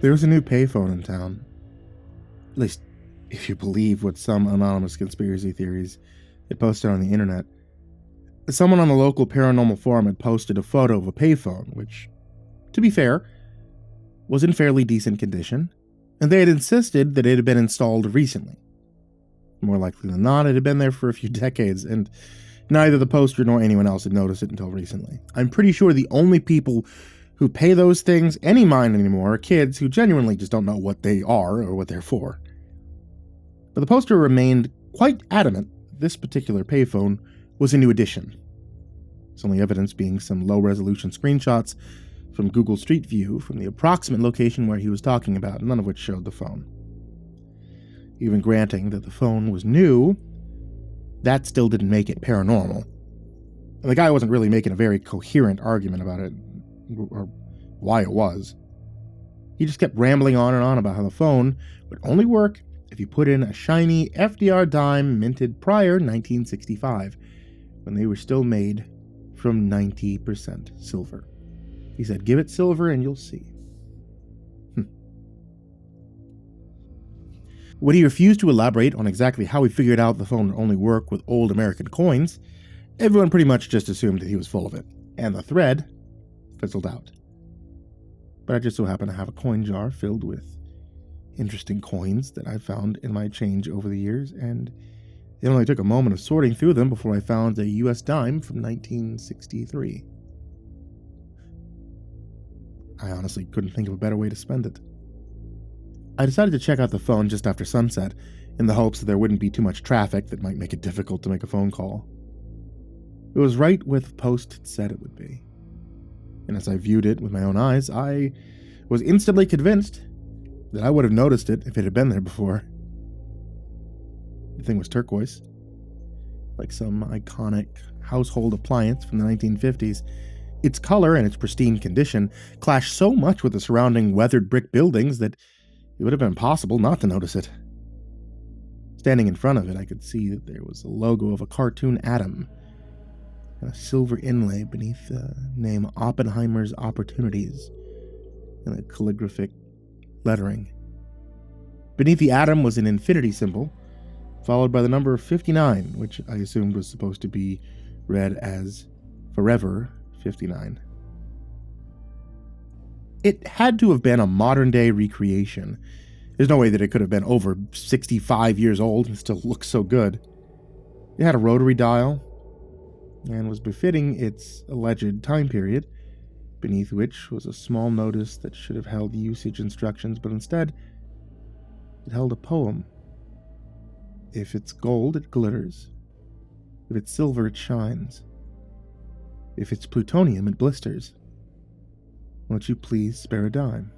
There was a new payphone in town. At least, if you believe what some anonymous conspiracy theories had posted on the internet. Someone on the local paranormal forum had posted a photo of a payphone, which, to be fair, was in fairly decent condition, and they had insisted that it had been installed recently. More likely than not, it had been there for a few decades, and neither the poster nor anyone else had noticed it until recently. I'm pretty sure the only people who pay those things any mind anymore are kids who genuinely just don't know what they are or what they're for. But the poster remained quite adamant that this particular payphone was a new addition. Its only evidence being some low-resolution screenshots from Google Street View from the approximate location where he was talking about, none of which showed the phone. Even granting that the phone was new, that still didn't make it paranormal. And the guy wasn't really making a very coherent argument about it, or why it was. He just kept rambling on and on about how the phone would only work if you put in a shiny FDR dime minted prior 1965, when they were still made from 90% silver. He said, give it silver and you'll see. When he refused to elaborate on exactly how he figured out the phone would only work with old American coins, everyone pretty much just assumed that he was full of it, and the thread fizzled out. But I just so happen to have a coin jar filled with interesting coins that I found in my change over the years, and it only took a moment of sorting through them before I found a US dime from 1963. I honestly couldn't think of a better way to spend it. I decided to check out the phone just after sunset, in the hopes that there wouldn't be too much traffic that might make it difficult to make a phone call. It was right where the post had said it would be. And as I viewed it with my own eyes, I was instantly convinced that I would have noticed it if it had been there before. The thing was turquoise, like some iconic household appliance from the 1950s. Its color and its pristine condition clashed so much with the surrounding weathered brick buildings that it would have been impossible not to notice it. Standing in front of it, I could see that there was a logo of a cartoon atom and a silver inlay beneath the name Oppenheimer's Opportunities and a calligraphic lettering. Beneath the atom was an infinity symbol, followed by the number 59, which I assumed was supposed to be read as Forever 59. It had to have been a modern-day recreation. There's no way that it could have been over 65 years old and still look so good. It had a rotary dial, and was befitting its alleged time period, beneath which was a small notice that should have held usage instructions, but instead, it held a poem. If it's gold, it glitters. If it's silver, it shines. If it's plutonium, it blisters. Won't you please spare a dime?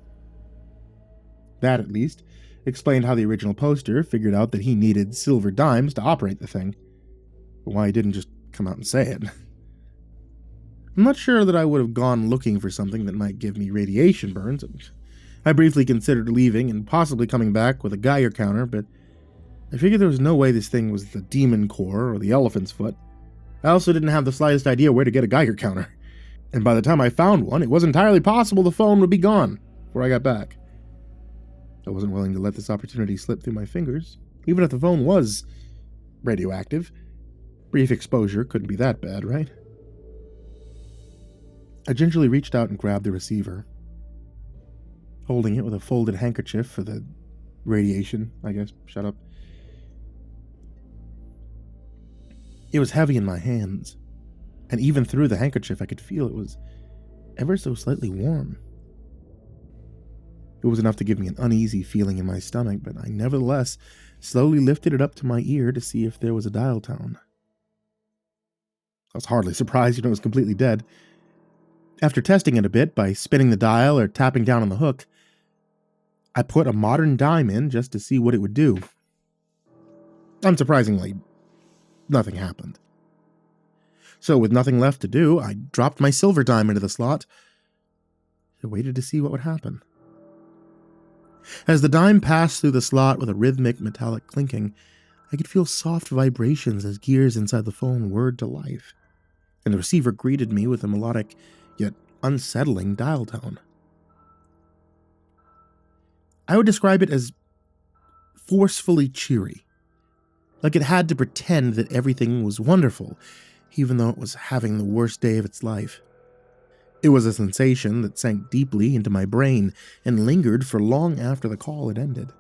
That, at least, explained how the original poster figured out that he needed silver dimes to operate the thing, but why he didn't just come out and say it. I'm not sure that I would have gone looking for something that might give me radiation burns. I briefly considered leaving and possibly coming back with a Geiger counter, but I figured there was no way this thing was the demon core or the elephant's foot. I also didn't have the slightest idea where to get a Geiger counter. And by the time I found one, it was entirely possible the phone would be gone before I got back. I wasn't willing to let this opportunity slip through my fingers. Even if the phone was radioactive, brief exposure couldn't be that bad, right? I gingerly reached out and grabbed the receiver, holding it with a folded handkerchief for the radiation, I guess. Shut up. It was heavy in my hands, and even through the handkerchief I could feel it was ever so slightly warm. It was enough to give me an uneasy feeling in my stomach, but I nevertheless slowly lifted it up to my ear to see if there was a dial tone. I was hardly surprised it was completely dead. After testing it a bit by spinning the dial or tapping down on the hook, I put a modern dime in just to see what it would do. Unsurprisingly, nothing happened. So with nothing left to do, I dropped my silver dime into the slot and waited to see what would happen. As the dime passed through the slot with a rhythmic metallic clinking, I could feel soft vibrations as gears inside the phone whirred to life, and the receiver greeted me with a melodic, yet unsettling dial tone. I would describe it as forcefully cheery. Like it had to pretend that everything was wonderful, even though it was having the worst day of its life. It was a sensation that sank deeply into my brain and lingered for long after the call had ended.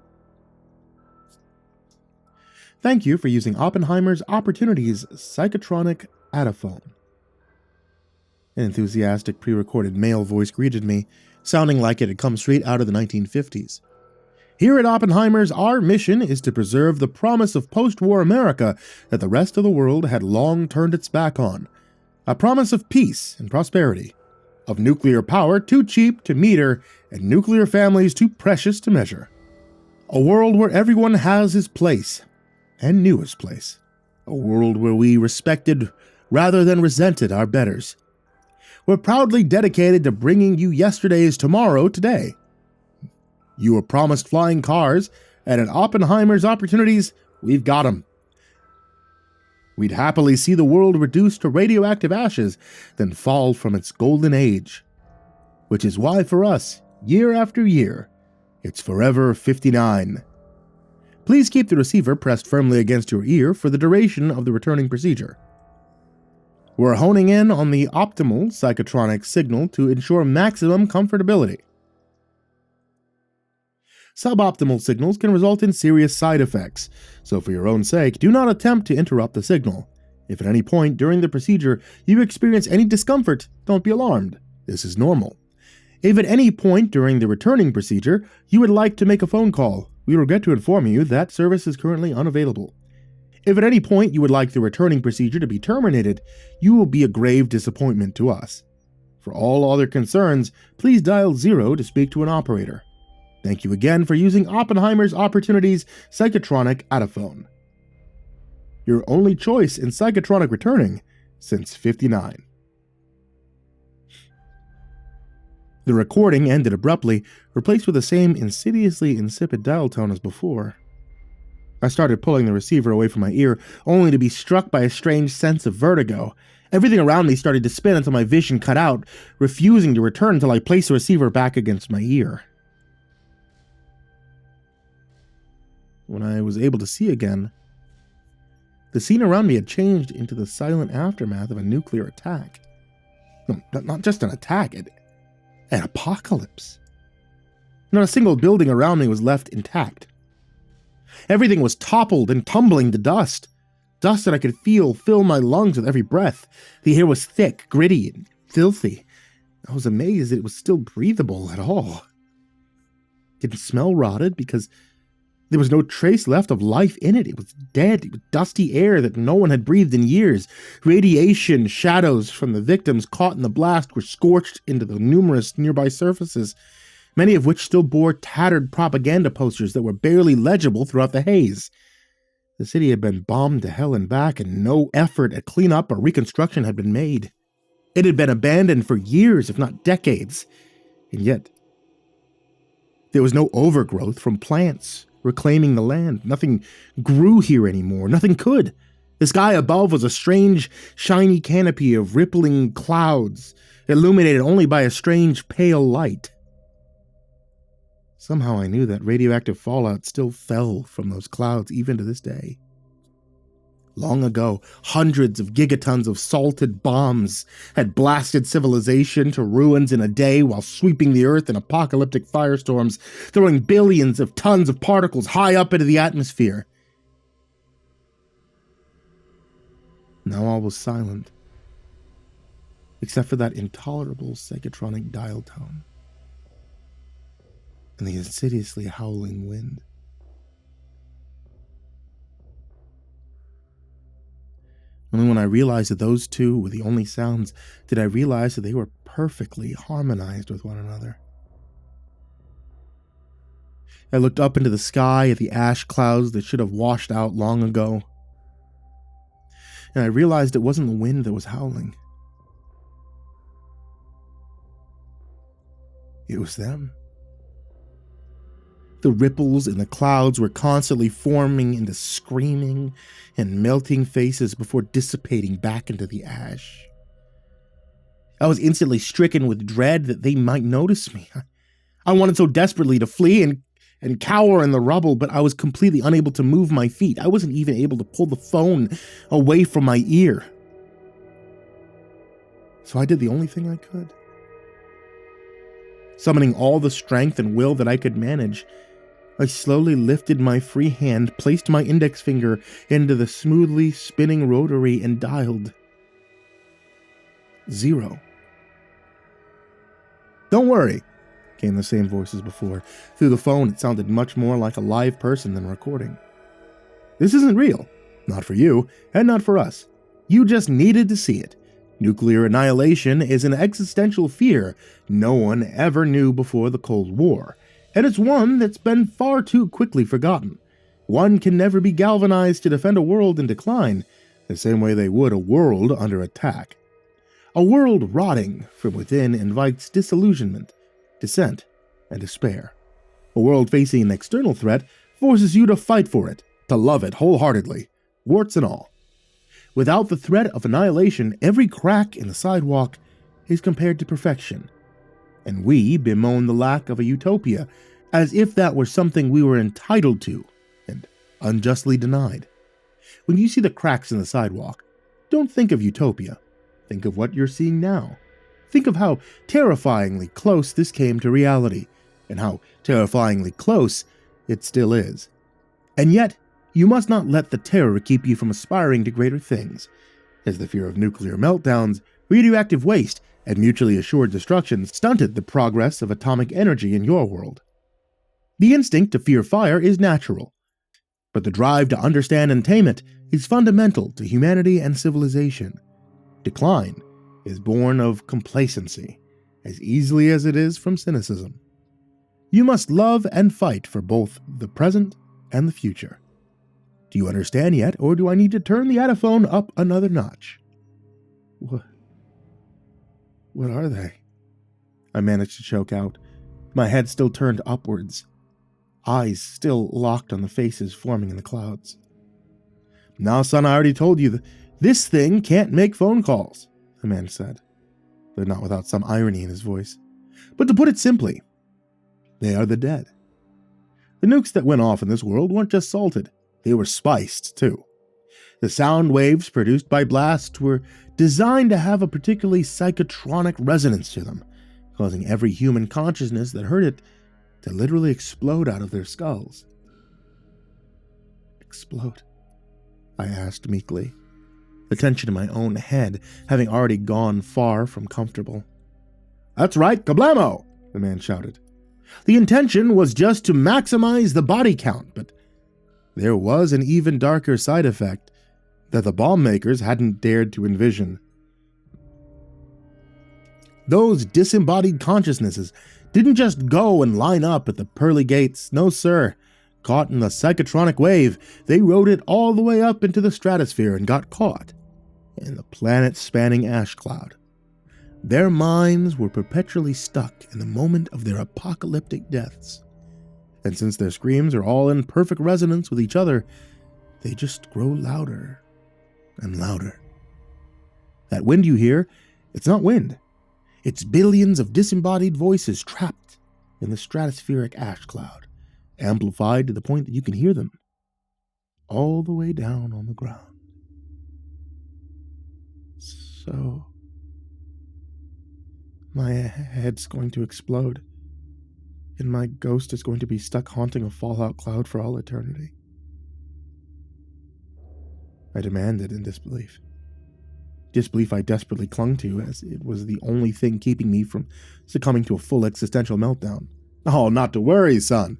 Thank you for using Oppenheimer's Opportunities Psychotronic Adaphone. An enthusiastic pre-recorded male voice greeted me, sounding like it had come straight out of the 1950s. Here at Oppenheimer's, our mission is to preserve the promise of post-war America that the rest of the world had long turned its back on. A promise of peace and prosperity, of nuclear power too cheap to meter and nuclear families too precious to measure. A world where everyone has his place, and knew his place. A world where we respected rather than resented our betters. We're proudly dedicated to bringing you yesterday's tomorrow today. You were promised flying cars, and at Oppenheimer's Opportunities, we've got 'em. We'd happily see the world reduced to radioactive ashes, then fall from its golden age. Which is why for us, year after year, it's forever 59. Please keep the receiver pressed firmly against your ear for the duration of the returning procedure. We're honing in on the optimal psychotronic signal to ensure maximum comfortability. Suboptimal signals can result in serious side effects, so for your own sake, do not attempt to interrupt the signal. If at any point during the procedure you experience any discomfort, don't be alarmed. This is normal. If at any point during the returning procedure you would like to make a phone call, we regret to inform you that service is currently unavailable. If at any point you would like the returning procedure to be terminated, you will be a grave disappointment to us. For all other concerns, please dial 0 to speak to an operator. Thank you again for using Oppenheimer's Opportunities Psychotronic Adaphone. Your only choice in psychotronic returning since 59. The recording ended abruptly, replaced with the same insidiously insipid dial tone as before. I started pulling the receiver away from my ear, only to be struck by a strange sense of vertigo. Everything around me started to spin until my vision cut out, refusing to return until I placed the receiver back against my ear. When I was able to see again, the scene around me had changed into the silent aftermath of a nuclear attack. No, not just an attack, an apocalypse. Not a single building around me was left intact. Everything was toppled and tumbling to dust. Dust that I could feel fill my lungs with every breath. The air was thick, gritty, and filthy. I was amazed that it was still breathable at all. It didn't smell rotted because there was no trace left of life in it. It was dead. It was dusty air that no one had breathed in years. Radiation shadows from the victims caught in the blast were scorched into the numerous nearby surfaces, many of which still bore tattered propaganda posters that were barely legible throughout the haze. The city had been bombed to hell and back, and no effort at cleanup or reconstruction had been made. It had been abandoned for years, if not decades, and yet there was no overgrowth from plants reclaiming the land. Nothing grew here anymore. Nothing could. The sky above was a strange, shiny canopy of rippling clouds, illuminated only by a strange, pale light. Somehow I knew that radioactive fallout still fell from those clouds even to this day. Long ago, hundreds of gigatons of salted bombs had blasted civilization to ruins in a day while sweeping the earth in apocalyptic firestorms, throwing billions of tons of particles high up into the atmosphere. Now all was silent, except for that intolerable psychotronic dial tone and the insidiously howling wind. Only when I realized that those two were the only sounds did I realize that they were perfectly harmonized with one another. I looked up into the sky at the ash clouds that should have washed out long ago, and I realized it wasn't the wind that was howling. It was them. The ripples in the clouds were constantly forming into screaming and melting faces before dissipating back into the ash. I was instantly stricken with dread that they might notice me. I wanted so desperately to flee and and cower in the rubble, but I was completely unable to move my feet. I wasn't even able to pull the phone away from my ear. So I did the only thing I could. Summoning all the strength and will that I could manage, I slowly lifted my free hand, placed my index finger into the smoothly spinning rotary, and dialed 0. "Don't worry," came the same voice as before. Through the phone, it sounded much more like a live person than a recording. "This isn't real. Not for you, and not for us. You just needed to see it. Nuclear annihilation is an existential fear no one ever knew before the Cold War, and it's one that's been far too quickly forgotten. One can never be galvanized to defend a world in decline, the same way they would a world under attack. A world rotting from within invites disillusionment, dissent, and despair. A world facing an external threat forces you to fight for it, to love it wholeheartedly, warts and all. Without the threat of annihilation, every crack in the sidewalk is compared to perfection, and we bemoan the lack of a utopia as if that were something we were entitled to and unjustly denied. When you see the cracks in the sidewalk, don't think of utopia. Think of what you're seeing now. Think of how terrifyingly close this came to reality, and how terrifyingly close it still is. And yet, you must not let the terror keep you from aspiring to greater things, as the fear of nuclear meltdowns, radioactive waste, and mutually assured destruction stunted the progress of atomic energy in your world. The instinct to fear fire is natural, but the drive to understand and tame it is fundamental to humanity and civilization. Decline is born of complacency, as easily as it is from cynicism. You must love and fight for both the present and the future. Do you understand yet, or do I need to turn the Adiphone up another notch?" What are they?" I managed to choke out, my head still turned upwards, eyes still locked on the faces forming in the clouds. "Now, son, I already told you that this thing can't make phone calls," the man said, but not without some irony in his voice. "But to put it simply, they are the dead. The nukes that went off in this world weren't just salted, they were spiced, too. The sound waves produced by blasts were designed to have a particularly psychotronic resonance to them, causing every human consciousness that heard it to literally explode out of their skulls." "Explode?" I asked meekly, the tension in my own head having already gone far from comfortable. "That's right, kablamo!" the man shouted. "The intention was just to maximize the body count, but there was an even darker side effect that the bomb makers hadn't dared to envision. Those disembodied consciousnesses didn't just go and line up at the pearly gates. No, sir. Caught in the psychotronic wave, they rode it all the way up into the stratosphere and got caught in the planet-spanning ash cloud. Their minds were perpetually stuck in the moment of their apocalyptic deaths. And since their screams are all in perfect resonance with each other, they just grow louder and louder. That wind you hear, it's not wind. It's billions of disembodied voices trapped in the stratospheric ash cloud, amplified to the point that you can hear them all the way down on the ground. So, my head's going to explode, and my ghost is going to be stuck haunting a fallout cloud for all eternity. I demanded in disbelief. Disbelief I desperately clung to, as it was the only thing keeping me from succumbing to a full existential meltdown. "Oh, not to worry, son.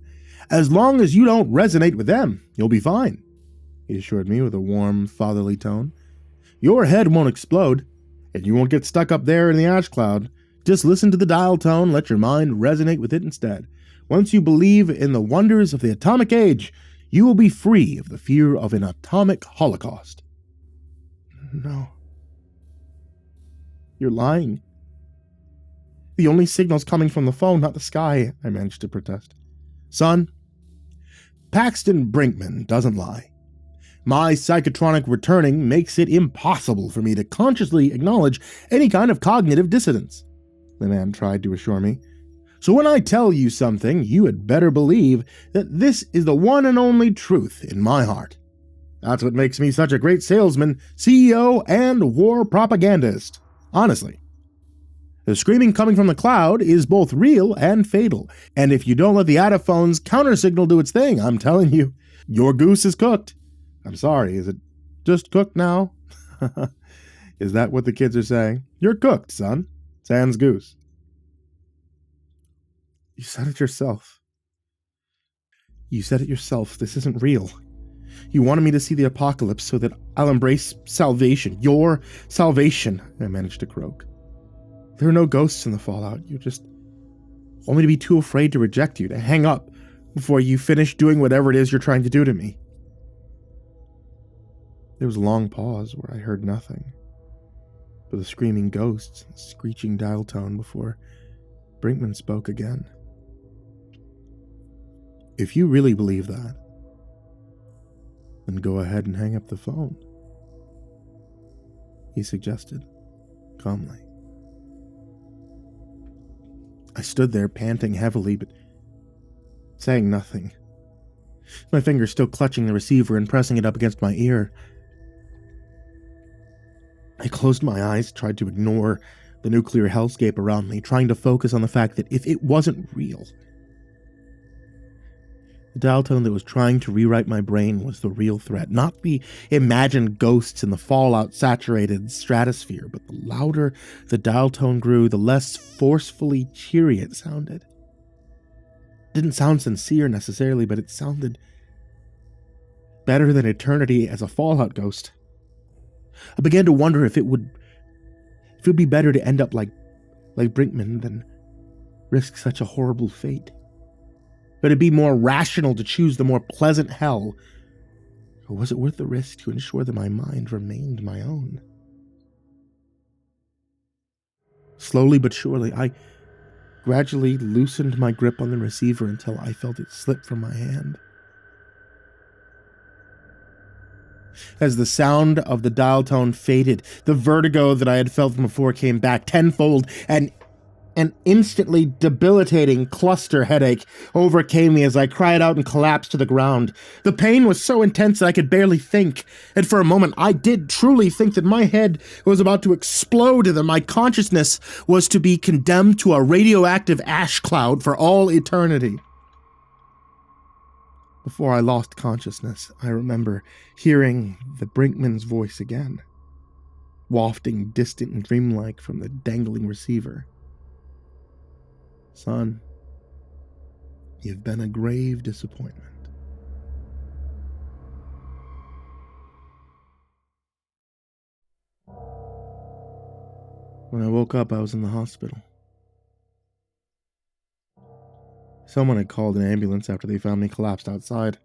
As long as you don't resonate with them, you'll be fine," he assured me with a warm, fatherly tone. "Your head won't explode, and you won't get stuck up there in the ash cloud. Just listen to the dial tone, let your mind resonate with it instead. Once you believe in the wonders of the atomic age, you will be free of the fear of an atomic holocaust." "No. You're lying. The only signal's coming from the phone, not the sky," I managed to protest. "Son, Paxton Brinkman doesn't lie. My psychotronic returning makes it impossible for me to consciously acknowledge any kind of cognitive dissonance," the man tried to assure me. So when I tell you something, you had better believe that this is the one and only truth in my heart. That's what makes me such a great salesman, CEO, and war propagandist. Honestly. The screaming coming from the cloud is both real and fatal, and if you don't let the Adiphone's counter signal do its thing, I'm telling you, your goose is cooked. I'm sorry, is it just cooked now? Is that what the kids are saying? You're cooked, son. Sans goose. You said it yourself. You said it yourself. This isn't real. You wanted me to see the apocalypse so that I'll embrace salvation. Your salvation, I managed to croak. There are no ghosts in the fallout. You just want me to be too afraid to reject you, to hang up before you finish doing whatever it is you're trying to do to me. There was a long pause where I heard nothing but the screaming ghosts and screeching dial tone before Brinkman spoke again. If you really believe that, then go ahead and hang up the phone, he suggested, calmly. I stood there panting heavily, but saying nothing. My fingers still clutching the receiver and pressing it up against my ear. I closed my eyes, tried to ignore the nuclear hellscape around me, trying to focus on the fact that if it wasn't real, the dial tone that was trying to rewrite my brain was the real threat, not the imagined ghosts in the fallout-saturated stratosphere, but the louder the dial tone grew, the less forcefully cheery it sounded. It didn't sound sincere necessarily, but it sounded better than eternity as a fallout ghost. I began to wonder if it would be better to end up like Brinkman than risk such a horrible fate. Would it be more rational to choose the more pleasant hell, or was it worth the risk to ensure that my mind remained my own? Slowly but surely, I gradually loosened my grip on the receiver until I felt it slip from my hand. As the sound of the dial tone faded, the vertigo that I had felt from before came back tenfold, and an instantly debilitating cluster headache overcame me as I cried out and collapsed to the ground. The pain was so intense that I could barely think, and for a moment I did truly think that my head was about to explode and that my consciousness was to be condemned to a radioactive ash cloud for all eternity. Before I lost consciousness, I remember hearing the Brinkman's voice again, wafting distant and dreamlike from the dangling receiver. Son, you've been a grave disappointment. When I woke up, I was in the hospital. Someone had called an ambulance after they found me collapsed outside.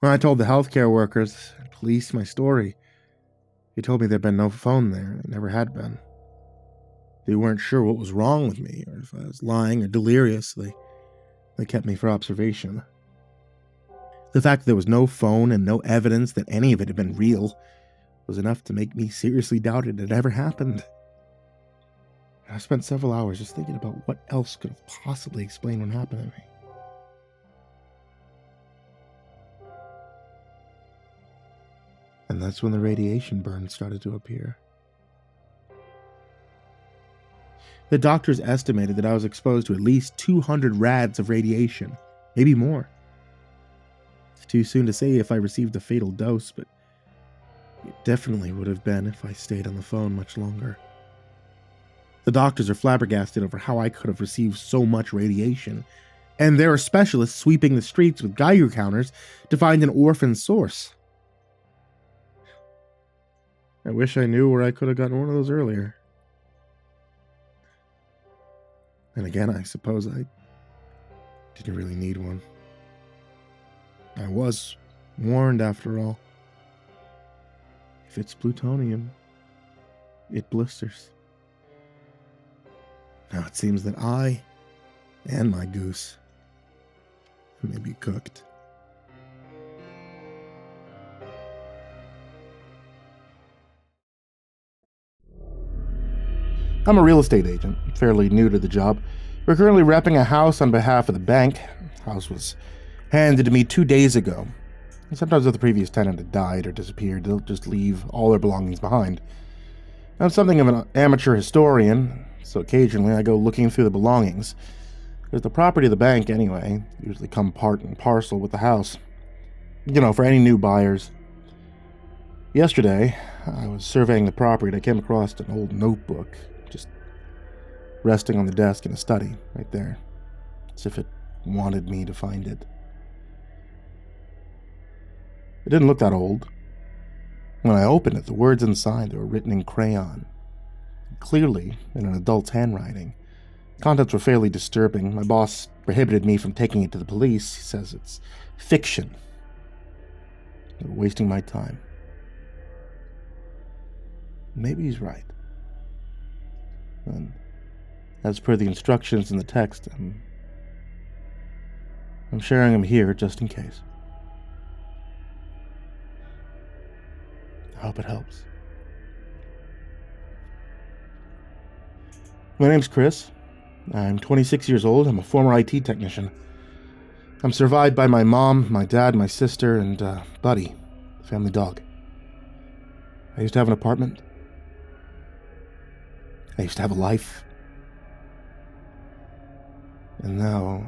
When I told the healthcare workers and police my story, they told me there'd been no phone there, and never had been. They weren't sure what was wrong with me, or if I was lying or delirious. They kept me for observation. The fact that there was no phone and no evidence that any of it had been real was enough to make me seriously doubt it had ever happened. I spent several hours just thinking about what else could have possibly explained what happened to me. And that's when the radiation burns started to appear. The doctors estimated that I was exposed to at least 200 rads of radiation, maybe more. It's too soon to say if I received a fatal dose, but it definitely would have been if I stayed on the phone much longer. The doctors are flabbergasted over how I could have received so much radiation, and there are specialists sweeping the streets with Geiger counters to find an orphan source. I wish I knew where I could have gotten one of those earlier. And again, I suppose I didn't really need one. I was warned, after all. If it's plutonium, it blisters. Now it seems that I and my goose may be cooked. I'm a real estate agent, fairly new to the job, We're currently repping a house on behalf of the bank. The house was handed to me 2 days ago. And sometimes if the previous tenant had died or disappeared, they'll just leave all their belongings behind. I'm something of an amateur historian, so occasionally I go looking through the belongings. There's the property of the bank anyway, usually come part and parcel with the house. For any new buyers. Yesterday, I was surveying the property and I came across an old notebook, just resting on the desk in a study, right there, as if it wanted me to find it. It didn't look that old. When I opened it, the words inside, they were written in crayon, clearly in an adult's handwriting. The contents were fairly disturbing. My boss prohibited me from taking it to the police. He says it's fiction. They're wasting my time. Maybe he's right. And as per the instructions in the text, I'm sharing them here just in case. I hope it helps. My name's Chris. I'm 26 years old. I'm a former IT technician. I'm survived by my mom, my dad, my sister, and Buddy, the family dog. I used to have an apartment. I used to have a life. And now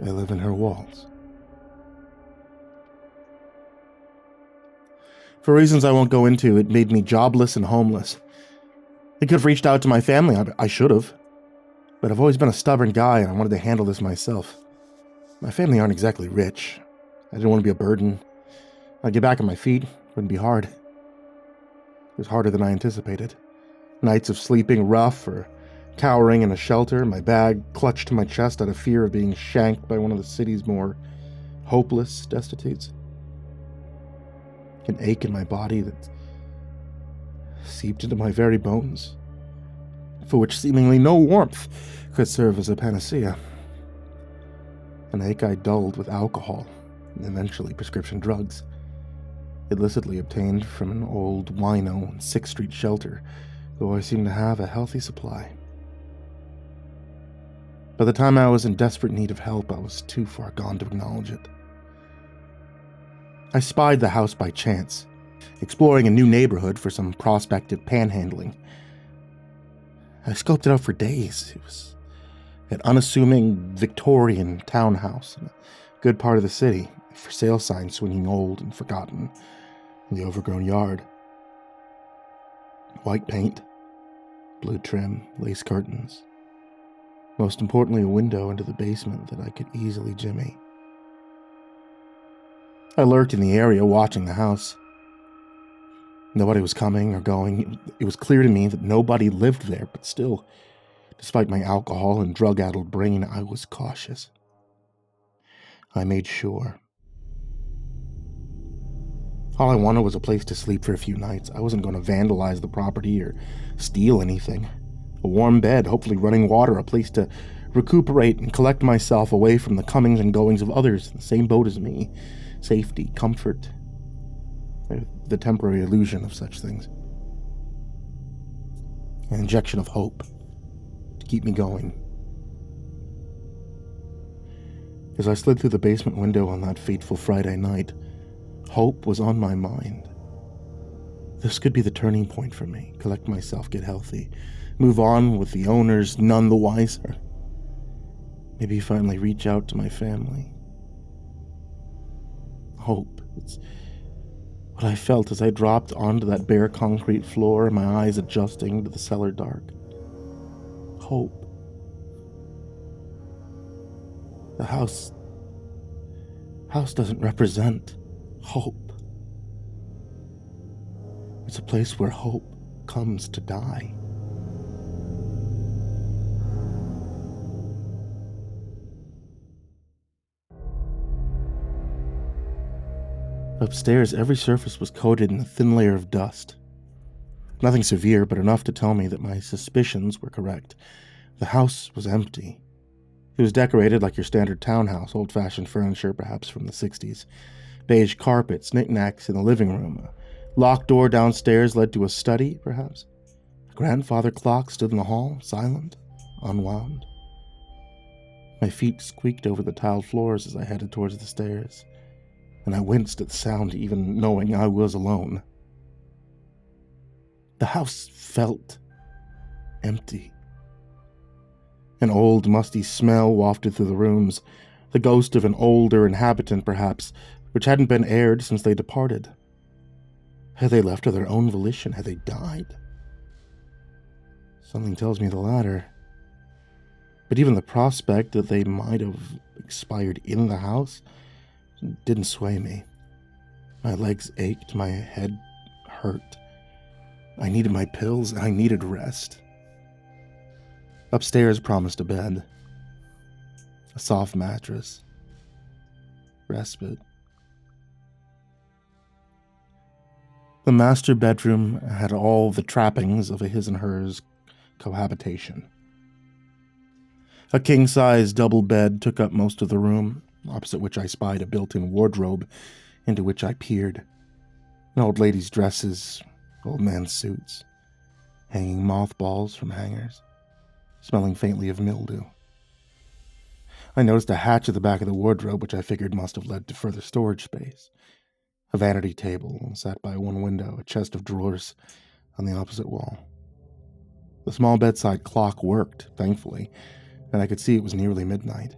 I live in her walls. For reasons I won't go into, it made me jobless and homeless. I could have reached out to my family, I should have. But I've always been a stubborn guy and I wanted to handle this myself. My family aren't exactly rich. I didn't want to be a burden. I'd get back on my feet, it wouldn't be hard. It was harder than I anticipated. Nights of sleeping rough or cowering in a shelter, my bag clutched to my chest out of fear of being shanked by one of the city's more hopeless destitutes. An ache in my body that seeped into my very bones, for which seemingly no warmth could serve as a panacea. An ache I dulled with alcohol and eventually prescription drugs, illicitly obtained from an old wino in 6th Street shelter, though I seemed to have a healthy supply. By the time I was in desperate need of help, I was too far gone to acknowledge it. I spied the house by chance, exploring a new neighborhood for some prospective panhandling. I scoped it out for days. It was an unassuming Victorian townhouse in a good part of the city, a for sale sign swinging old and forgotten in the overgrown yard. White paint, blue trim, lace curtains. Most importantly, a window into the basement that I could easily jimmy. I lurked in the area watching the house. Nobody was coming or going. It was clear to me that nobody lived there, but still, despite my alcohol and drug-addled brain, I was cautious. I made sure. All I wanted was a place to sleep for a few nights. I wasn't going to vandalize the property or steal anything. A warm bed, hopefully running water, a place to recuperate and collect myself away from the comings and goings of others in the same boat as me. Safety, comfort, the temporary illusion of such things. An injection of hope to keep me going. As I slid through the basement window on that fateful Friday night, hope was on my mind. This could be the turning point for me. Collect myself, get healthy, move on with the owners none the wiser. Maybe finally reach out to my family. Hope. It's what I felt as I dropped onto that bare concrete floor, my eyes adjusting to the cellar dark. Hope. The house doesn't represent hope. It's a place where hope comes to die. Upstairs, every surface was coated in a thin layer of dust. Nothing severe, but enough to tell me that my suspicions were correct. The house was empty. It was decorated like your standard townhouse, old-fashioned furniture, perhaps from the 60s. Beige carpets, knickknacks in the living room. A locked door downstairs led to a study, perhaps. A The grandfather clock stood in the hall, silent, unwound. My feet squeaked over the tiled floors as I headed towards the stairs, and I winced at the sound, even knowing I was alone. The house felt empty. An old, musty smell wafted through the rooms, the ghost of an older inhabitant, perhaps, which hadn't been aired since they departed. Had they left of their own volition? Had they died? Something tells me the latter. But even the prospect that they might have expired in the house didn't sway me. My legs ached, my head hurt. I needed my pills, and I needed rest. Upstairs promised a bed, a soft mattress, respite. The master bedroom had all the trappings of a his and hers cohabitation. A king-size double bed took up most of the room, opposite which I spied a built-in wardrobe into which I peered. An old lady's dresses, old man's suits, hanging mothballs from hangers, smelling faintly of mildew. I noticed a hatch at the back of the wardrobe, which I figured must have led to further storage space. A vanity table sat by one window, a chest of drawers on the opposite wall. The small bedside clock worked, thankfully, and I could see it was nearly midnight.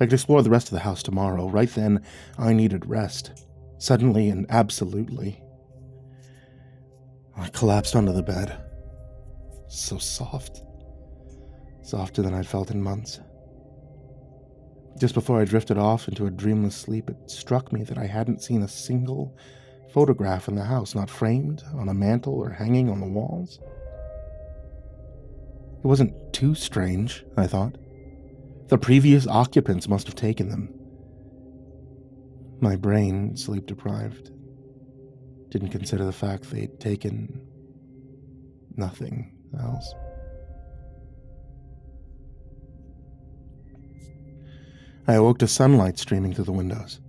I could explore the rest of the house tomorrow. Right then, I needed rest. Suddenly and absolutely. I collapsed onto the bed. So soft. Softer than I'd felt in months. Just before I drifted off into a dreamless sleep, it struck me that I hadn't seen a single photograph in the house, not framed on a mantel or hanging on the walls. It wasn't too strange, I thought. The previous occupants must have taken them. My brain, sleep-deprived, didn't consider the fact they'd taken nothing else. I awoke to sunlight streaming through the windows.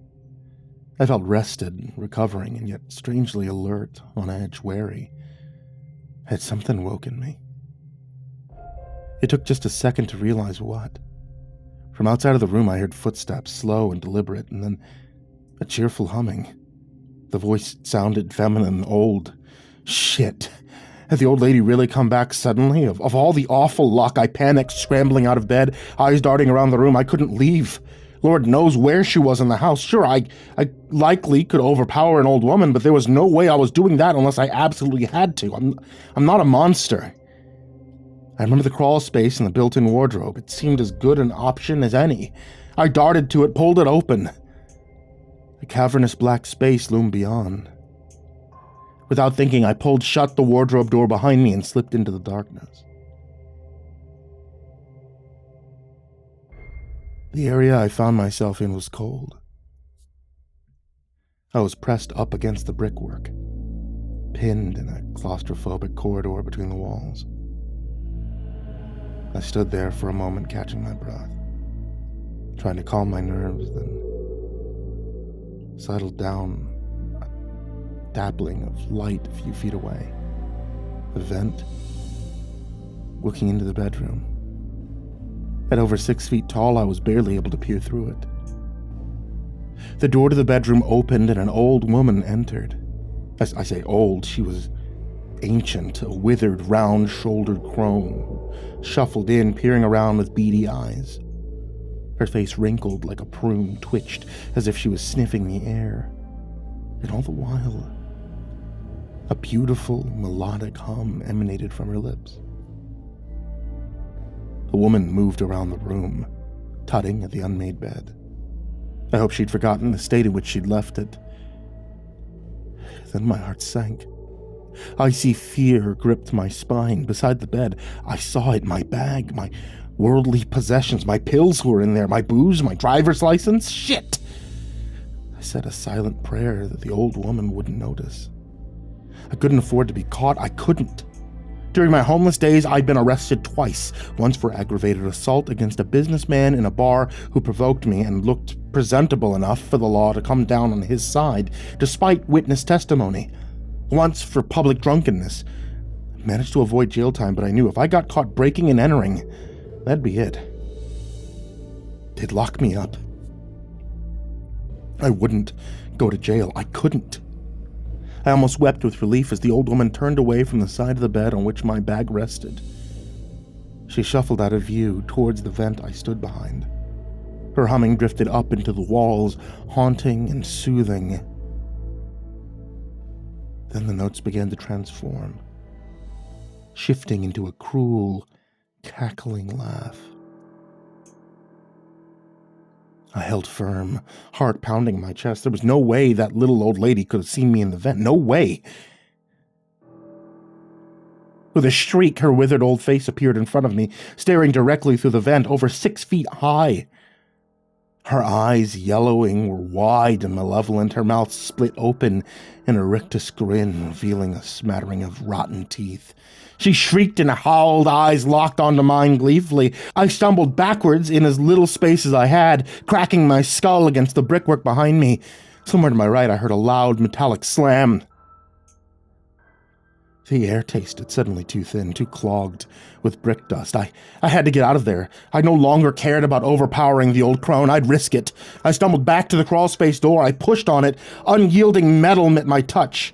I felt rested, recovering, and yet strangely alert, on edge, wary. Had something woken me? It took just a second to realize what. From outside of the room I heard footsteps, slow and deliberate, and then a cheerful humming. The voice sounded feminine, old. Shit. Had the old lady really come back suddenly? Of all the awful luck, I panicked, scrambling out of bed, eyes darting around the room. I couldn't leave. Lord knows where she was in the house. Sure, I likely could overpower an old woman, but there was no way I was doing that unless I absolutely had to. I'm not a monster. I remember the crawl space in the built-in wardrobe. It seemed as good an option as any. I darted to it, pulled it open. A cavernous black space loomed beyond. Without thinking, I pulled shut the wardrobe door behind me and slipped into the darkness. The area I found myself in was cold. I was pressed up against the brickwork, pinned in a claustrophobic corridor between the walls. I stood there for a moment, catching my breath, trying to calm my nerves, then settled down, a dappling of light a few feet away. A vent, looking into the bedroom. At over 6 feet tall, I was barely able to peer through it. The door to the bedroom opened and an old woman entered. I say old, she was ancient, a withered, round-shouldered crone, shuffled in, peering around with beady eyes. Her face wrinkled like a prune, twitched as if she was sniffing the air. And all the while, a beautiful, melodic hum emanated from her lips. The woman moved around the room, tutting at the unmade bed. I hoped she'd forgotten the state in which she'd left it. Then my heart sank. Icy fear gripped my spine. Beside the bed, I saw it, my bag, my worldly possessions. My pills were in there, my booze, my driver's license. Shit! I said a silent prayer that the old woman wouldn't notice. I couldn't afford to be caught. I couldn't. During my homeless days, I'd been arrested twice, once for aggravated assault against a businessman in a bar who provoked me and looked presentable enough for the law to come down on his side, despite witness testimony. Once for public drunkenness, Managed to avoid jail time, but I knew if I got caught breaking and entering, that'd be it. They'd lock me up. I wouldn't go to jail. I couldn't. I almost wept with relief as the old woman turned away from the side of the bed on which my bag rested. She shuffled out of view towards the vent I stood behind. Her humming drifted up into the walls, haunting and soothing. Then the notes began to transform, shifting into a cruel, cackling laugh. I held firm, heart pounding in my chest. There was no way that little old lady could have seen me in the vent. No way. With a shriek, her withered old face appeared in front of me, staring directly through the vent, over 6 feet high. Her eyes, yellowing, were wide and malevolent, her mouth split open in a rictus grin, revealing a smattering of rotten teeth. She shrieked and howled, eyes locked onto mine gleefully. I stumbled backwards in as little space as I had, cracking my skull against the brickwork behind me. Somewhere to my right, I heard a loud metallic slam. The air tasted suddenly too thin, too clogged with brick dust. I had to get out of there. I no longer cared about overpowering the old crone. I'd risk it. I stumbled back to the crawlspace door. I pushed on it. Unyielding metal met my touch.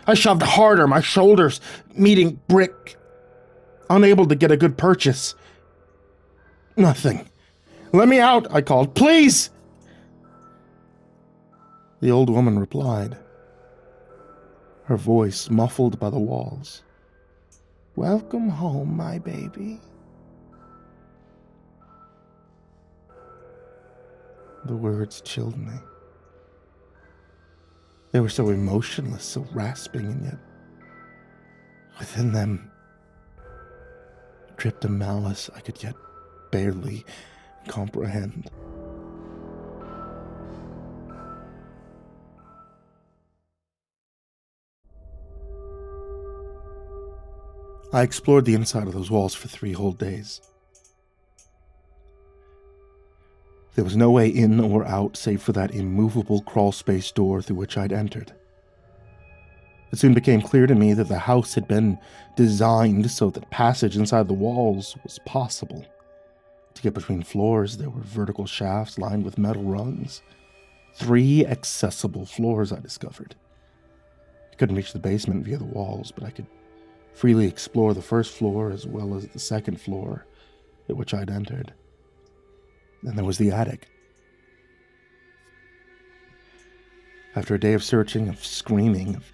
I shoved harder, my shoulders meeting brick. Unable to get a good purchase. Nothing. "Let me out," I called. "Please!" The old woman replied, her voice muffled by the walls. "Welcome home, my baby." The words chilled me. They were so emotionless, so rasping, and yet within them dripped a malice I could yet barely comprehend. I explored the inside of those walls for 3 whole days. There was no way in or out save for that immovable crawlspace door through which I'd entered. It soon became clear to me that the house had been designed so that passage inside the walls was possible. To get between floors, there were vertical shafts lined with metal rungs. 3 accessible floors, I discovered. I couldn't reach the basement via the walls, but I could freely explore the first floor as well as the second floor at which I'd entered. Then there was the attic. After a day of searching, of screaming, of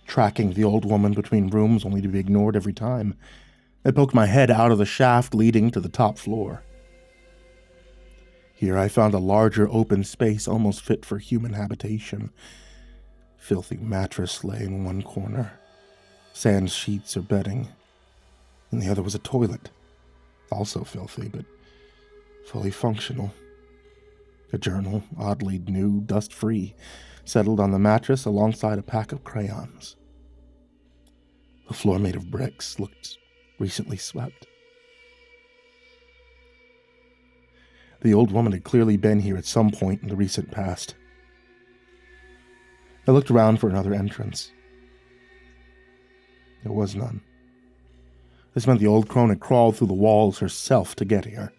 tracking the old woman between rooms only to be ignored every time, I poked my head out of the shaft leading to the top floor. Here I found a larger open space almost fit for human habitation. Filthy mattress lay in one corner, sand sheets or bedding. In the other was a toilet, also filthy, but fully functional. A journal, oddly new, dust-free, settled on the mattress alongside a pack of crayons. The floor, made of bricks, looked recently swept. The old woman had clearly been here at some point in the recent past. I looked around for another entrance. There was none. This meant the old crone had crawled through the walls herself to get here.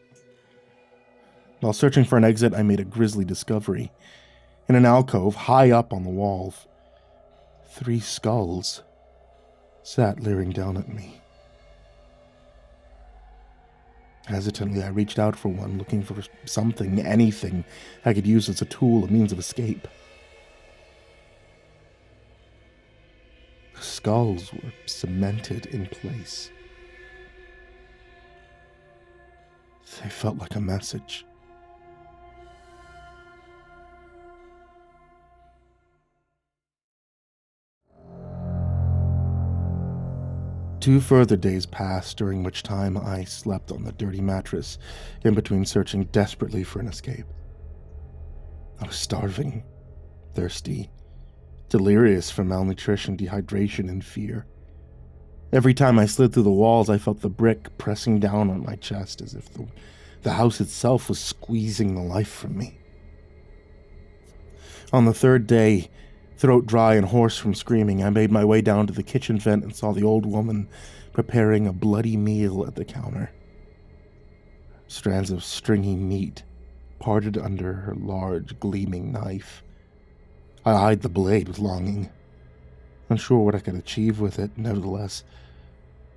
While searching for an exit, I made a grisly discovery. In an alcove, high up on the wall, 3 skulls sat leering down at me. Hesitantly, I reached out for one, looking for something, anything I could use as a tool, a means of escape. The skulls were cemented in place. They felt like a message. Two further days passed, during which time I slept on the dirty mattress, in between searching desperately for an escape. I was starving, thirsty, delirious from malnutrition, dehydration, and fear. Every time I slid through the walls, I felt the brick pressing down on my chest, as if the house itself was squeezing the life from me. On the 3rd day, throat dry and hoarse from screaming, I made my way down to the kitchen vent and saw the old woman preparing a bloody meal at the counter. Strands of stringy meat parted under her large, gleaming knife. I eyed the blade with longing, unsure what I could achieve with it. Nevertheless,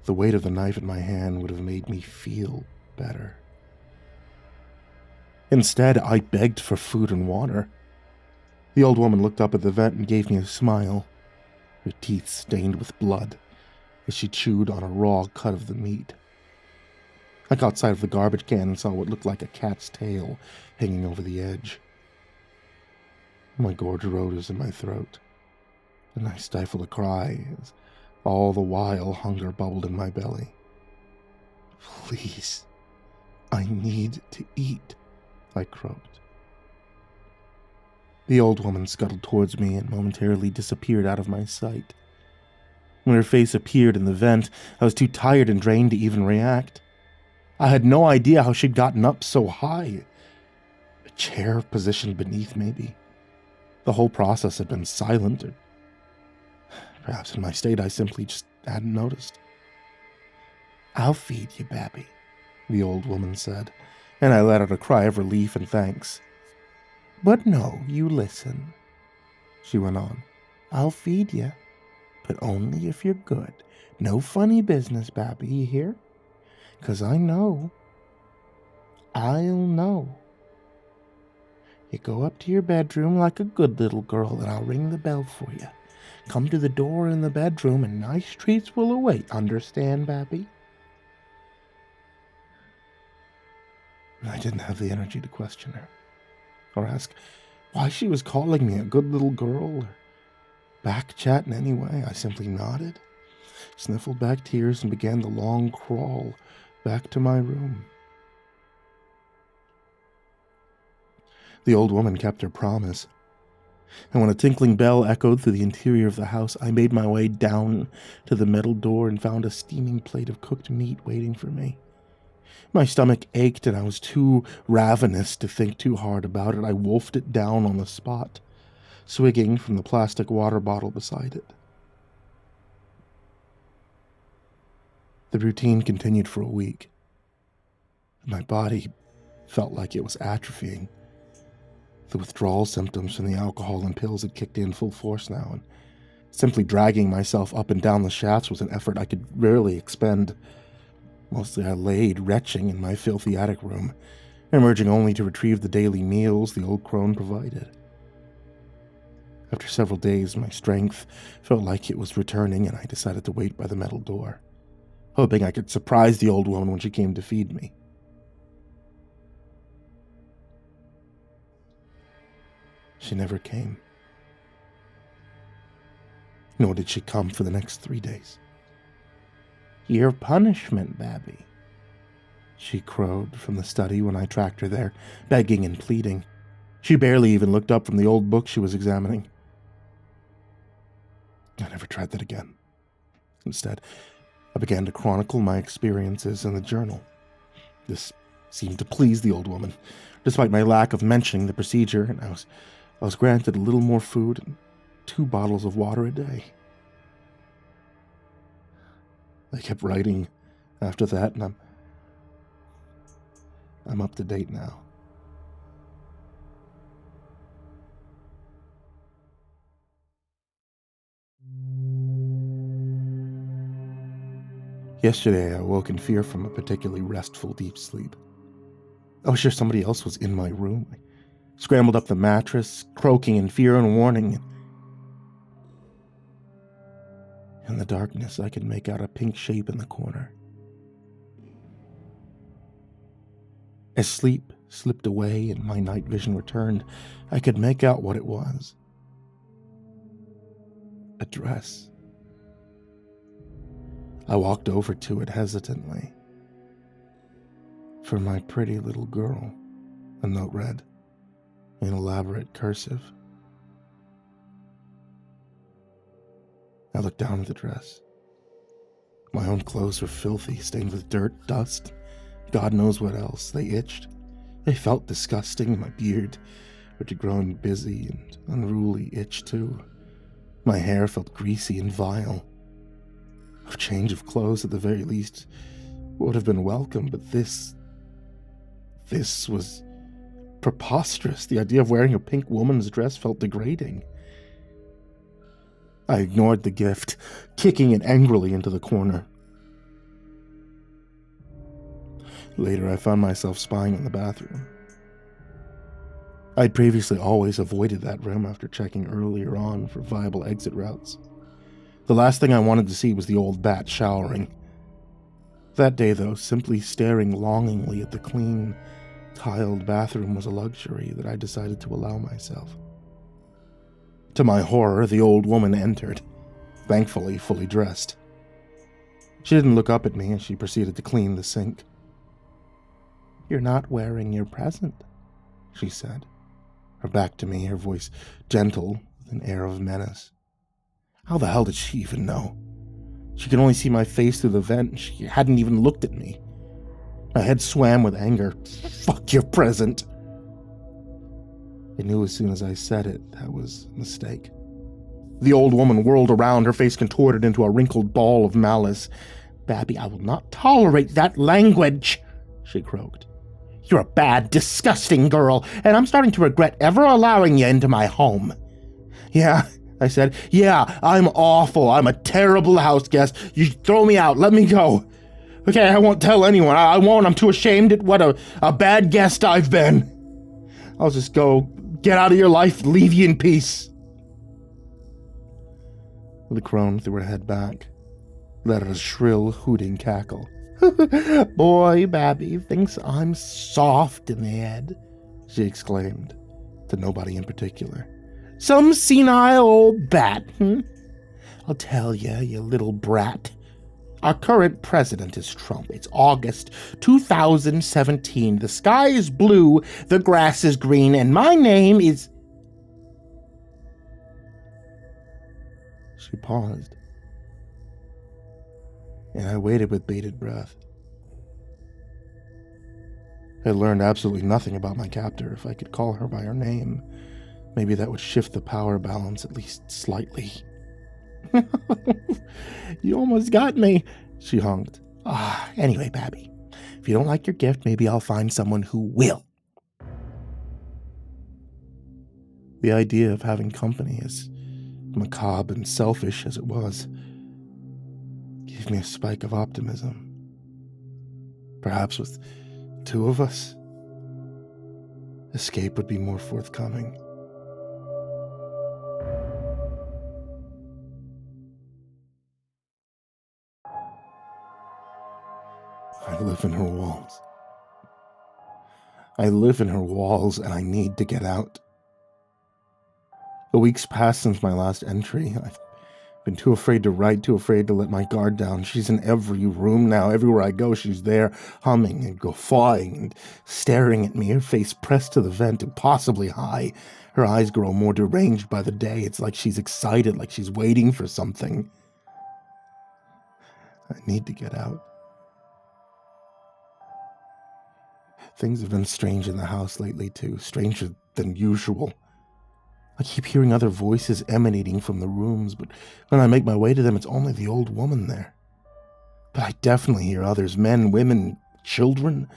the weight of the knife in my hand would have made me feel better. Instead, I begged for food and water. The old woman looked up at the vent and gave me a smile, her teeth stained with blood, as she chewed on a raw cut of the meat. I caught sight of the garbage can and saw what looked like a cat's tail hanging over the edge. My gorge rose in my throat, and I stifled a cry as all the while hunger bubbled in my belly. "Please, I need to eat," I croaked. The old woman scuttled towards me and momentarily disappeared out of my sight. When her face appeared in the vent, I was too tired and drained to even react. I had no idea how she'd gotten up so high. A chair positioned beneath, maybe. The whole process had been silent, or perhaps in my state I simply just hadn't noticed. "I'll feed you, Babby," the old woman said, and I let out a cry of relief and thanks. "But no, you listen," she went on. "I'll feed you, but only if you're good. No funny business, Babby, you hear? 'Cause I'll know. You go up to your bedroom like a good little girl, and I'll ring the bell for you. Come to the door in the bedroom, and nice treats will await. Understand, Babby?" I didn't have the energy to question her, or ask why she was calling me a good little girl, or back-chat in any way. I simply nodded, sniffled back tears, and began the long crawl back to my room. The old woman kept her promise, and when a tinkling bell echoed through the interior of the house, I made my way down to the metal door and found a steaming plate of cooked meat waiting for me. My stomach ached, and I was too ravenous to think too hard about it. I wolfed it down on the spot, swigging from the plastic water bottle beside it. The routine continued for a week. My body felt like it was atrophying. The withdrawal symptoms from the alcohol and pills had kicked in full force now, and simply dragging myself up and down the shafts was an effort I could rarely expend. Mostly I laid retching in my filthy attic room, emerging only to retrieve the daily meals the old crone provided. After several days, my strength felt like it was returning, and I decided to wait by the metal door, hoping I could surprise the old woman when she came to feed me. She never came. Nor did she come for the next 3 days. "Your punishment, Babby," she crowed from the study when I tracked her there, begging and pleading. She barely even looked up from the old book she was examining. I never tried that again. Instead, I began to chronicle my experiences in the journal. This seemed to please the old woman, despite my lack of mentioning the procedure, and I was granted a little more food and 2 bottles of water a day. I kept writing after that, and I'm up to date now. Yesterday, I awoke in fear from a particularly restful deep sleep. I was sure somebody else was in my room. I scrambled up the mattress, croaking in fear and warning. In the darkness, I could make out a pink shape in the corner. As sleep slipped away and my night vision returned, I could make out what it was. A dress. I walked over to it hesitantly. "For my pretty little girl," a note read, in elaborate cursive. I looked down at the dress. My own clothes were filthy, stained with dirt, dust, God knows what else. They itched. They felt disgusting. My beard, which had grown busy and unruly, itched too. My hair felt greasy and vile. A change of clothes, at the very least, would have been welcome, but this was preposterous. The idea of wearing a pink woman's dress felt degrading. I ignored the gift, kicking it angrily into the corner. Later, I found myself spying in the bathroom. I'd previously always avoided that room after checking earlier on for viable exit routes. The last thing I wanted to see was the old bat showering. That day, though, simply staring longingly at the clean, tiled bathroom was a luxury that I decided to allow myself. To my horror, the old woman entered, thankfully fully dressed. She didn't look up at me as she proceeded to clean the sink. "You're not wearing your present," she said, her back to me, her voice gentle with an air of menace. How the hell did she even know? She could only see my face through the vent, and she hadn't even looked at me. My head swam with anger. "Fuck your present!" I knew as soon as I said it, that was a mistake. The old woman whirled around, her face contorted into a wrinkled ball of malice. "Babby, I will not tolerate that language," she croaked. "You're a bad, disgusting girl, and I'm starting to regret ever allowing you into my home." "Yeah," I said. "Yeah, I'm awful. I'm a terrible house guest. You throw me out. Let me go. Okay, I won't tell anyone. I won't. I'm too ashamed at what a bad guest I've been. I'll just go get out of your life, leave you in peace." The crone threw her head back, let out a shrill, hooting cackle. "Boy, Babby thinks I'm soft in the head," she exclaimed, to nobody in particular. "Some senile old bat, I'll tell you, you little brat. Our current president is Trump. It's August 2017. The sky is blue, the grass is green, and my name is..." She paused, and I waited with bated breath. I had learned absolutely nothing about my captor. If I could call her by her name, maybe that would shift the power balance at least slightly. "You almost got me," she honked. Anyway, Babby, if you don't like your gift, maybe I'll find someone who will." The idea of having company, as macabre and selfish as it was, gave me a spike of optimism. Perhaps with two of us, escape would be more forthcoming. I live in her walls. I live in her walls, and I need to get out. The weeks passed since my last entry. I've been too afraid to write, too afraid to let my guard down. She's in every room now. Everywhere I go, she's there, humming and guffawing and staring at me, her face pressed to the vent, impossibly high. Her eyes grow more deranged by the day. It's like she's excited, like she's waiting for something. I need to get out. Things have been strange in the house lately, too. Stranger than usual. I keep hearing other voices emanating from the rooms, but when I make my way to them, it's only the old woman there. But I definitely hear others, men, women, children.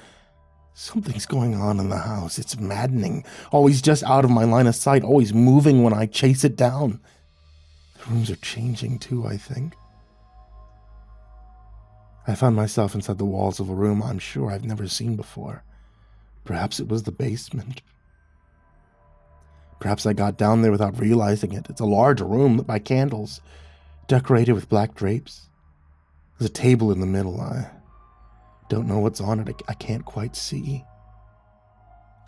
Something's going on in the house. It's maddening. Always just out of my line of sight, always moving when I chase it down. The rooms are changing, too, I think. I found myself inside the walls of a room I'm sure I've never seen before. Perhaps it was the basement. Perhaps I got down there without realizing it. It's a large room lit by candles, decorated with black drapes. There's a table in the middle. I don't know what's on it. I can't quite see.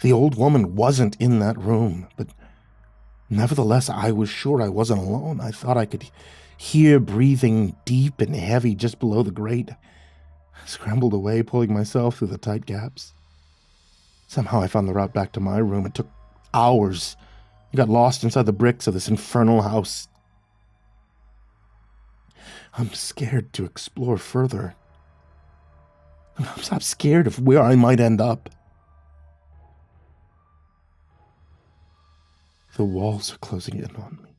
The old woman wasn't in that room, but nevertheless, I was sure I wasn't alone. I thought I could hear breathing deep and heavy just below the grate. I scrambled away, pulling myself through the tight gaps. Somehow I found the route back to my room. It took hours. I got lost inside the bricks of this infernal house. I'm scared to explore further. I'm scared of where I might end up. The walls are closing in on me.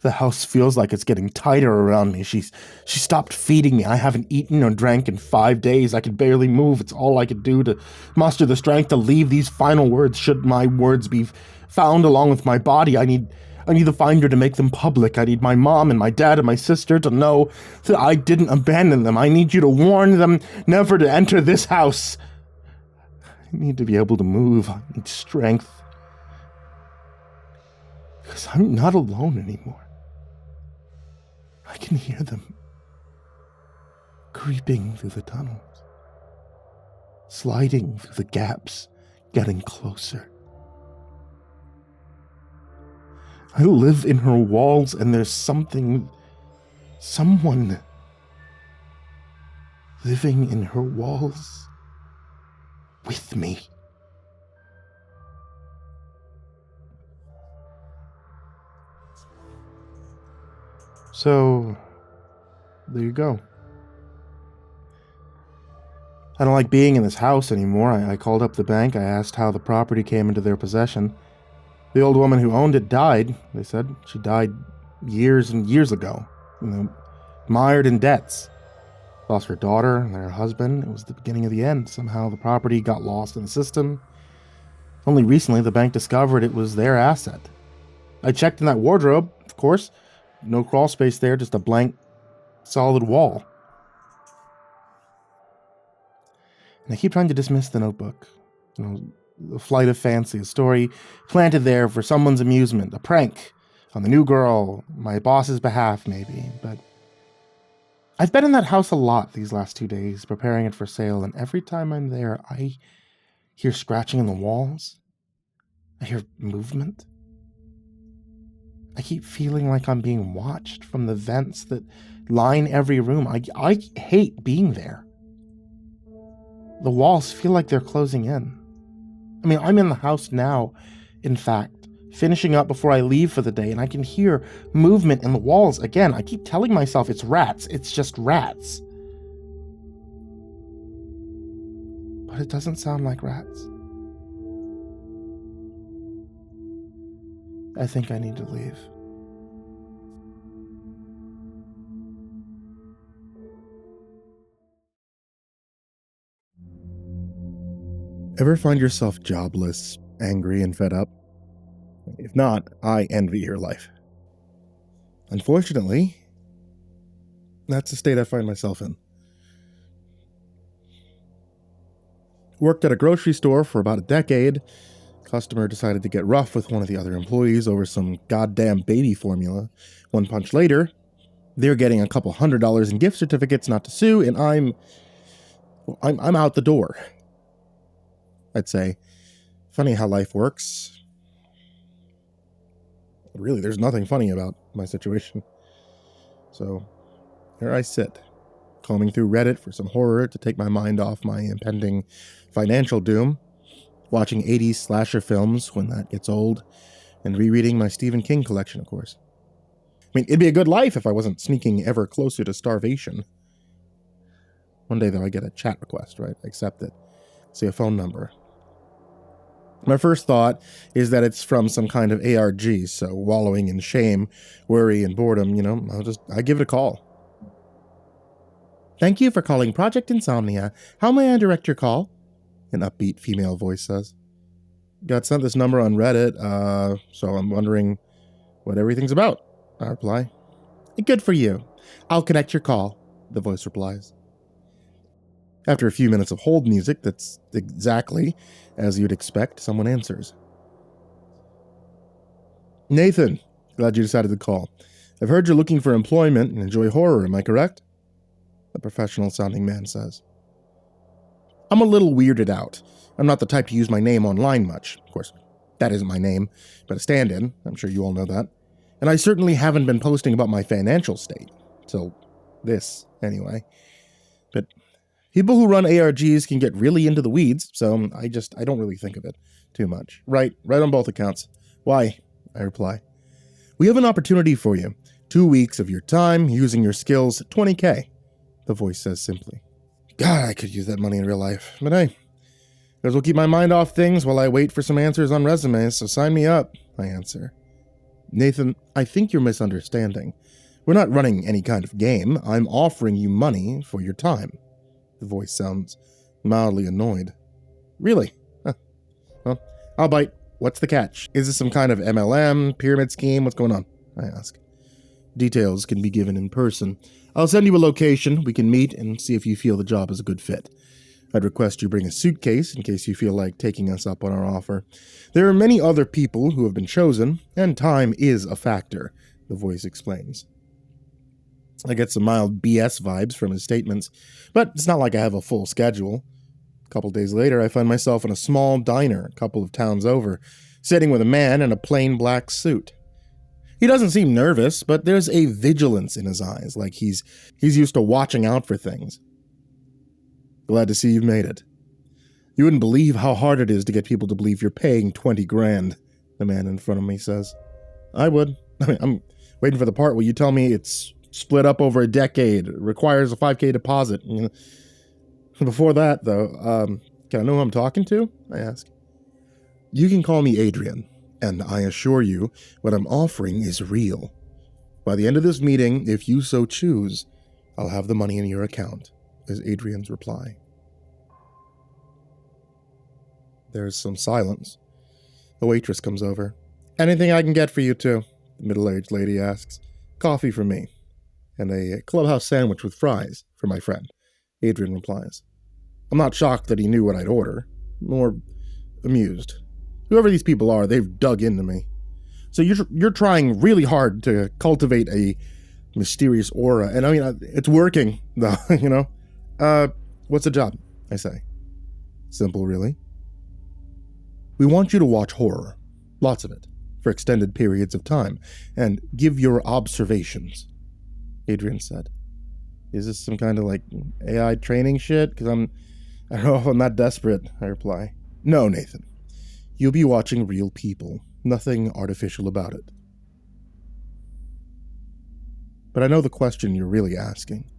The house feels like it's getting tighter around me. She stopped feeding me. I haven't eaten or drank in 5 days. I could barely move. It's all I could do to muster the strength to leave these final words, should my words be found along with my body. I need the finder to make them public. I need my mom and my dad and my sister to know that I didn't abandon them. I need you to warn them never to enter this house. I need to be able to move. I need strength. Because I'm not alone anymore. I can hear them creeping through the tunnels, sliding through the gaps, getting closer. I live in her walls, and there's someone living in her walls with me. So, there you go. I don't like being in this house anymore. I called up the bank. I asked how the property came into their possession. The old woman who owned it died, they said. She died years and years ago, mired in debts. Lost her daughter and her husband. It was the beginning of the end. Somehow the property got lost in the system. Only recently the bank discovered it was their asset. I checked in that wardrobe, of course. No crawl space there, just a blank, solid wall. And I keep trying to dismiss the notebook. A flight of fancy, a story planted there for someone's amusement, a prank on the new girl, my boss's behalf, maybe. But I've been in that house a lot these last 2 days, preparing it for sale, and every time I'm there, I hear scratching in the walls. I hear movement. I keep feeling like I'm being watched from the vents that line every room. I hate being there. The walls feel like they're closing in. I mean, I'm in the house now, in fact, finishing up before I leave for the day, and I can hear movement in the walls again. I keep telling myself it's rats. It's just rats. But it doesn't sound like rats. I think I need to leave. Ever find yourself jobless, angry, and fed up? If not, I envy your life. Unfortunately, that's the state I find myself in. Worked at a grocery store for about a decade. Customer decided to get rough with one of the other employees over some goddamn baby formula. One punch later, they're getting a couple $100 in gift certificates not to sue, and I'm out the door. I'd say, funny how life works. Really, there's nothing funny about my situation. So, here I sit, combing through Reddit for some horror to take my mind off my impending financial doom, watching 80s slasher films when that gets old, and rereading my Stephen King collection, of course. I mean, it'd be a good life if I wasn't sneaking ever closer to starvation. One day, though, I get a chat request, right? I accept it. See a phone number. My first thought is that it's from some kind of ARG, so wallowing in shame, worry, and boredom, I give it a call. Thank you for calling Project Insomnia. How may I direct your call? An upbeat female voice says. Got sent this number on Reddit, so I'm wondering what everything's about, I reply. Good for you. I'll connect your call, the voice replies. After a few minutes of hold music, that's exactly as you'd expect, someone answers. Nathan, glad you decided to call. I've heard you're looking for employment and enjoy horror, am I correct? The professional-sounding man says. I'm a little weirded out. I'm not the type to use my name online much. Of course, that isn't my name, but a stand-in. I'm sure you all know that. And I certainly haven't been posting about my financial state. Till this, anyway. But people who run ARGs can get really into the weeds, so I don't really think of it too much. Right on both accounts. Why? I reply. We have an opportunity for you. 2 weeks of your time, using your skills, $20K. The voice says simply. God, I could use that money in real life. But hey, guess we'll keep my mind off things while I wait for some answers on resumes, so sign me up, I answer. Nathan, I think you're misunderstanding. We're not running any kind of game. I'm offering you money for your time. The voice sounds mildly annoyed. Really? Huh. Well, I'll bite. What's the catch? Is this some kind of MLM, pyramid scheme? What's going on? I ask. Details can be given in person. I'll send you a location. We can meet and see if you feel the job is a good fit. I'd request you bring a suitcase in case you feel like taking us up on our offer. There are many other people who have been chosen, and time is a factor, the voice explains. I get some mild BS vibes from his statements, but it's not like I have a full schedule. A couple days later, I find myself in a small diner a couple of towns over, sitting with a man in a plain black suit. He doesn't seem nervous, but there's a vigilance in his eyes, like he's used to watching out for things. Glad to see you've made it. You wouldn't believe how hard it is to get people to believe you're paying 20 grand, the man in front of me says. I would. I'm waiting for the part where you tell me it's split up over a decade, requires a $5,000 deposit. Before that, though, can I know who I'm talking to? I ask. You can call me Adrian, and I assure you what I'm offering is real. By the end of this meeting, if you so choose, I'll have the money in your account, is Adrian's reply. There's some silence. The waitress comes over. Anything I can get for you two? The middle-aged lady asks. Coffee for me. And a clubhouse sandwich with fries for my friend, Adrian replies. I'm not shocked that he knew what I'd order. More amused. Whoever these people are, they've dug into me. So you're trying really hard to cultivate a mysterious aura. And I mean, it's working, though, you know? What's the job? I say. Simple, really. We want you to watch horror. Lots of it. For extended periods of time. And give your observations. Adrian said. Is this some kind of, like, AI training shit? Because I don't know if I'm that desperate, I reply. No, Nathan. You'll be watching real people. Nothing artificial about it. But I know the question you're really asking.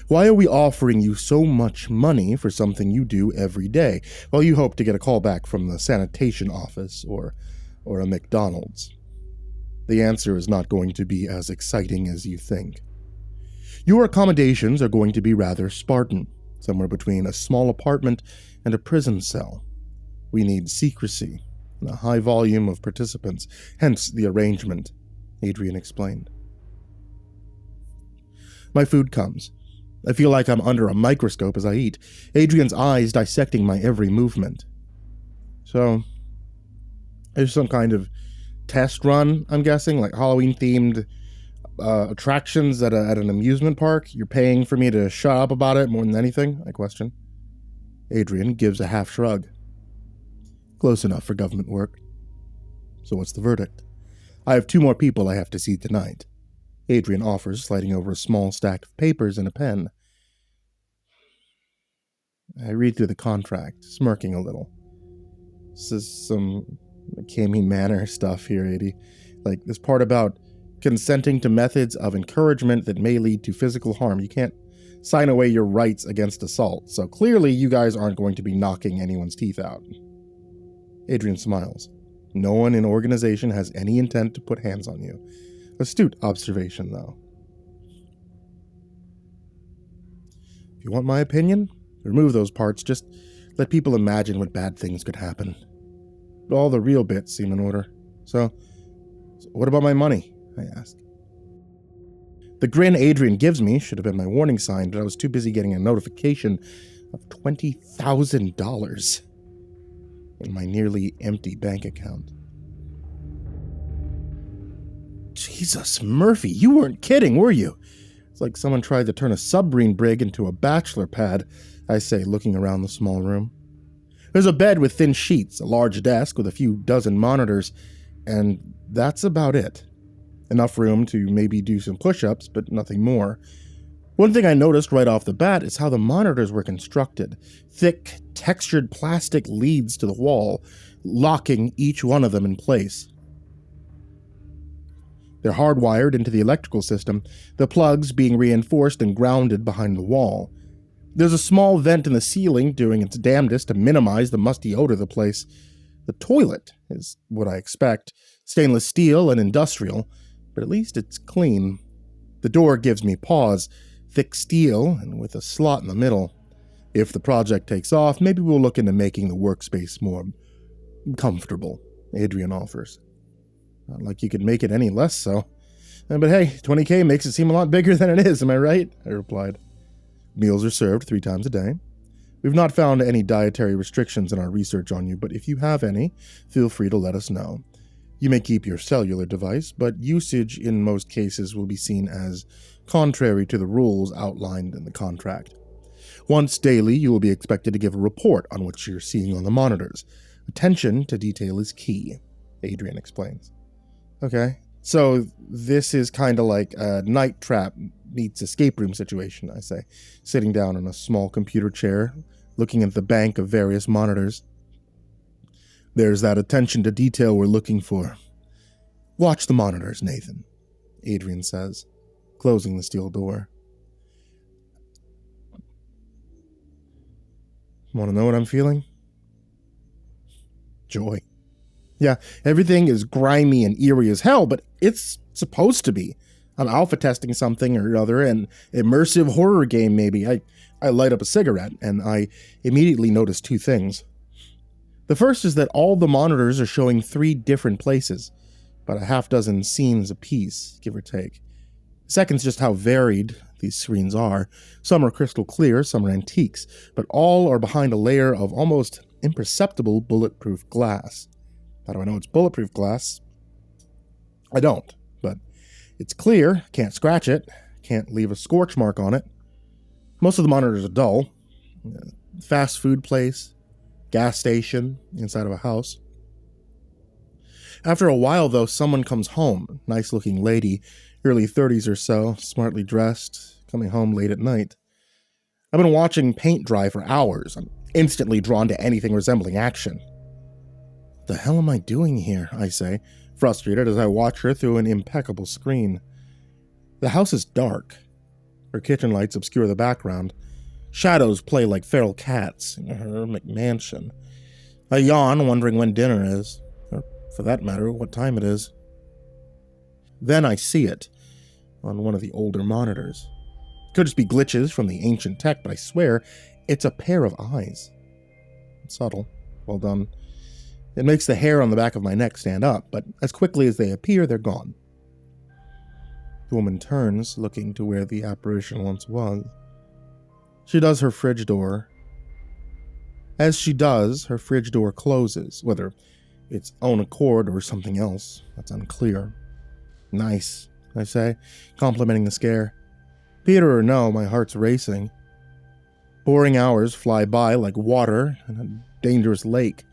Why are we offering you so much money for something you do every day, while you hope to get a call back from the sanitation office or a McDonald's? The answer is not going to be as exciting as you think. Your accommodations are going to be rather Spartan, somewhere between a small apartment and a prison cell. We need secrecy and a high volume of participants, hence the arrangement, Adrian explained. My food comes. I feel like I'm under a microscope as I eat, Adrian's eyes dissecting my every movement. So, there's some kind of test run, I'm guessing, like Halloween-themed attractions at an amusement park. You're paying for me to shut up about it more than anything, I question. Adrian gives a half shrug. Close enough for government work. So what's the verdict? I have 2 more people I have to see tonight. Adrian offers, sliding over a small stack of papers and a pen. I read through the contract, smirking a little. This is some McCamey Manor stuff here, Adi. Like, this part about consenting to methods of encouragement that may lead to physical harm. You can't sign away your rights against assault, so clearly you guys aren't going to be knocking anyone's teeth out. Adrian smiles. No one in organization has any intent to put hands on you. Astute observation, though. If you want my opinion, remove those parts. Just let people imagine what bad things could happen. But all the real bits seem in order. So what about my money? I ask. The grin Adrian gives me should have been my warning sign, but I was too busy getting a notification of $20,000 in my nearly empty bank account. Jesus, Murphy, you weren't kidding, were you? It's like someone tried to turn a submarine brig into a bachelor pad, I say, looking around the small room. There's a bed with thin sheets, a large desk with a few dozen monitors, and that's about it. Enough room to maybe do some push-ups, but nothing more. One thing I noticed right off the bat is how the monitors were constructed. Thick, textured plastic leads to the wall, locking each one of them in place. They're hardwired into the electrical system, the plugs being reinforced and grounded behind the wall. There's a small vent in the ceiling doing its damnedest to minimize the musty odor of the place. The toilet is what I expect, stainless steel and industrial, but at least it's clean. The door gives me pause, thick steel and with a slot in the middle. If the project takes off, maybe we'll look into making the workspace more comfortable, Adrian offers. Not like you could make it any less so. But hey, $20K makes it seem a lot bigger than it is, am I right? I replied. Meals are served 3 times a day. We've not found any dietary restrictions in our research on you, but if you have any, feel free to let us know. You may keep your cellular device, but usage in most cases will be seen as contrary to the rules outlined in the contract. Once daily, you will be expected to give a report on what you're seeing on the monitors. Attention to detail is key, Adrian explains. Okay, so this is kind of like a night trap meets escape room situation, I say, sitting down in a small computer chair, looking at the bank of various monitors. There's that attention to detail we're looking for. Watch the monitors, Nathan, Adrian says, closing the steel door. Want to know what I'm feeling? Joy. Yeah, everything is grimy and eerie as hell, but it's supposed to be. I'm alpha testing something or other, an immersive horror game maybe. I light up a cigarette, and I immediately notice 2 things. The first is that all the monitors are showing 3 different places, about a half-dozen scenes apiece, give or take. Second's just how varied these screens are. Some are crystal clear, some are antiques, but all are behind a layer of almost imperceptible bulletproof glass. How do I know it's bulletproof glass? I don't, but it's clear, can't scratch it, can't leave a scorch mark on it. Most of the monitors are dull. Fast food place, gas station, inside of a house. After a while, though, someone comes home, nice-looking lady, early 30s or so, smartly dressed, coming home late at night. I've been watching paint dry for hours. I'm instantly drawn to anything resembling action. The hell am I doing here, I say, frustrated as I watch her through an impeccable screen. The house is dark. Her kitchen lights obscure the background. Shadows play like feral cats in her McMansion. I yawn, wondering when dinner is, or for that matter, what time it is. Then I see it on one of the older monitors. Could just be glitches from the ancient tech, but I swear it's a pair of eyes. It's subtle. Well done. It makes the hair on the back of my neck stand up, but as quickly as they appear, they're gone. The woman turns, looking to where the apparition once was. She does her fridge door. As she does, her fridge door closes, whether its own accord or something else, that's unclear. Nice, I say, complimenting the scare. Peter or no, my heart's racing. Boring hours fly by like water in a dangerous lake.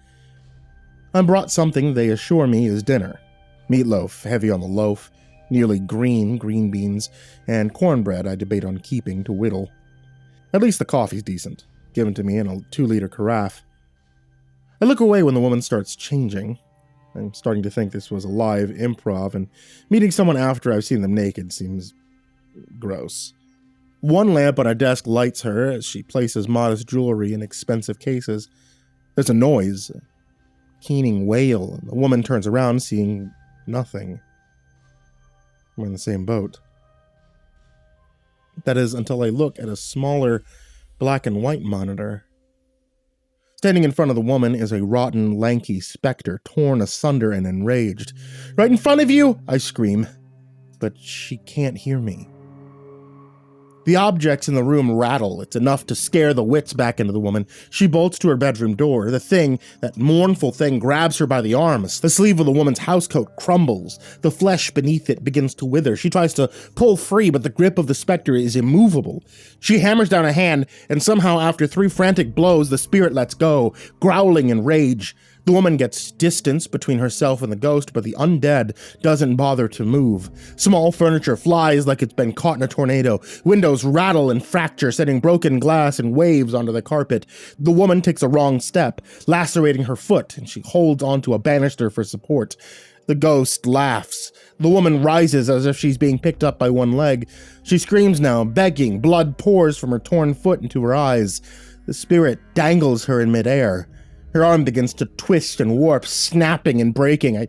I'm brought something they assure me is dinner. Meatloaf, heavy on the loaf, nearly green beans, and cornbread I debate on keeping to whittle. At least the coffee's decent, given to me in a 2-liter carafe. I look away when the woman starts changing. I'm starting to think this was a live improv, and meeting someone after I've seen them naked seems gross. One lamp on her desk lights her as she places modest jewelry in expensive cases. There's a noise, a keening wail, and the woman turns around, seeing nothing. We're in the same boat. That is, until I look at a smaller black and white monitor. Standing in front of the woman is a rotten, lanky specter, torn asunder and enraged. "Right in front of you!" I scream, but she can't hear me. The objects in the room rattle. It's enough to scare the wits back into the woman. She bolts to her bedroom door. The thing, that mournful thing, grabs her by the arms. The sleeve of the woman's housecoat crumbles. The flesh beneath it begins to wither. She tries to pull free, but the grip of the specter is immovable. She hammers down a hand, and somehow after 3 frantic blows, the spirit lets go, growling in rage. The woman gets distance between herself and the ghost, but the undead doesn't bother to move. Small furniture flies like it's been caught in a tornado. Windows rattle and fracture, sending broken glass in waves onto the carpet. The woman takes a wrong step, lacerating her foot, and she holds onto a banister for support. The ghost laughs. The woman rises as if she's being picked up by one leg. She screams now, begging. Blood pours from her torn foot into her eyes. The spirit dangles her in midair. Her arm begins to twist and warp, snapping and breaking. I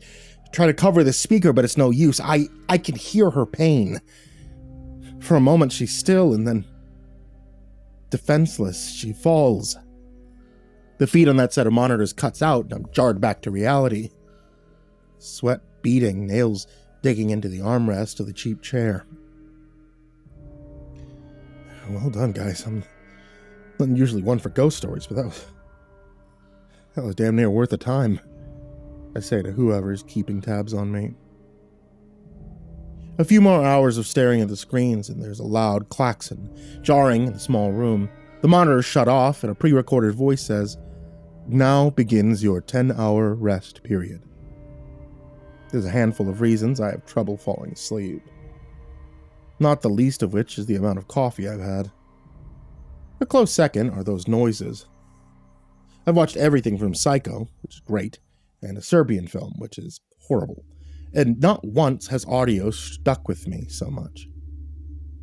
try to cover the speaker, but it's no use. I can hear her pain. For a moment, she's still, and then, defenseless, she falls. The feed on that set of monitors cuts out, and I'm jarred back to reality. Sweat beading, nails digging into the armrest of the cheap chair. Well done, guys. I'm not usually one for ghost stories, but that was damn near worth the time, I say to whoever's keeping tabs on me. A few more hours of staring at the screens, and there's a loud klaxon, jarring in the small room. The monitor is shut off, and a pre-recorded voice says, "Now begins your 10-hour rest period." There's a handful of reasons I have trouble falling asleep. Not the least of which is the amount of coffee I've had. A close second are those noises. I've watched everything from Psycho, which is great, and a Serbian film, which is horrible. And not once has audio stuck with me so much.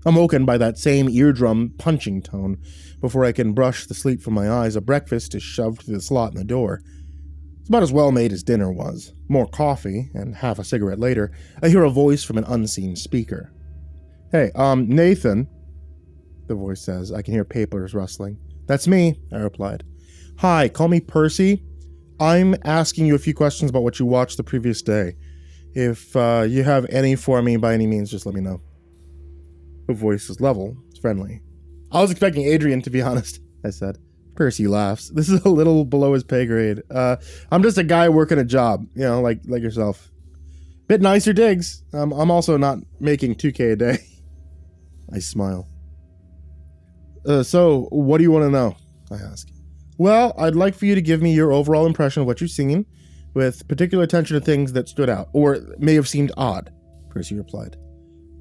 I'm woken by that same eardrum punching tone. Before I can brush the sleep from my eyes, a breakfast is shoved through the slot in the door. It's about as well made as dinner was. More coffee, and half a cigarette later, I hear a voice from an unseen speaker. "Hey, Nathan," the voice says. I can hear papers rustling. "That's me," I replied. "Hi, call me Percy. I'm asking you a few questions about what you watched the previous day. If you have any for me by any means, just let me know." The voice is level. It's friendly. "I was expecting Adrian, to be honest," I said. Percy laughs. "This is a little below his pay grade. I'm just a guy working a job, like yourself. Bit nicer digs. I'm also not making $2K a day." I smile. "So, what do you want to know?" I ask. "Well, I'd like for you to give me your overall impression of what you've seen, with particular attention to things that stood out, or may have seemed odd," Percy replied.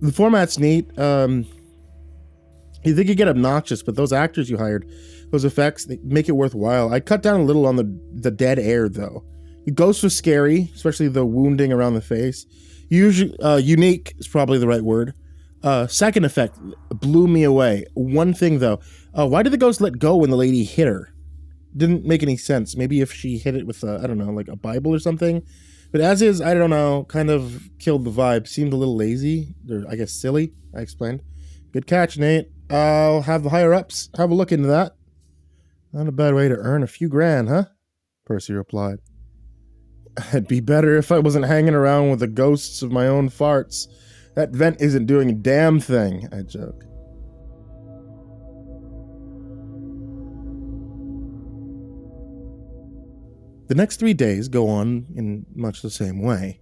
"The format's neat. You think you get obnoxious, but those actors you hired, those effects, they make it worthwhile. I cut down a little on the dead air, though. The ghost was scary, especially the wounding around the face. Unique is probably the right word. Second effect blew me away. One thing, though. Why did the ghost let go when the lady hit her? Didn't make any sense. Maybe if she hit it with like a Bible or something. But as is, I don't know, kind of killed the vibe. Seemed a little lazy, or I guess silly," I explained. "Good catch, Nate. I'll have the higher-ups have a look into that." "Not a bad way to earn a few grand, huh?" Percy replied. "It'd be better if I wasn't hanging around with the ghosts of my own farts. That vent isn't doing a damn thing," I joke. The next 3 days go on in much the same way.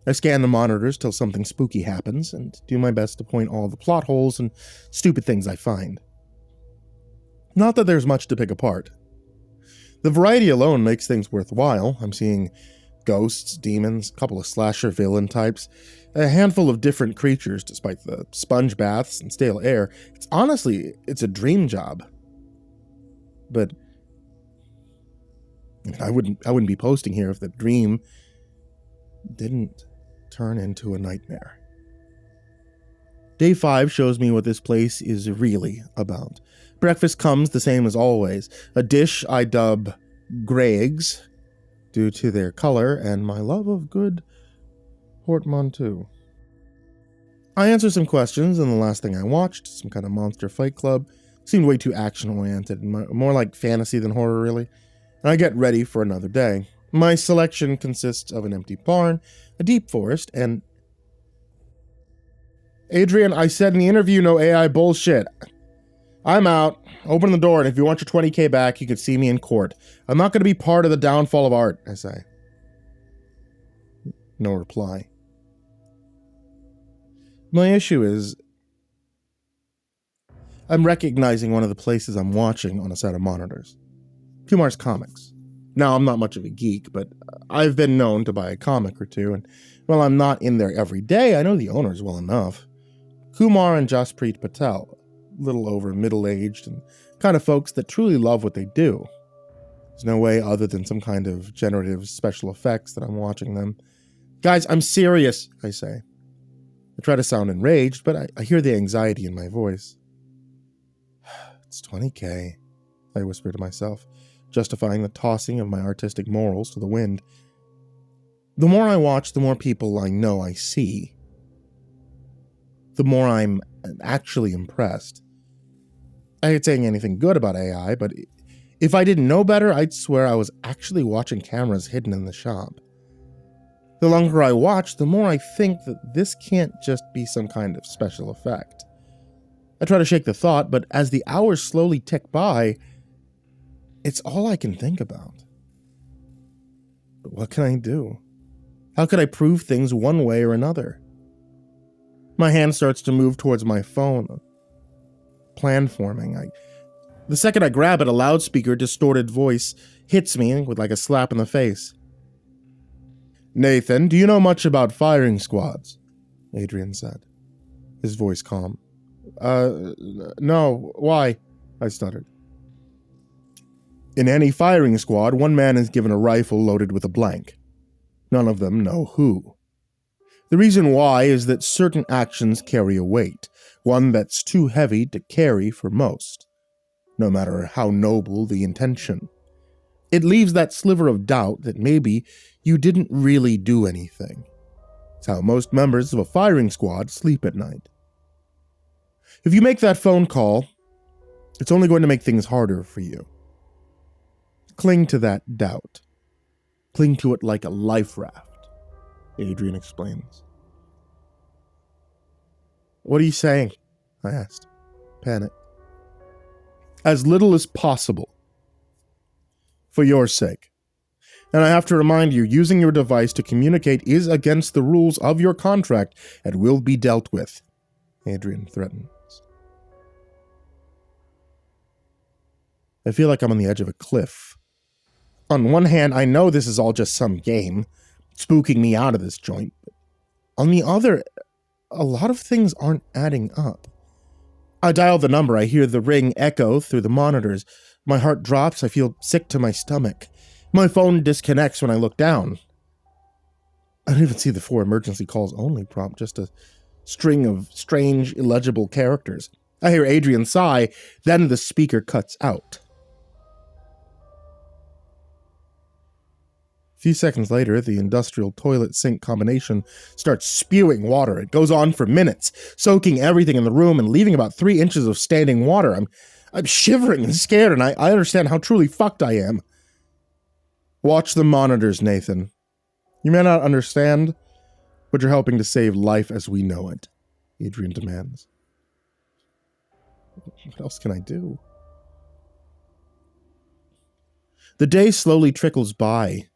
I scan the monitors till something spooky happens, and do my best to point all the plot holes and stupid things I find. Not that there's much to pick apart. The variety alone makes things worthwhile. I'm seeing ghosts, demons, a couple of slasher villain types, a handful of different creatures despite the sponge baths and stale air. It's a dream job. But I wouldn't be posting here if the dream didn't turn into a nightmare. Day 5 shows me what this place is really about. Breakfast comes the same as always, a dish I dub grey eggs, due to their color and my love of good portmanteau. I answer some questions, and the last thing I watched, some kind of monster fight club, seemed way too action-oriented, more like fantasy than horror, really. And I get ready for another day. My selection consists of an empty barn, a deep forest, and... "Adrian, I said in the interview, no AI bullshit. I'm out. Open the door, and if you want your 20K back, you can see me in court. I'm not going to be part of the downfall of art," I say. No reply. My issue is, I'm recognizing one of the places I'm watching on a set of monitors. Kumar's Comics. Now, I'm not much of a geek, but I've been known to buy a comic or two, and while I'm not in there every day, I know the owners well enough. Kumar and Jaspreet Patel, a little over middle-aged, and kind of folks that truly love what they do. There's no way other than some kind of generative special effects that I'm watching them. "Guys, I'm serious," I say. I try to sound enraged, but I hear the anxiety in my voice. "It's 20K, I whisper to myself. justifying the tossing of my artistic morals to the wind. The more I watch, the more people I know I see. The more I'm actually impressed. I ain't saying anything good about AI, but if I didn't know better, I'd swear I was actually watching cameras hidden in the shop. The longer I watch, the more I think that this can't just be some kind of special effect. I try to shake the thought, but as the hours slowly tick by, it's all I can think about. But what can I do? How could I prove things one way or another? My hand starts to move towards my phone. Plan forming. The second I grab it, a loudspeaker distorted voice hits me with like a slap in the face. "Nathan, do you know much about firing squads?" Adrian said, his voice calm. No, why?" I stuttered. "In any firing squad, one man is given a rifle loaded with a blank. None of them know who. The reason why is that certain actions carry a weight, one that's too heavy to carry for most, no matter how noble the intention. It leaves that sliver of doubt that maybe you didn't really do anything. It's how most members of a firing squad sleep at night. If you make that phone call, it's only going to make things harder for you. Cling to that doubt. Cling to it like a life raft," Adrian explains. "What are you saying?" I asked, panicked. "As little as possible. For your sake. And I have to remind you, using your device to communicate is against the rules of your contract and will be dealt with," Adrian threatens. I feel like I'm on the edge of a cliff. On one hand, I know this is all just some game, spooking me out of this joint. But on the other, a lot of things aren't adding up. I dial the number, I hear the ring echo through the monitors. My heart drops, I feel sick to my stomach. My phone disconnects when I look down. I don't even see the 4 emergency calls only prompt, just a string of strange, illegible characters. I hear Adrian sigh, then the speaker cuts out. A few seconds later, the industrial toilet sink combination starts spewing water. It goes on for minutes, soaking everything in the room and leaving about 3 inches of standing water. I'm shivering and scared, and I understand how truly fucked I am. "Watch the monitors, Nathan. You may not understand, but you're helping to save life as we know it," Adrian demands. What else can I do? The day slowly trickles by.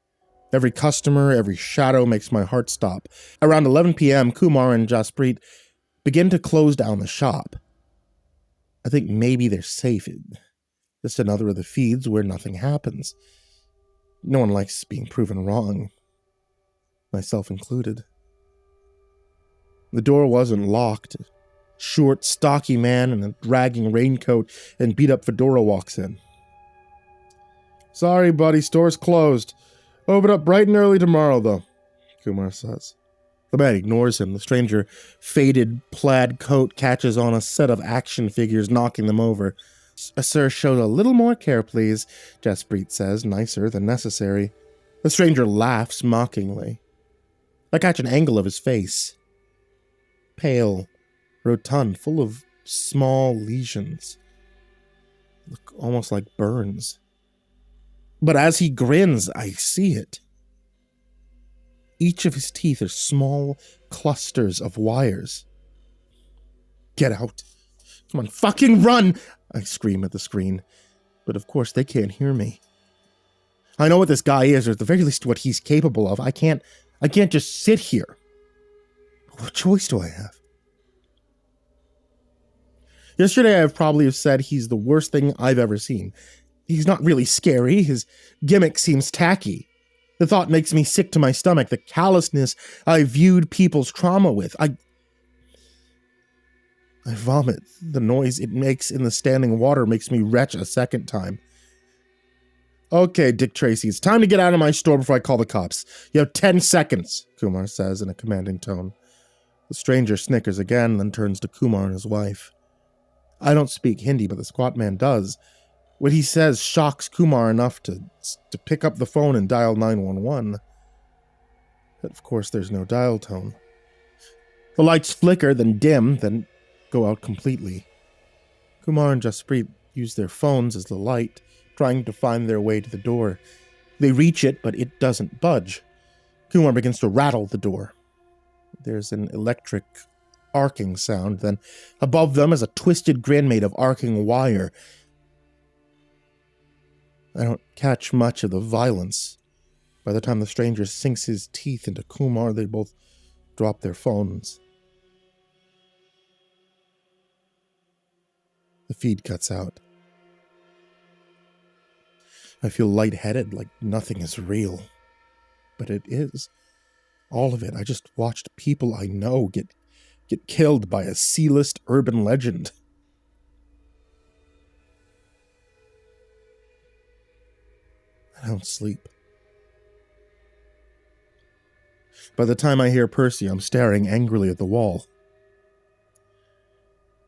Every customer, every shadow makes my heart stop. Around 11 p.m., Kumar and Jasprit begin to close down the shop. I think maybe they're safe. Just another of the feeds where nothing happens. No one likes being proven wrong, myself included. The door wasn't locked. A short, stocky man in a dragging raincoat and beat-up fedora walks in. "Sorry, buddy, store's closed. Open up bright and early tomorrow, though," Kumar says. The man ignores him. The stranger, faded plaid coat catches on a set of action figures, knocking them over. "Sir, show a little more care, please," Jasprit says, nicer than necessary. The stranger laughs mockingly. I catch an angle of his face. Pale, rotund, full of small lesions. Look almost like burns. But as he grins, I see it. Each of his teeth are small clusters of wires. "Get out. Come on, fucking run!" I scream at the screen. But of course they can't hear me. I know what this guy is, or at the very least what he's capable of. I can't just sit here. What choice do I have? Yesterday I probably have said he's the worst thing I've ever seen. He's not really scary. His gimmick seems tacky. The thought makes me sick to my stomach. The callousness I viewed people's trauma with. I vomit. The noise it makes in the standing water makes me retch a second time. "Okay, Dick Tracy, it's time to get out of my store before I call the cops. You have 10 seconds, Kumar says in a commanding tone. The stranger snickers again, then turns to Kumar and his wife. I don't speak Hindi, but the squat man does. What he says shocks Kumar enough to pick up the phone and dial 911. But of course, there's no dial tone. The lights flicker, then dim, then go out completely. Kumar and Jaspreet use their phones as the light, trying to find their way to the door. They reach it, but it doesn't budge. Kumar begins to rattle the door. There's an electric arcing sound, then above them is a twisted grin made of arcing wire. I don't catch much of the violence. By the time the stranger sinks his teeth into Kumar, they both drop their phones. The feed cuts out. I feel lightheaded, like nothing is real. But it is. All of it. I just watched people I know get killed by a C-list urban legend. I don't sleep. By the time I hear Percy, I'm staring angrily at the wall.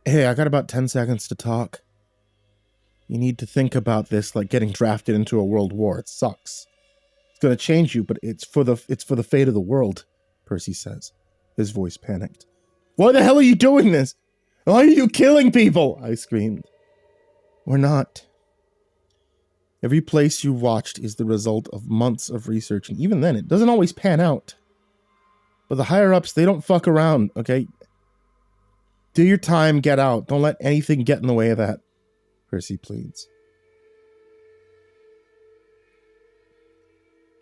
Hey, I got about 10 seconds to talk. You need to think about this like getting drafted into a world war. It sucks. It's going to change you, but it's for the fate of the world, Percy says, his voice panicked. Why the hell are you doing this? Why are you killing people? I screamed. We're not. Every place you watched is the result of months of research, and even then, it doesn't always pan out. But the higher-ups, they don't fuck around, okay? Do your time, get out. Don't let anything get in the way of that, Percy pleads.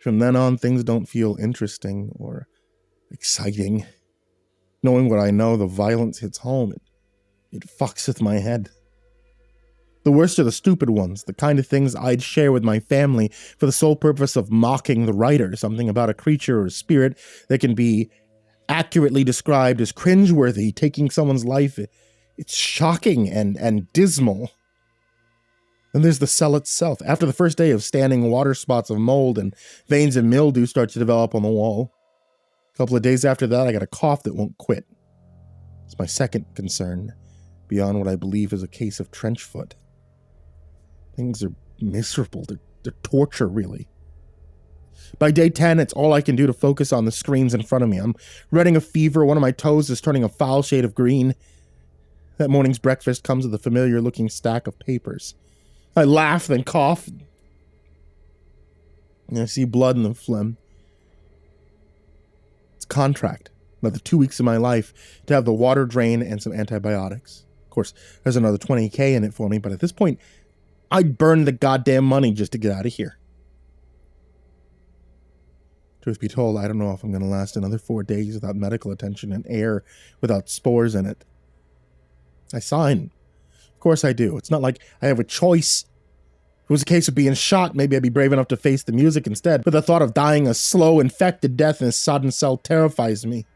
From then on, things don't feel interesting or exciting. Knowing what I know, the violence hits home. It fucks with my head. The worst are the stupid ones, the kind of things I'd share with my family for the sole purpose of mocking the writer, something about a creature or a spirit that can be accurately described as cringeworthy, taking someone's life. It's shocking and dismal. Then there's the cell itself. After the first day of standing, water spots of mold and veins of mildew start to develop on the wall. A couple of days after that, I got a cough that won't quit. It's my second concern, beyond what I believe is a case of trench foot. Things are miserable. They're torture, really. By day 10, it's all I can do to focus on the screens in front of me. I'm running a fever. One of my toes is turning a foul shade of green. That morning's breakfast comes with a familiar-looking stack of papers. I laugh, then cough. And I see blood in the phlegm. It's a contract. Another 2 weeks of my life to have the water drain and some antibiotics. Of course, there's another $20K in it for me, but at this point, I'd burn the goddamn money just to get out of here. Truth be told, I don't know if I'm going to last another 4 days without medical attention and air without spores in it. I sign. Of course I do. It's not like I have a choice. If it was a case of being shot, maybe I'd be brave enough to face the music instead. But the thought of dying a slow, infected death in a sodden cell terrifies me.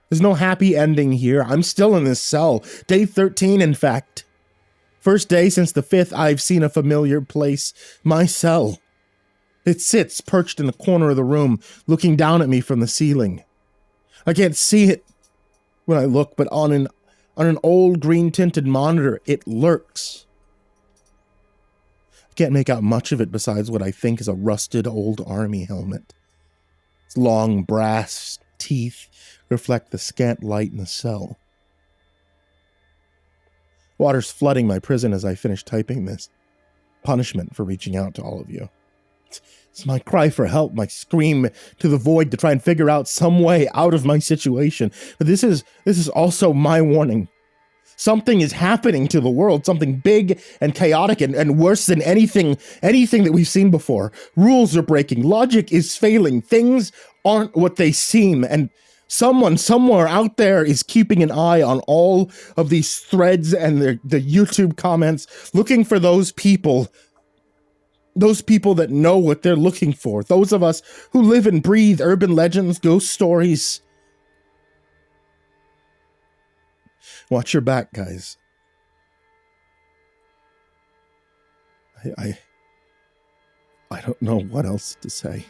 There's no happy ending here. I'm still in this cell. Day 13, in fact. First day since the 5th I've seen a familiar place. My cell. It sits perched in the corner of the room, looking down at me from the ceiling. I can't see it when I look, but on an old green-tinted monitor, it lurks. I can't make out much of it besides what I think is a rusted old army helmet. Its long brass teeth reflect the scant light in the cell. Water's flooding my prison as I finish typing this. Punishment for reaching out to all of you. It's my cry for help, my scream to the void to try and figure out some way out of my situation. But this is also my warning. Something is happening to the world, something big and chaotic and worse than anything that we've seen before. Rules are breaking, logic is failing, things aren't what they seem, and someone somewhere out there is keeping an eye on all of these threads and the YouTube comments, looking for those people that know what they're looking for, those of us who live and breathe urban legends, ghost stories. Watch your back, guys. I don't know what else to say.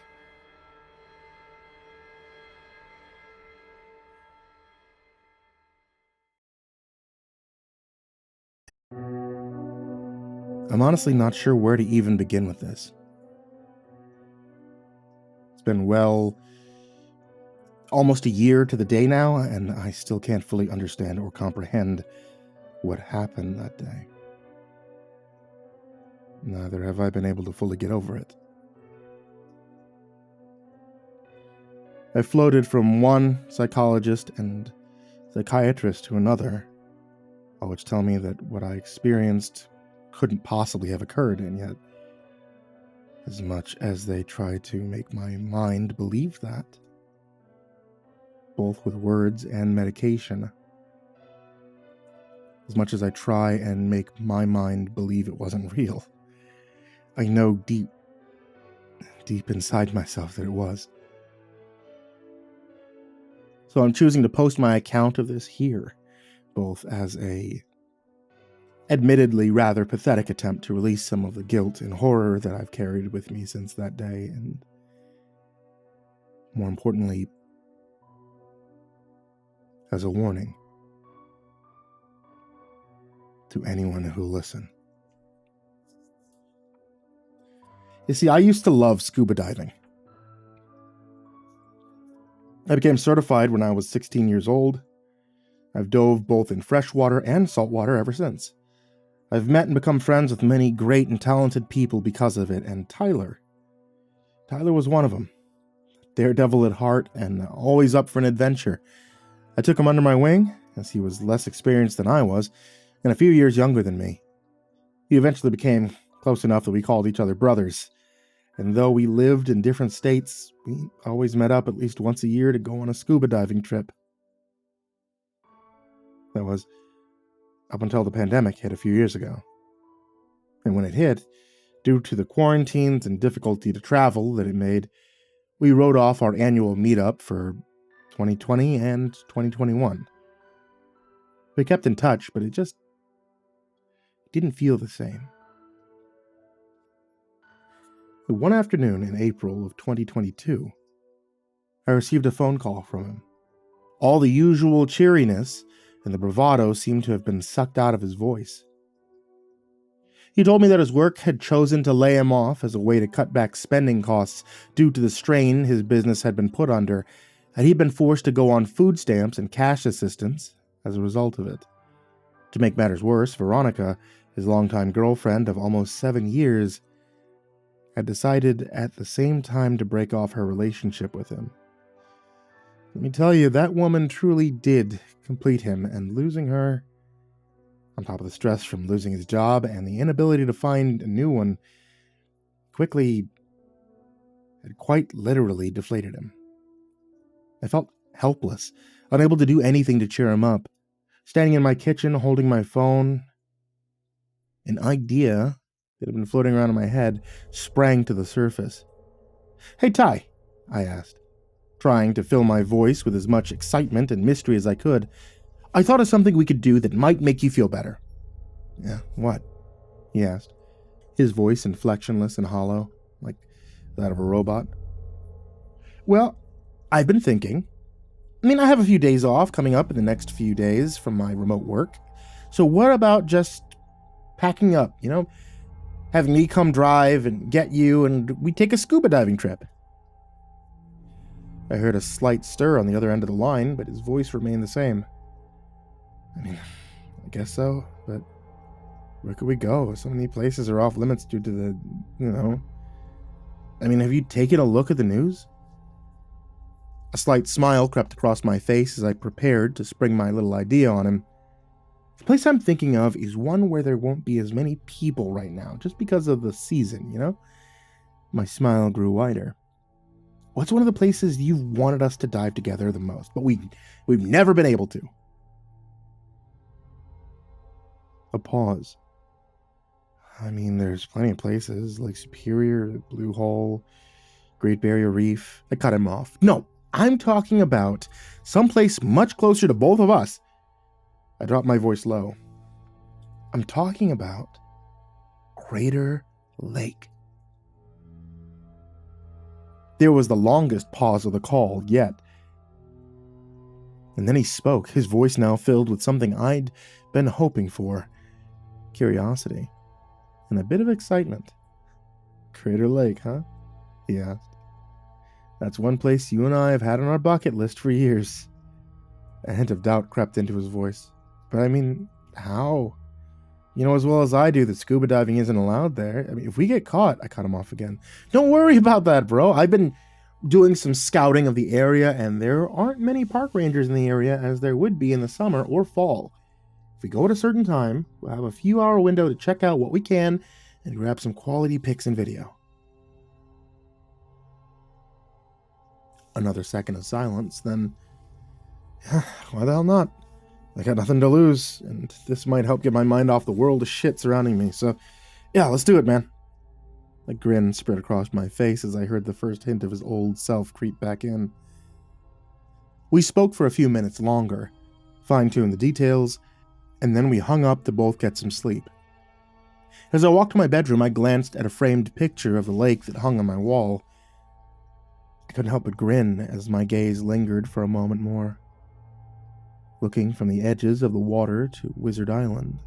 I'm honestly not sure where to even begin with this. It's been, almost a year to the day now, and I still can't fully understand or comprehend what happened that day. Neither have I been able to fully get over it. I floated from one psychologist and psychiatrist to another, all which tell me that what I experienced couldn't possibly have occurred, and yet, as much as they try to make my mind believe that, both with words and medication, as much as I try and make my mind believe it wasn't real, I know deep inside myself that it was. So I'm choosing to post my account of this here, both as a admittedly rather pathetic attempt to release some of the guilt and horror that I've carried with me since that day, and more importantly, as a warning to anyone who'll listen. You see, I used to love scuba diving. I became certified when I was 16 years old. I've dove both in freshwater and saltwater ever since. I've met and become friends with many great and talented people because of it, and Tyler was one of them. Daredevil at heart and always up for an adventure. I took him under my wing, as he was less experienced than I was, and a few years younger than me. He eventually became close enough that we called each other brothers, and though we lived in different states, we always met up at least once a year to go on a scuba diving trip. That was up until the pandemic hit a few years ago. And when it hit, due to the quarantines and difficulty to travel that it made, we wrote off our annual meetup for 2020 and 2021. We kept in touch, but it just didn't feel the same. One afternoon in April of 2022, I received a phone call from him. All the usual cheeriness and the bravado seemed to have been sucked out of his voice. He told me that his work had chosen to lay him off as a way to cut back spending costs due to the strain his business had been put under, and he'd been forced to go on food stamps and cash assistance as a result of it. To make matters worse, Veronica, his longtime girlfriend of almost 7 years, had decided at the same time to break off her relationship with him. Let me tell you, that woman truly did complete him, and losing her, on top of the stress from losing his job and the inability to find a new one, quickly had quite literally deflated him. I felt helpless, unable to do anything to cheer him up. Standing in my kitchen, holding my phone, an idea that had been floating around in my head sprang to the surface. "Hey, Ty," I asked, trying to fill my voice with as much excitement and mystery as I could. "I thought of something we could do that might make you feel better." "Yeah, what?" he asked, his voice inflectionless and hollow, like that of a robot. "Well, I've been thinking. I have a few days off coming up in the next few days from my remote work. So what about just packing up, having me come drive and get you, and we take a scuba diving trip?" I heard a slight stir on the other end of the line, but his voice remained the same. I guess so, but where could we go? So many places are off limits due to the, have you taken a look at the news? A slight smile crept across my face as I prepared to spring my little idea on him. The place I'm thinking of is one where there won't be as many people right now, just because of the season, My smile grew wider. "What's one of the places you've wanted us to dive together the most, but we've never been able to?" A pause. There's plenty of places, like Superior, Blue Hole, Great Barrier Reef. I cut him off. "No, I'm talking about someplace much closer to both of us." I dropped my voice low. "I'm talking about Crater Lake." There was the longest pause of the call yet. And then he spoke, his voice now filled with something I'd been hoping for: curiosity. and a bit of excitement. Crater Lake, huh? He asked. That's one place you and I have had on our bucket list for years. A hint of doubt crept into his voice. But I mean, how? You know as well as I do that scuba diving isn't allowed there. I mean, if we get caught, I cut him off again. Don't worry about that, bro. I've been doing some scouting of the area, and there aren't many park rangers in the area as there would be in the summer or fall. If we go at a certain time, we'll have a few hour window to check out what we can and grab some quality pics and video. Another second of silence, then, why the hell not? I got nothing to lose, and this might help get my mind off the world of shit surrounding me, so yeah, let's do it, man. A grin spread across my face as I heard the first hint of his old self creep back in. We spoke for a few minutes longer, fine-tuned the details, and then we hung up to both get some sleep. As I walked to my bedroom, I glanced at a framed picture of the lake that hung on my wall. I couldn't help but grin as my gaze lingered for a moment more, looking from the edges of the water to Wizard Island.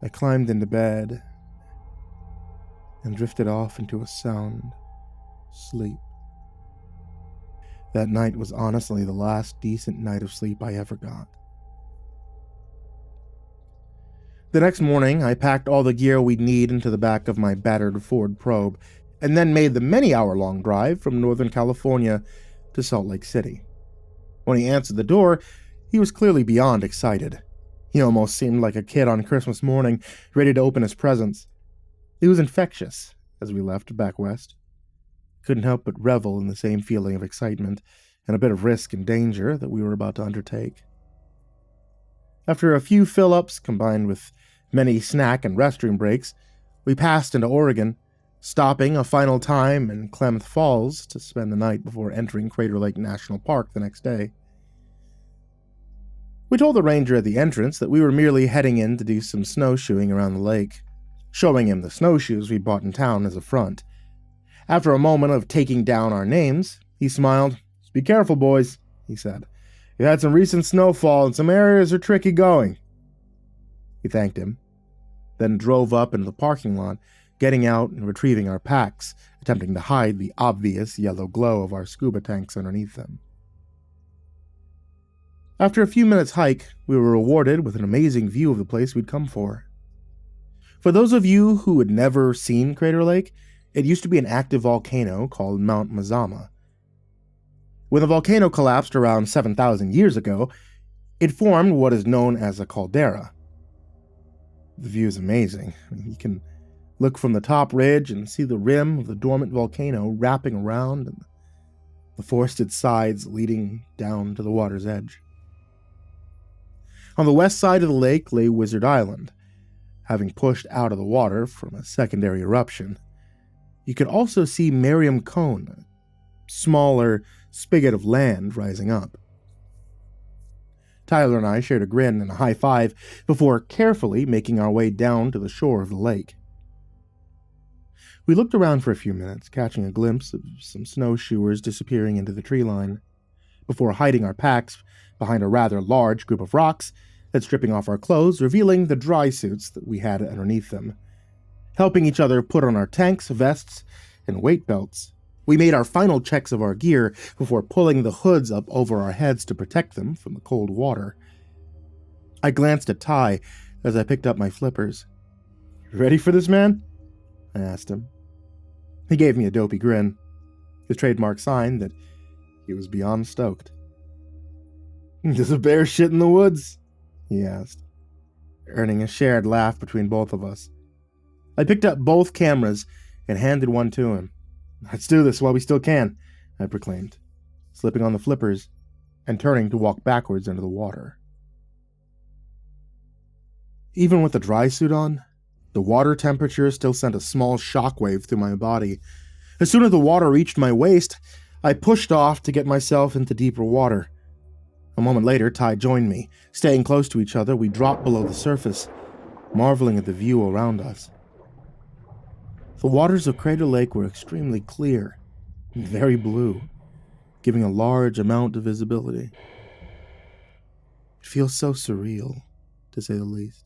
I climbed into bed and drifted off into a sound sleep. That night was honestly the last decent night of sleep I ever got. The next morning, I packed all the gear we'd need into the back of my battered Ford Probe, and then made the many-hour-long drive from Northern California to Salt Lake City. When he answered the door, he was clearly beyond excited. He almost seemed like a kid on Christmas morning, ready to open his presents. It was infectious as we left back west. Couldn't help but revel in the same feeling of excitement and a bit of risk and danger that we were about to undertake. After a few fill-ups combined with many snack and restroom breaks, we passed into Oregon, stopping a final time in Klamath Falls to spend the night before entering Crater Lake National Park the next day. We told the ranger at the entrance that we were merely heading in to do some snowshoeing around the lake, showing him the snowshoes we bought in town as a front. After a moment of taking down our names, he smiled. "Be careful, boys," he said. "You had some recent snowfall and some areas are tricky going." We thanked him, then drove up into the parking lot, getting out and retrieving our packs, attempting to hide the obvious yellow glow of our scuba tanks underneath them. After a few minutes' hike, we were rewarded with an amazing view of the place we'd come for. For those of you who had never seen Crater Lake, it used to be an active volcano called Mount Mazama. When the volcano collapsed around 7,000 years ago, it formed what is known as a caldera. The view is amazing. You can look from the top ridge and see the rim of the dormant volcano wrapping around and the forested sides leading down to the water's edge. On the west side of the lake lay Wizard Island, having pushed out of the water from a secondary eruption. You could also see Miriam Cone, a smaller spigot of land rising up. Tyler and I shared a grin and a high five before carefully making our way down to the shore of the lake. We looked around for a few minutes, catching a glimpse of some snowshoers disappearing into the tree line, before hiding our packs behind a rather large group of rocks and stripping off our clothes, revealing the dry suits that we had underneath them. Helping each other put on our tanks, vests, and weight belts, we made our final checks of our gear before pulling the hoods up over our heads to protect them from the cold water. I glanced at Ty as I picked up my flippers. "Ready for this, man?" I asked him. He gave me a dopey grin, his trademark sign that he was beyond stoked. "Does a bear shit in the woods?" he asked, earning a shared laugh between both of us. I picked up both cameras and handed one to him. "Let's do this while we still can," I proclaimed, slipping on the flippers and turning to walk backwards into the water. Even with the dry suit on, the water temperature still sent a small shockwave through my body. As soon as the water reached my waist, I pushed off to get myself into deeper water. A moment later, Ty joined me. Staying close to each other, we dropped below the surface, marveling at the view around us. The waters of Crater Lake were extremely clear and very blue, giving a large amount of visibility. It feels so surreal, to say the least.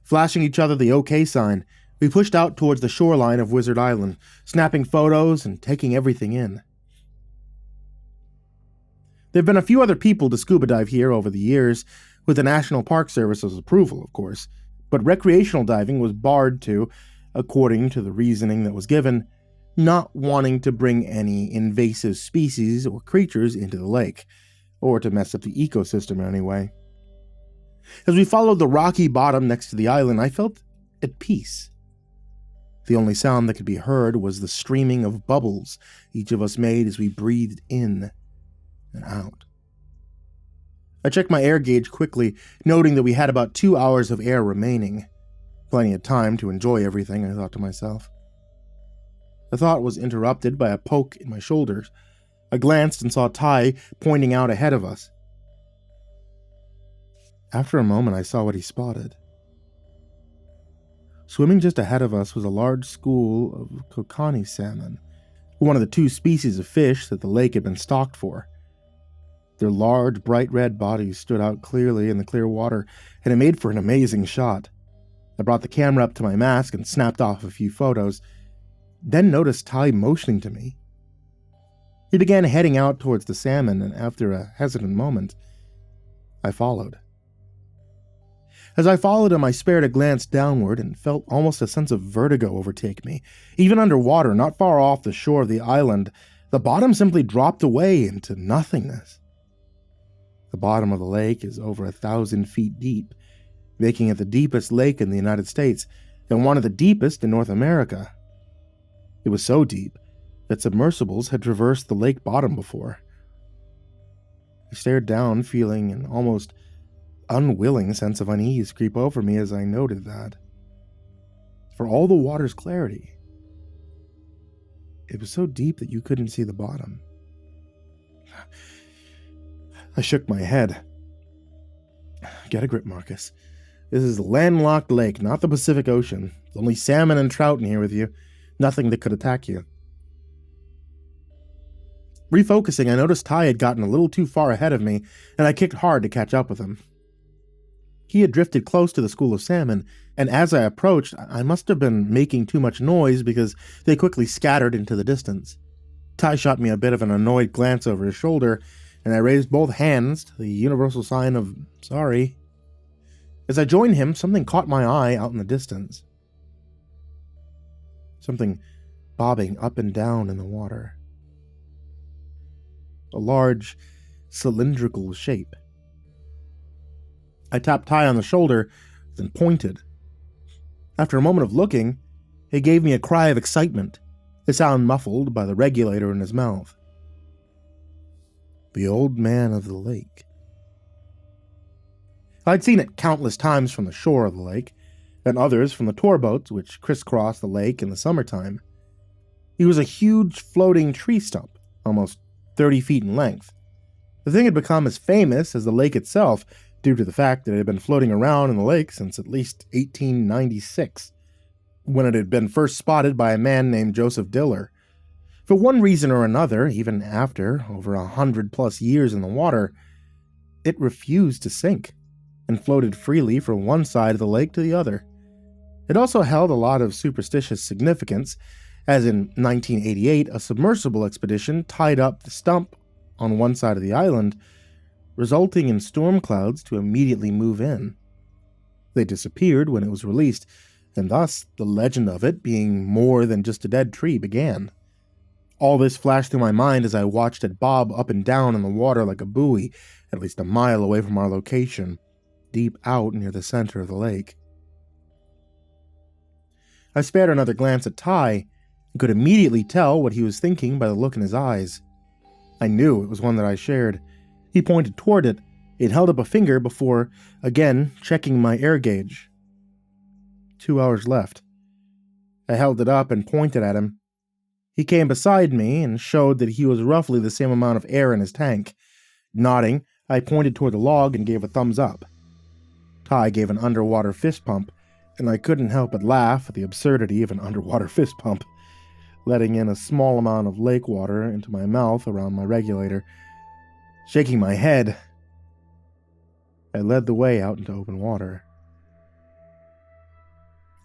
Flashing each other the OK sign, we pushed out towards the shoreline of Wizard Island, snapping photos and taking everything in. There have been a few other people to scuba dive here over the years, with the National Park Service's approval, of course, but recreational diving was barred to, according to the reasoning that was given, not wanting to bring any invasive species or creatures into the lake, or to mess up the ecosystem anyway. As we followed the rocky bottom next to the island, I felt at peace. The only sound that could be heard was the streaming of bubbles each of us made as we breathed in and out. I checked my air gauge quickly, noting that we had about 2 hours of air remaining. Plenty of time to enjoy everything, I thought to myself. The thought was interrupted by a poke in my shoulders. I glanced and saw Ty pointing out ahead of us. After a moment, I saw what he spotted. Swimming just ahead of us was a large school of kokanee salmon, one of the 2 species of fish that the lake had been stocked for. Their large, bright red bodies stood out clearly in the clear water, and it made for an amazing shot. I brought the camera up to my mask and snapped off a few photos, then noticed Ty motioning to me. He began heading out towards the salmon, and after a hesitant moment, I followed. As I followed him, I spared a glance downward and felt almost a sense of vertigo overtake me. Even underwater, not far off the shore of the island, the bottom simply dropped away into nothingness. The bottom of the lake is over 1,000 feet deep, making it the deepest lake in the United States and one of the deepest in North America. It was so deep that submersibles had traversed the lake bottom before. I stared down, feeling an almost unwilling sense of unease creep over me as I noted that. For all the water's clarity, it was so deep that you couldn't see the bottom. I shook my head. Get a grip, Marcus. This is a landlocked lake, not the Pacific Ocean. There's only salmon and trout in here with you. Nothing that could attack you. Refocusing, I noticed Ty had gotten a little too far ahead of me, and I kicked hard to catch up with him. He had drifted close to the school of salmon, and as I approached, I must have been making too much noise because they quickly scattered into the distance. Ty shot me a bit of an annoyed glance over his shoulder, and I raised both hands to the universal sign of sorry. As I joined him, something caught my eye out in the distance. Something bobbing up and down in the water. A large, cylindrical shape. I tapped Ty on the shoulder, then pointed. After a moment of looking, he gave me a cry of excitement, a sound muffled by the regulator in his mouth. The old man of the lake. I'd seen it countless times from the shore of the lake, and others from the tour boats which crisscrossed the lake in the summertime. He was a huge floating tree stump, almost 30 feet in length. The thing had become as famous as the lake itself due to the fact that it had been floating around in the lake since at least 1896, when it had been first spotted by a man named Joseph Diller. For one reason or another, even after over 100+ years in the water, it refused to sink and floated freely from one side of the lake to the other. It also held a lot of superstitious significance, as in 1988 a submersible expedition tied up the stump on one side of the island, resulting in storm clouds to immediately move in. They disappeared when it was released, and thus the legend of it being more than just a dead tree began. All this flashed through my mind as I watched it bob up and down in the water like a buoy, at least a mile away from our location, deep out near the center of the lake. I spared another glance at Ty, and could immediately tell what he was thinking by the look in his eyes. I knew it was one that I shared. He pointed toward it. It held up a finger before, again, checking my air gauge. 2 hours left. I held it up and pointed at him. He came beside me and showed that he was roughly the same amount of air in his tank. Nodding, I pointed toward the log and gave a thumbs up. Ty gave an underwater fist pump, and I couldn't help but laugh at the absurdity of an underwater fist pump, letting in a small amount of lake water into my mouth around my regulator. Shaking my head, I led the way out into open water.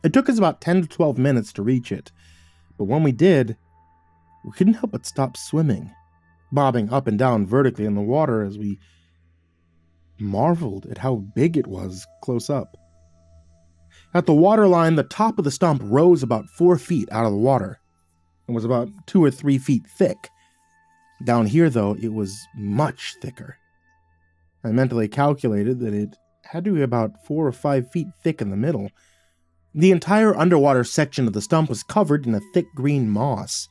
It took us about 10 to 12 minutes to reach it, but when we did, we couldn't help but stop swimming, bobbing up and down vertically in the water as we marveled at how big it was close up. At the waterline, the top of the stump rose about 4 feet out of the water and was about 2 or 3 feet thick. Down here, though, it was much thicker. I mentally calculated that it had to be about 4 or 5 feet thick in the middle. The entire underwater section of the stump was covered in a thick green moss.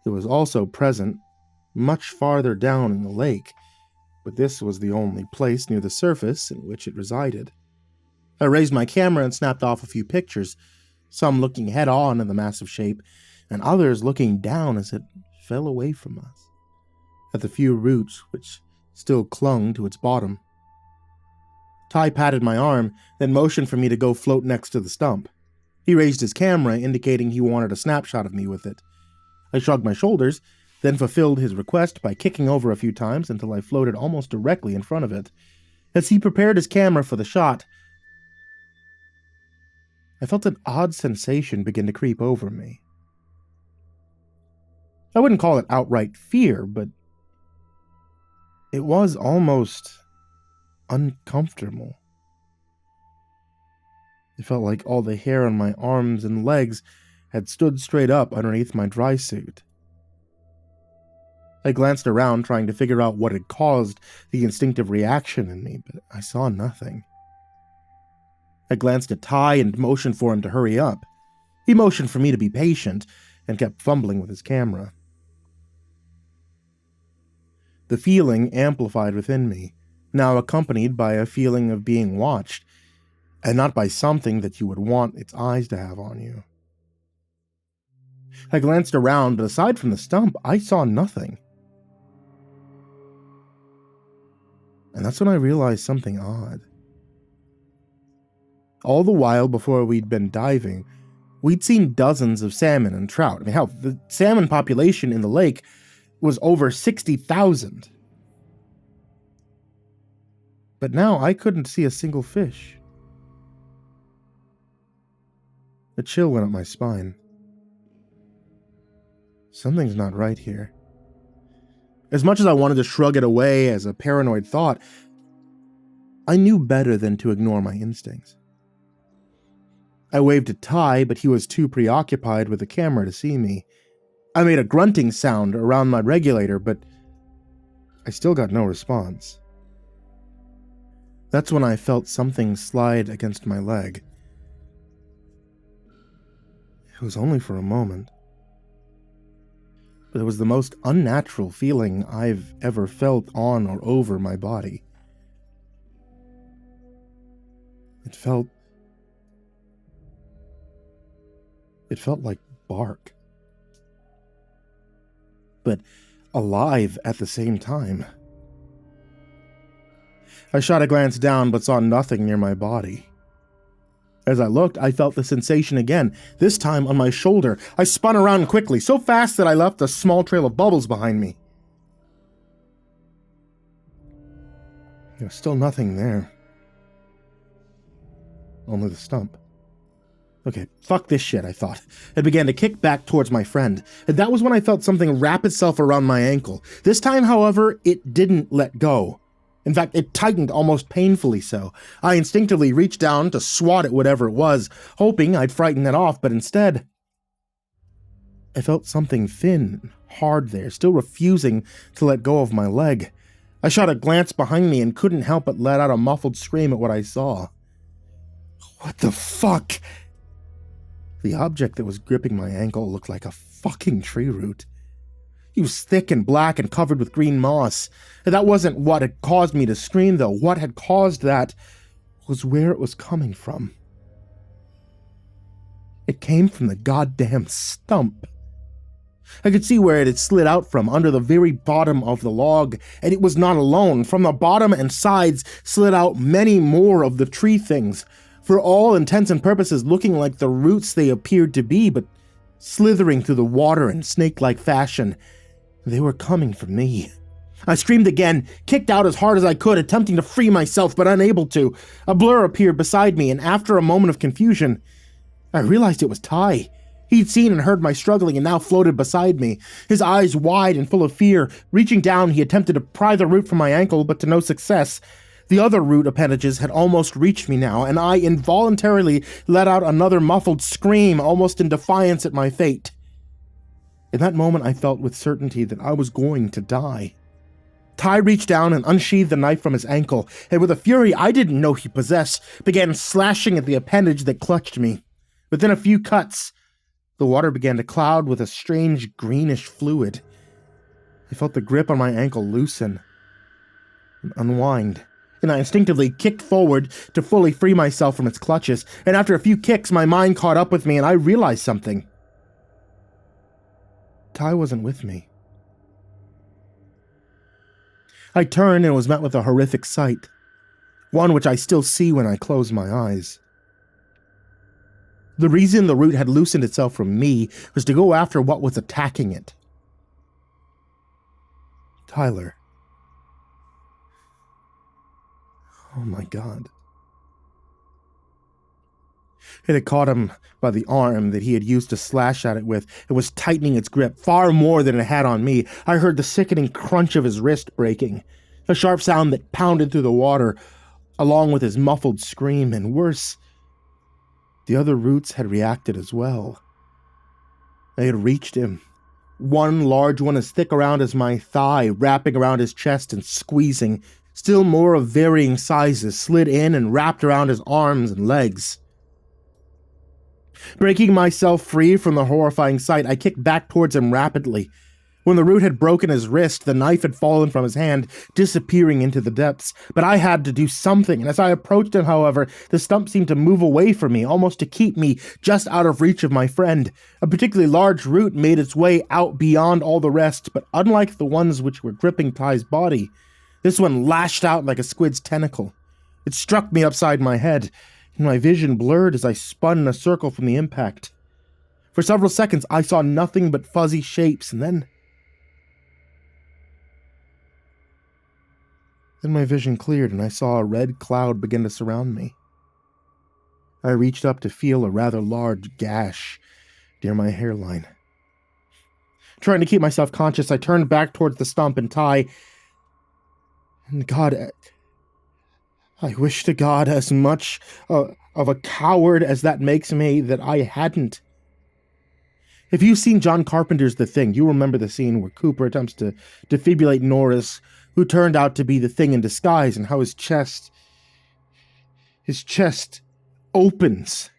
It was also present much farther down in the lake, but this was the only place near the surface in which it resided. I raised my camera and snapped off a few pictures, some looking head-on in the massive shape, and others looking down as it fell away from us, at the few roots which still clung to its bottom. Ty patted my arm, then motioned for me to go float next to the stump. He raised his camera, indicating he wanted a snapshot of me with it. I shrugged my shoulders, then fulfilled his request by kicking over a few times until I floated almost directly in front of it. As he prepared his camera for the shot, I felt an odd sensation begin to creep over me. I wouldn't call it outright fear, but it was almost uncomfortable. It felt like all the hair on my arms and legs had stood straight up underneath my dry suit. I glanced around, trying to figure out what had caused the instinctive reaction in me, but I saw nothing. I glanced at Ty and motioned for him to hurry up. He motioned for me to be patient and kept fumbling with his camera. The feeling amplified within me, now accompanied by a feeling of being watched, and not by something that you would want its eyes to have on you. I glanced around, but aside from the stump, I saw nothing. And that's when I realized something odd. All the while before we'd been diving, we'd seen dozens of salmon and trout. I mean, hell, the salmon population in the lake was over 60,000. But now I couldn't see a single fish. A chill went up my spine. Something's not right here. As much as I wanted to shrug it away as a paranoid thought, I knew better than to ignore my instincts. I waved at Ty, but he was too preoccupied with the camera to see me. I made a grunting sound around my regulator, but I still got no response. That's when I felt something slide against my leg. It was only for a moment, but it was the most unnatural feeling I've ever felt on or over my body. It felt like bark, but alive at the same time. I shot a glance down but saw nothing near my body. As I looked, I felt the sensation again, this time on my shoulder. I spun around quickly, so fast that I left a small trail of bubbles behind me. There was still nothing there. Only the stump. Okay, fuck this shit, I thought, and began to kick back towards my friend. And that was when I felt something wrap itself around my ankle. This time, however, it didn't let go. In fact, it tightened almost painfully so. I instinctively reached down to swat at whatever it was, hoping I'd frighten it off, but instead, I felt something thin and hard there, still refusing to let go of my leg. I shot a glance behind me and couldn't help but let out a muffled scream at what I saw. What the fuck? The object that was gripping my ankle looked like a fucking tree root. He was thick and black and covered with green moss. That wasn't what had caused me to scream, though. What had caused that was where it was coming from. It came from the goddamn stump. I could see where it had slid out from, under the very bottom of the log, and it was not alone. From the bottom and sides slid out many more of the tree things, for all intents and purposes looking like the roots they appeared to be, but slithering through the water in snake-like fashion. They were coming for me. I screamed again, kicked out as hard as I could, attempting to free myself, but unable to. A blur appeared beside me, and after a moment of confusion, I realized it was Ty. He'd seen and heard my struggling and now floated beside me, his eyes wide and full of fear. Reaching down, he attempted to pry the root from my ankle, but to no success. The other root appendages had almost reached me now, and I involuntarily let out another muffled scream, almost in defiance at my fate. In that moment, I felt with certainty that I was going to die. Ty reached down and unsheathed the knife from his ankle, and with a fury I didn't know he possessed, began slashing at the appendage that clutched me. Within a few cuts, the water began to cloud with a strange greenish fluid. I felt the grip on my ankle loosen and unwind, and I instinctively kicked forward to fully free myself from its clutches, and after a few kicks my mind caught up with me and I realized something. Ty wasn't with me. I turned and was met with a horrific sight, one which I still see when I close my eyes. The reason the root had loosened itself from me was to go after what was attacking it. Tyler. Oh my God. It had caught him by the arm that he had used to slash at it with. It was tightening its grip far more than it had on me. I heard the sickening crunch of his wrist breaking, a sharp sound that pounded through the water, along with his muffled scream, and worse, the other roots had reacted as well. They had reached him. One large one as thick around as my thigh, wrapping around his chest and squeezing. Still more of varying sizes slid in and wrapped around his arms and legs. Breaking myself free from the horrifying sight, I kicked back towards him rapidly. When the root had broken his wrist, the knife had fallen from his hand, disappearing into the depths. But I had to do something, and as I approached him, however, the stump seemed to move away from me, almost to keep me just out of reach of my friend. A particularly large root made its way out beyond all the rest, but unlike the ones which were gripping Ty's body, this one lashed out like a squid's tentacle. It struck me upside my head, and my vision blurred as I spun in a circle from the impact. For several seconds, I saw nothing but fuzzy shapes, and then my vision cleared and I saw a red cloud begin to surround me. I reached up to feel a rather large gash near my hairline. Trying to keep myself conscious, I turned back towards the stump and Ty. And God, I wish to God, as much of a coward as that makes me, that I hadn't. If you've seen John Carpenter's The Thing, you remember the scene where Cooper attempts to defibrillate Norris, who turned out to be the Thing in disguise, and how his chest opens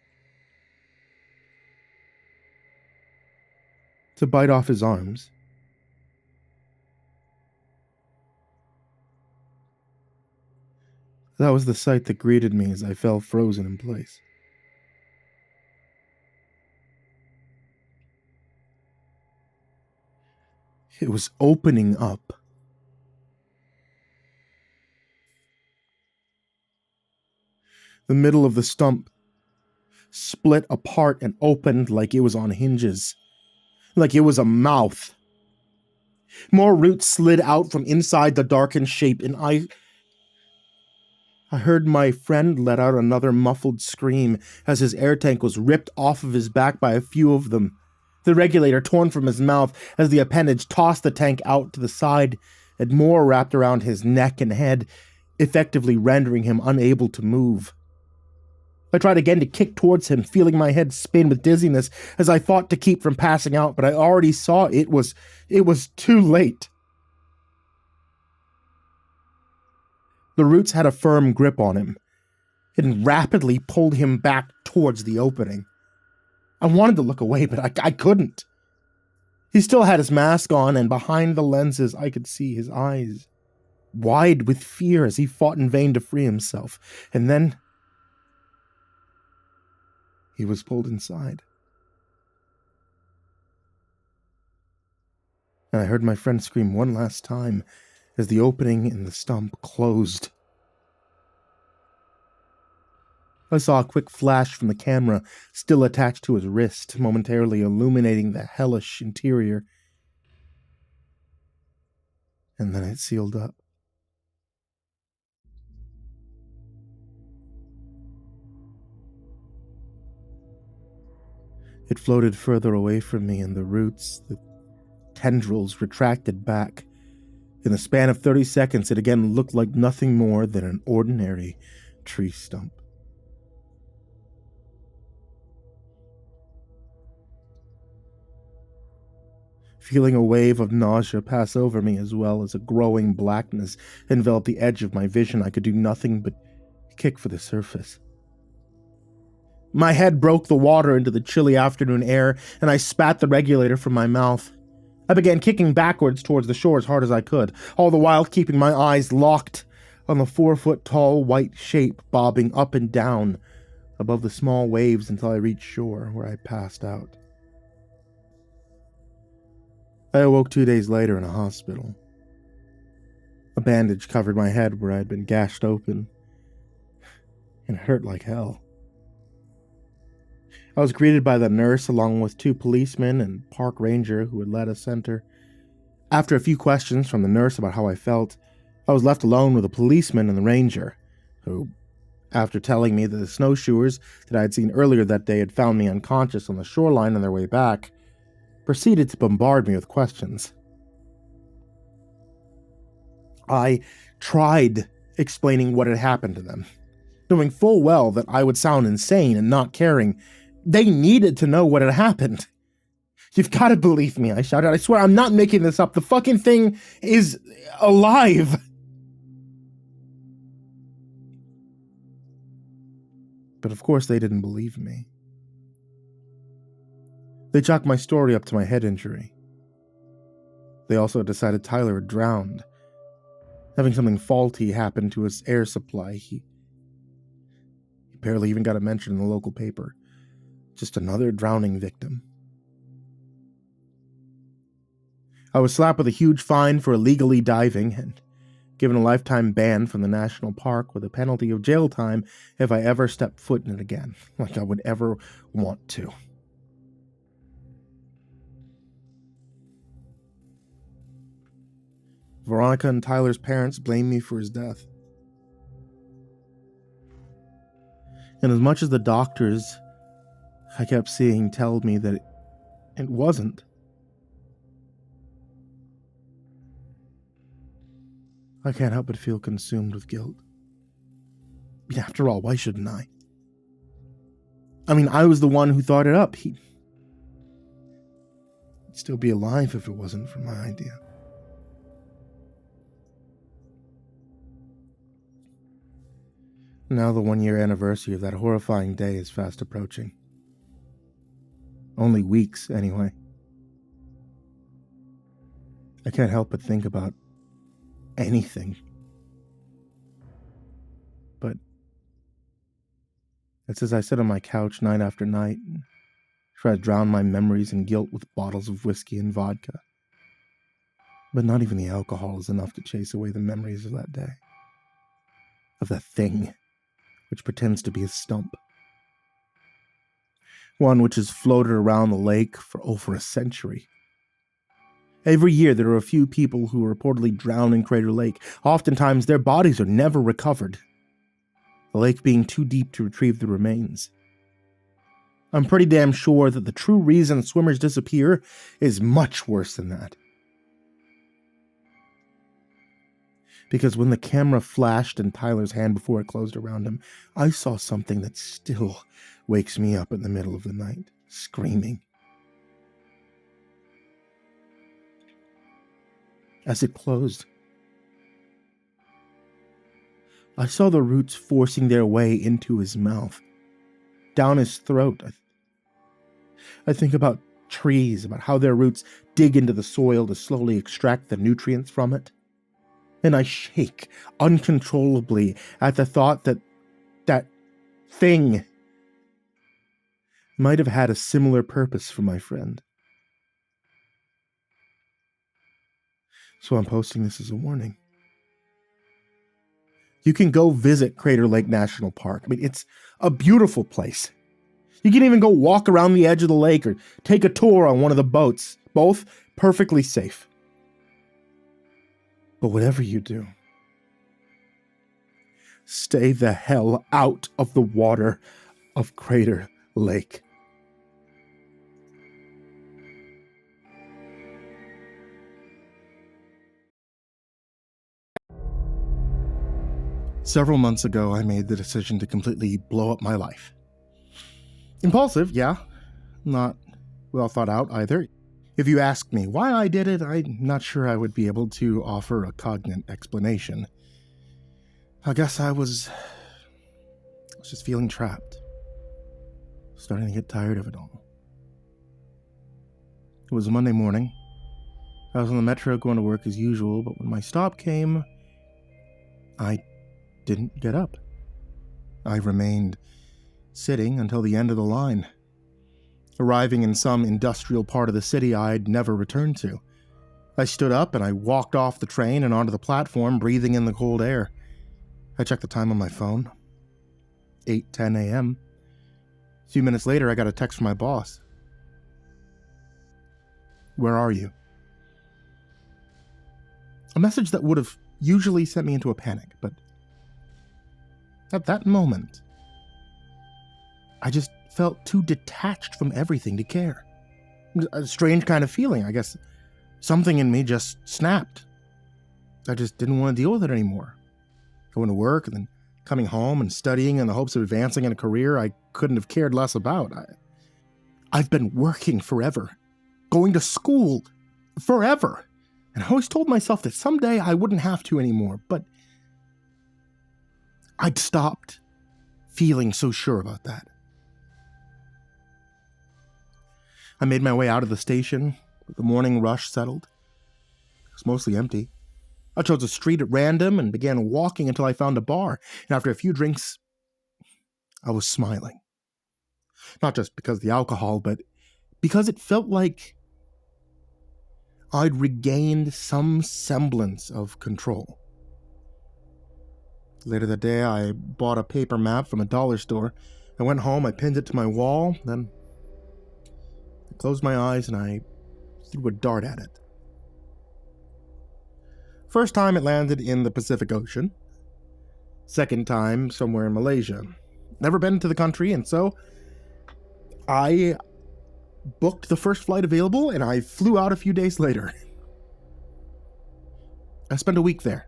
to bite off his arms. That was the sight that greeted me as I fell frozen in place. It was opening up. The middle of the stump split apart and opened like it was on hinges, like it was a mouth. More roots slid out from inside the darkened shape, and I heard my friend let out another muffled scream as his air tank was ripped off of his back by a few of them, the regulator torn from his mouth as the appendage tossed the tank out to the side, and more wrapped around his neck and head, effectively rendering him unable to move. I tried again to kick towards him, feeling my head spin with dizziness as I fought to keep from passing out, but I already saw it was too late. The roots had a firm grip on him and rapidly pulled him back towards the opening. I wanted to look away, but I couldn't. He still had his mask on, and behind the lenses I could see his eyes, wide with fear as he fought in vain to free himself. And then he was pulled inside. And I heard my friend scream one last time as the opening in the stump closed. I saw a quick flash from the camera still attached to his wrist, momentarily illuminating the hellish interior. And then it sealed up. It floated further away from me, and the roots, the tendrils, retracted back. In the span of 30 seconds, it again looked like nothing more than an ordinary tree stump. Feeling a wave of nausea pass over me, as well as a growing blackness envelop the edge of my vision, I could do nothing but kick for the surface. My head broke the water into the chilly afternoon air, and I spat the regulator from my mouth. I began kicking backwards towards the shore as hard as I could, all the while keeping my eyes locked on the 4-foot-tall white shape bobbing up and down above the small waves until I reached shore, where I passed out. I awoke 2 days later in a hospital. A bandage covered my head where I had been gashed open, and it hurt like hell. I was greeted by the nurse along with 2 policemen and park ranger who had led us center. After a few questions from the nurse about how I felt, I was left alone with a policeman and the ranger, who, after telling me that the snowshoers that I had seen earlier that day had found me unconscious on the shoreline on their way back, proceeded to bombard me with questions. I tried explaining what had happened to them, knowing full well that I would sound insane and not caring. They needed to know what had happened. You've got to believe me, I shouted. I swear I'm not making this up. The fucking thing is alive. But of course they didn't believe me. They chalked my story up to my head injury. They also decided Tyler had drowned, having something faulty happen to his air supply. He barely even got a mention in the local paper. Just another drowning victim. I was slapped with a huge fine for illegally diving and given a lifetime ban from the national park with a penalty of jail time if I ever stepped foot in it again, like I would ever want to. Veronica and Tyler's parents blamed me for his death. And as much as the doctors I kept seeing tell me that it wasn't, I can't help but feel consumed with guilt. After all, why shouldn't I? I mean, I was the one who thought it up. He'd still be alive if it wasn't for my idea. Now the 1-year anniversary of that horrifying day is fast approaching. Only weeks, anyway. I can't help but think about anything. But it's as I sit on my couch night after night and try to drown my memories and guilt with bottles of whiskey and vodka. But not even the alcohol is enough to chase away the memories of that day. Of that thing which pretends to be a stump. One which has floated around the lake for over a century. Every year there are a few people who reportedly drown in Crater Lake. Oftentimes their bodies are never recovered, the lake being too deep to retrieve the remains. I'm pretty damn sure that the true reason swimmers disappear is much worse than that. Because when the camera flashed in Tyler's hand before it closed around him, I saw something that still wakes me up in the middle of the night, screaming. As it closed, I saw the roots forcing their way into his mouth, down his throat. I think about trees, about how their roots dig into the soil to slowly extract the nutrients from it. And I shake uncontrollably at the thought that that thing might have had a similar purpose for my friend. So I'm posting this as a warning. You can go visit Crater Lake National Park. I mean, it's a beautiful place. You can even go walk around the edge of the lake or take a tour on one of the boats. Both perfectly safe. But whatever you do, stay the hell out of the water of Crater Lake. Several months ago, I made the decision to completely blow up my life. Impulsive, yeah. Not well thought out either. If you asked me why I did it, I'm not sure I would be able to offer a cognate explanation. I guess I was just feeling trapped. Starting to get tired of it all. It was a Monday morning. I was on the metro going to work as usual, but when my stop came, I didn't get up. I remained sitting until the end of the line, arriving in some industrial part of the city I'd never returned to. I stood up and I walked off the train and onto the platform, breathing in the cold air. I checked the time on my phone. 8:10 a.m. A few minutes later, I got a text from my boss. "Where are you?" A message that would have usually sent me into a panic, but at that moment, I just felt too detached from everything to care. A strange kind of feeling, I guess. Something in me just snapped. I just didn't want to deal with it anymore. Going to work and then coming home and studying in the hopes of advancing in a career I couldn't have cared less about. I've been working forever, going to school forever, and I always told myself that someday I wouldn't have to anymore, but I'd stopped feeling so sure about that. I made my way out of the station, but the morning rush settled. It was mostly empty. I chose a street at random and began walking until I found a bar, and after a few drinks, I was smiling. Not just because of the alcohol, but because it felt like I'd regained some semblance of control. Later that day, I bought a paper map from a dollar store. I went home, I pinned it to my wall, then I closed my eyes and I threw a dart at it. First time it landed in the Pacific Ocean. Second time somewhere in Malaysia. Never been to the country, and so I booked the first flight available and I flew out a few days later. I spent a week there.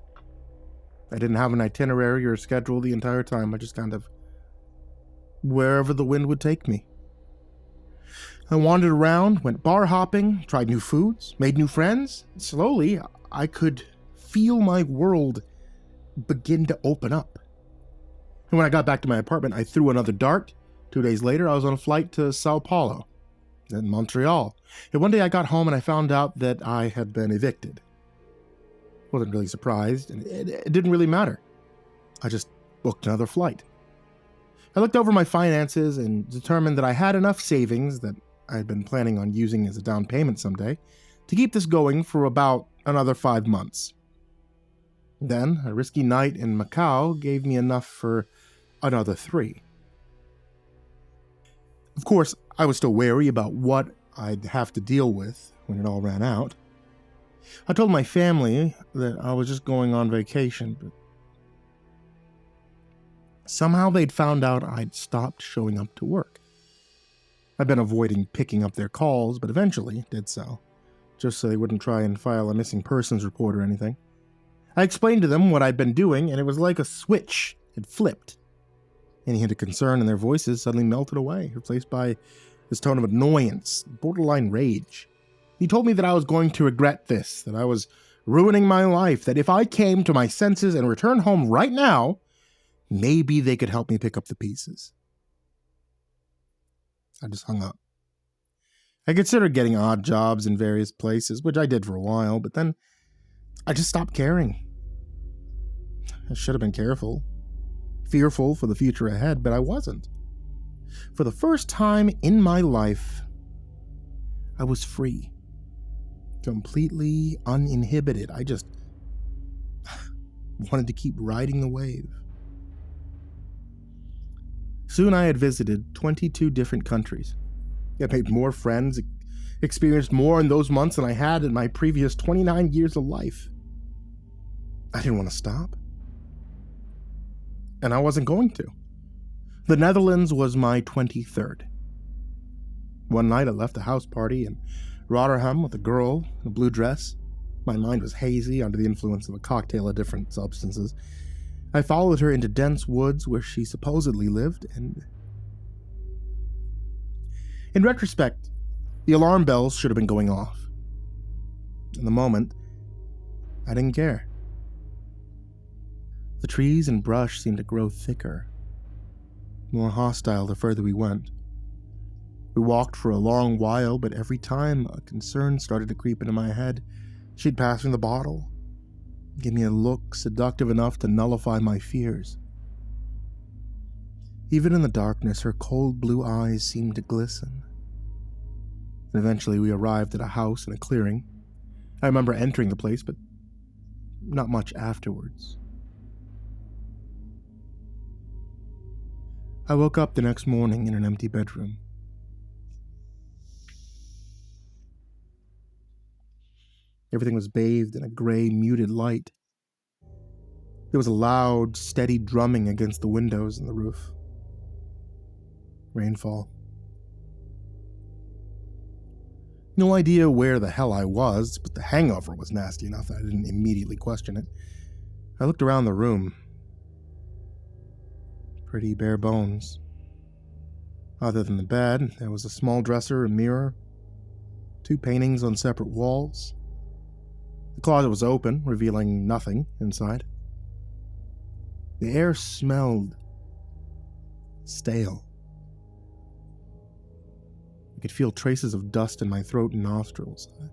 I didn't have an itinerary or schedule the entire time. I just kind of wherever the wind would take me. I wandered around, went bar hopping, tried new foods, made new friends. Slowly, I could feel my world begin to open up. And when I got back to my apartment, I threw another dart. 2 days later, I was on a flight to Sao Paulo, then Montreal. And one day I got home and I found out that I had been evicted. Wasn't really surprised, and it didn't really matter. I just booked another flight. I looked over my finances and determined that I had enough savings that I had been planning on using as a down payment someday to keep this going for about another 5 months. Then, a risky night in Macau gave me enough for another 3. Of course, I was still wary about what I'd have to deal with when it all ran out. I told my family that I was just going on vacation, but somehow they'd found out I'd stopped showing up to work. I'd been avoiding picking up their calls, but eventually did so, just so they wouldn't try and file a missing persons report or anything. I explained to them what I'd been doing, and it was like a switch had flipped. Any hint of concern in their voices suddenly melted away, replaced by this tone of annoyance, borderline rage. He told me that I was going to regret this, that I was ruining my life, that if I came to my senses and returned home right now, maybe they could help me pick up the pieces. I just hung up. I considered getting odd jobs in various places, which I did for a while, but then I just stopped caring. I should have been careful, fearful for the future ahead, but I wasn't. For the first time in my life, I was free. Completely uninhibited. I just wanted to keep riding the wave. Soon I had visited 22 different countries. I made more friends, experienced more in those months than I had in my previous 29 years of life. I didn't want to stop. And I wasn't going to. The Netherlands was my 23rd. One night I left a house party in Rotterdam with a girl in a blue dress. My mind was hazy under the influence of a cocktail of different substances. I followed her into dense woods where she supposedly lived, and in retrospect, the alarm bells should have been going off. In the moment, I didn't care. The trees and brush seemed to grow thicker, more hostile the further we went. We walked for a long while, but every time a concern started to creep into my head, she'd pass me the bottle, give me a look seductive enough to nullify my fears. Even in the darkness, her cold blue eyes seemed to glisten. And eventually we arrived at a house in a clearing. I remember entering the place, but not much afterwards. I woke up the next morning in an empty bedroom. Everything was bathed in a gray, muted light. There was a loud, steady drumming against the windows and the roof. Rainfall. No idea where the hell I was, but the hangover was nasty enough that I didn't immediately question it. I looked around the room. Pretty bare bones. Other than the bed, there was a small dresser, a mirror, 2 paintings on separate walls. The closet was open, revealing nothing inside. The air smelled stale. I could feel traces of dust in my throat and nostrils. I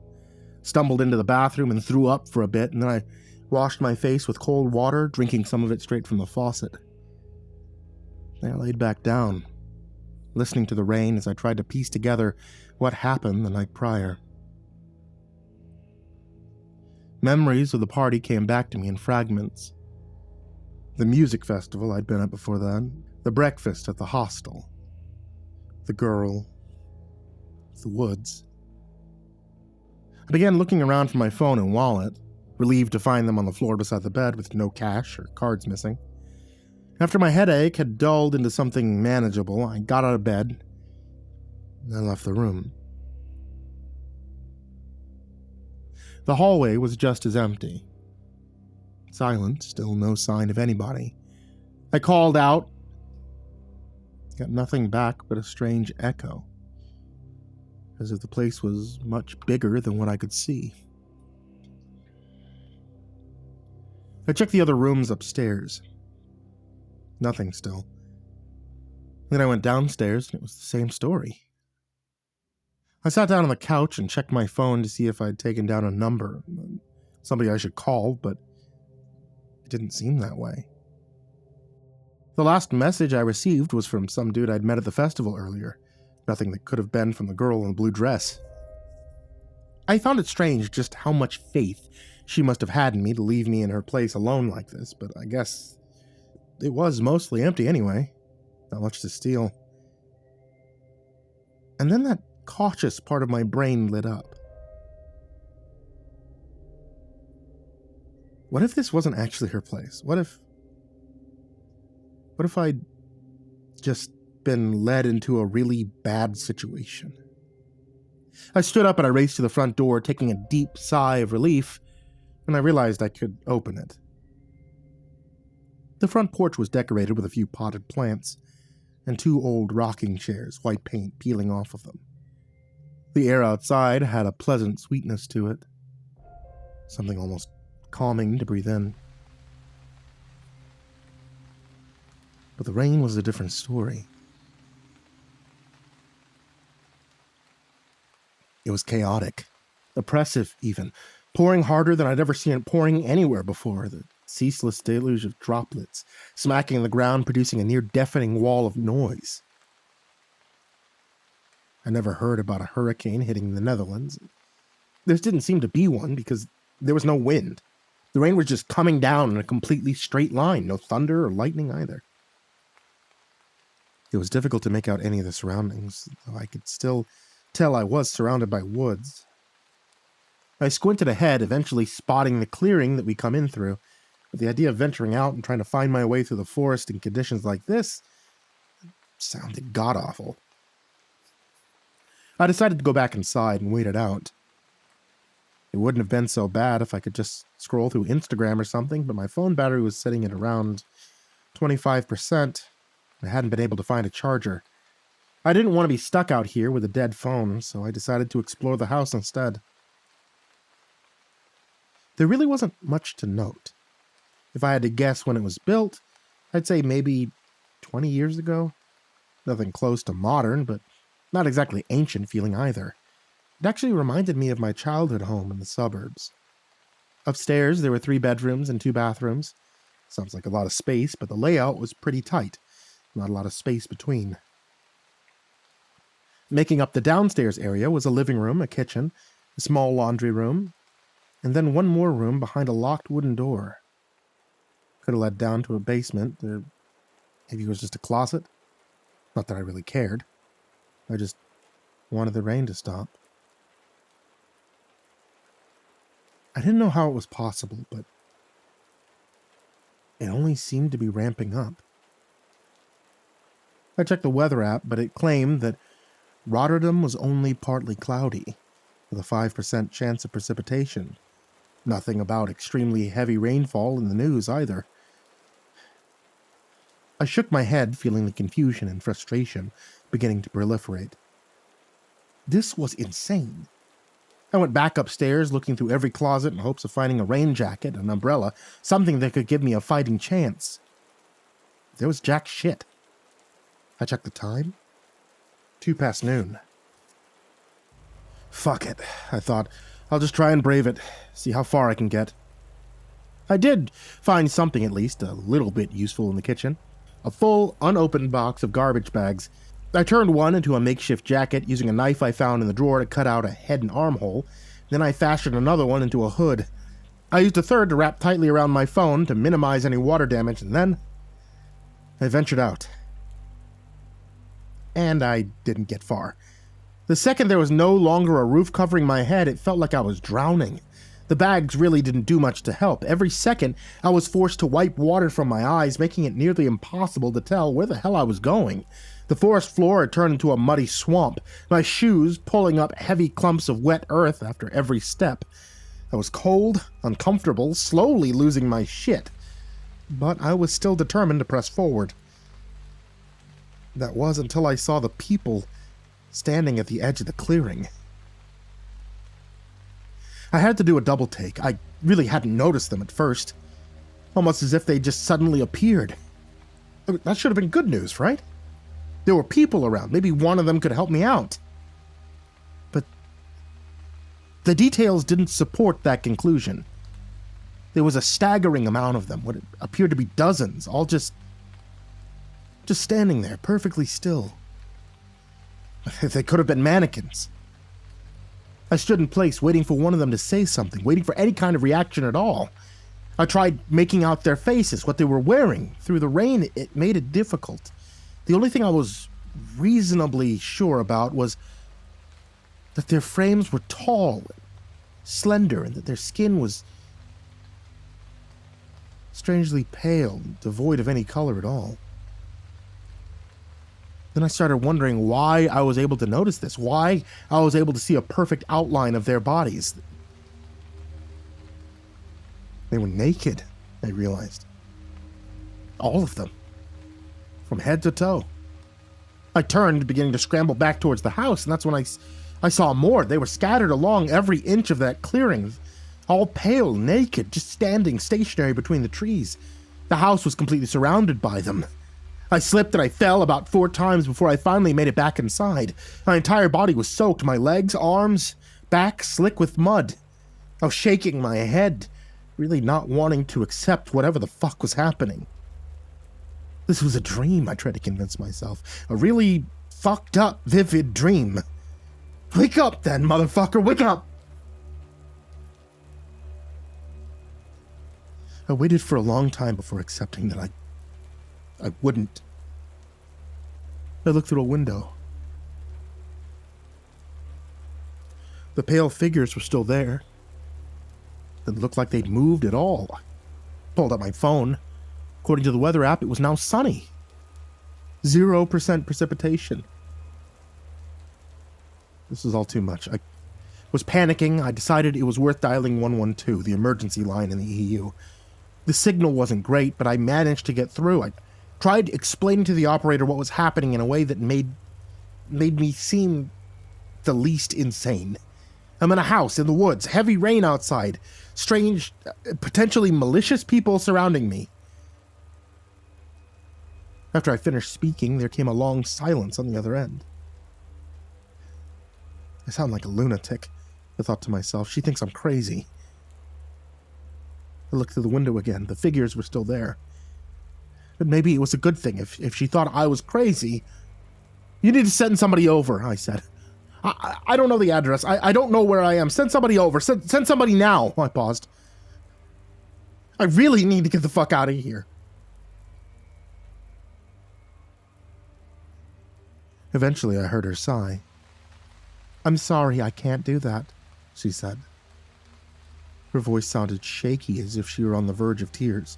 stumbled into the bathroom and threw up for a bit, and then I washed my face with cold water, drinking some of it straight from the faucet. Then I laid back down, listening to the rain as I tried to piece together what happened the night prior. Memories of the party came back to me in fragments. The music festival I'd been at before then, the breakfast at the hostel, the girl, the woods. I began looking around for my phone and wallet, relieved to find them on the floor beside the bed with no cash or cards missing. After my headache had dulled into something manageable, I got out of bed and I left the room. The hallway was just as empty. Silent, still no sign of anybody. I called out. Got nothing back but a strange echo, as if the place was much bigger than what I could see. I checked the other rooms upstairs. Nothing still. Then I went downstairs and it was the same story. I sat down on the couch and checked my phone to see if I'd taken down a number, somebody I should call, but it didn't seem that way. The last message I received was from some dude I'd met at the festival earlier. Nothing that could have been from the girl in the blue dress. I found it strange just how much faith she must have had in me to leave me in her place alone like this, but I guess it was mostly empty anyway. Not much to steal. And then that cautious part of my brain lit up. What if this wasn't actually her place? What if I'd just been led into a really bad situation? I stood up and I raced to the front door, taking a deep sigh of relief, and I realized I could open it. The front porch was decorated with a few potted plants and 2 old rocking chairs, white paint peeling off of them. The air outside had a pleasant sweetness to it, something almost calming to breathe in. But the rain was a different story. It was chaotic, oppressive even, pouring harder than I'd ever seen it pouring anywhere before, the ceaseless deluge of droplets, smacking the ground, producing a near-deafening wall of noise. I never heard about a hurricane hitting the Netherlands. There didn't seem to be one because there was no wind. The rain was just coming down in a completely straight line, no thunder or lightning either. It was difficult to make out any of the surroundings, though I could still tell I was surrounded by woods. I squinted ahead, eventually spotting the clearing that we come in through, but the idea of venturing out and trying to find my way through the forest in conditions like this sounded god-awful. I decided to go back inside and wait it out. It wouldn't have been so bad if I could just scroll through Instagram or something, but my phone battery was sitting at around 25%. I hadn't been able to find a charger. I didn't want to be stuck out here with a dead phone, so I decided to explore the house instead. There really wasn't much to note. If I had to guess when it was built, I'd say maybe 20 years ago. Nothing close to modern, but not exactly ancient feeling either. It actually reminded me of my childhood home in the suburbs. Upstairs, there were 3 bedrooms and 2 bathrooms. Sounds like a lot of space, but the layout was pretty tight. Not a lot of space between. Making up the downstairs area was a living room, a kitchen, a small laundry room, and then one more room behind a locked wooden door. Could have led down to a basement, or maybe it was just a closet. Not that I really cared. I just wanted the rain to stop. I didn't know how it was possible, but it only seemed to be ramping up. I checked the weather app, but it claimed that Rotterdam was only partly cloudy, with a 5% chance of precipitation. Nothing about extremely heavy rainfall in the news either. I shook my head, feeling the confusion and frustration beginning to proliferate. This was insane. I went back upstairs, looking through every closet in hopes of finding a rain jacket, an umbrella, something that could give me a fighting chance. There was jack shit. I checked the time. 2 past noon. Fuck it, I thought. I'll just try and brave it, see how far I can get. I did find something, at least, a little bit useful in the kitchen. A full, unopened box of garbage bags. I turned one into a makeshift jacket using a knife I found in the drawer to cut out a head and armhole. Then I fashioned another one into a hood. I used a third to wrap tightly around my phone to minimize any water damage, and then I ventured out. And I didn't get far. The second there was no longer a roof covering my head, it felt like I was drowning. The bags really didn't do much to help. Every second, I was forced to wipe water from my eyes, making it nearly impossible to tell where the hell I was going. The forest floor had turned into a muddy swamp, my shoes pulling up heavy clumps of wet earth after every step. I was cold, uncomfortable, slowly losing my shit. But I was still determined to press forward. That was until I saw the people standing at the edge of the clearing. I had to do a double take. I really hadn't noticed them at first. Almost as if they just suddenly appeared. That should have been good news, right? There were people around. Maybe one of them could help me out. But the details didn't support that conclusion. There was a staggering amount of them, what appeared to be dozens, all just standing there, perfectly still. They could have been mannequins. I stood in place, waiting for one of them to say something, waiting for any kind of reaction at all. I tried making out their faces, what they were wearing. Through the rain, it made it difficult. The only thing I was reasonably sure about was that their frames were tall, slender, and that their skin was strangely pale, devoid of any color at all. Then I started wondering why I was able to notice this, why I was able to see a perfect outline of their bodies. They were naked, I realized. All of them. From head to toe. I turned, beginning to scramble back towards the house, and that's when I saw more. They were scattered along every inch of that clearing, all pale, naked, just standing stationary between the trees. The house was completely surrounded by them. I slipped and I fell about 4 times before I finally made it back inside. My entire body was soaked, my legs, arms, back slick with mud. I was shaking my head, really not wanting to accept whatever the fuck was happening. This was a dream, I tried to convince myself. A really fucked up, vivid dream. Wake up then, motherfucker, wake up! I waited for a long time before accepting that I wouldn't. I looked through a window. The pale figures were still there. It looked like they'd moved at all. I pulled out my phone. According to the weather app, it was now sunny. 0% precipitation. This was all too much. I was panicking. I decided it was worth dialing 112, the emergency line in the EU. The signal wasn't great, but I managed to get through. I tried explaining to the operator what was happening in a way that made me seem the least insane. I'm in a house in the woods, heavy rain outside, strange, potentially malicious people surrounding me. After I finished speaking, there came a long silence on the other end. I sound like a lunatic, I thought to myself. She thinks I'm crazy. I looked through the window again. The figures were still there. But maybe it was a good thing if she thought I was crazy. You need to send somebody over, I said. I don't know the address. I don't know where I am. Send somebody over. Send somebody now. I paused. I really need to get the fuck out of here. Eventually, I heard her sigh. I'm sorry, I can't do that, she said. Her voice sounded shaky, as if she were on the verge of tears.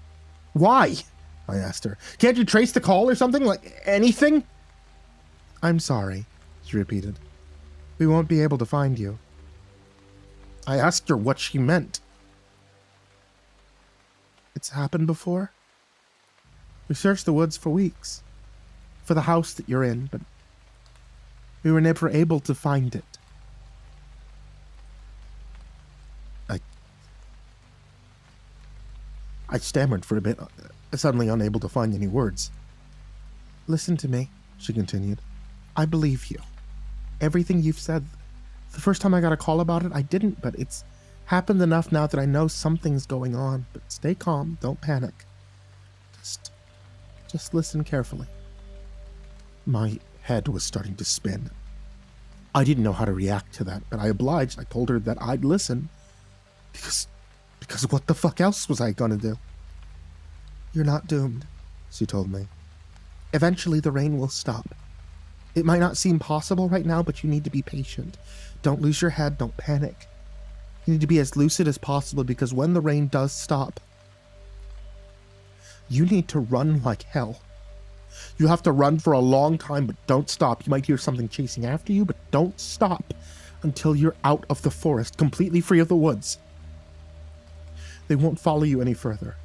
Why? I asked her. Can't you trace the call or something? Like, anything? I'm sorry, she repeated. We won't be able to find you. I asked her what she meant. It's happened before. We searched the woods for weeks. For the house that you're in, but we were never able to find it. I stammered for a bit, suddenly unable to find any words. Listen to me, she continued. I believe you. Everything you've said. The first time I got a call about it, I didn't, but it's happened enough now that I know something's going on. But stay calm, don't panic. Just listen carefully. My head was starting to spin. I didn't know how to react to that, but I obliged. I told her that I'd listen. Because what the fuck else was I gonna do? You're not doomed, she told me. Eventually the rain will stop. It might not seem possible right now, but you need to be patient. Don't lose your head, don't panic. You need to be as lucid as possible, because when the rain does stop, you need to run like hell. You have to run for a long time, but don't stop. You might hear something chasing after you, but don't stop until you're out of the forest, completely free of the woods. They won't follow you any further.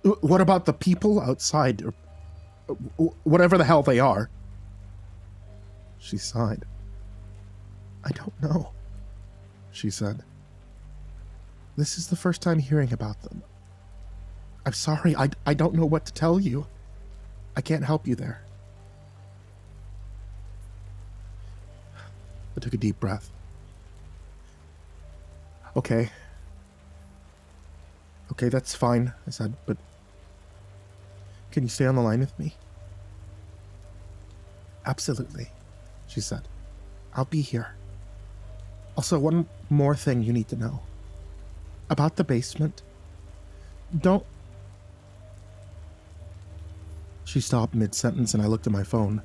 What about the people outside, or whatever the hell they are? She sighed. I don't know, she said. This is the first time hearing about them. I'm sorry, I don't know what to tell you. I can't help you there. I took a deep breath. Okay, that's fine, I said, but can you stay on the line with me? Absolutely, she said. I'll be here. Also, one more thing you need to know. About the basement. Don't... She stopped mid-sentence and I looked at my phone.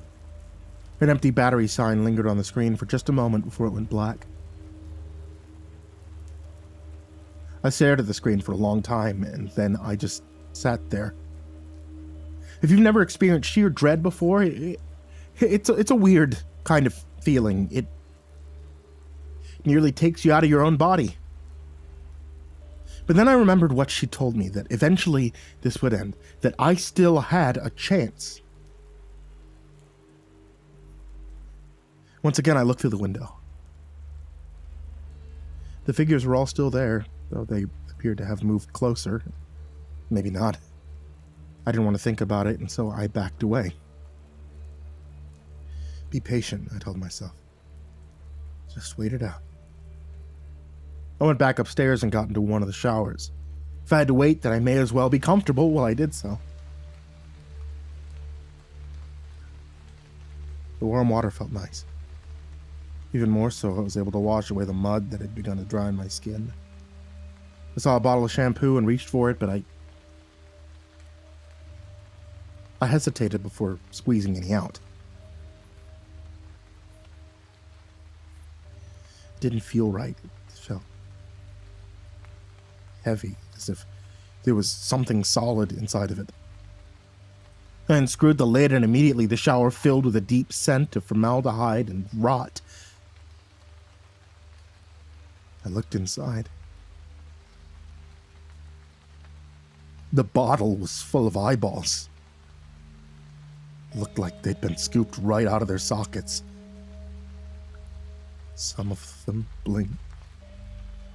An empty battery sign lingered on the screen for just a moment before it went black. I stared at the screen for a long time, and then I just sat there. If you've never experienced sheer dread before, it's a weird kind of feeling. It nearly takes you out of your own body. But then I remembered what she told me, that eventually this would end, that I still had a chance. Once again, I looked through the window. The figures were all still there, though they appeared to have moved closer. Maybe not. I didn't want to think about it, and so I backed away. Be patient, I told myself. Just wait it out. I went back upstairs and got into one of the showers. If I had to wait, then I may as well be comfortable while I did so. The warm water felt nice. Even more so, I was able to wash away the mud that had begun to dry on my skin. I saw a bottle of shampoo and reached for it, but I hesitated before squeezing any out. It didn't feel right. It felt heavy, as if there was something solid inside of it. I unscrewed the lid, and immediately the shower filled with a deep scent of formaldehyde and rot. I looked inside. The bottle was full of eyeballs. It looked like they'd been scooped right out of their sockets. Some of them blinked.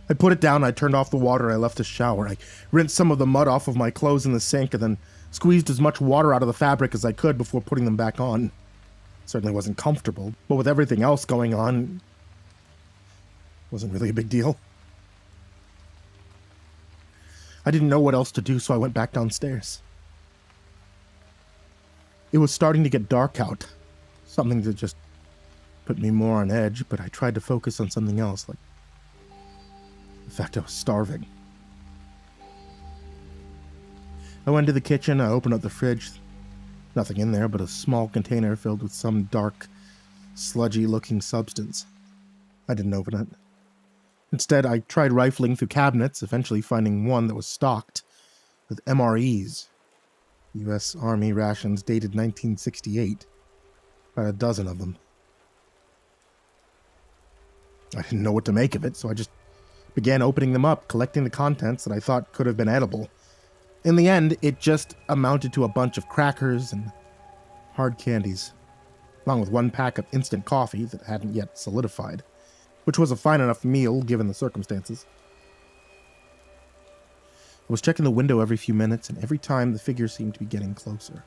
I put it down, I turned off the water, I left the shower. I rinsed some of the mud off of my clothes in the sink and then squeezed as much water out of the fabric as I could before putting them back on. Certainly wasn't comfortable, but with everything else going on, it wasn't really a big deal. I didn't know what else to do, so I went back downstairs. It was starting to get dark out, something that just put me more on edge, but I tried to focus on something else, like the fact I was starving. I went to the kitchen, I opened up the fridge. Nothing in there but a small container filled with some dark, sludgy-looking substance. I didn't open it. Instead, I tried rifling through cabinets, eventually finding one that was stocked with MREs. U.S. Army rations dated 1968. About a dozen of them. I didn't know what to make of it, so I just began opening them up, collecting the contents that I thought could have been edible. In the end, it just amounted to a bunch of crackers and hard candies, along with one pack of instant coffee that hadn't yet solidified, which was a fine enough meal given the circumstances. I was checking the window every few minutes, and every time the figure seemed to be getting closer.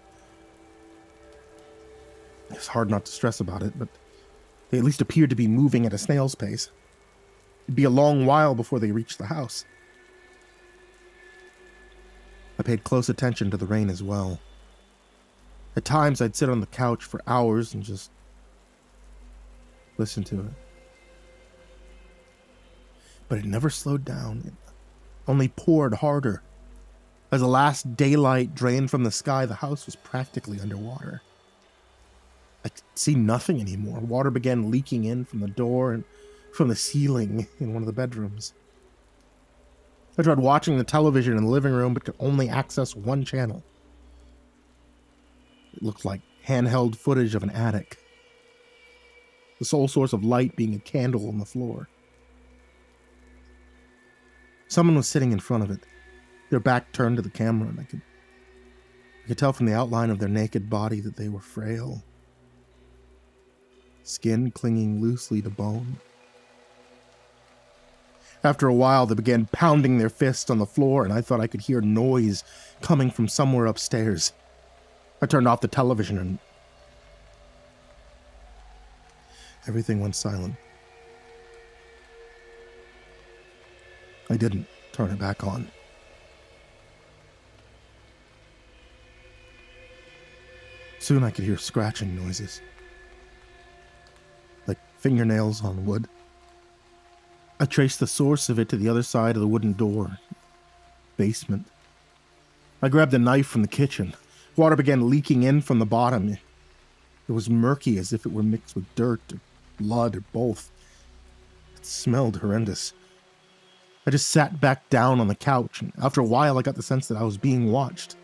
It was hard not to stress about it, but they at least appeared to be moving at a snail's pace. It'd be a long while before they reached the house. I paid close attention to the rain as well. At times, I'd sit on the couch for hours and just listen to it. But it never slowed down. It only poured harder. As the last daylight drained from the sky, the house was practically underwater. I could see nothing anymore. Water began leaking in from the door and from the ceiling in one of the bedrooms. I tried watching the television in the living room, but could only access one channel. It looked like handheld footage of an attic. The sole source of light being a candle on the floor. Someone was sitting in front of it, their back turned to the camera, and I could tell from the outline of their naked body that they were frail. Skin clinging loosely to bone. After a while, they began pounding their fists on the floor, and I thought I could hear noise coming from somewhere upstairs. I turned off the television, and everything went silent. I didn't turn it back on. Soon I could hear scratching noises, like fingernails on wood. I traced the source of it to the other side of the wooden door. Basement. I grabbed a knife from the kitchen. Water began leaking in from the bottom. It was murky, as if it were mixed with dirt or blood or both. It smelled horrendous. I just sat back down on the couch, and after a while I got the sense that I was being watched.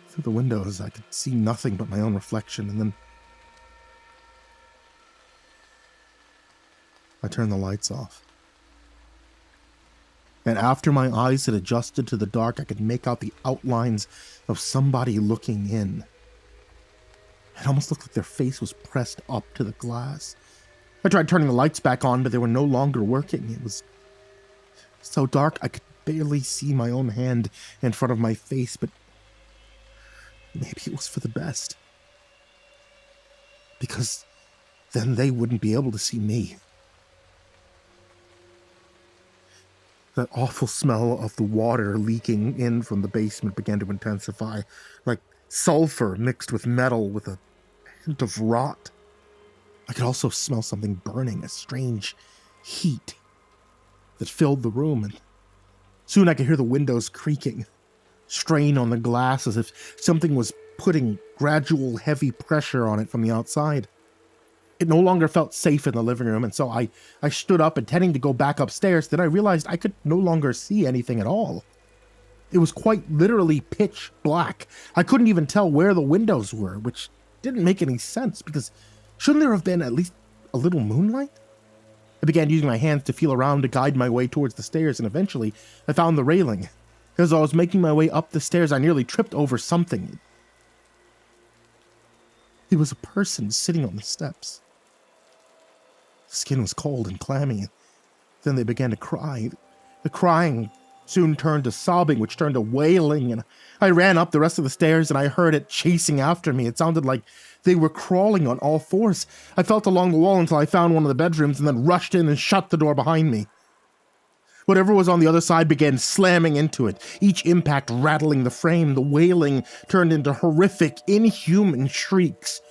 Through the windows I could see nothing but my own reflection, and then I turned the lights off. And after my eyes had adjusted to the dark, I could make out the outlines of somebody looking in. It almost looked like their face was pressed up to the glass. I tried turning the lights back on, but they were no longer working. It was so dark I could barely see my own hand in front of my face, but maybe it was for the best. Because then they wouldn't be able to see me. That awful smell of the water leaking in from the basement began to intensify, like sulfur mixed with metal with a hint of rot. I could also smell something burning, a strange heat that filled the room, and soon I could hear the windows creaking, strain on the glass as if something was putting gradual heavy pressure on it from the outside. It no longer felt safe in the living room, and so I stood up, intending to go back upstairs. Then I realized I could no longer see anything at all. It was quite literally pitch black. I couldn't even tell where the windows were, which didn't make any sense, because shouldn't there have been at least a little moonlight? I began using my hands to feel around to guide my way towards the stairs, and eventually I found the railing. As I was making my way up the stairs, I nearly tripped over something. It was a person sitting on the steps. The skin was cold and clammy. Then they began to cry. The crying soon turned to sobbing, which turned to wailing, and I ran up the rest of the stairs and I heard it chasing after me. It sounded like they were crawling on all fours. I felt along the wall until I found one of the bedrooms and then rushed in and shut the door behind me. Whatever was on the other side began slamming into it, each impact rattling the frame. The wailing turned into horrific, inhuman shrieks.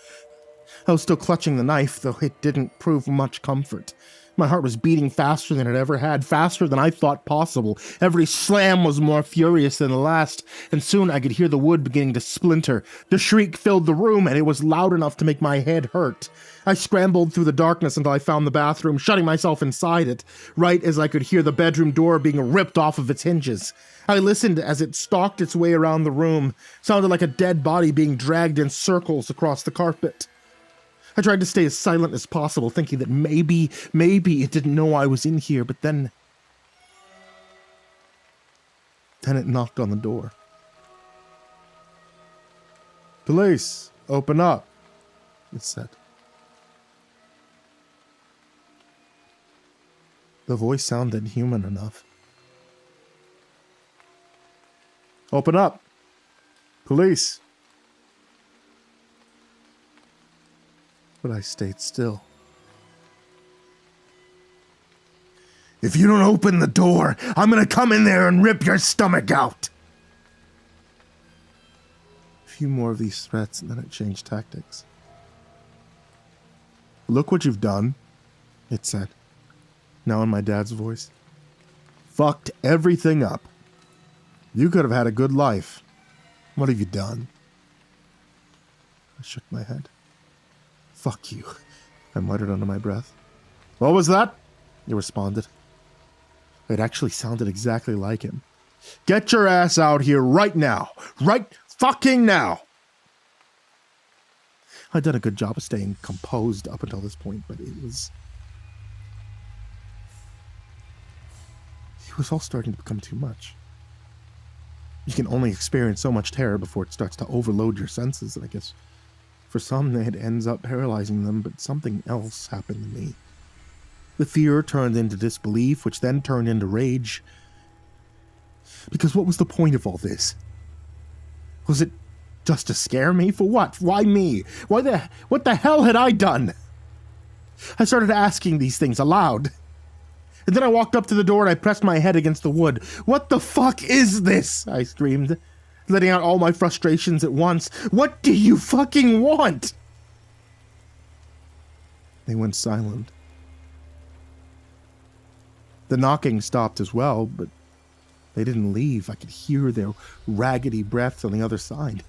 I was still clutching the knife, though it didn't prove much comfort. My heart was beating faster than it ever had, faster than I thought possible. Every slam was more furious than the last, and soon I could hear the wood beginning to splinter. The shriek filled the room, and it was loud enough to make my head hurt. I scrambled through the darkness until I found the bathroom, shutting myself inside it, right as I could hear the bedroom door being ripped off of its hinges. I listened as it stalked its way around the room. Sounded like a dead body being dragged in circles across the carpet. I tried to stay as silent as possible, thinking that maybe it didn't know I was in here, but then it knocked on the door. "Police, open up," it said. The voice sounded human enough. "Open up. Police." But I stayed still. "If you don't open the door, I'm gonna come in there and rip your stomach out." A few more of these threats, and then it changed tactics. "Look what you've done," it said, now in my dad's voice. "Fucked everything up. You could have had a good life. What have you done?" I shook my head. "Fuck you," I muttered under my breath. "What was that?" he responded. It actually sounded exactly like him. "Get your ass out here right now. Right fucking now." I'd done a good job of staying composed up until this point, but it was all starting to become too much. You can only experience so much terror before it starts to overload your senses, and I guess for some, it ends up paralyzing them, but something else happened to me. The fear turned into disbelief, which then turned into rage. Because what was the point of all this? Was it just to scare me? For what? Why me? What the hell had I done? I started asking these things aloud. And then I walked up to the door and I pressed my head against the wood. "What the fuck is this?" I screamed, letting out all my frustrations at once. "What do you fucking want?" They went silent. The knocking stopped as well, but they didn't leave. I could hear their raggedy breaths on the other side.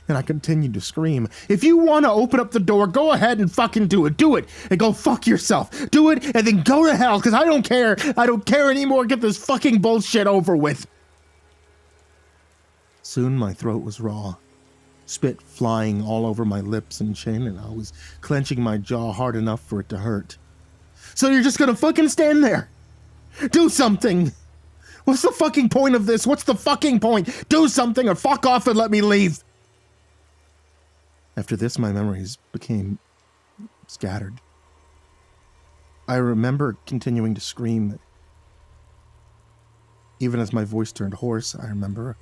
And I continued to scream, "If you want to open up the door, go ahead and fucking do it. Do it, and go fuck yourself. Do it, and then go to hell, because I don't care. I don't care anymore. Get this fucking bullshit over with." Soon my throat was raw, spit flying all over my lips and chin, and I was clenching my jaw hard enough for it to hurt. "So you're just gonna fucking stand there? Do something! What's the fucking point of this? What's the fucking point? Do something or fuck off and let me leave!" After this, my memories became scattered. I remember continuing to scream. Even as my voice turned hoarse, I remember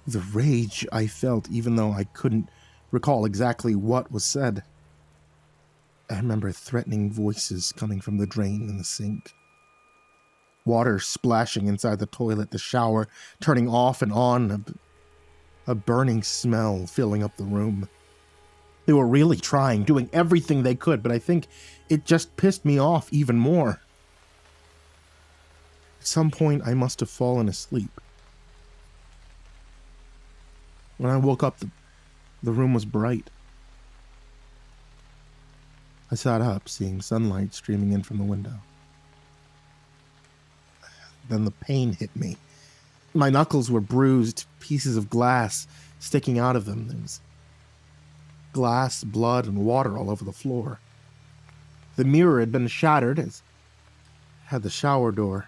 the rage I felt, even though I couldn't recall exactly what was said. I remember threatening voices coming from the drain in the sink. Water splashing inside the toilet, the shower turning off and on, a burning smell filling up the room. They were really trying, doing everything they could, but I think it just pissed me off even more. At some point, I must have fallen asleep. When I woke up, the room was bright. I sat up, seeing sunlight streaming in from the window. Then the pain hit me. My knuckles were bruised, pieces of glass sticking out of them. There was glass, blood, and water all over the floor. The mirror had been shattered, as had the shower door.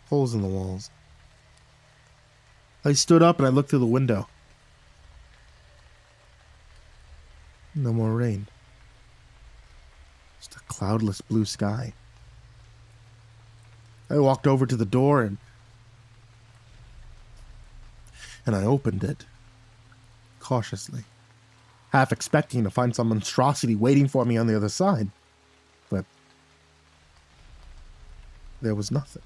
Holes in the walls. I stood up and I looked through the window. No more rain. Just a cloudless blue sky. I walked over to the door and I opened it, cautiously, half expecting to find some monstrosity waiting for me on the other side. But there was nothing.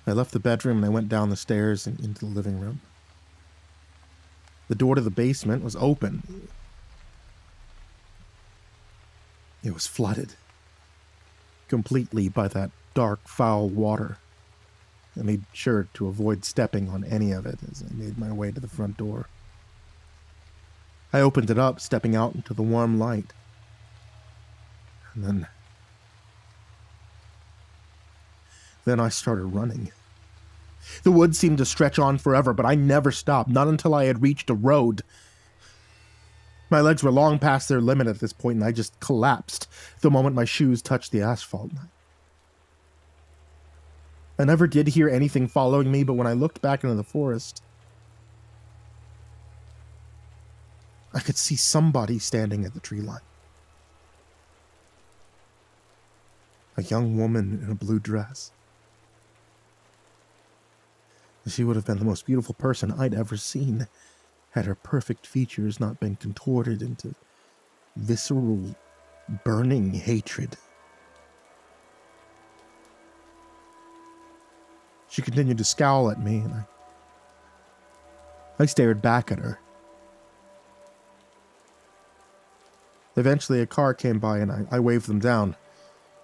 I left the bedroom and I went down the stairs and into the living room. The door to the basement was open. It was flooded completely by that dark, foul water. I made sure to avoid stepping on any of it as I made my way to the front door. I opened it up, stepping out into the warm light. And then I started running. The woods seemed to stretch on forever, but I never stopped, not until I had reached a road. My legs were long past their limit at this point, and I just collapsed the moment my shoes touched the asphalt. I never did hear anything following me, but when I looked back into the forest, I could see somebody standing at the tree line. A young woman in a blue dress. She would have been the most beautiful person I'd ever seen, had her perfect features not been contorted into visceral, burning hatred. She continued to scowl at me, and I stared back at her. Eventually, a car came by, and I waved them down.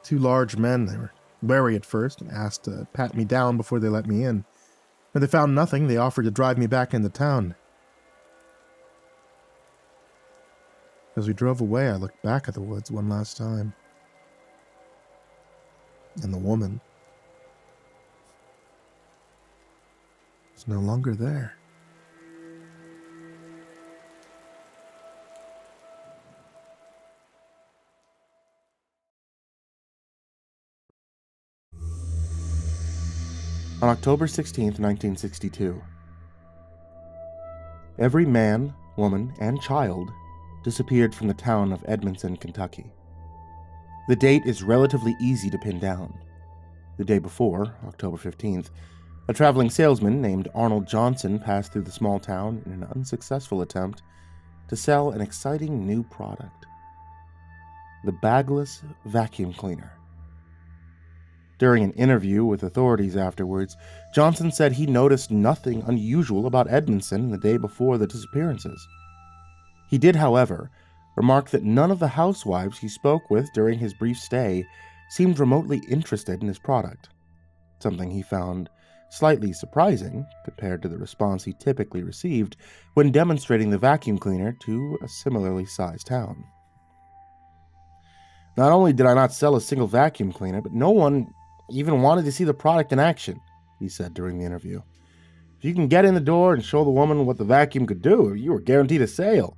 Two large men. They were wary at first and asked to pat me down before they let me in. When they found nothing, they offered to drive me back into town. As we drove away, I looked back at the woods one last time. And the woman was no longer there. On October 16th, 1962, every man, woman, and child disappeared from the town of Edmonson, Kentucky. The date is relatively easy to pin down. The day before, October 15th, a traveling salesman named Arnold Johnson passed through the small town in an unsuccessful attempt to sell an exciting new product: the bagless vacuum cleaner. During an interview with authorities afterwards, Johnson said he noticed nothing unusual about Edmonson the day before the disappearances. He did, however, remark that none of the housewives he spoke with during his brief stay seemed remotely interested in his product, something he found slightly surprising compared to the response he typically received when demonstrating the vacuum cleaner to a similarly sized town. Not only did I not sell a single vacuum cleaner, but no one even wanted to see the product in action, he said during the interview. If you can get in the door and show the woman what the vacuum could do, you were guaranteed a sale.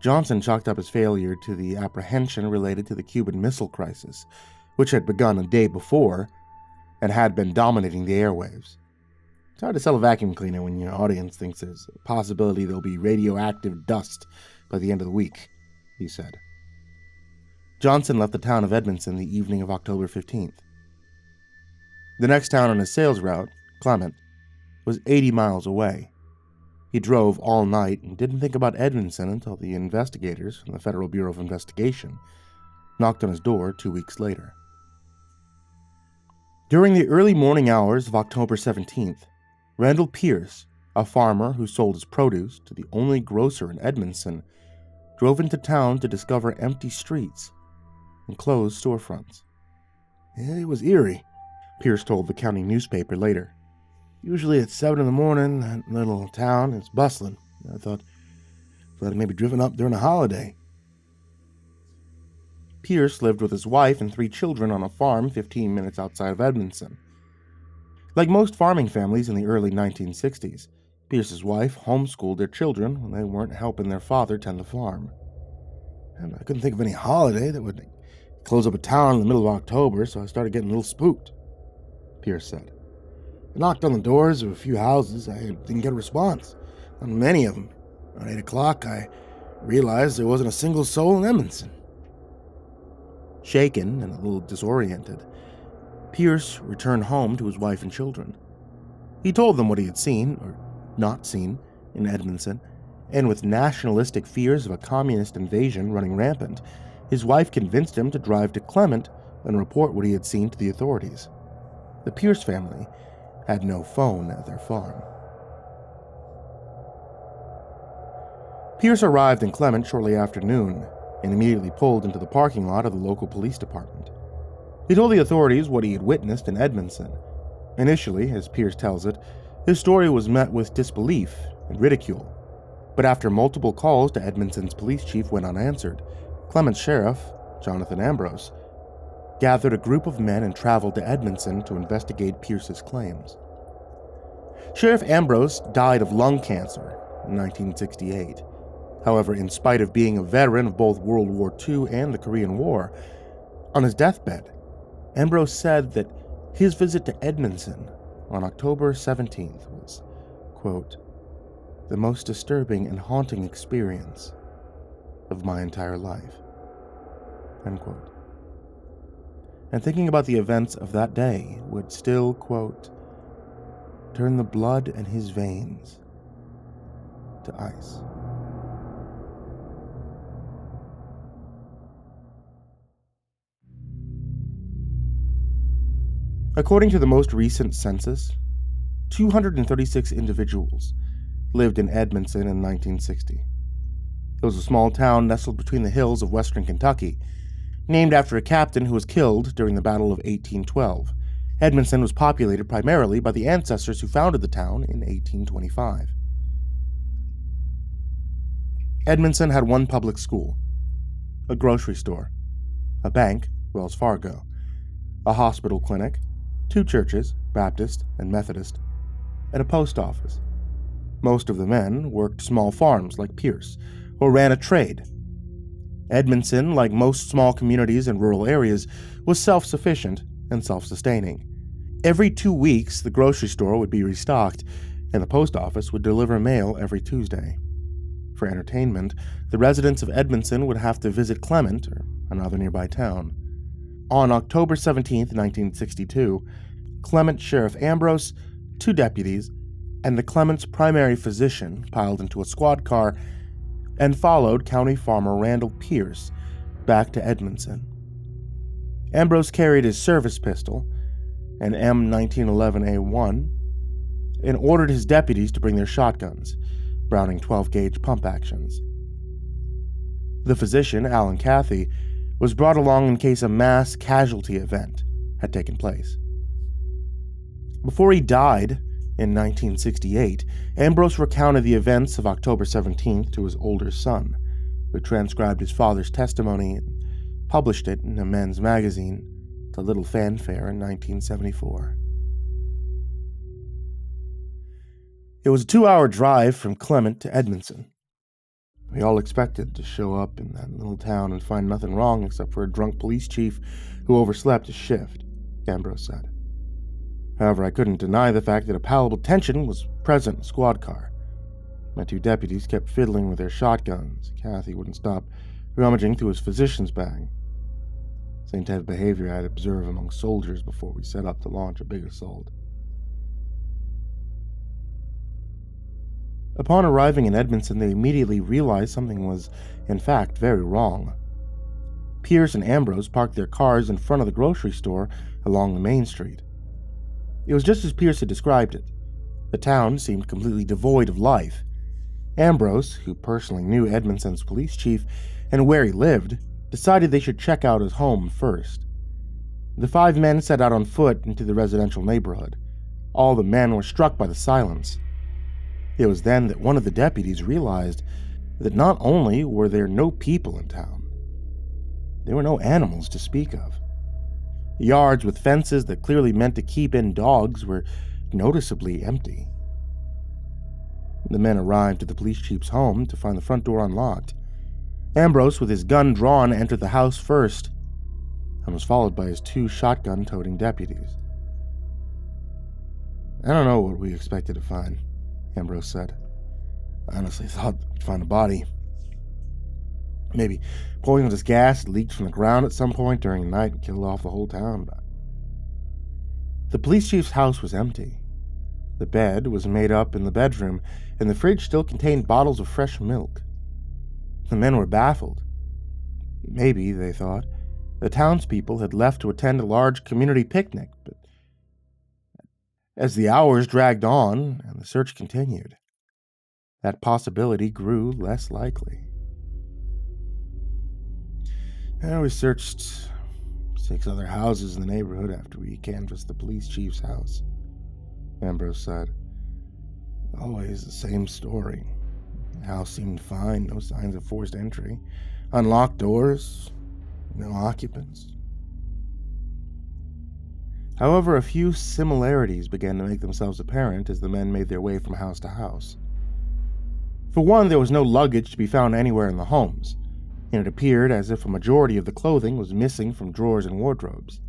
Johnson chalked up his failure to the apprehension related to the Cuban Missile Crisis, which had begun a day before and had been dominating the airwaves. It's hard to sell a vacuum cleaner when your audience thinks there's a possibility there'll be radioactive dust by the end of the week, he said. Johnson left the town of Edmonson the evening of October 15th. The next town on his sales route, Clement, was 80 miles away. He drove all night and didn't think about Edmonson until the investigators from the Federal Bureau of Investigation knocked on his door 2 weeks later. During the early morning hours of October 17th, Randall Pierce, a farmer who sold his produce to the only grocer in Edmonson, drove into town to discover empty streets and closed storefronts. It was eerie, Pierce told the county newspaper later. Usually at 7 in the morning, that little town is bustling. I thought I'd maybe driven up during a holiday. Pierce lived with his wife and 3 children on a farm 15 minutes outside of Edmonson. Like most farming families in the early 1960s, Pierce's wife homeschooled their children when they weren't helping their father tend the farm. And I couldn't think of any holiday that would Close up a town in the middle of October, so I started getting a little spooked, Pierce said. I knocked on the doors of a few houses. I didn't get a response on many of them. At 8 o'clock, I realized there wasn't a single soul in Edmonson. Shaken and a little disoriented, Pierce returned home to his wife and children. He told them what he had seen, or not seen, in Edmonson, and with nationalistic fears of a communist invasion running rampant, his wife convinced him to drive to Clement and report what he had seen to the authorities. The Pierce family had no phone at their farm. Pierce arrived in Clement shortly after noon and immediately pulled into the parking lot of the local police department. He told the authorities what he had witnessed in Edmonson. Initially, as Pierce tells it, his story was met with disbelief and ridicule. But after multiple calls to Edmonson's police chief went unanswered, Clement's sheriff, Jonathan Ambrose, gathered a group of men and traveled to Edmonson to investigate Pierce's claims. Sheriff Ambrose died of lung cancer in 1968. However, in spite of being a veteran of both World War II and the Korean War, on his deathbed, Ambrose said that his visit to Edmonson on October 17th was, quote, the most disturbing and haunting experience of my entire life, end quote. And thinking about the events of that day would still, quote, turn the blood in his veins to ice. According to the most recent census, 236 individuals lived in Edmonson in 1960. It was a small town nestled between the hills of western Kentucky, named after a captain who was killed during the Battle of 1812. Edmonson was populated primarily by the ancestors who founded the town in 1825. Edmonson had one public school, a grocery store, a bank, Wells Fargo, a hospital clinic, 2 churches, Baptist and Methodist, and a post office. Most of the men worked small farms like Pierce, or ran a trade. Edmonson, like most small communities in rural areas, was self-sufficient and self-sustaining. Every 2 weeks, the grocery store would be restocked, and the post office would deliver mail every Tuesday. For entertainment, the residents of Edmonson would have to visit Clement or another nearby town. On October 17, 1962, Clement Sheriff Ambrose, 2 deputies, and the Clement's primary physician piled into a squad car and followed County Farmer Randall Pierce back to Edmonson. Ambrose carried his service pistol, an M1911A1, and ordered his deputies to bring their shotguns, Browning 12-gauge pump actions. The physician, Alan Cathy, was brought along in case a mass casualty event had taken place. Before he died in 1968, Ambrose recounted the events of October 17th to his older son, who transcribed his father's testimony and published it in a men's magazine to little fanfare in 1974. It was a 2-hour drive from Clement to Edmonson. We all expected to show up in that little town and find nothing wrong except for a drunk police chief who overslept his shift, Ambrose said. However, I couldn't deny the fact that a palpable tension was present in the squad car. My 2 deputies kept fiddling with their shotguns. Cathy wouldn't stop rummaging through his physician's bag. Same type of behavior I'd observed among soldiers before we set up to launch a big assault. Upon arriving in Edmonson, they immediately realized something was, in fact, very wrong. Pierce and Ambrose parked their cars in front of the grocery store along the main street. It was just as Pierce had described it. The town seemed completely devoid of life. Ambrose, who personally knew Edmonson's police chief and where he lived, decided they should check out his home first. The 5 men set out on foot into the residential neighborhood. All the men were struck by the silence. It was then that one of the deputies realized that not only were there no people in town, there were no animals to speak of. Yards with fences that clearly meant to keep in dogs were noticeably empty. The men arrived at the police chief's home to find the front door unlocked. Ambrose, with his gun drawn, entered the house first. and was followed by his 2 shotgun-toting deputies. "I don't know what we expected to find," Ambrose said. "I honestly thought we'd find a body. Maybe poisonous gas leaked from the ground at some point during the night and killed off the whole town." The police chief's house was empty. The bed was made up in the bedroom, and the fridge still contained bottles of fresh milk. The men were baffled. Maybe, they thought, the townspeople had left to attend a large community picnic, but as the hours dragged on and the search continued, that possibility grew less likely. We searched 6 other houses in the neighborhood after we canvassed the police chief's house, Ambrose said. Always the same story. The house seemed fine, no signs of forced entry, unlocked doors, no occupants. However, a few similarities began to make themselves apparent as the men made their way from house to house. For one, there was no luggage to be found anywhere in the homes, and it appeared as if a majority of the clothing was missing from drawers and wardrobes.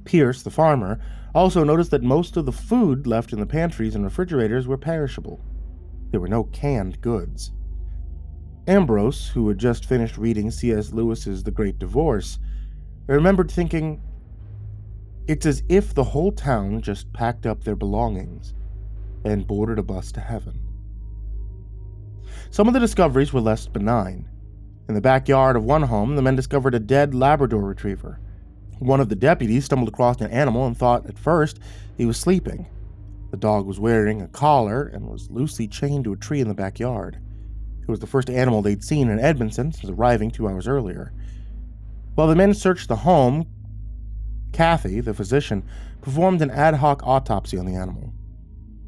Pierce, the farmer, also noticed that most of the food left in the pantries and refrigerators were perishable. There were no canned goods. Ambrose, who had just finished reading C.S. Lewis's The Great Divorce, remembered thinking, "It's as if the whole town just packed up their belongings and boarded a bus to heaven." Some of the discoveries were less benign. In the backyard of one home, the men discovered a dead Labrador retriever. One of the deputies stumbled across an animal and thought at first he was sleeping. The dog was wearing a collar and was loosely chained to a tree in the backyard. It was the first animal they'd seen in Edmonson since arriving 2 hours earlier. While the men searched the home, Kathy, the physician, performed an ad hoc autopsy on the animal.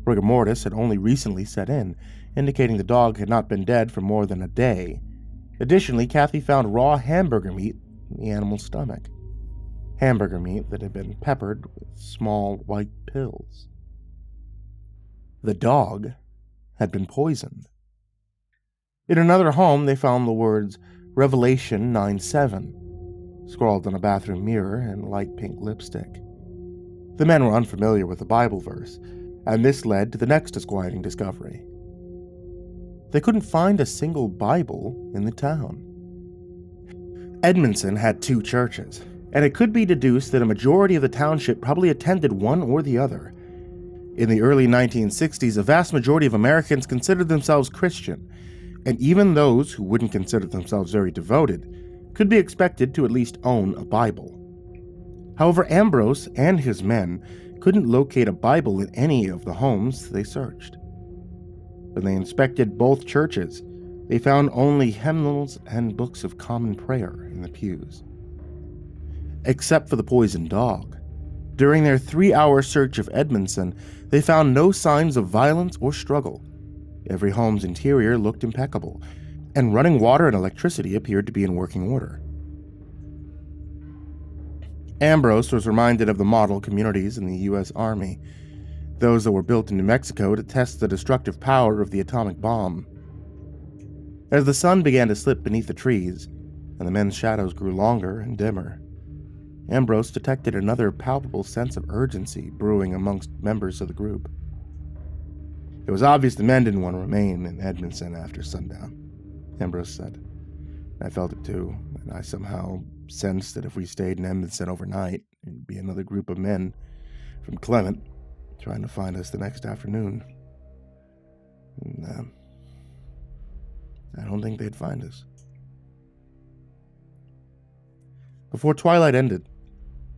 Rigor mortis had only recently set in, indicating the dog had not been dead for more than a day. Additionally, Kathy found raw hamburger meat in the animal's stomach. Hamburger meat that had been peppered with small white pills. The dog had been poisoned. In another home, they found the words Revelation 9:7 scrawled on a bathroom mirror in light pink lipstick. The men were unfamiliar with the Bible verse, and this led to the next disquieting discovery. They couldn't find a single Bible in the town. Edmonson had 2 churches, and it could be deduced that a majority of the township probably attended one or the other. In the early 1960s, a vast majority of Americans considered themselves Christian, and even those who wouldn't consider themselves very devoted could be expected to at least own a Bible. However, Ambrose and his men couldn't locate a Bible in any of the homes they searched. When they inspected both churches, they found only hymnals and books of common prayer in the pews. Except for the poisoned dog. During their 3-hour search of Edmonson, they found no signs of violence or struggle. Every home's interior looked impeccable, and running water and electricity appeared to be in working order. Ambrose was reminded of the model communities in the U.S. Army, those that were built in New Mexico to test the destructive power of the atomic bomb. As the sun began to slip beneath the trees, and the men's shadows grew longer and dimmer, Ambrose detected another palpable sense of urgency brewing amongst members of the group. It was obvious the men didn't want to remain in Edmonson after sundown, Ambrose said. I felt it too, and I somehow sensed that if we stayed in Edmonson overnight, it'd be another group of men from Clement trying to find us the next afternoon. And, I don't think they'd find us. Before twilight ended,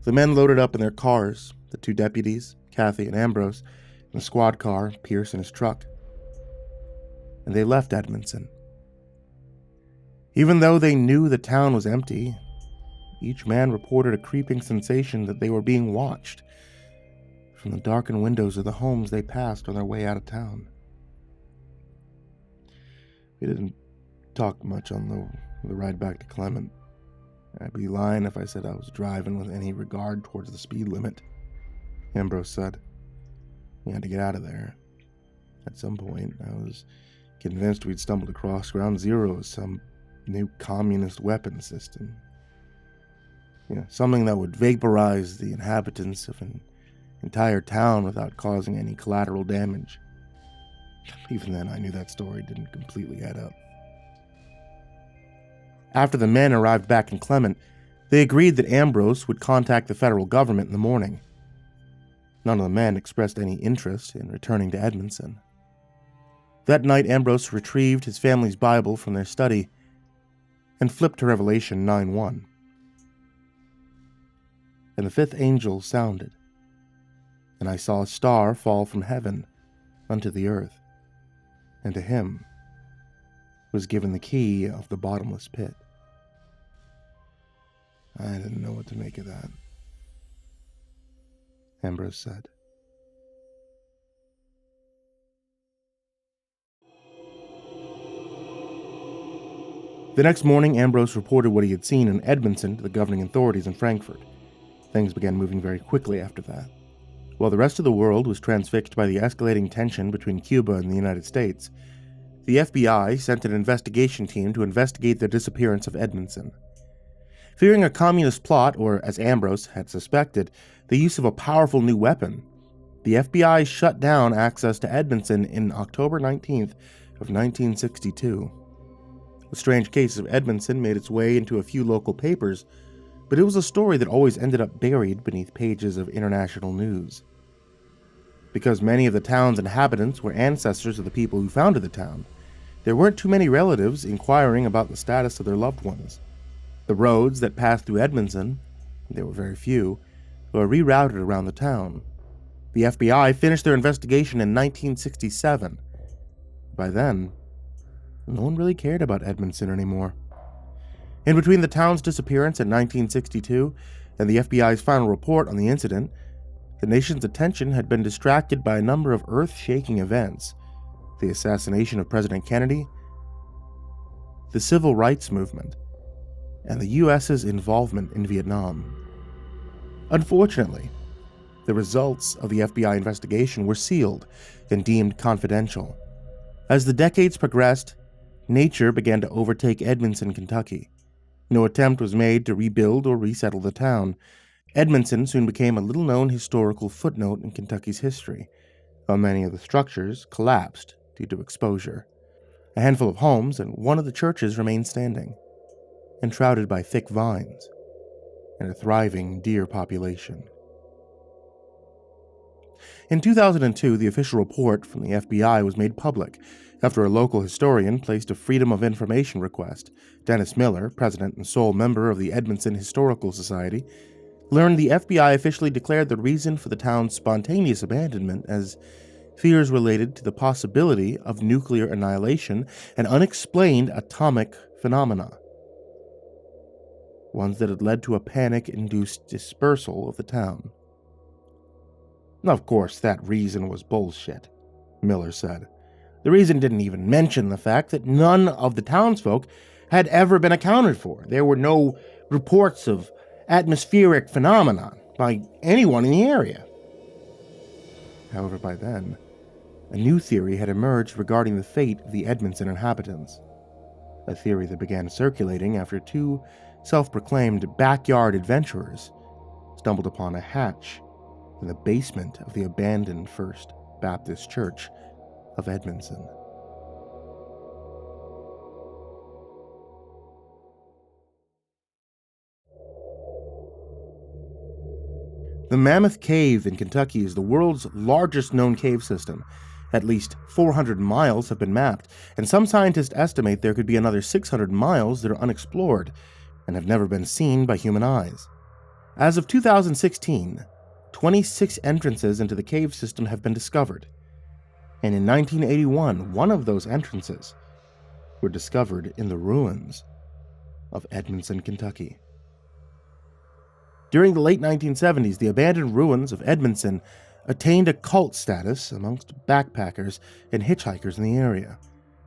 the men loaded up in their cars, the 2 deputies, Kathy and Ambrose, in the squad car, Pierce in his truck, and they left Edmonson. Even though they knew the town was empty, each man reported a creeping sensation that they were being watched from the darkened windows of the homes they passed on their way out of town. We didn't talk much on the ride back to Clement. I'd be lying if I said I was driving with any regard towards the speed limit, Ambrose said. We had to get out of there. At some point, I was convinced we'd stumbled across Ground Zero as some new communist weapon system. Something that would vaporize the inhabitants of an entire town without causing any collateral damage. Even then, I knew that story didn't completely add up. After the men arrived back in Clement, they agreed that Ambrose would contact the federal government in the morning. None of the men expressed any interest in returning to Edmonson. That night, Ambrose retrieved his family's Bible from their study and flipped to Revelation 9:1. And the fifth angel sounded, and I saw a star fall from heaven unto the earth, and to him was given the key of the bottomless pit. I didn't know what to make of that, Ambrose said. The next morning, Ambrose reported what he had seen in Edmonson to the governing authorities in Frankfurt. Things began moving very quickly after that. While the rest of the world was transfixed by the escalating tension between Cuba and the United States, the FBI sent an investigation team to investigate the disappearance of Edmonson. Fearing a communist plot, or as Ambrose had suspected, the use of a powerful new weapon, the FBI shut down access to Edmonson in October 19th of 1962. The strange case of Edmonson made its way into a few local papers, but it was a story that always ended up buried beneath pages of international news. Because many of the town's inhabitants were ancestors of the people who founded the town, there weren't too many relatives inquiring about the status of their loved ones. The roads that passed through Edmonson, there were very few, were rerouted around the town. The FBI finished their investigation in 1967. By then, no one really cared about Edmonson anymore. In between the town's disappearance in 1962 and the FBI's final report on the incident, the nation's attention had been distracted by a number of earth-shaking events: the assassination of President Kennedy, the civil rights movement, and the U.S.'s involvement in Vietnam. Unfortunately, the results of the FBI investigation were sealed and deemed confidential. As the decades progressed, nature began to overtake Edmonson, Kentucky. No attempt was made to rebuild or resettle the town. Edmonson soon became a little-known historical footnote in Kentucky's history, while many of the structures collapsed due to exposure. A handful of homes and one of the churches remained standing, enshrouded by thick vines and a thriving deer population. In 2002, the official report from the FBI was made public after a local historian placed a Freedom of Information request. Dennis Miller, president and sole member of the Edmonson Historical Society, learned the FBI officially declared the reason for the town's spontaneous abandonment as fears related to the possibility of nuclear annihilation and unexplained atomic phenomena, ones that had led to a panic-induced dispersal of the town. Of course, that reason was bullshit, Miller said. The reason didn't even mention the fact that none of the townsfolk had ever been accounted for. There were no reports of atmospheric phenomena by anyone in the area. However, by then, a new theory had emerged regarding the fate of the Edmonson inhabitants. A theory that began circulating after two self-proclaimed backyard adventurers stumbled upon a hatch in the basement of the abandoned First Baptist Church of Edmonson. The Mammoth Cave in Kentucky is the world's largest known cave system. At least 400 miles have been mapped, and some scientists estimate there could be another 600 miles that are unexplored and have never been seen by human eyes. As of 2016, 26 entrances into the cave system have been discovered, and in 1981, one of those entrances were discovered in the ruins of Edmonson, Kentucky. During the late 1970s, the abandoned ruins of Edmonson attained a cult status amongst backpackers and hitchhikers in the area.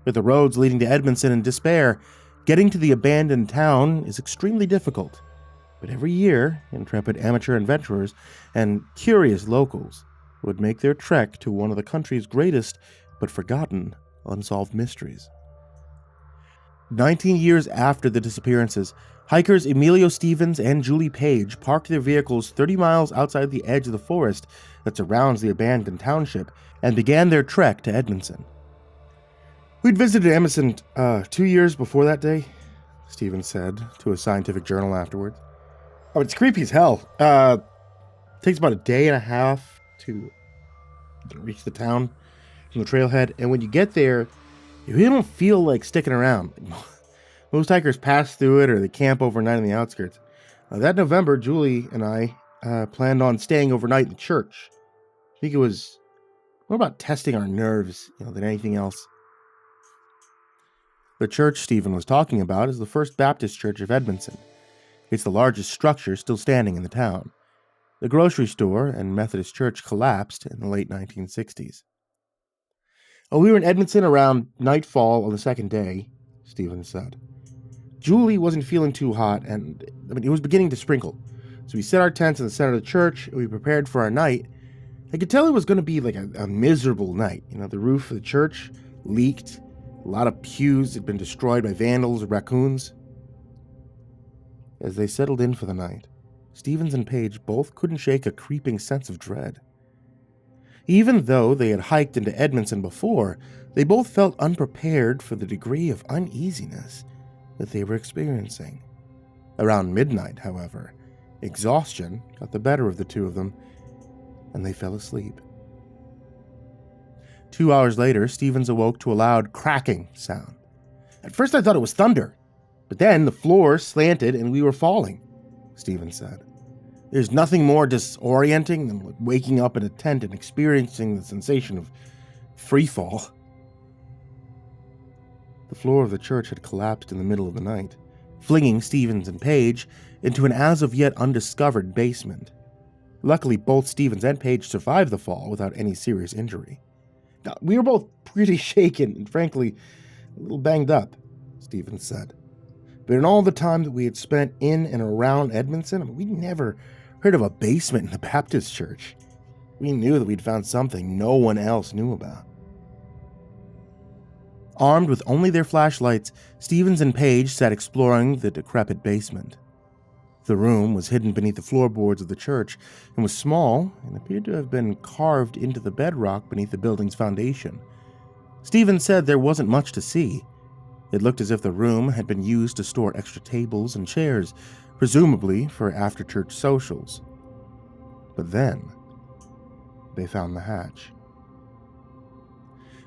With the roads leading to Edmonson in despair, getting to the abandoned town is extremely difficult. But every year, intrepid amateur adventurers and curious locals would make their trek to one of the country's greatest but forgotten unsolved mysteries. 19 years after the disappearances, hikers Emilio Stevens and Julie Page parked their vehicles 30 miles outside the edge of the forest that surrounds the abandoned township and began their trek to Edmonson. "We'd visited Edmonson 2 years before that day," Stevens said to a scientific journal afterwards. "Oh, it's creepy as hell. Takes about a day and a half to reach the town from the trailhead, and when you get there, you really don't feel like sticking around. Most hikers pass through it or they camp overnight on the outskirts. That November, Julie and I planned on staying overnight in the church. I think it was more about testing our nerves, than anything else." The church Stephen was talking about is the First Baptist Church of Edmonson. It's the largest structure still standing in the town. The grocery store and Methodist church collapsed in the late 1960s. "We were in Edmonton around nightfall on the second day," Stevens said. "Julie wasn't feeling too hot, and it was beginning to sprinkle. So we set our tents in the center of the church, and we prepared for our night. I could tell it was going to be like a miserable night. The roof of the church leaked. A lot of pews had been destroyed by vandals or raccoons." As they settled in for the night, Stevens and Page both couldn't shake a creeping sense of dread. Even though they had hiked into Edmonson before, they both felt unprepared for the degree of uneasiness that they were experiencing. Around midnight, however, exhaustion got the better of the two of them, and they fell asleep. 2 hours later, Stevens awoke to a loud cracking sound. "At first I thought it was thunder, but then the floor slanted and we were falling," Stevens said. "There's nothing more disorienting than waking up in a tent and experiencing the sensation of free fall." The floor of the church had collapsed in the middle of the night, flinging Stevens and Page into an as-of-yet undiscovered basement. Luckily, both Stevens and Page survived the fall without any serious injury. "We were both pretty shaken and, frankly, a little banged up," Stevens said. "But in all the time that we had spent in and around Edmonson, we'd never heard of a basement in the Baptist church. We knew that we'd found something no one else knew about." Armed with only their flashlights, Stevens and Page sat exploring the decrepit basement. The room was hidden beneath the floorboards of the church and was small and appeared to have been carved into the bedrock beneath the building's foundation. Stevens said there wasn't much to see. It looked as if the room had been used to store extra tables and chairs, presumably for after-church socials. But then, they found the hatch.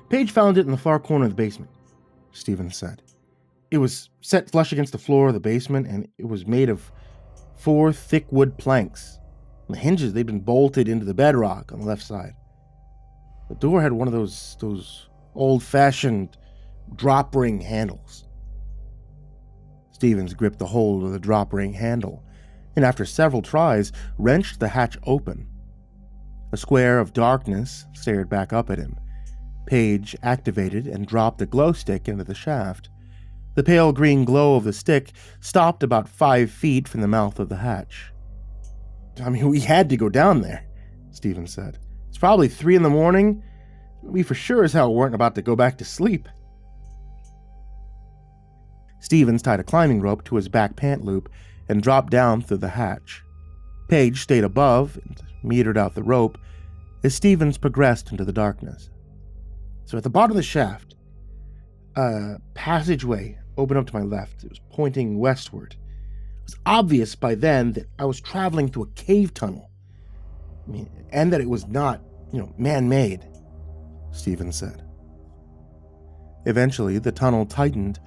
"Page found it in the far corner of the basement," Stevens said. "It was set flush against the floor of the basement, and it was made of 4 thick wood planks. The hinges, they'd been bolted into the bedrock on the left side. The door had one of those old-fashioned drop ring handles." Stevens gripped the hold of the drop ring handle, and after several tries, wrenched the hatch open. A square of darkness stared back up at him. Page activated and dropped a glow stick into the shaft. The pale green glow of the stick stopped about 5 feet from the mouth of the hatch. "We had to go down there," Stevens said. "It's probably 3 a.m. We for sure as hell weren't about to go back to sleep." Stevens tied a climbing rope to his back pant loop and dropped down through the hatch. Page stayed above and metered out the rope as Stevens progressed into the darkness. So at the bottom of the shaft, a passageway opened up to my left. It was pointing westward. It was obvious by then that I was traveling through a cave tunnel. And that it was not, man-made, Stevens said. Eventually, the tunnel tightened,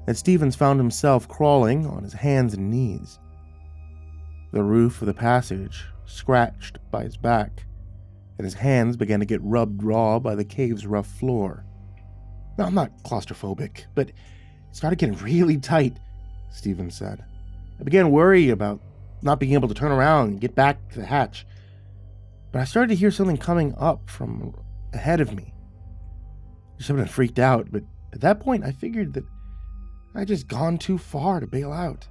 and Stevens found himself crawling on his hands and knees. The roof of the passage scratched by his back, and his hands began to get rubbed raw by the cave's rough floor. "Now, I'm not claustrophobic, but it started getting really tight," Stevens said. "I began worrying about not being able to turn around and get back to the hatch. But I started to hear something coming up from ahead of me. I should have been freaked out, but at that point I figured that I'd just gone too far to bail out."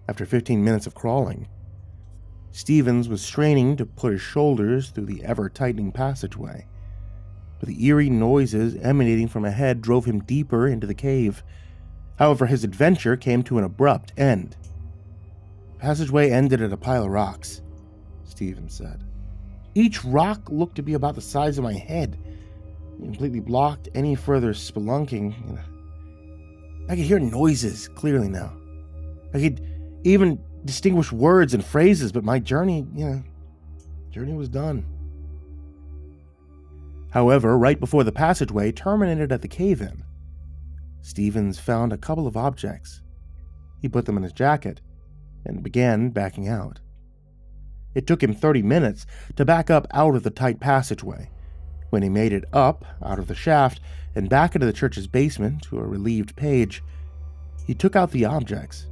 After 15 minutes of crawling, Stevens was straining to put his shoulders through the ever-tightening passageway. but the eerie noises emanating from ahead drove him deeper into the cave. However, his adventure came to an abrupt end. The passageway ended at a pile of rocks, Stephen said. Each rock looked to be about the size of my head. It completely blocked any further spelunking. I could hear noises clearly now. I could even distinguish words and phrases, but my journey was done. However, right before the passageway terminated at the cave-in, Stevens found a couple of objects. He put them in his jacket and began backing out. It took him 30 minutes to back up out of the tight passageway. When he made it up out of the shaft and back into the church's basement to a relieved Page, he took out the objects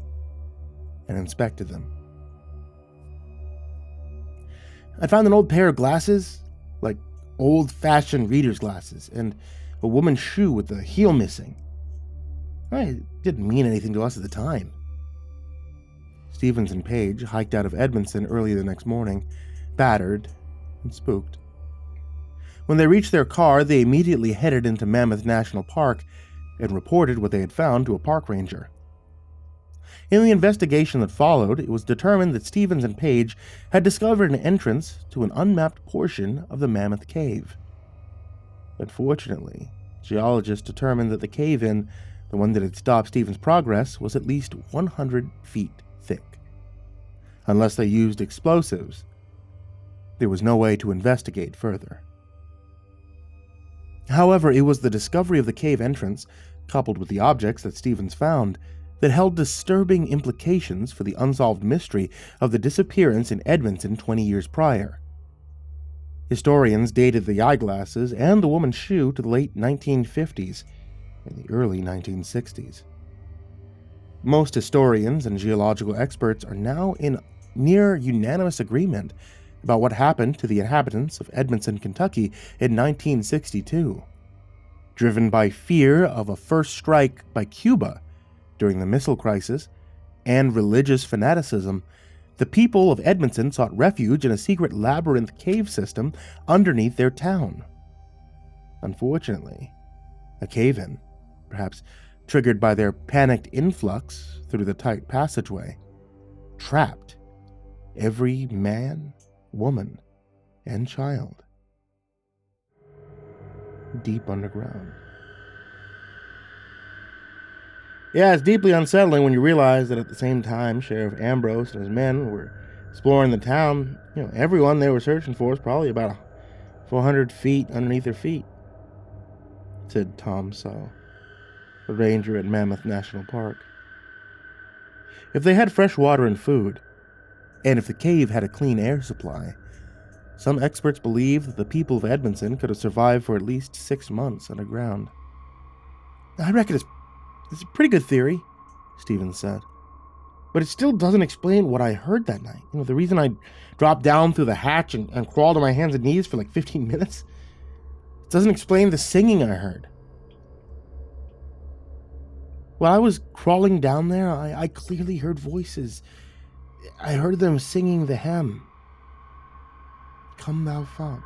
and inspected them. I found an old pair of glasses, like old-fashioned reader's glasses, and a woman's shoe with the heel missing. It didn't mean anything to us at the time. Stevens and Page hiked out of Edmonson early the next morning, battered and spooked. When they reached their car, they immediately headed into Mammoth National Park and reported what they had found to a park ranger. In the investigation that followed, it was determined that Stevens and Page had discovered an entrance to an unmapped portion of the Mammoth Cave. Unfortunately, geologists determined that the cave-in, the one that had stopped Stevens' progress, was at least 100 feet thick. Unless they used explosives, there was no way to investigate further. However, it was the discovery of the cave entrance, coupled with the objects that Stevens found, that held disturbing implications for the unsolved mystery of the disappearance in Edmonton 20 years prior. Historians dated the eyeglasses and the woman's shoe to the late 1950s and the early 1960s. Most historians and geological experts are now in near unanimous agreement about what happened to the inhabitants of Edmonson, Kentucky in 1962. Driven by fear of a first strike by Cuba during the missile crisis and religious fanaticism, the people of Edmonton sought refuge in a secret labyrinth cave system underneath their town. Unfortunately, a cave-in, perhaps triggered by their panicked influx through the tight passageway, trapped every man, woman, and child deep underground. Yeah, it's deeply unsettling when you realize that at the same time Sheriff Ambrose and his men were exploring the town, everyone they were searching for was probably about 400 feet underneath their feet, said Tom Saw, a ranger at Mammoth National Park. If they had fresh water and food, and if the cave had a clean air supply, some experts believe that the people of Edmonton could have survived for at least 6 months underground. I reckon it's a pretty good theory, Stevens said. But it still doesn't explain what I heard that night. The reason I dropped down through the hatch and crawled on my hands and knees for like 15 minutes. It doesn't explain the singing I heard. While I was crawling down there, I clearly heard voices. I heard them singing the hymn, Come Thou Fount.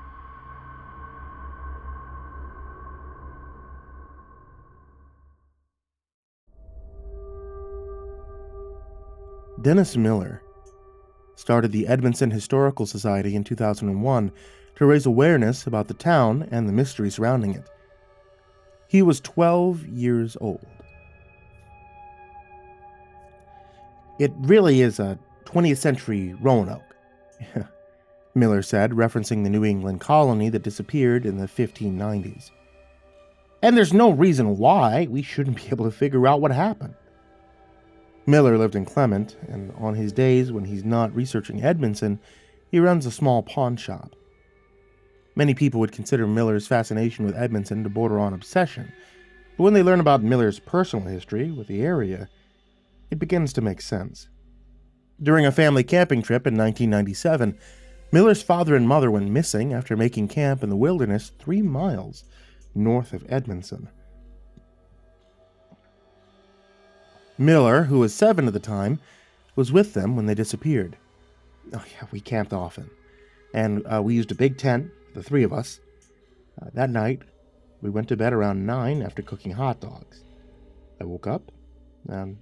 Dennis Miller started the Edmonson Historical Society in 2001 to raise awareness about the town and the mystery surrounding it. He was 12 years old. It really is a 20th century Roanoke, Miller said, referencing the New England colony that disappeared in the 1590s. And there's no reason why we shouldn't be able to figure out what happened. Miller lived in Clement, and on his days when he's not researching Edmonton, he runs a small pawn shop. Many people would consider Miller's fascination with Edmonton to border on obsession, but when they learn about Miller's personal history with the area, it begins to make sense. During a family camping trip in 1997, Miller's father and mother went missing after making camp in the wilderness 3 miles north of Edmonson. Miller, who was 7 at the time, was with them when they disappeared. We camped often, and we used a big tent, the 3 of us. That night, we went to bed around 9 after cooking hot dogs. I woke up around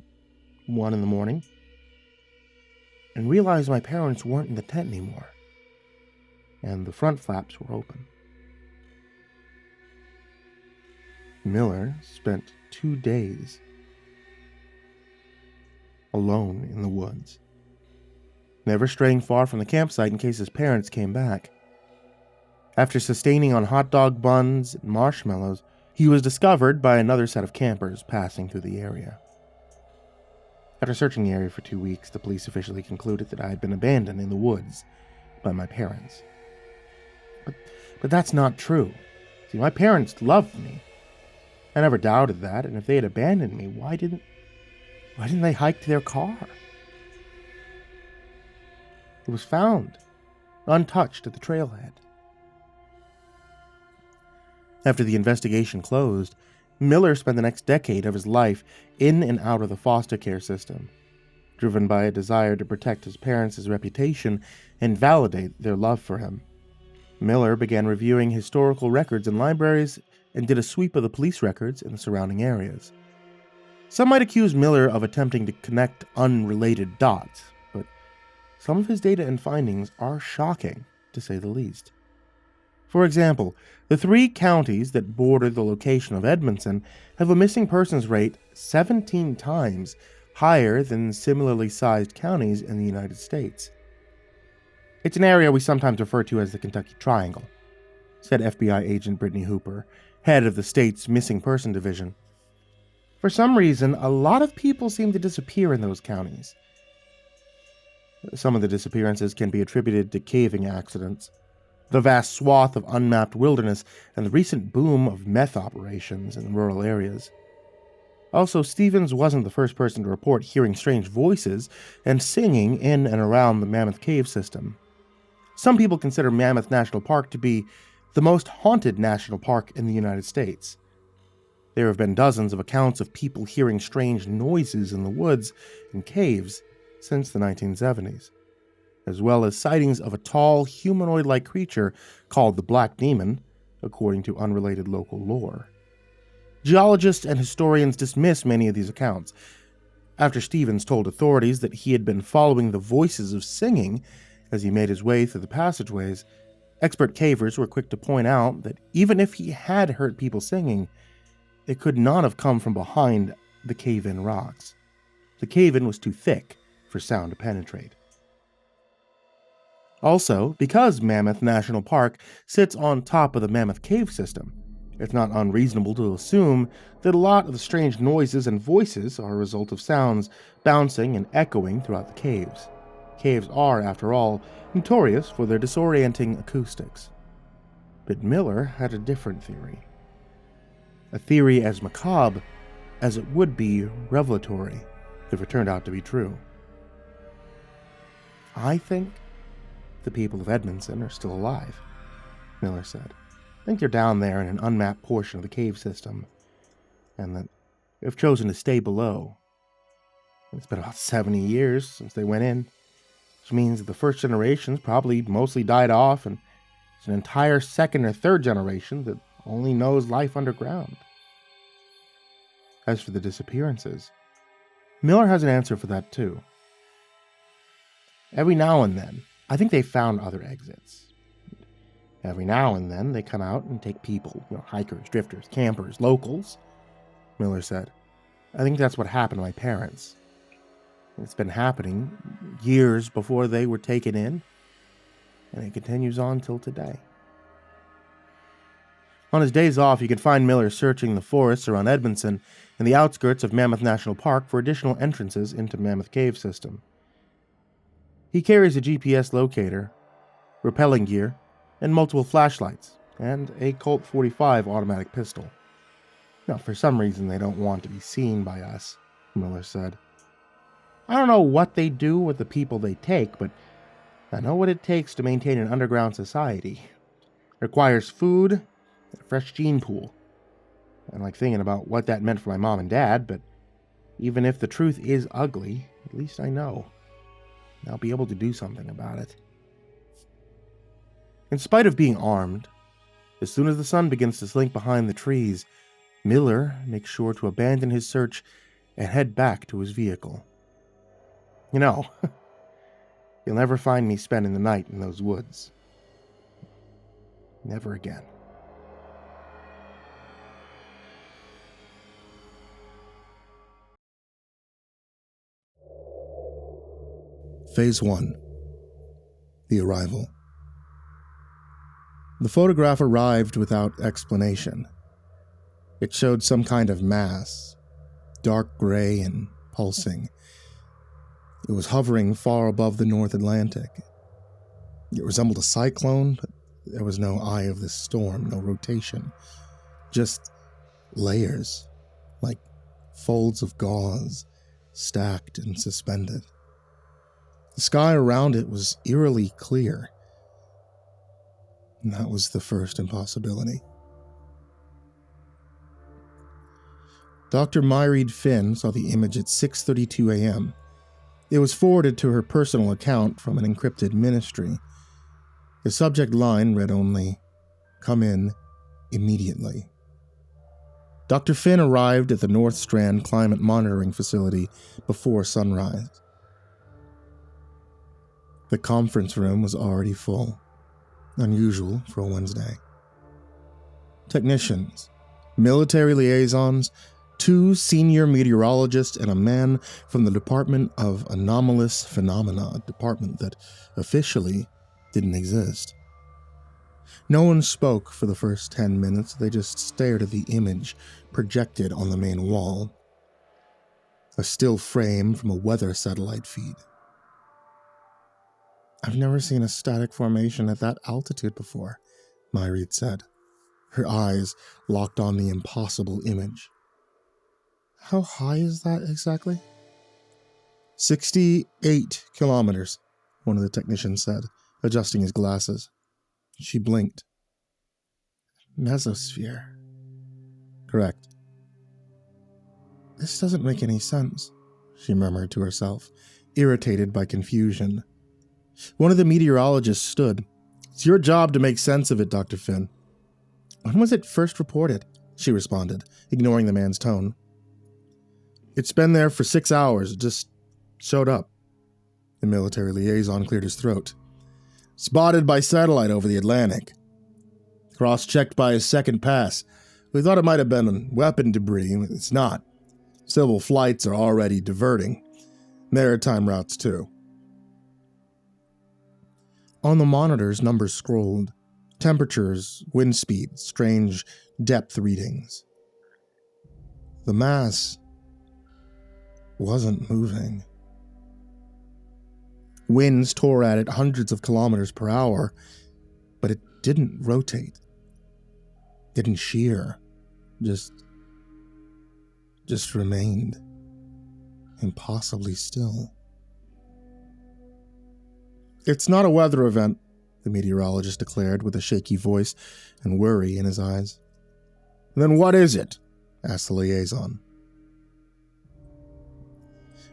1 in the morning and realized my parents weren't in the tent anymore, and the front flaps were open. Miller spent 2 days alone in the woods, never straying far from the campsite in case his parents came back. After sustaining on hot dog buns and marshmallows, he was discovered by another set of campers passing through the area. After searching the area for 2 weeks, the police officially concluded that I had been abandoned in the woods by my parents. But that's not true. See, my parents loved me. I never doubted that, and if they had abandoned me, why didn't they hike to their car? It was found, untouched at the trailhead. After the investigation closed, Miller spent the next decade of his life in and out of the foster care system, driven by a desire to protect his parents' reputation and validate their love for him. Miller began reviewing historical records in libraries and did a sweep of the police records in the surrounding areas. Some might accuse Miller of attempting to connect unrelated dots, but some of his data and findings are shocking, to say the least. For example, the 3 counties that border the location of Edmonson have a missing persons rate 17 times higher than similarly sized counties in the United States. It's an area we sometimes refer to as the Kentucky Triangle, said FBI agent Brittany Hooper, head of the state's Missing Person Division. For some reason, a lot of people seem to disappear in those counties. Some of the disappearances can be attributed to caving accidents, the vast swath of unmapped wilderness, and the recent boom of meth operations in rural areas. Also, Stevens wasn't the first person to report hearing strange voices and singing in and around the Mammoth Cave system. Some people consider Mammoth National Park to be the most haunted national park in the United States. There have been dozens of accounts of people hearing strange noises in the woods and caves since the 1970s. As well as sightings of a tall, humanoid-like creature called the Black Demon, according to unrelated local lore. Geologists and historians dismiss many of these accounts. After Stevens told authorities that he had been following the voices of singing as he made his way through the passageways, expert cavers were quick to point out that even if he had heard people singing, it could not have come from behind the cave-in rocks. The cave-in was too thick for sound to penetrate. Also, because Mammoth National Park sits on top of the Mammoth Cave system, it's not unreasonable to assume that a lot of the strange noises and voices are a result of sounds bouncing and echoing throughout the caves. Caves are, after all, notorious for their disorienting acoustics. But Miller had a different theory. A theory as macabre as it would be revelatory if it turned out to be true. I think the people of Edmonson are still alive, Miller said. I think they're down there in an unmapped portion of the cave system, and that they've chosen to stay below. It's been about 70 years since they went in, which means that the first generations probably mostly died off, and it's an entire second or third generation that only knows life underground. As for the disappearances, Miller has an answer for that too. Every now and then, I think they found other exits. Every now and then, they come out and take people, hikers, drifters, campers, locals, Miller said. I think that's what happened to my parents. It's been happening years before they were taken in, and it continues on till today. On his days off, you can find Miller searching the forests around Edmonson and the outskirts of Mammoth National Park for additional entrances into Mammoth Cave system. He carries a GPS locator, rappelling gear, and multiple flashlights, and a Colt 45 automatic pistol. Now, for some reason, they don't want to be seen by us, Miller said. I don't know what they do with the people they take, but I know what it takes to maintain an underground society. It requires food and a fresh gene pool. I like thinking about what that meant for my mom and dad, but even if the truth is ugly, at least I know. I'll be able to do something about it. In spite of being armed, As soon as the sun begins to slink behind the trees, Miller makes sure to abandon his search and head back to his vehicle. You know, you'll never find me spending the night in those woods. Never again. Phase 1. The arrival. The photograph arrived without explanation. It showed some kind of mass, dark gray and pulsing. It was hovering far above the North Atlantic. It resembled a cyclone, but there was no eye of the storm, no rotation. Just layers, like folds of gauze, stacked and suspended. The sky around it was eerily clear. And that was the first impossibility. Dr. Myreed Finn saw the image at 6:32 a.m. It was forwarded to her personal account from an encrypted ministry. The subject line read only, "Come in immediately." Dr. Finn arrived at the North Strand Climate Monitoring Facility before sunrise. The conference room was already full, unusual for a Wednesday. Technicians, military liaisons, 2 senior meteorologists, and a man from the Department of Anomalous Phenomena, a department that officially didn't exist. No one spoke for the first 10 minutes. They just stared at the image projected on the main wall. A still frame from a weather satellite feed. "I've never seen a static formation at that altitude before," Myreed said. Her eyes locked on the impossible image. "How high is that exactly?" 68 kilometers, one of the technicians said, adjusting his glasses. She blinked. "Mesosphere." "Correct." "This doesn't make any sense," she murmured to herself, irritated by confusion. One of the meteorologists stood. "It's your job to make sense of it, Dr. Finn." "When was it first reported?" she responded, ignoring the man's tone. "It's been there for 6 hours. It just showed up." The military liaison cleared his throat. "Spotted by satellite over the Atlantic. Cross-checked by his second pass. We thought it might have been weapon debris. It's not. Civil flights are already diverting. Maritime routes, too." On the monitors, numbers scrolled. Temperatures, wind speeds, strange depth readings. The mass wasn't moving. Winds tore at it hundreds of kilometers per hour, but it didn't rotate. Didn't shear. Just remained impossibly still. "It's not a weather event," the meteorologist declared with a shaky voice and worry in his eyes. "Then what is it?" asked the liaison.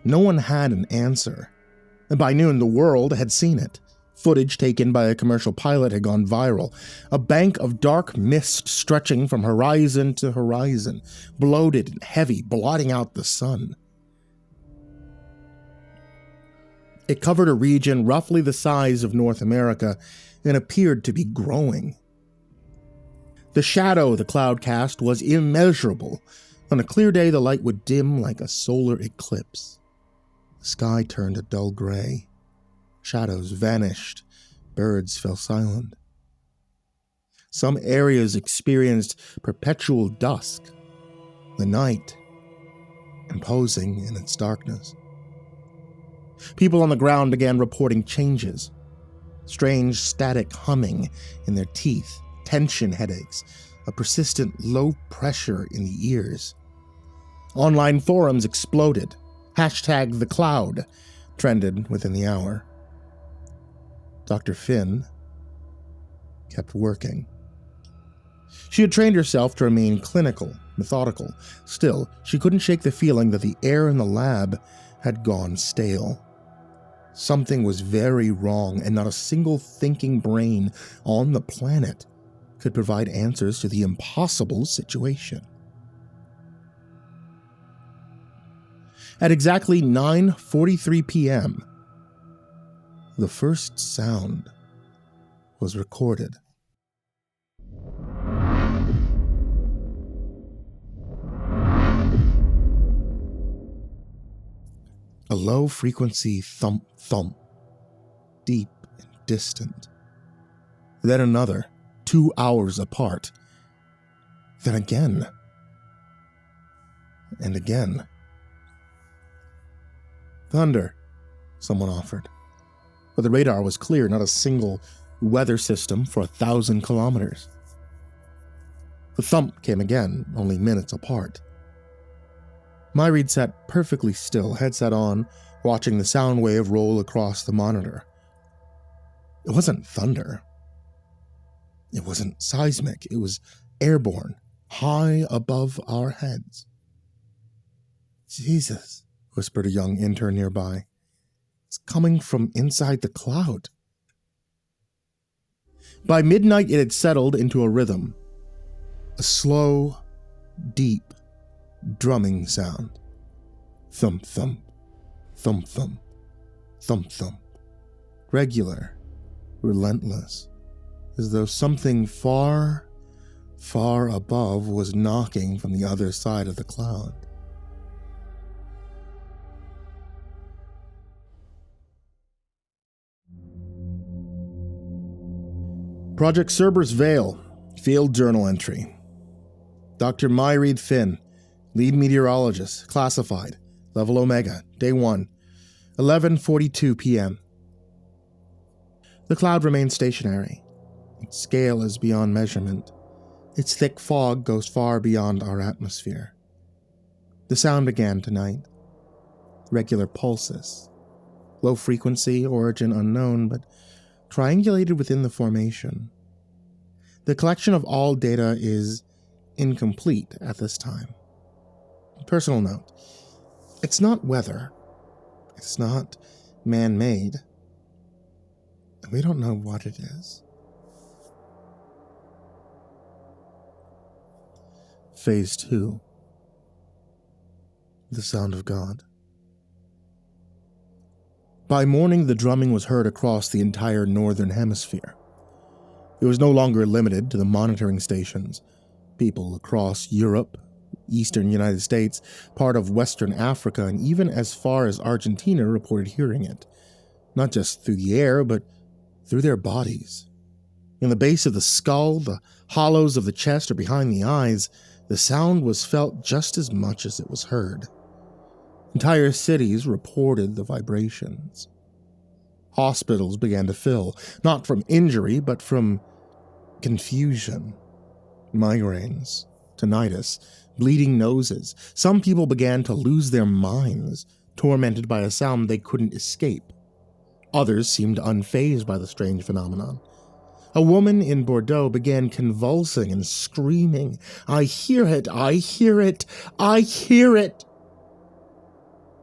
No one had an answer, and by noon the world had seen it. Footage taken by a commercial pilot had gone viral. A bank of dark mist stretching from horizon to horizon, bloated and heavy, blotting out the sun. It covered a region roughly the size of North America and appeared to be growing. The shadow the cloud cast was immeasurable. On a clear day, the light would dim like a solar eclipse. The sky turned a dull gray. Shadows vanished. Birds fell silent. Some areas experienced perpetual dusk, the night imposing in its darkness. People on the ground began reporting changes. Strange static humming in their teeth, tension headaches, a persistent low pressure in the ears. Online forums exploded. #TheCloud trended within the hour. Dr. Finn kept working. She had trained herself to remain clinical, methodical. Still, she couldn't shake the feeling that the air in the lab had gone stale. Something was very wrong, and not a single thinking brain on the planet could provide answers to the impossible situation. At exactly 9:43 p.m., the first sound was recorded. A low-frequency thump-thump, deep and distant. Then another, 2 hours apart. Then again. And again. Thunder, someone offered. But the radar was clear, not a single weather system for 1,000 kilometers. The thump came again, only minutes apart. Myreed sat perfectly still, headset on, watching the sound wave roll across the monitor. It wasn't thunder. It wasn't seismic. It was airborne, high above our heads. Jesus, whispered a young intern nearby. It's coming from inside the cloud. By midnight, it had settled into a rhythm. A slow, deep, drumming sound. Thump, thump, thump, thump, thump, thump. Regular, relentless, as though something far, far above was knocking from the other side of the cloud. Project Cerberus Vale, field journal entry. Dr. Myreed Finn, lead meteorologist, classified, level Omega, day 1, 11:42 p.m. The cloud remains stationary. Its scale is beyond measurement. Its thick fog goes far beyond our atmosphere. The sound began tonight. Regular pulses. Low frequency, origin unknown, but triangulated within the formation. The collection of all data is incomplete at this time. Personal note, it's not weather. It's not man-made. We don't know what it is. Phase 2. The sound of God. By morning, the drumming was heard across the entire northern hemisphere. It was no longer limited to the monitoring stations. People across Europe, eastern United States, part of Western Africa, and even as far as Argentina reported hearing it. Not just through the air, but through their bodies. In the base of the skull, the hollows of the chest, or behind the eyes, the sound was felt just as much as it was heard. Entire cities reported the vibrations. Hospitals began to fill, not from injury, but from confusion. Migraines, tinnitus, bleeding noses. Some people began to lose their minds, tormented by a sound they couldn't escape. Others seemed unfazed by the strange phenomenon. A woman in Bordeaux began convulsing and screaming, "I hear it! I hear it! I hear it!"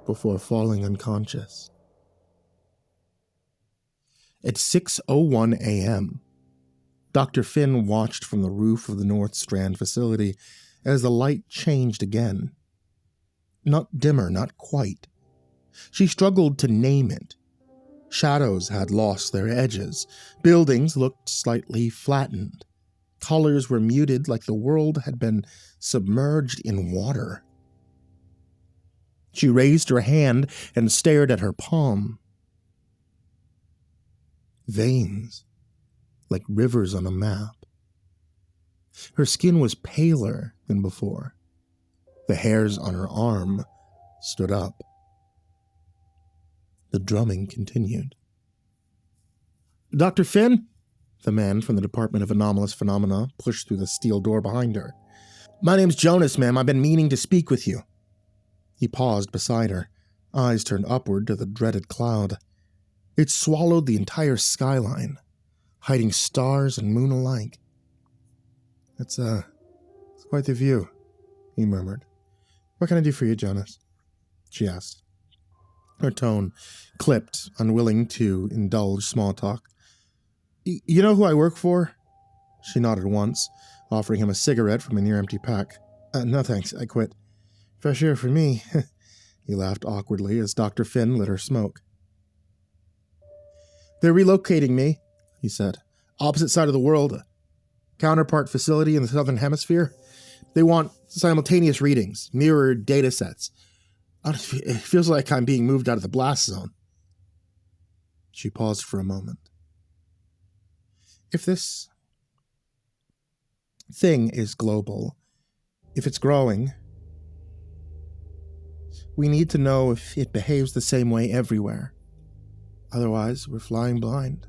before falling unconscious. At 6:01 a.m., Dr. Finn watched from the roof of the North Strand facility as the light changed again. Not dimmer, not quite. She struggled to name it. Shadows had lost their edges. Buildings looked slightly flattened. Colors were muted like the world had been submerged in water. She raised her hand and stared at her palm. Veins, like rivers on a map. Her skin was paler than before. The hairs on her arm stood up. The drumming continued. "Dr. Finn?" The man from the Department of Anomalous Phenomena pushed through the steel door behind her. "My name's Jonas, ma'am. I've been meaning to speak with you." He paused beside her, eyes turned upward to the dreaded cloud. It swallowed the entire skyline, hiding stars and moon alike. It's quite the view," he murmured. "What can I do for you, Jonas?" she asked. Her tone clipped, unwilling to indulge small talk. "You know who I work for?" She nodded once, offering him a cigarette from a near-empty pack. No thanks, I quit. Fresh air for me. He laughed awkwardly as Dr. Finn lit her smoke. They're relocating me, he said. Opposite side of the world. A counterpart facility in the southern hemisphere. They want simultaneous readings, mirrored data sets. It feels like I'm being moved out of the blast zone. She paused for a moment. If this thing is global, if it's growing, we need to know if it behaves the same way everywhere. Otherwise, we're flying blind.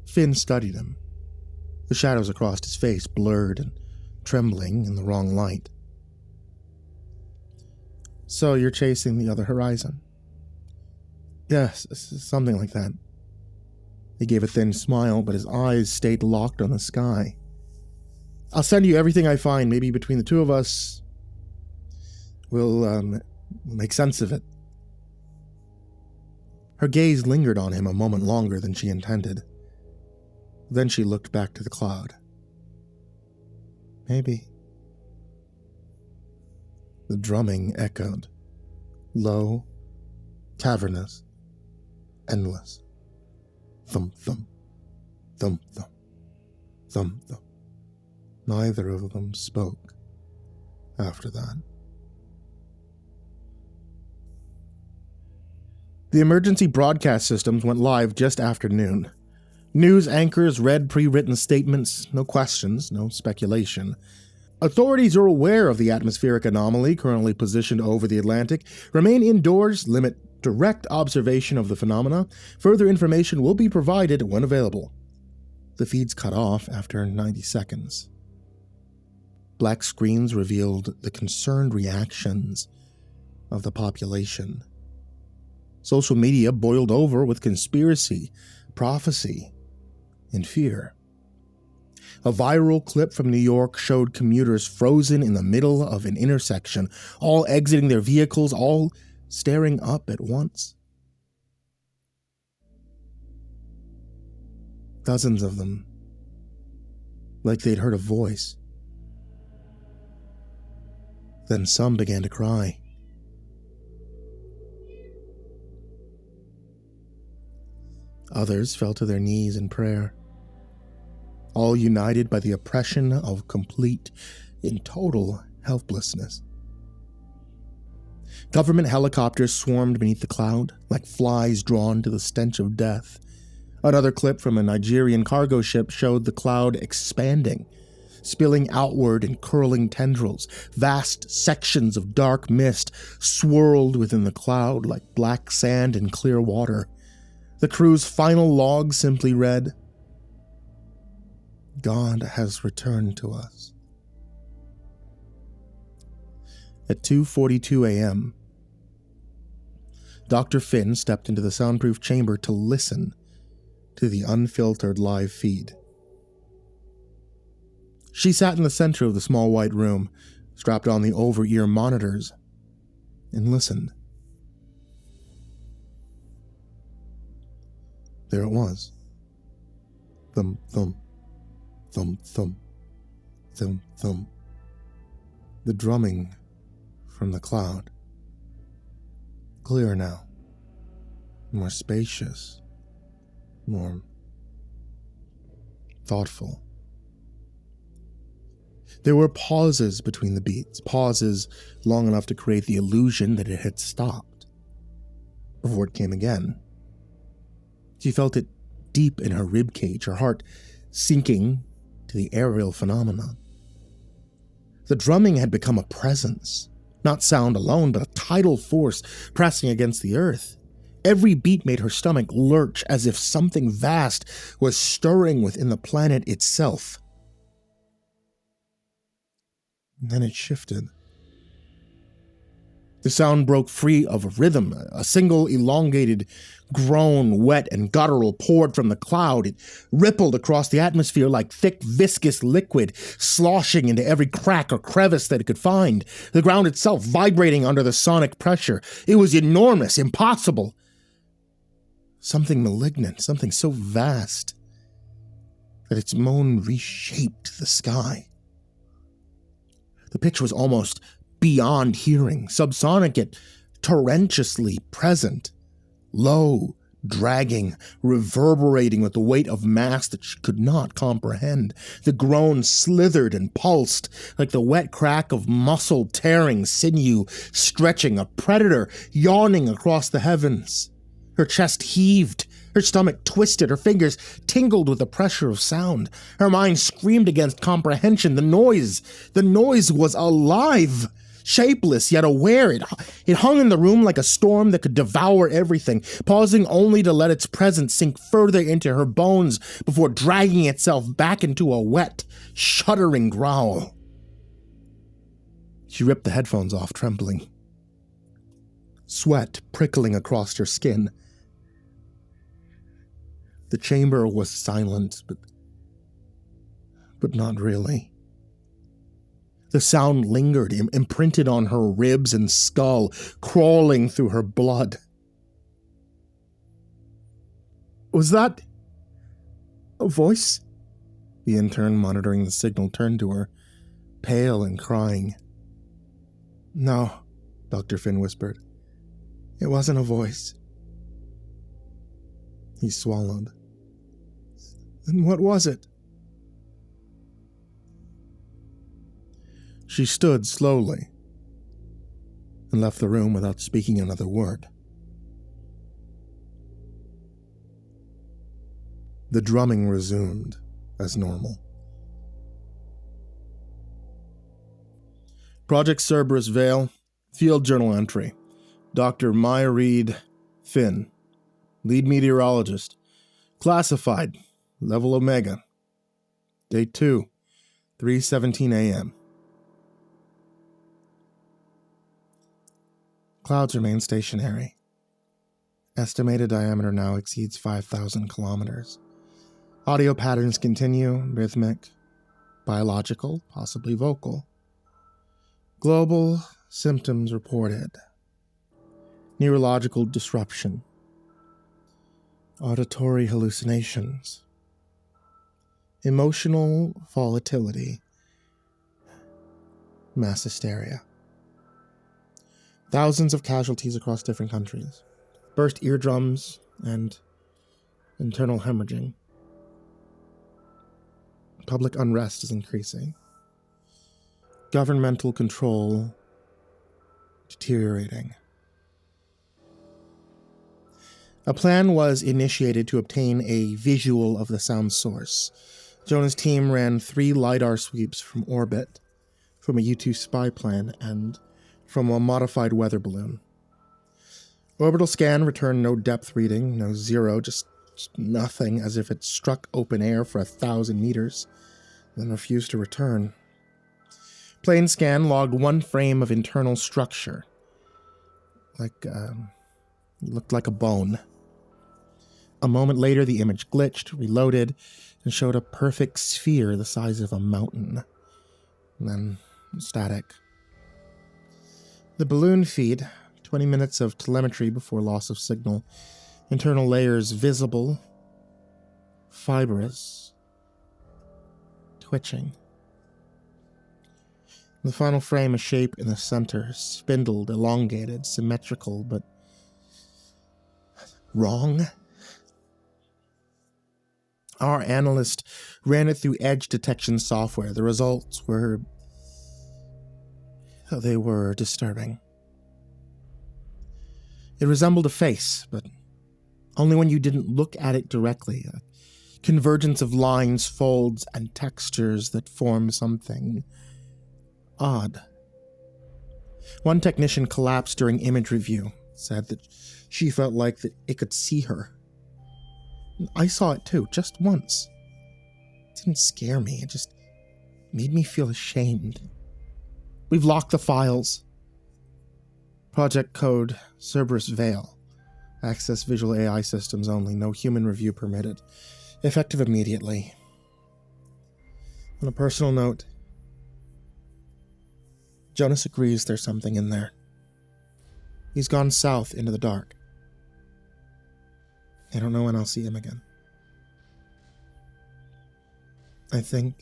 Finn studied him. The shadows across his face blurred and trembling in the wrong light. So you're chasing the other horizon? Yes, something like that. He gave a thin smile, but his eyes stayed locked on the sky. I'll send you everything I find. Maybe between the two of us, we'll make sense of it. Her gaze lingered on him a moment longer than she intended. Then she looked back to the cloud. Maybe. The drumming echoed. Low, cavernous, endless. Thump, thump, thump, thump, thump, thump. Neither of them spoke after that. The emergency broadcast systems went live just after noon. News anchors read pre-written statements, no questions, no speculation. Authorities are aware of the atmospheric anomaly currently positioned over the Atlantic. Remain indoors, limit direct observation of the phenomena. Further information will be provided when available. The feeds cut off after 90 seconds. Black screens revealed the concerned reactions of the population. Social media boiled over with conspiracy, prophecy, and fear. A viral clip from New York showed commuters frozen in the middle of an intersection, all exiting their vehicles, all staring up at once. Dozens of them, like they'd heard a voice. Then some began to cry. Others fell to their knees in prayer, all united by the oppression of complete and total helplessness. Government helicopters swarmed beneath the cloud, like flies drawn to the stench of death. Another clip from a Nigerian cargo ship showed the cloud expanding, spilling outward in curling tendrils. Vast sections of dark mist swirled within the cloud like black sand in clear water. The crew's final log simply read, "God has returned to us." At 2:42 a.m., Dr. Finn stepped into the soundproof chamber to listen to the unfiltered live feed. She sat in the center of the small white room, strapped on the over-ear monitors, and listened. There it was. Thump, thump, thump, thump, thump, thump. The drumming from the cloud. Clear now. More spacious. More thoughtful. There were pauses between the beats, pauses long enough to create the illusion that it had stopped, before it came again. She felt it deep in her ribcage, her heart sinking to the aerial phenomenon. The drumming had become a presence, not sound alone, but a tidal force pressing against the earth. Every beat made her stomach lurch as if something vast was stirring within the planet itself. And then it shifted. The sound broke free of rhythm. A single elongated groan, wet and guttural, poured from the cloud. It rippled across the atmosphere like thick, viscous liquid, sloshing into every crack or crevice that it could find, the ground itself vibrating under the sonic pressure. It was enormous, impossible. Something malignant, something so vast that its moan reshaped the sky. The pitch was almost beyond hearing, subsonic yet torrentously present, low, dragging, reverberating with the weight of mass that she could not comprehend. The groan slithered and pulsed like the wet crack of muscle tearing sinew, stretching, a predator yawning across the heavens. Her chest heaved, her stomach twisted, her fingers tingled with the pressure of sound. Her mind screamed against comprehension. The noise was alive, shapeless yet aware. It hung in the room like a storm that could devour everything, pausing only to let its presence sink further into her bones before dragging itself back into a wet, shuddering growl. She ripped the headphones off, trembling, sweat prickling across her skin. The chamber was silent, but not really. The sound lingered, imprinted on her ribs and skull, crawling through her blood. Was that a voice? The intern monitoring the signal turned to her, pale and crying. No, Dr. Finn whispered. It wasn't a voice. He swallowed. Then what was it? She stood slowly and left the room without speaking another word. The drumming resumed as normal. Project Cerberus Vale, Field Journal entry. Dr. Maya Reed Finn, Lead Meteorologist. Classified, Level Omega. Day 2, 3:17 a.m. Clouds remain stationary. Estimated diameter now exceeds 5,000 kilometers. Audio patterns continue, rhythmic, biological, possibly vocal. Global symptoms reported. Neurological disruption. Auditory hallucinations. Emotional volatility. Mass hysteria. Thousands of casualties across different countries. Burst eardrums and internal hemorrhaging. Public unrest is increasing. Governmental control deteriorating. A plan was initiated to obtain a visual of the sound source. Jonah's team ran 3 LiDAR sweeps from orbit, from a U-2 spy plane, and from a modified weather balloon. Orbital scan returned no depth reading, no zero, just nothing, as if it struck open air for 1,000 meters, then refused to return. Plane scan logged 1 frame of internal structure. Looked like a bone. A moment later, the image glitched, reloaded, and showed a perfect sphere the size of a mountain. And then static. The balloon feed, 20 minutes of telemetry before loss of signal. Internal layers visible, fibrous, twitching. The final frame, a shape in the center, spindled, elongated, symmetrical, but wrong. Our analyst ran it through edge detection software. The results were... they were disturbing. It resembled a face, but only when you didn't look at it directly. A convergence of lines, folds, and textures that form something odd. One technician collapsed during image review, said that she felt like that it could see her. I saw it too, just once. It didn't scare me, it just made me feel ashamed. We've locked the files. Project code Cerberus Vale. Access visual AI systems only, no human review permitted. Effective immediately. On a personal note, Jonas agrees there's something in there. He's gone south into the dark. I don't know when I'll see him again. I think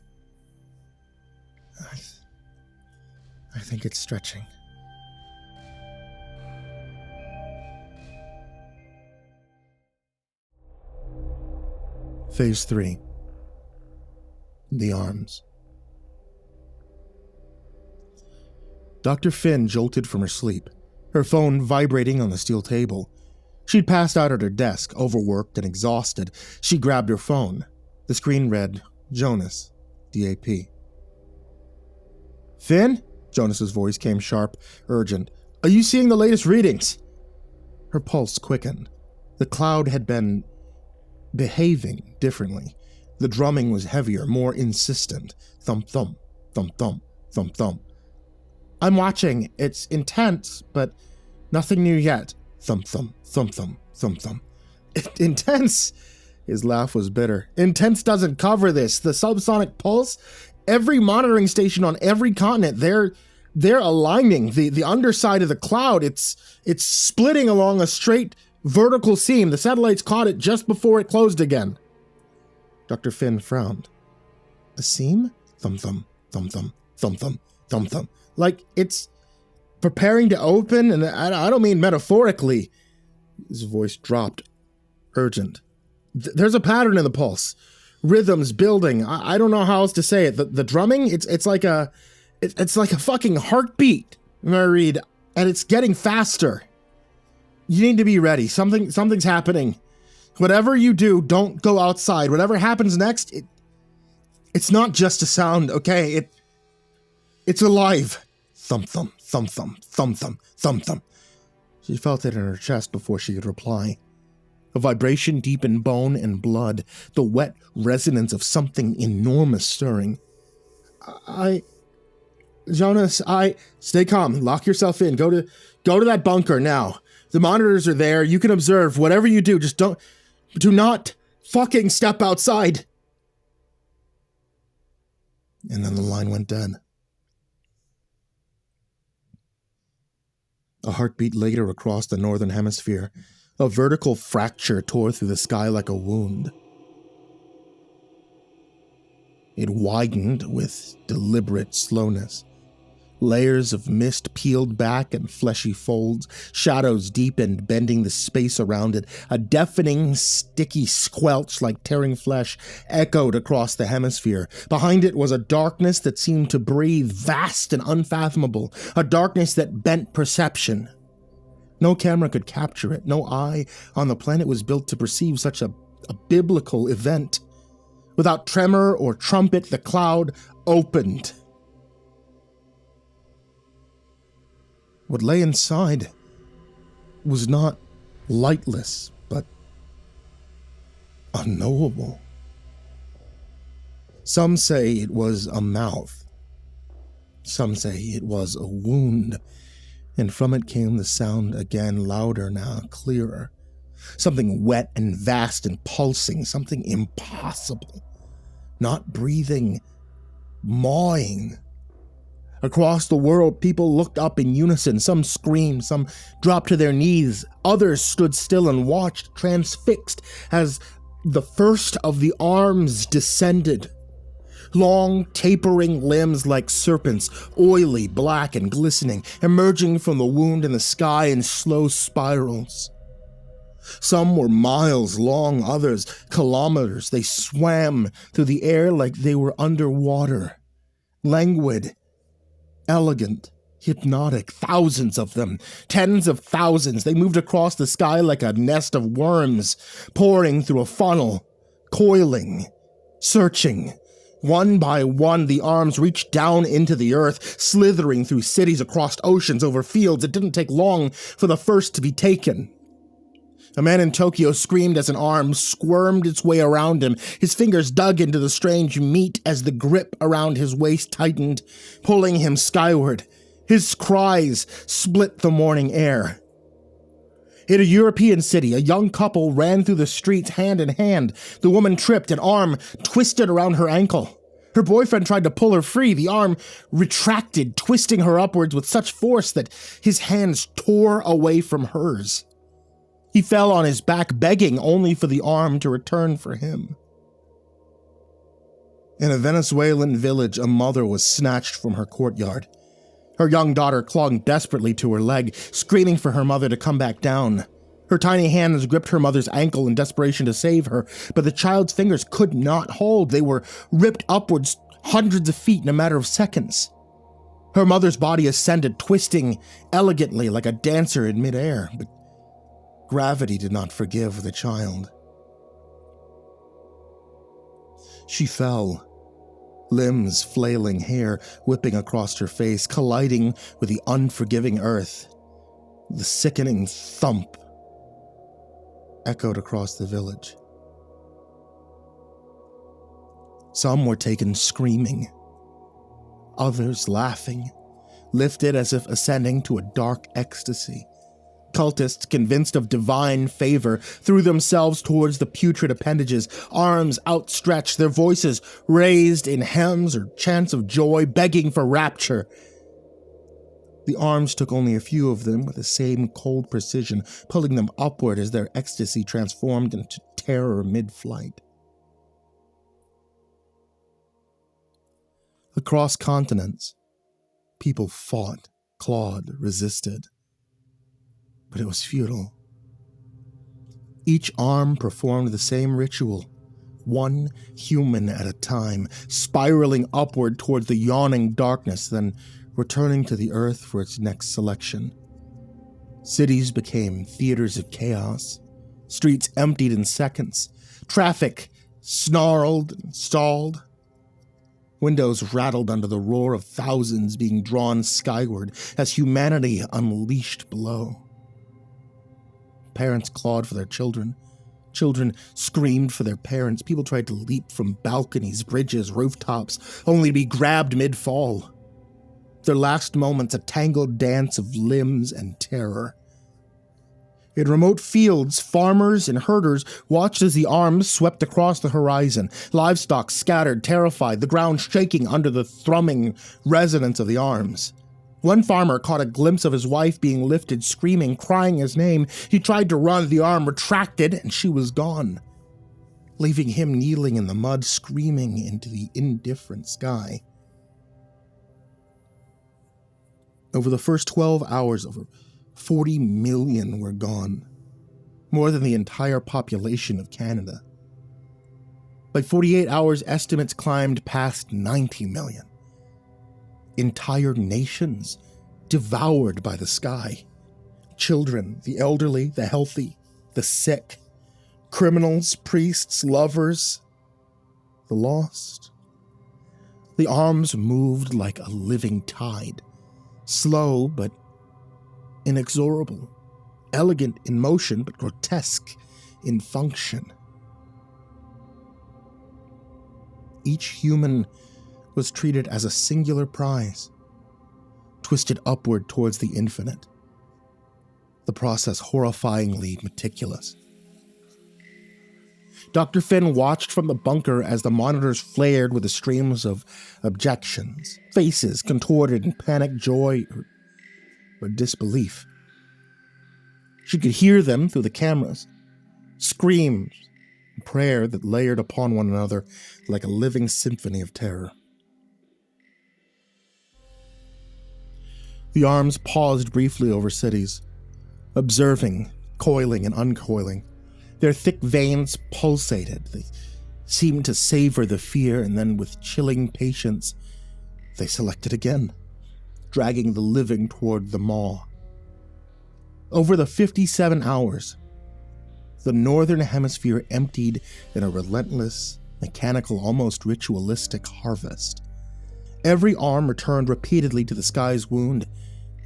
it's stretching. Phase 3. The arms. Dr. Finn jolted from her sleep, her phone vibrating on the steel table. She'd passed out at her desk, overworked and exhausted. She grabbed her phone. The screen read, Jonas, DAP. Finn? Jonas's voice came sharp, urgent. Are you seeing the latest readings? Her pulse quickened. The cloud had been behaving differently. The drumming was heavier, more insistent. Thump, thump, thump, thump, thump, thump. I'm watching. It's intense, but nothing new yet. Thump, thump, thump, thump, thump, thump. Intense? His laugh was bitter. Intense doesn't cover this. The subsonic pulse? Every monitoring station on every continent, they're aligning. The underside of the cloud, it's splitting along a straight vertical seam. The satellites caught it just before it closed again. Dr. Finn frowned. A seam? Thump, thump, thump, thump, thump, thump, thump, thump. Like it's preparing to open, and I don't mean metaphorically. His voice dropped, urgent. There's a pattern in the pulse. Rhythms building. I don't know how else to say it. The drumming, it's like a fucking heartbeat, Mareed, and it's getting faster. You need to be ready. Something's happening. Whatever you do, don't go outside. Whatever happens next, it's not just a sound, okay? It's alive. Thump, thump, thump, thump, thump, thump, thump, thump. She felt it in her chest before she could reply. A vibration deep in bone and blood, the wet resonance of something enormous stirring. Jonas, stay calm, lock yourself in, go to that bunker now. The monitors are there, you can observe, whatever you do, just do not fucking step outside. And then the line went dead. A heartbeat later across the northern hemisphere, a vertical fracture tore through the sky like a wound. It widened with deliberate slowness. Layers of mist peeled back in fleshy folds, shadows deepened, bending the space around it. A deafening, sticky squelch like tearing flesh echoed across the hemisphere. Behind it was a darkness that seemed to breathe, vast and unfathomable, a darkness that bent perception. No camera could capture it. No eye on the planet was built to perceive such a biblical event. Without tremor or trumpet, the cloud opened. What lay inside was not lightless, but unknowable. Some say it was a mouth. Some say it was a wound, and from it came the sound again, louder now, clearer. Something wet and vast and pulsing, something impossible. Not breathing, mawing. Across the world, people looked up in unison. Some screamed, some dropped to their knees. Others stood still and watched, transfixed, as the first of the arms descended. Long, tapering limbs like serpents, oily, black, and glistening, emerging from the wound in the sky in slow spirals. Some were miles long, others kilometers. They swam through the air like they were underwater. Languid, elegant, hypnotic, thousands of them, tens of thousands. They moved across the sky like a nest of worms, pouring through a funnel, coiling, searching. One by one, the arms reached down into the earth, slithering through cities, across oceans, over fields. It didn't take long for the first to be taken. A man in Tokyo screamed as an arm squirmed its way around him. His fingers dug into the strange meat as the grip around his waist tightened, pulling him skyward. His cries split the morning air. In a European city, a young couple ran through the streets hand in hand. The woman tripped, an arm twisted around her ankle. Her boyfriend tried to pull her free. The arm retracted, twisting her upwards with such force that his hands tore away from hers. He fell on his back, begging only for the arm to return for him. In a Venezuelan village, a mother was snatched from her courtyard. Her young daughter clung desperately to her leg, screaming for her mother to come back down. Her tiny hands gripped her mother's ankle in desperation to save her, but the child's fingers could not hold. They were ripped upwards hundreds of feet in a matter of seconds. Her mother's body ascended, twisting elegantly like a dancer in midair, but gravity did not forgive the child. She fell, limbs flailing, hair whipping across her face, colliding with the unforgiving earth. The sickening thump echoed across the village. Some were taken screaming, others laughing, lifted as if ascending to a dark ecstasy. Cultists, convinced of divine favor, threw themselves towards the putrid appendages, arms outstretched, their voices raised in hymns or chants of joy, begging for rapture. The arms took only a few of them with the same cold precision, pulling them upward as their ecstasy transformed into terror mid-flight. Across continents, people fought, clawed, resisted. But it was futile. Each arm performed the same ritual, one human at a time, spiraling upward towards the yawning darkness, then returning to the earth for its next selection. Cities became theaters of chaos. Streets emptied in seconds. Traffic snarled and stalled. Windows rattled under the roar of thousands being drawn skyward as humanity unleashed below. Parents clawed for their children. Children screamed for their parents. People tried to leap from balconies, bridges, rooftops, only to be grabbed mid-fall. Their last moments a tangled dance of limbs and terror. In remote fields, farmers and herders watched as the arms swept across the horizon, livestock scattered, terrified, the ground shaking under the thrumming resonance of the arms. One farmer caught a glimpse of his wife being lifted, screaming, crying his name. He tried to run, the arm retracted, and she was gone, leaving him kneeling in the mud, screaming into the indifferent sky. Over the first 12 hours, over 40 million were gone, more than the entire population of Canada. By 48 hours, estimates climbed past 90 million. Entire nations devoured by the sky. Children, the elderly, the healthy, the sick, criminals, priests, lovers, the lost. The arms moved like a living tide, slow but inexorable, elegant in motion but grotesque in function. Each human was treated as a singular prize, twisted upward towards the infinite, the process horrifyingly meticulous. Dr. Finn watched from the bunker as the monitors flared with the streams of objections, faces contorted in panic, joy, or disbelief. She could hear them through the cameras, screams and prayer that layered upon one another like a living symphony of terror. The arms paused briefly over cities, observing, coiling and uncoiling. Their thick veins pulsated. They seemed to savor the fear, and then with chilling patience, they selected again, dragging the living toward the maw. Over the 57 hours, the northern hemisphere emptied in a relentless, mechanical, almost ritualistic harvest. Every arm returned repeatedly to the sky's wound,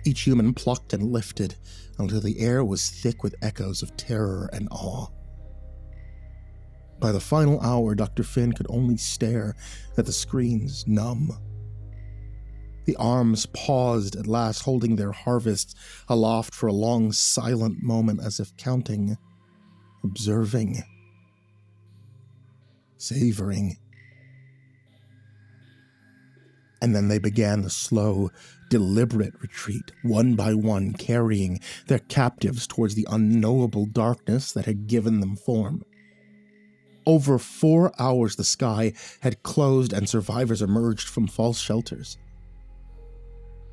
each human plucked and lifted until the air was thick with echoes of terror and awe. By the final hour, Dr. Finn could only stare at the screens, numb. The arms paused at last, holding their harvests aloft for a long, silent moment as if counting, observing, savoring. And then they began the slow, deliberate retreat, one by one, carrying their captives towards the unknowable darkness that had given them form. over 4 hours the sky had closed and survivors emerged from false shelters.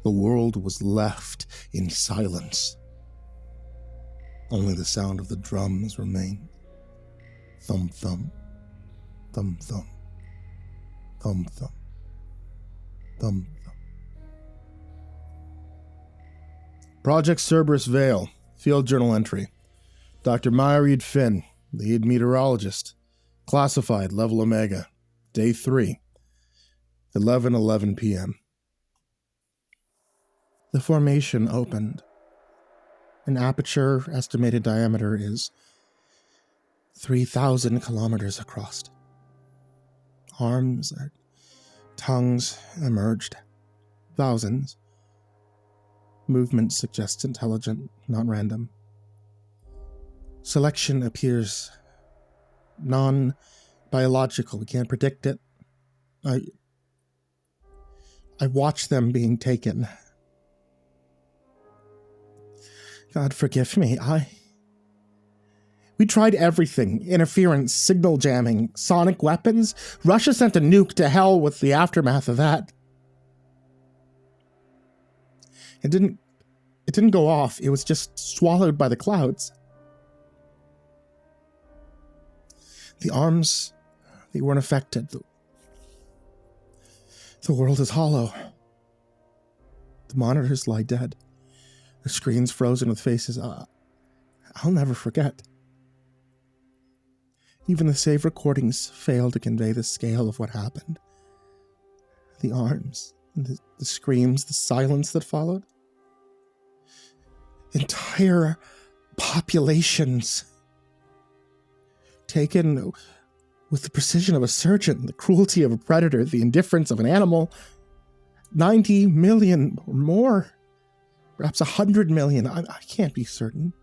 The world was left in silence. Only the sound of the drums remained. Thump, thump, thump, thump, thump, thump, thump, thump. Project Cerberus Vale, Field Journal Entry. Dr. Myreed Finn, Lead Meteorologist. Classified, Level Omega. Day 3. 11:11 p.m. The formation opened. An aperture estimated diameter is 3,000 kilometers across. Arms and tongues emerged. Thousands. Movement suggests intelligent, not random. Selection appears non-biological. We can't predict it. I watch them being taken. God forgive me, we tried everything. Interference, signal jamming, sonic weapons. Russia sent a nuke to hell with the aftermath of that. It didn't go off. It was just swallowed by the clouds. The arms, they weren't affected. The world is hollow. The monitors lie dead. The screens frozen with faces I'll never forget. Even the save recordings fail to convey the scale of what happened. The arms, the screams, the silence that followed. Entire populations taken with the precision of a surgeon, the cruelty of a predator, the indifference of an animal. 90 million or more. Perhaps 100 million. I can't be certain.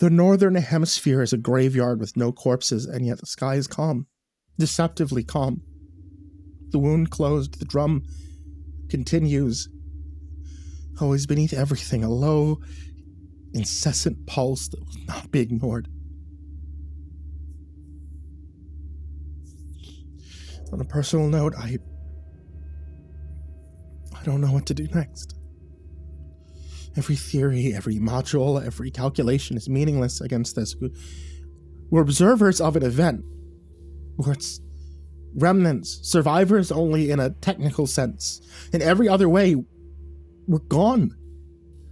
The northern hemisphere is a graveyard with no corpses, and yet the sky is calm. Deceptively calm. The wound closed. The drum continues. Always beneath everything, a low, incessant pulse that will not be ignored. On a personal note, I don't know what to do next. Every theory, every module, every calculation is meaningless against this. We're observers of an event where it's remnants, survivors only in a technical sense. In every other way, we're gone.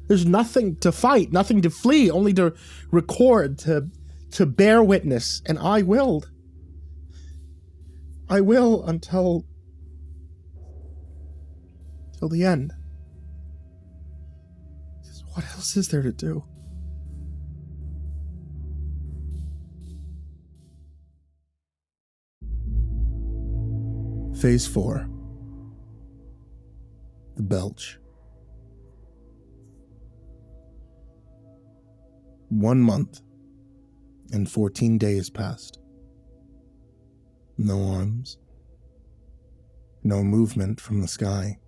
There's nothing to fight, nothing to flee, only to record, to bear witness, and I willed. I will until the end. What else is there to do? Phase 4. The Belch. 1 month and 14 days passed. No arms. No movement from the sky.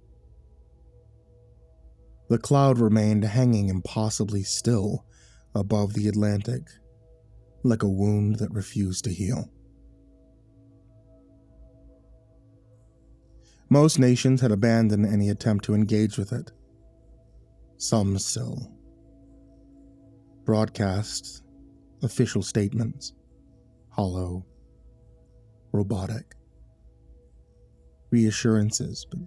The cloud remained hanging impossibly still above the Atlantic, like a wound that refused to heal. Most nations had abandoned any attempt to engage with it. Some still broadcast official statements, hollow, robotic, reassurances, but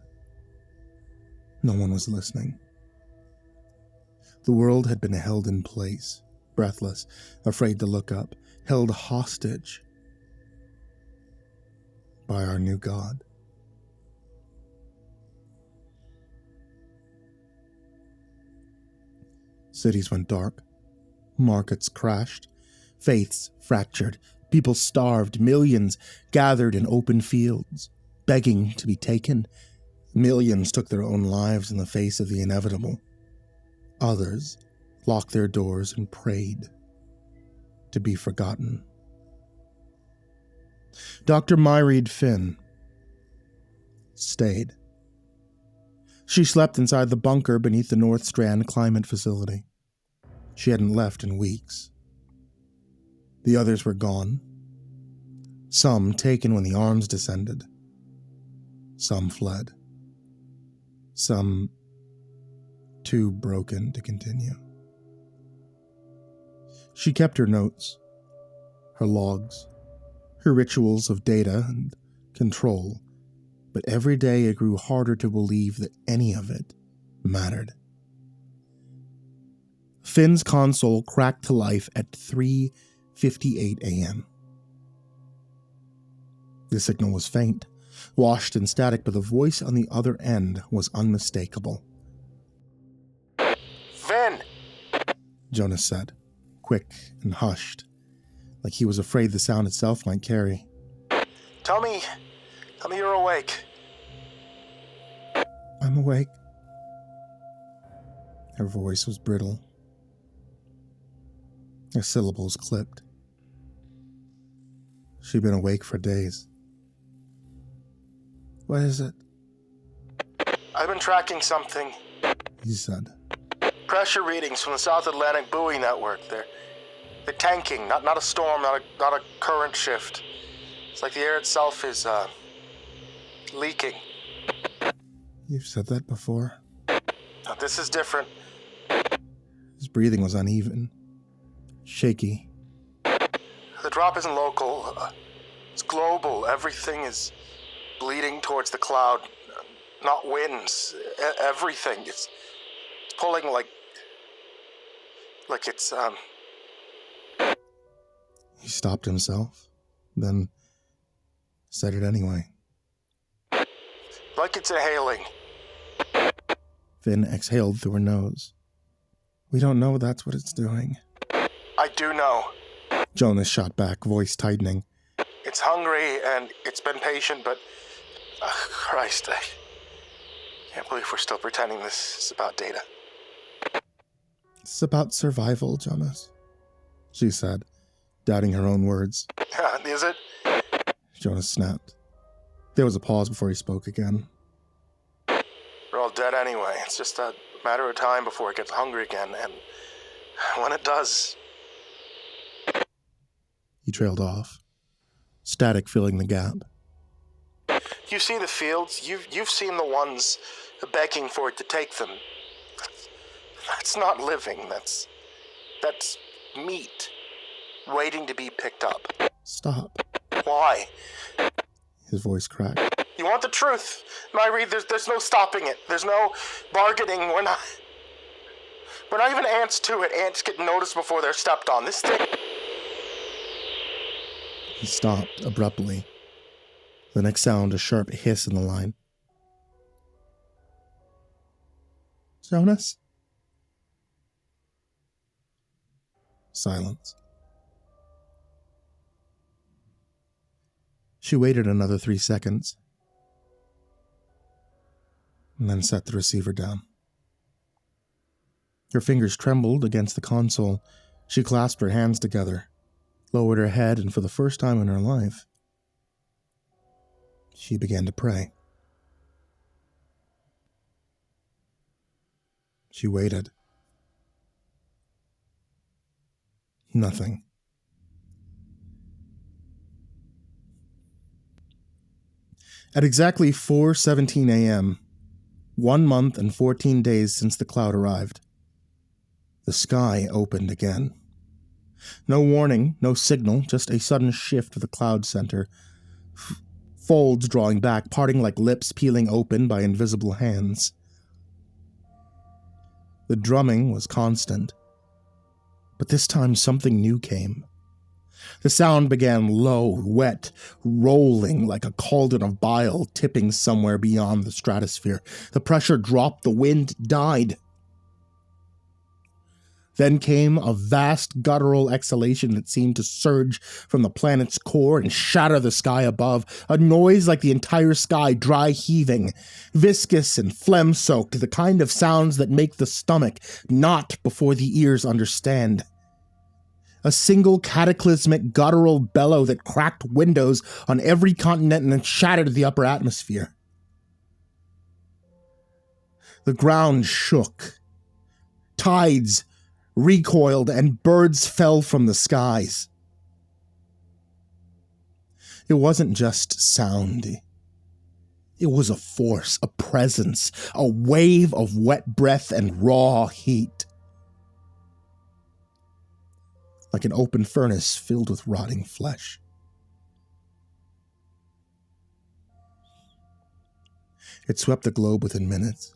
no one was listening. The world had been held in place, breathless, afraid to look up, held hostage by our new god. Cities went dark, markets crashed, faiths fractured, people starved, millions gathered in open fields, begging to be taken. Millions took their own lives in the face of the inevitable. Others locked their doors and prayed to be forgotten. Dr. Myreed Finn stayed. She slept inside the bunker beneath the North Strand climate facility. She hadn't left in weeks. The others were gone, Some taken when the arms descended. Some fled. Some too broken to continue. She kept her notes, her logs, her rituals of data and control, but every day it grew harder to believe that any of it mattered. Finn's console cracked to life at 3:58 a.m. The signal was faint, washed in static, but the voice on the other end was unmistakable. Finn! Jonas said, quick and hushed, like he was afraid the sound itself might carry. Tell me you're awake. I'm awake. Her voice was brittle. Her syllables clipped. She'd been awake for days. What is it? I've been tracking something. He said. Pressure readings from the South Atlantic buoy network. They're tanking, not a storm, not a current shift. It's like the air itself is leaking. You've said that before. Now, this is different. His breathing was uneven, shaky. The drop isn't local. It's global. Everything is bleeding towards the cloud. Not winds. Everything. It's pulling like it's He stopped himself, then said it anyway. Like it's inhaling. Finn exhaled through her nose. We don't know that's what it's doing. I do know. Jonas shot back, voice tightening. It's hungry and it's been patient, but Christ, I can't believe we're still pretending this is about data. It's about survival, Jonas, she said, doubting her own words. Is it? Jonas snapped. There was a pause before he spoke again. We're all dead anyway. It's just a matter of time before it gets hungry again, and when it does... He trailed off, static filling the gap. You see the fields? You've seen the ones begging for it to take them. That's not living. That's meat waiting to be picked up. Stop. Why? His voice cracked. You want the truth? Myri, there's no stopping it. There's no bargaining. We're not even ants to it. Ants get noticed before they're stepped on. This thing... He stopped abruptly. The next sound, a sharp hiss in the line. Jonas? Silence. She waited another 3 seconds, and then set the receiver down. Her fingers trembled against the console. She clasped her hands together, lowered her head, and for the first time in her life, she began to pray. She waited. Nothing. At exactly 4:17 a.m., 1 month and 14 days since the cloud arrived, the sky opened again. No warning, no signal, just a sudden shift of the cloud center. Folds drawing back, parting like lips peeling open by invisible hands. The drumming was constant, but this time something new came. The sound began low, wet, rolling like a cauldron of bile tipping somewhere beyond the stratosphere. The pressure dropped, the wind died. Then came a vast guttural exhalation that seemed to surge from the planet's core and shatter the sky above, a noise like the entire sky dry heaving, viscous and phlegm-soaked, the kind of sounds that make the stomach knot before the ears understand. A single cataclysmic guttural bellow that cracked windows on every continent and shattered the upper atmosphere. The ground shook. Tides recoiled and birds fell from the skies. It wasn't just sound. It was a force, a presence, a wave of wet breath and raw heat. Like an open furnace filled with rotting flesh. It swept the globe within minutes.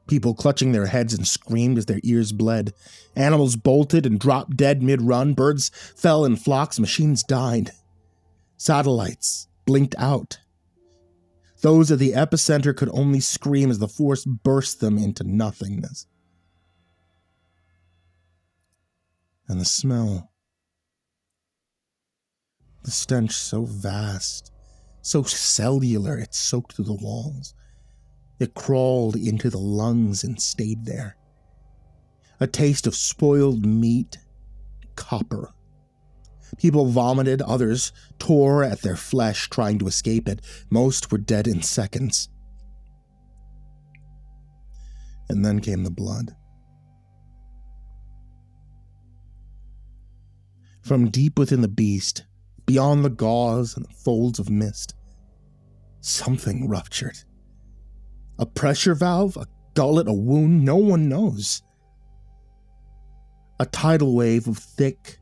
People clutching their heads and screamed as their ears bled. Animals bolted and dropped dead mid-run. Birds fell in flocks. Machines died. Satellites blinked out. Those at the epicenter could only scream as the force burst them into nothingness. And the smell. The stench so vast, so cellular, it soaked through the walls. It crawled into the lungs and stayed there. A taste of spoiled meat, copper. People vomited, others tore at their flesh trying to escape it. Most were dead in seconds. And then came the blood. From deep within the beast, beyond the gauze and the folds of mist, something ruptured. A pressure valve, a gullet, a wound, no one knows. A tidal wave of thick,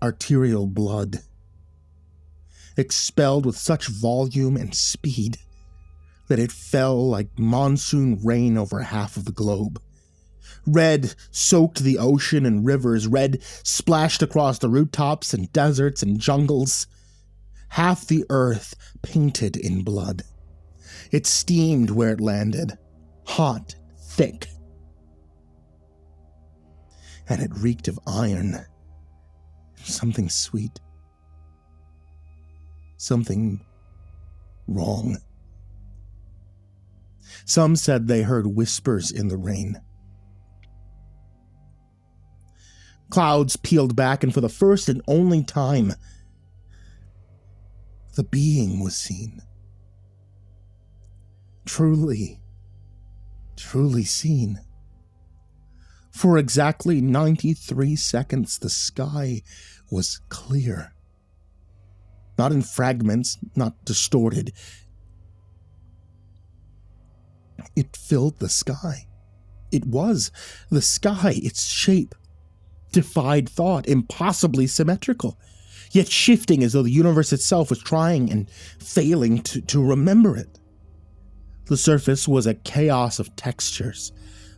arterial blood, expelled with such volume and speed that it fell like monsoon rain over half of the globe. Red soaked the ocean and rivers, red splashed across the rooftops and deserts and jungles. Half the earth painted in blood. It steamed where it landed, hot, thick. And it reeked of iron. Something sweet. Something wrong. Some said they heard whispers in the rain. Clouds peeled back, and for the first and only time, the being was seen. Truly, truly seen. For exactly 93 seconds, the sky was clear. Not in fragments, not distorted. It filled the sky. It was the sky, its shape defied thought, impossibly symmetrical, yet shifting as though the universe itself was trying and failing to remember it. The surface was a chaos of textures,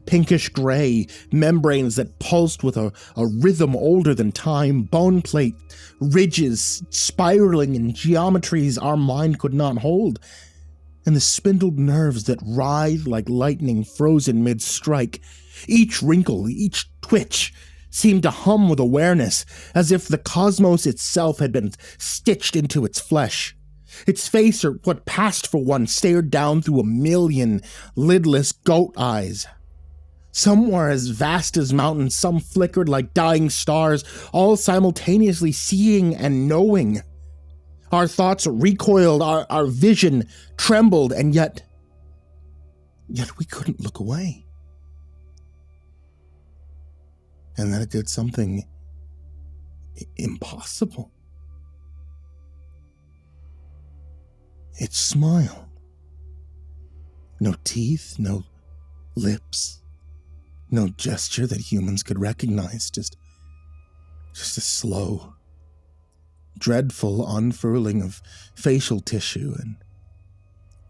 pinkish gray, membranes that pulsed with a rhythm older than time, bone plate, ridges spiraling in geometries our mind could not hold, and the spindled nerves that writhed like lightning frozen mid-strike. Each wrinkle, each twitch seemed to hum with awareness, as if the cosmos itself had been stitched into its flesh. Its face, or what passed for one, stared down through a million lidless goat eyes. Some were as vast as mountains, some flickered like dying stars, all simultaneously seeing and knowing. Our thoughts recoiled, our vision trembled, and yet we couldn't look away. And then it did something impossible. It smiled. No teeth, no lips, no gesture that humans could recognize, just a slow, dreadful unfurling of facial tissue and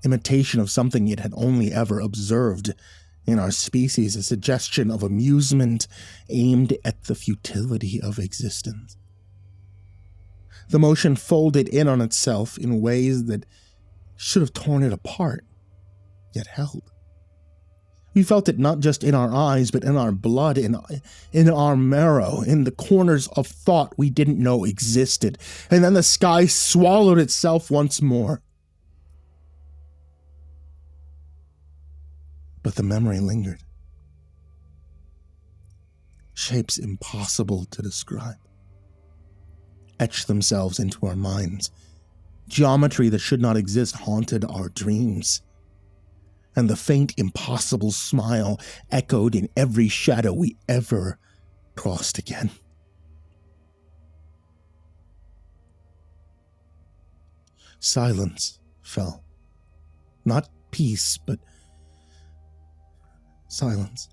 imitation of something it had only ever observed in our species, a suggestion of amusement aimed at the futility of existence. The motion folded in on itself in ways that should have torn it apart, yet held. We felt it not just in our eyes, but in our blood, in our marrow, in the corners of thought we didn't know existed. And then the sky swallowed itself once more. But the memory lingered. Shapes impossible to describe etched themselves into our minds. Geometry that should not exist haunted our dreams. And the faint, impossible smile echoed in every shadow we ever crossed again. Silence fell. Not peace, but silence.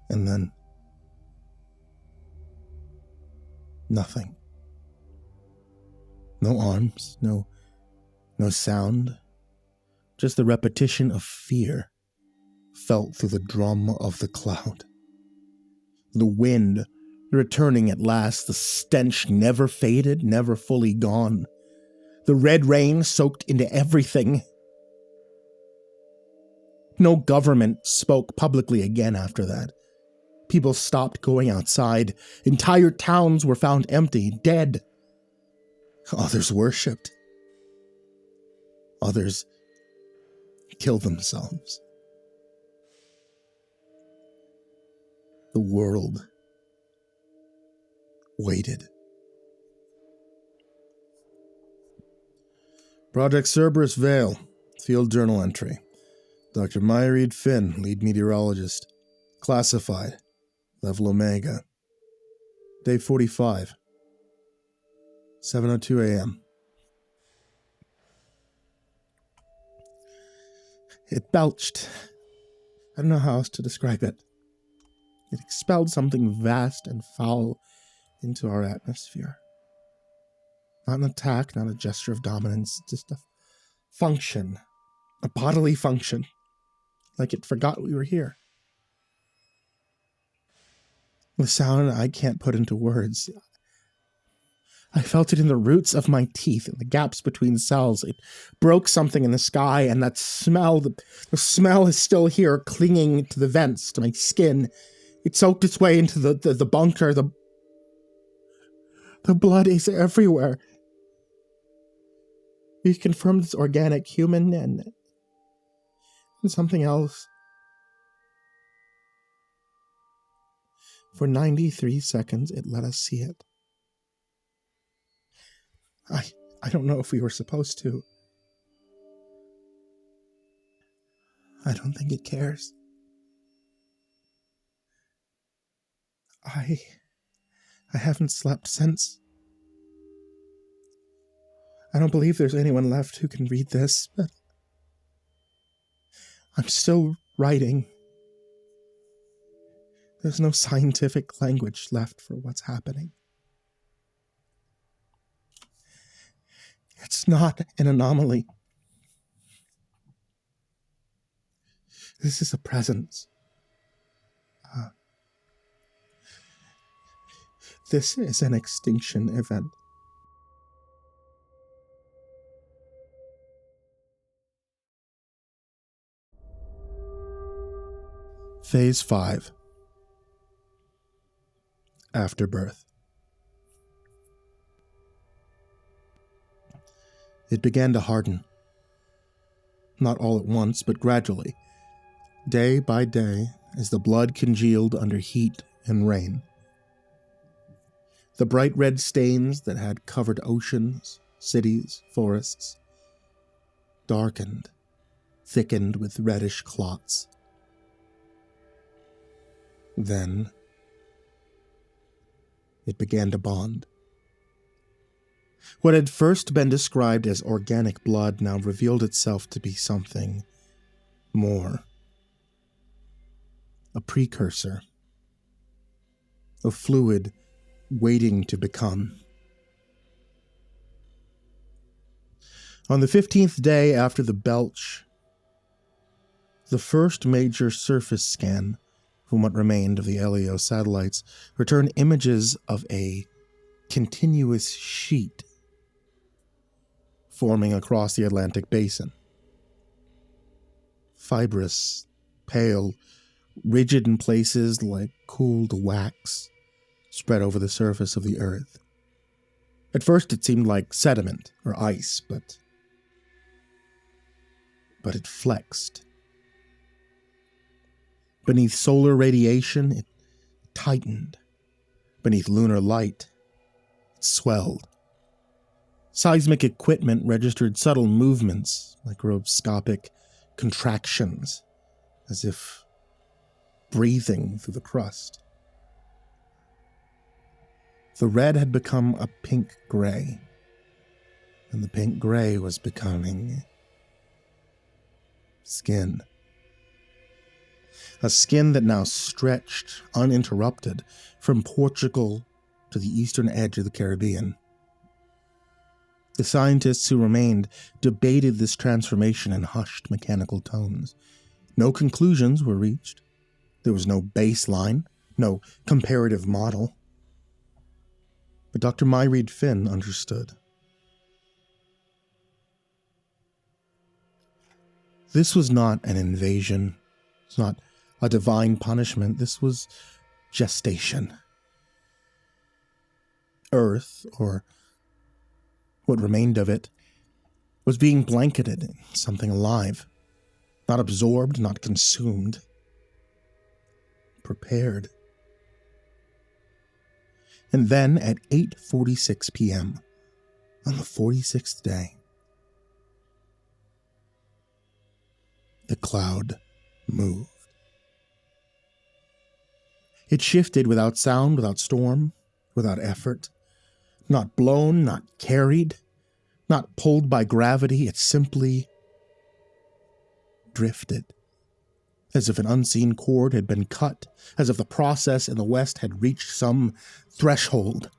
And then nothing. No arms, no sound. Just the repetition of fear felt through the drum of the cloud. The wind returning at last, the stench never faded, never fully gone. The red rain soaked into everything. No government spoke publicly again after that. People stopped going outside. Entire towns were found empty, dead. Others worshipped. Others killed themselves. The world waited. Project Cerberus Vale, Field Journal Entry. Dr. Myreed Finn, Lead Meteorologist. Classified. Level Omega. Day 45. 7:02 a.m. It belched. I don't know how else to describe it. It expelled something vast and foul into our atmosphere. Not an attack, not a gesture of dominance, just a function. A bodily function. Like it forgot we were here. The sound I can't put into words. I felt it in the roots of my teeth, in the gaps between cells. It broke something in the sky, and that smell, the smell is still here, clinging to the vents, to my skin. It soaked its way into the bunker. The blood is everywhere. We confirmed it's organic, human, and something else. For 93 seconds, it let us see it. I don't know if we were supposed to. I don't think it cares. I haven't slept since. I don't believe there's anyone left who can read this, but I'm still writing. There's no scientific language left for what's happening. It's not an anomaly. This is a presence. This is an extinction event. Phase 5. Afterbirth. It began to harden. Not all at once, but gradually, day by day, as the blood congealed under heat and rain. The bright red stains that had covered oceans, cities, forests, darkened, thickened with reddish clots. Then, it began to bond. What had first been described as organic blood now revealed itself to be something more. A precursor. A fluid waiting to become. On the 15th day after the belch, the first major surface scan from what remained of the LEO satellites returned images of a continuous sheet forming across the Atlantic basin. Fibrous, pale, rigid in places like cooled wax spread over the surface of the earth. At first it seemed like sediment or ice, but it flexed. Beneath solar radiation, it tightened. Beneath lunar light, it swelled. Seismic equipment registered subtle movements, microscopic contractions, as if breathing through the crust. The red had become a pink-gray, and the pink gray was becoming skin. A skin that now stretched, uninterrupted, from Portugal to the eastern edge of the Caribbean. The scientists who remained debated this transformation in hushed mechanical tones. No conclusions were reached. There was no baseline, no comparative model. But Dr. Myreed Finn understood. This was not an invasion. It's not a divine punishment. This was gestation. Earth, or what remained of it, was being blanketed in something alive. Not absorbed, not consumed. Prepared. And then at 8:46 p.m., on the 46th day, the cloud moved. It shifted without sound, without storm, without effort. Not blown, not carried, not pulled by gravity. It simply drifted. As if an unseen cord had been cut, as if the process in the West had reached some threshold.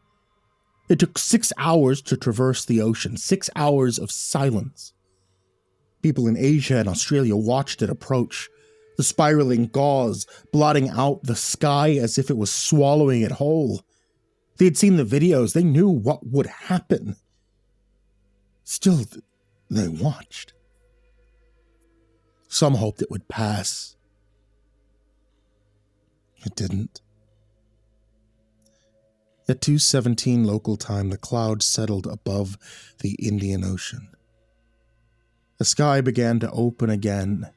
It took 6 hours to traverse the ocean, 6 hours of silence. People in Asia and Australia watched it approach, the spiraling gauze blotting out the sky as if it was swallowing it whole. They had seen the videos, they knew what would happen. Still, they watched. Some hoped it would pass. It didn't. At 2:17 local time, the cloud settled above the Indian Ocean. The sky began to open again,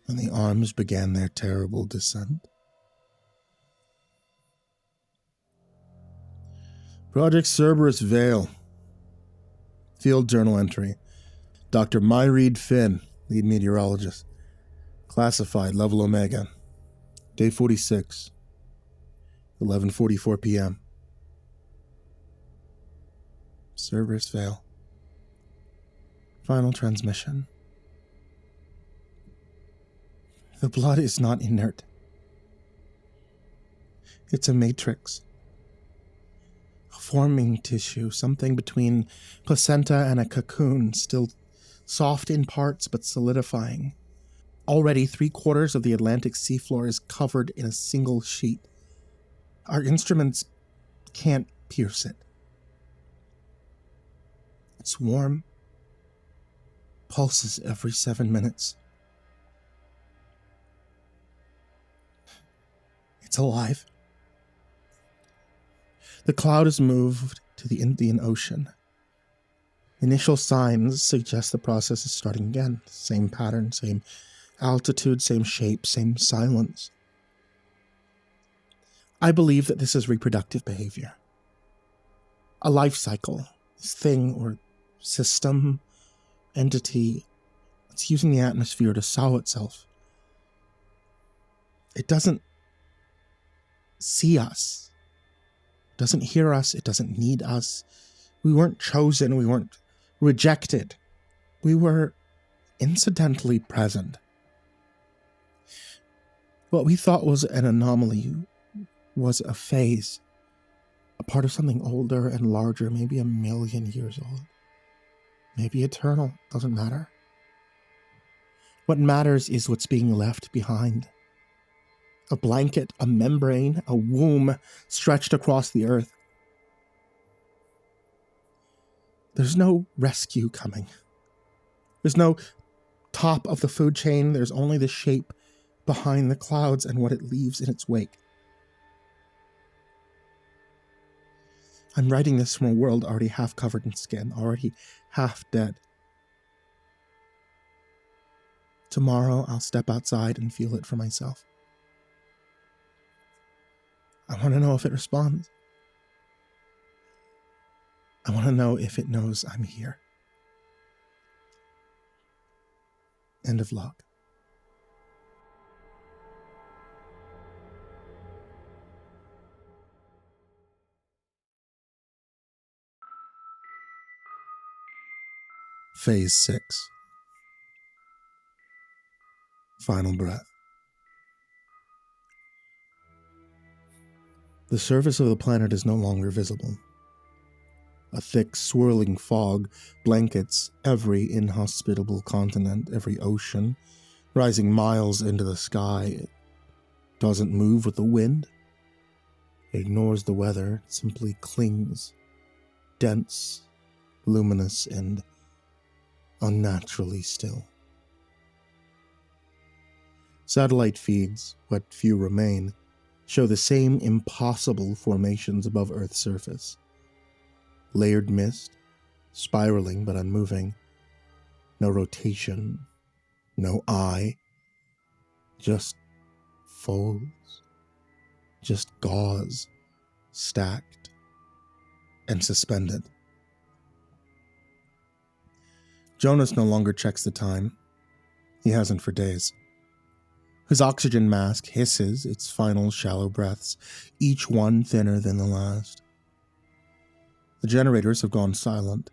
and the arms began their terrible descent. Project Cerberus Veil. Field journal entry. Dr. Myreed Finn, lead meteorologist. Classified, level Omega. Day 46. 11:44 p.m. Cerberus Veil. Final transmission. The blood is not inert. It's a matrix. A forming tissue, something between placenta and a cocoon, still soft in parts but solidifying. Already 3/4 of the Atlantic seafloor is covered in a single sheet. Our instruments can't pierce it. It's warm, pulses every 7 minutes. It's alive. The cloud has moved to the Indian Ocean. Initial signs suggest the process is starting again. Same pattern, same altitude, same shape, same silence. I believe that this is reproductive behavior. A life cycle, this thing or system, entity, it's using the atmosphere to sow itself. It doesn't see us. It doesn't hear us. It doesn't need us. We weren't chosen. We weren't rejected. We were incidentally present. What we thought was an anomaly was a phase, a part of something older and larger, maybe 1,000,000 years old. Maybe eternal, doesn't matter. What matters is what's being left behind. A blanket, a membrane, a womb stretched across the earth. There's no rescue coming. There's no top of the food chain. There's only the shape behind the clouds and what it leaves in its wake. I'm writing this from a world already half covered in skin, already half dead. Tomorrow I'll step outside and feel it for myself. I want to know if it responds. I want to know if it knows I'm here. End of log. Phase 6. Final breath. The surface of the planet is no longer visible. A thick, swirling fog blankets every inhospitable continent, every ocean, rising miles into the sky. It doesn't move with the wind. It ignores the weather. It simply clings, dense, luminous, and unnaturally still. Satellite feeds, what few remain, show the same impossible formations above Earth's surface. Layered mist, spiraling but unmoving. No rotation, no eye. Just folds, just gauze, stacked and suspended. Jonas no longer checks the time. He hasn't for days. His oxygen mask hisses its final shallow breaths, each one thinner than the last. The generators have gone silent.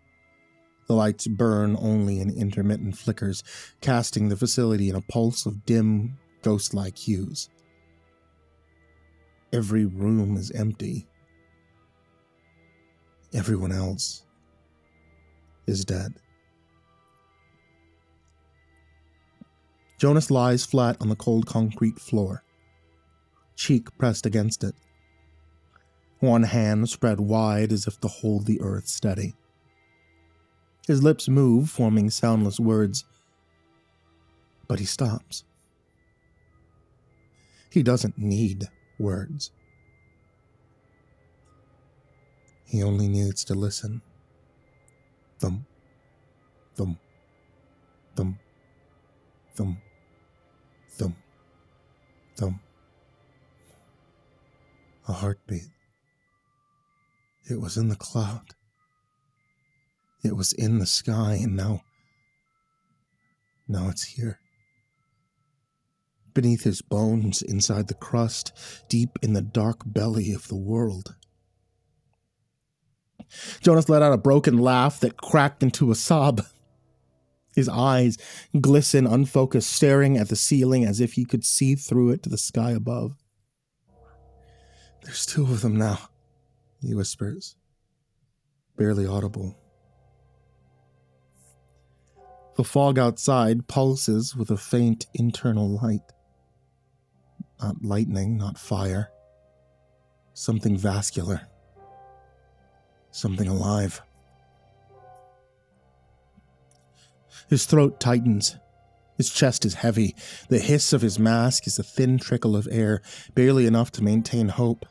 The lights burn only in intermittent flickers, casting the facility in a pulse of dim, ghost-like hues. Every room is empty. Everyone else is dead. Jonas lies flat on the cold concrete floor, cheek pressed against it. One hand spread wide as if to hold the earth steady. His lips move, forming soundless words, but he stops. He doesn't need words. He only needs to listen. Thump, thump, thump, thump, thump, thump. A heartbeat. It was in the cloud. It was in the sky, and now it's here. Beneath his bones, inside the crust, deep in the dark belly of the world. Jonas let out a broken laugh that cracked into a sob. His eyes glisten, unfocused, staring at the ceiling as if he could see through it to the sky above. "There's two of them now," he whispers, barely audible. The fog outside pulses with a faint internal light. Not lightning, not fire. Something vascular. Something alive. His throat tightens. His chest is heavy. The hiss of his mask is a thin trickle of air, barely enough to maintain hope.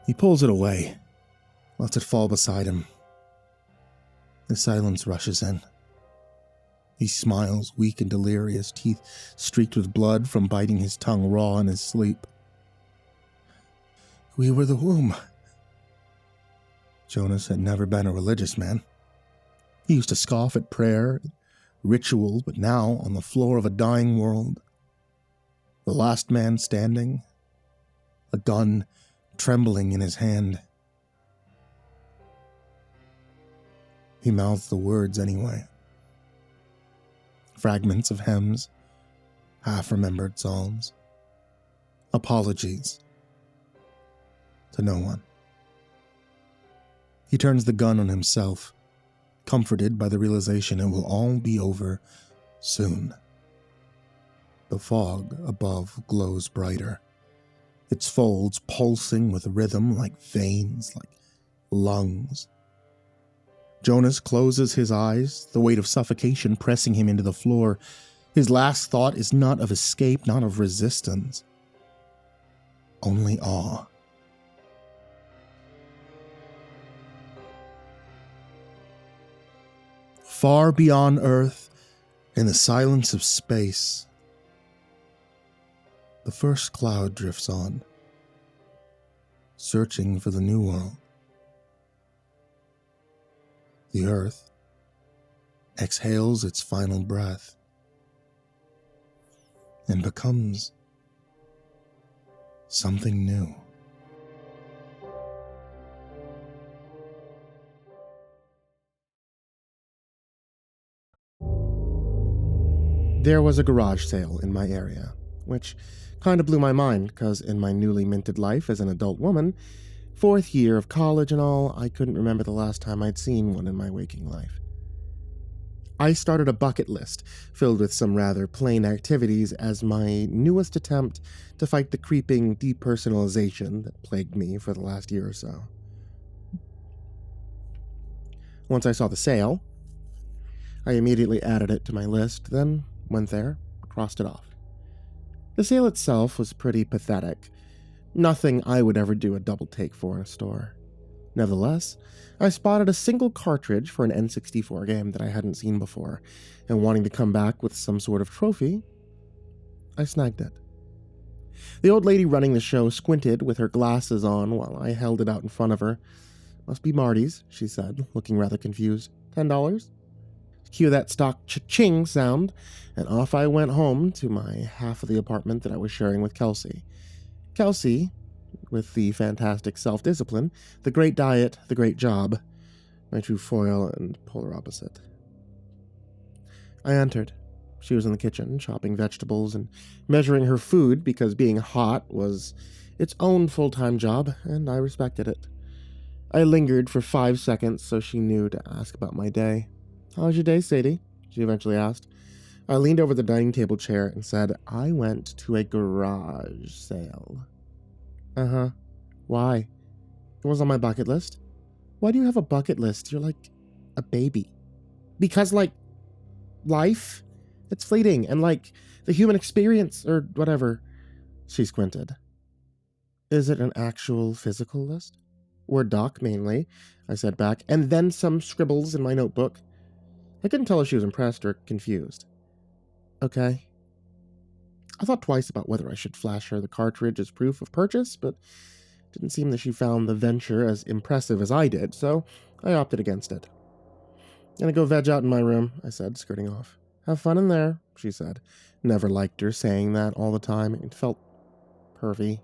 He pulls it away, lets it fall beside him. The silence rushes in. He smiles, weak and delirious, teeth streaked with blood from biting his tongue raw in his sleep. "We were the womb." Jonas had never been a religious man. He used to scoff at prayer, ritual, but now, on the floor of a dying world, the last man standing, a gun trembling in his hand. He mouthed the words anyway. Fragments of hymns, half-remembered psalms, apologies to no one. He turns the gun on himself, comforted by the realization it will all be over soon. The fog above glows brighter, its folds pulsing with rhythm like veins, like lungs. Jonas closes his eyes, the weight of suffocation pressing him into the floor. His last thought is not of escape, not of resistance. Only awe. Far beyond Earth, in the silence of space, the first cloud drifts on, searching for the new world. The Earth exhales its final breath and becomes something new. There was a garage sale in my area, which kind of blew my mind because in my newly minted life as an adult woman, 4th year of college and all, I couldn't remember the last time I'd seen one in my waking life. I started a bucket list filled with some rather plain activities as my newest attempt to fight the creeping depersonalization that plagued me for the last year or so. Once I saw the sale, I immediately added it to my list, then went there, crossed it off. The sale itself was pretty pathetic. Nothing I would ever do a double take for in a store. Nevertheless, I spotted a single cartridge for an N64 game that I hadn't seen before, and wanting to come back with some sort of trophy, I snagged it. The old lady running the show squinted with her glasses on while I held it out in front of her. "Must be Marty's," she said, looking rather confused. $10? Cue that stock cha-ching sound, and off I went home to my half of the apartment that I was sharing with Kelsey. Kelsey, with the fantastic self-discipline, the great diet, the great job, my true foil and polar opposite. I entered. She was in the kitchen, chopping vegetables and measuring her food because being hot was its own full-time job, and I respected it. I lingered for 5 seconds so she knew to ask about my day. "How was your day, Sadie?" she eventually asked. I leaned over the dining table chair and said, "I went to a garage sale." "Uh-huh. Why?" "It was on my bucket list." "Why do you have a bucket list? You're like a baby." "Because, life? It's fleeting, and, the human experience, or whatever." She squinted. "Is it an actual physical list?" "Word doc, mainly," I said back, and then some scribbles in my notebook. I couldn't tell if she was impressed or confused. "Okay." I thought twice about whether I should flash her the cartridge as proof of purchase, but it didn't seem that she found the venture as impressive as I did, so I opted against it. "Gonna go veg out in my room," I said, skirting off. "Have fun in there," she said. Never liked her saying that all the time. It felt pervy.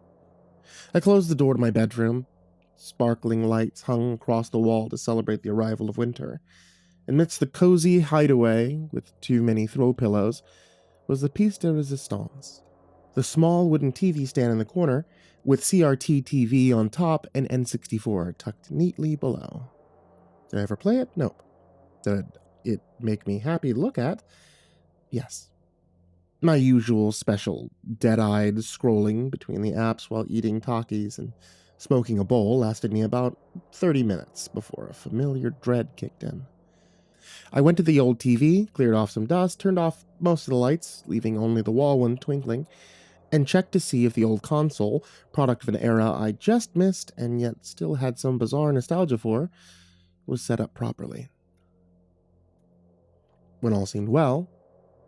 I closed the door to my bedroom. Sparkling lights hung across the wall to celebrate the arrival of winter. Amidst the cozy hideaway, with too many throw pillows, was the piece de resistance. The small wooden TV stand in the corner, with CRT TV on top and N64 tucked neatly below. Did I ever play it? Nope. Did it make me happy to look at? Yes. My usual special dead-eyed scrolling between the apps while eating Takis and smoking a bowl lasted me about 30 minutes before a familiar dread kicked in. I went to the old TV, cleared off some dust, turned off most of the lights, leaving only the wall one twinkling, and checked to see if the old console, product of an era I just missed and yet still had some bizarre nostalgia for, was set up properly. When all seemed well,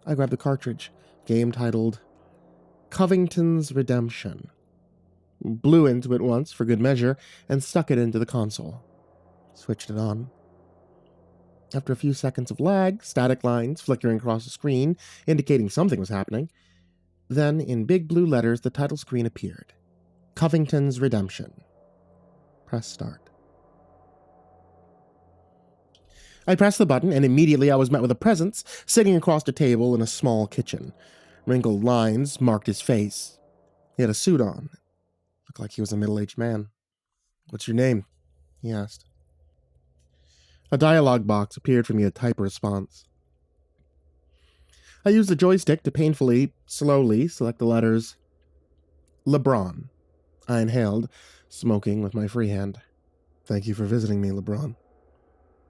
I grabbed the cartridge, game titled Covington's Redemption, blew into it once for good measure, and stuck it into the console. Switched it on. After a few seconds of lag, static lines flickering across the screen, indicating something was happening, then in big blue letters the title screen appeared. Covington's Redemption. Press start. I pressed the button, and immediately I was met with a presence sitting across the table in a small kitchen. Wrinkled lines marked his face. He had a suit on. Looked like he was a middle-aged man. "What's your name?" he asked. A dialogue box appeared for me to type a response. I used the joystick to painfully, slowly select the letters LeBron. I inhaled, smoking with my free hand. "Thank you for visiting me, LeBron."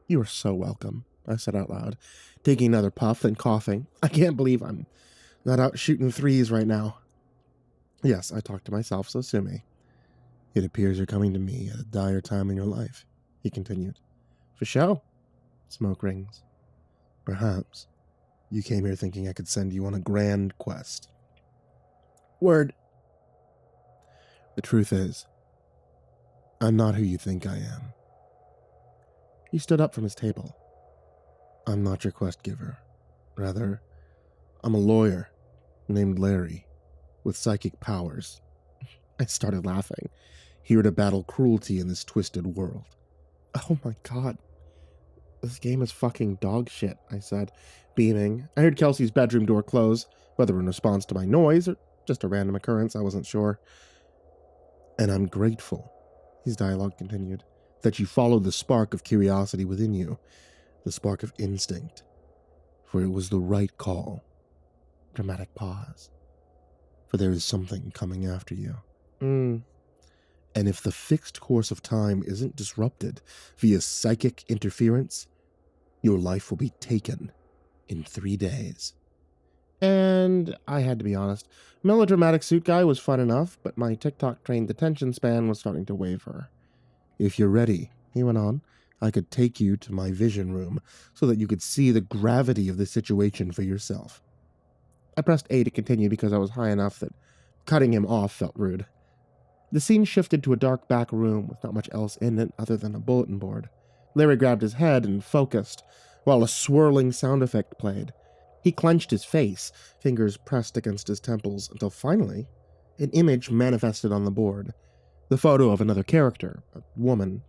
"You are so welcome," I said out loud, taking another puff and coughing. "I can't believe I'm not out shooting threes right now." "Yes," I talked to myself, so sue me. "It appears you're coming to me at a dire time in your life," he continued. "For show." Smoke rings. "Perhaps you came here thinking I could send you on a grand quest." "Word." "The truth is, I'm not who you think I am." He stood up from his table. "I'm not your quest giver. Rather, I'm a lawyer named Larry with psychic powers." I started laughing, here to battle cruelty in this twisted world. "Oh my God. This game is fucking dog shit, I said, beaming. I heard Kelsey's bedroom door close, whether in response to my noise or just a random occurrence, I wasn't sure. And I'm grateful, his dialogue continued, that you followed the spark of curiosity within you, the spark of instinct, for it was the right call. Dramatic pause. For there is something coming after you. And if the fixed course of time isn't disrupted via psychic interference, your life will be taken in 3 days. And I had to be honest, melodramatic suit guy was fun enough, but my TikTok-trained attention span was starting to waver. If you're ready, he went on, I could take you to my vision room so that you could see the gravity of the situation for yourself. I pressed A to continue because I was high enough that cutting him off felt rude. The scene shifted to a dark back room with not much else in it other than a bulletin board. Larry grabbed his head and focused, while a swirling sound effect played. He clenched his face, fingers pressed against his temples, until finally, an image manifested on the board. The photo of another character, a woman.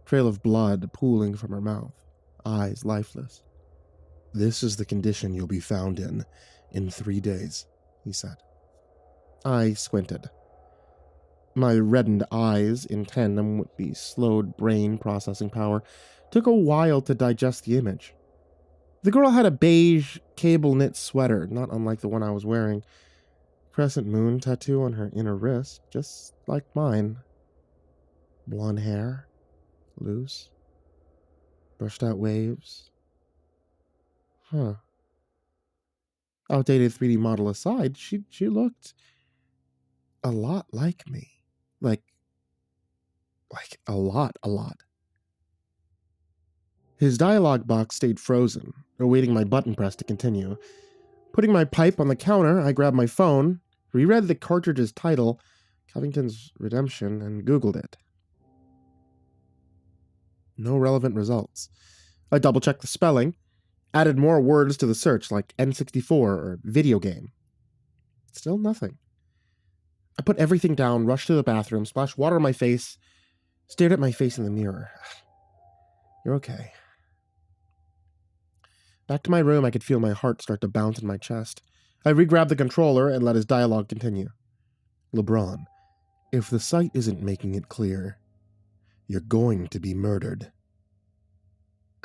Trail of blood pooling from her mouth, eyes lifeless. This is the condition you'll be found in 3 days, he said. I squinted. My reddened eyes, in tandem with the slowed brain processing power, took a while to digest the image. The girl had a beige, cable-knit sweater, not unlike the one I was wearing. Crescent moon tattoo on her inner wrist, just like mine. Blonde hair, loose, brushed out waves. Outdated 3D model aside, she looked a lot like me. Like a lot. His dialogue box stayed frozen, awaiting my button press to continue. Putting my pipe on the counter, I grabbed my phone, reread the cartridge's title, Covington's Redemption, and Googled it. No relevant results. I double-checked the spelling, added more words to the search like N64 or video game. Still nothing. I put everything down, rushed to the bathroom, splashed water on my face, stared at my face in the mirror. You're okay. Back to my room, I could feel my heart start to bounce in my chest. I re-grabbed the controller and let his dialogue continue. LeBron, if the site isn't making it clear, you're going to be murdered.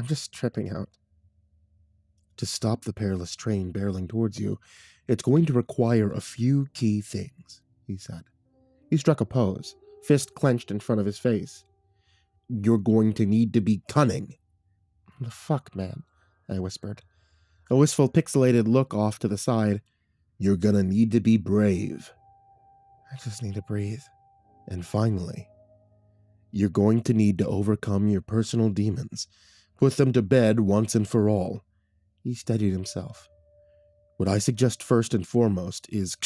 I'm just tripping out. To stop the perilous train barreling towards you, it's going to require a few key things, he said. He struck a pose, fist clenched in front of his face. You're going to need to be cunning. The fuck, man, I whispered. A wistful, pixelated look off to the side. You're gonna need to be brave. I just need to breathe. And finally, you're going to need to overcome your personal demons. Put them to bed once and for all. He steadied himself. What I suggest first and foremost is...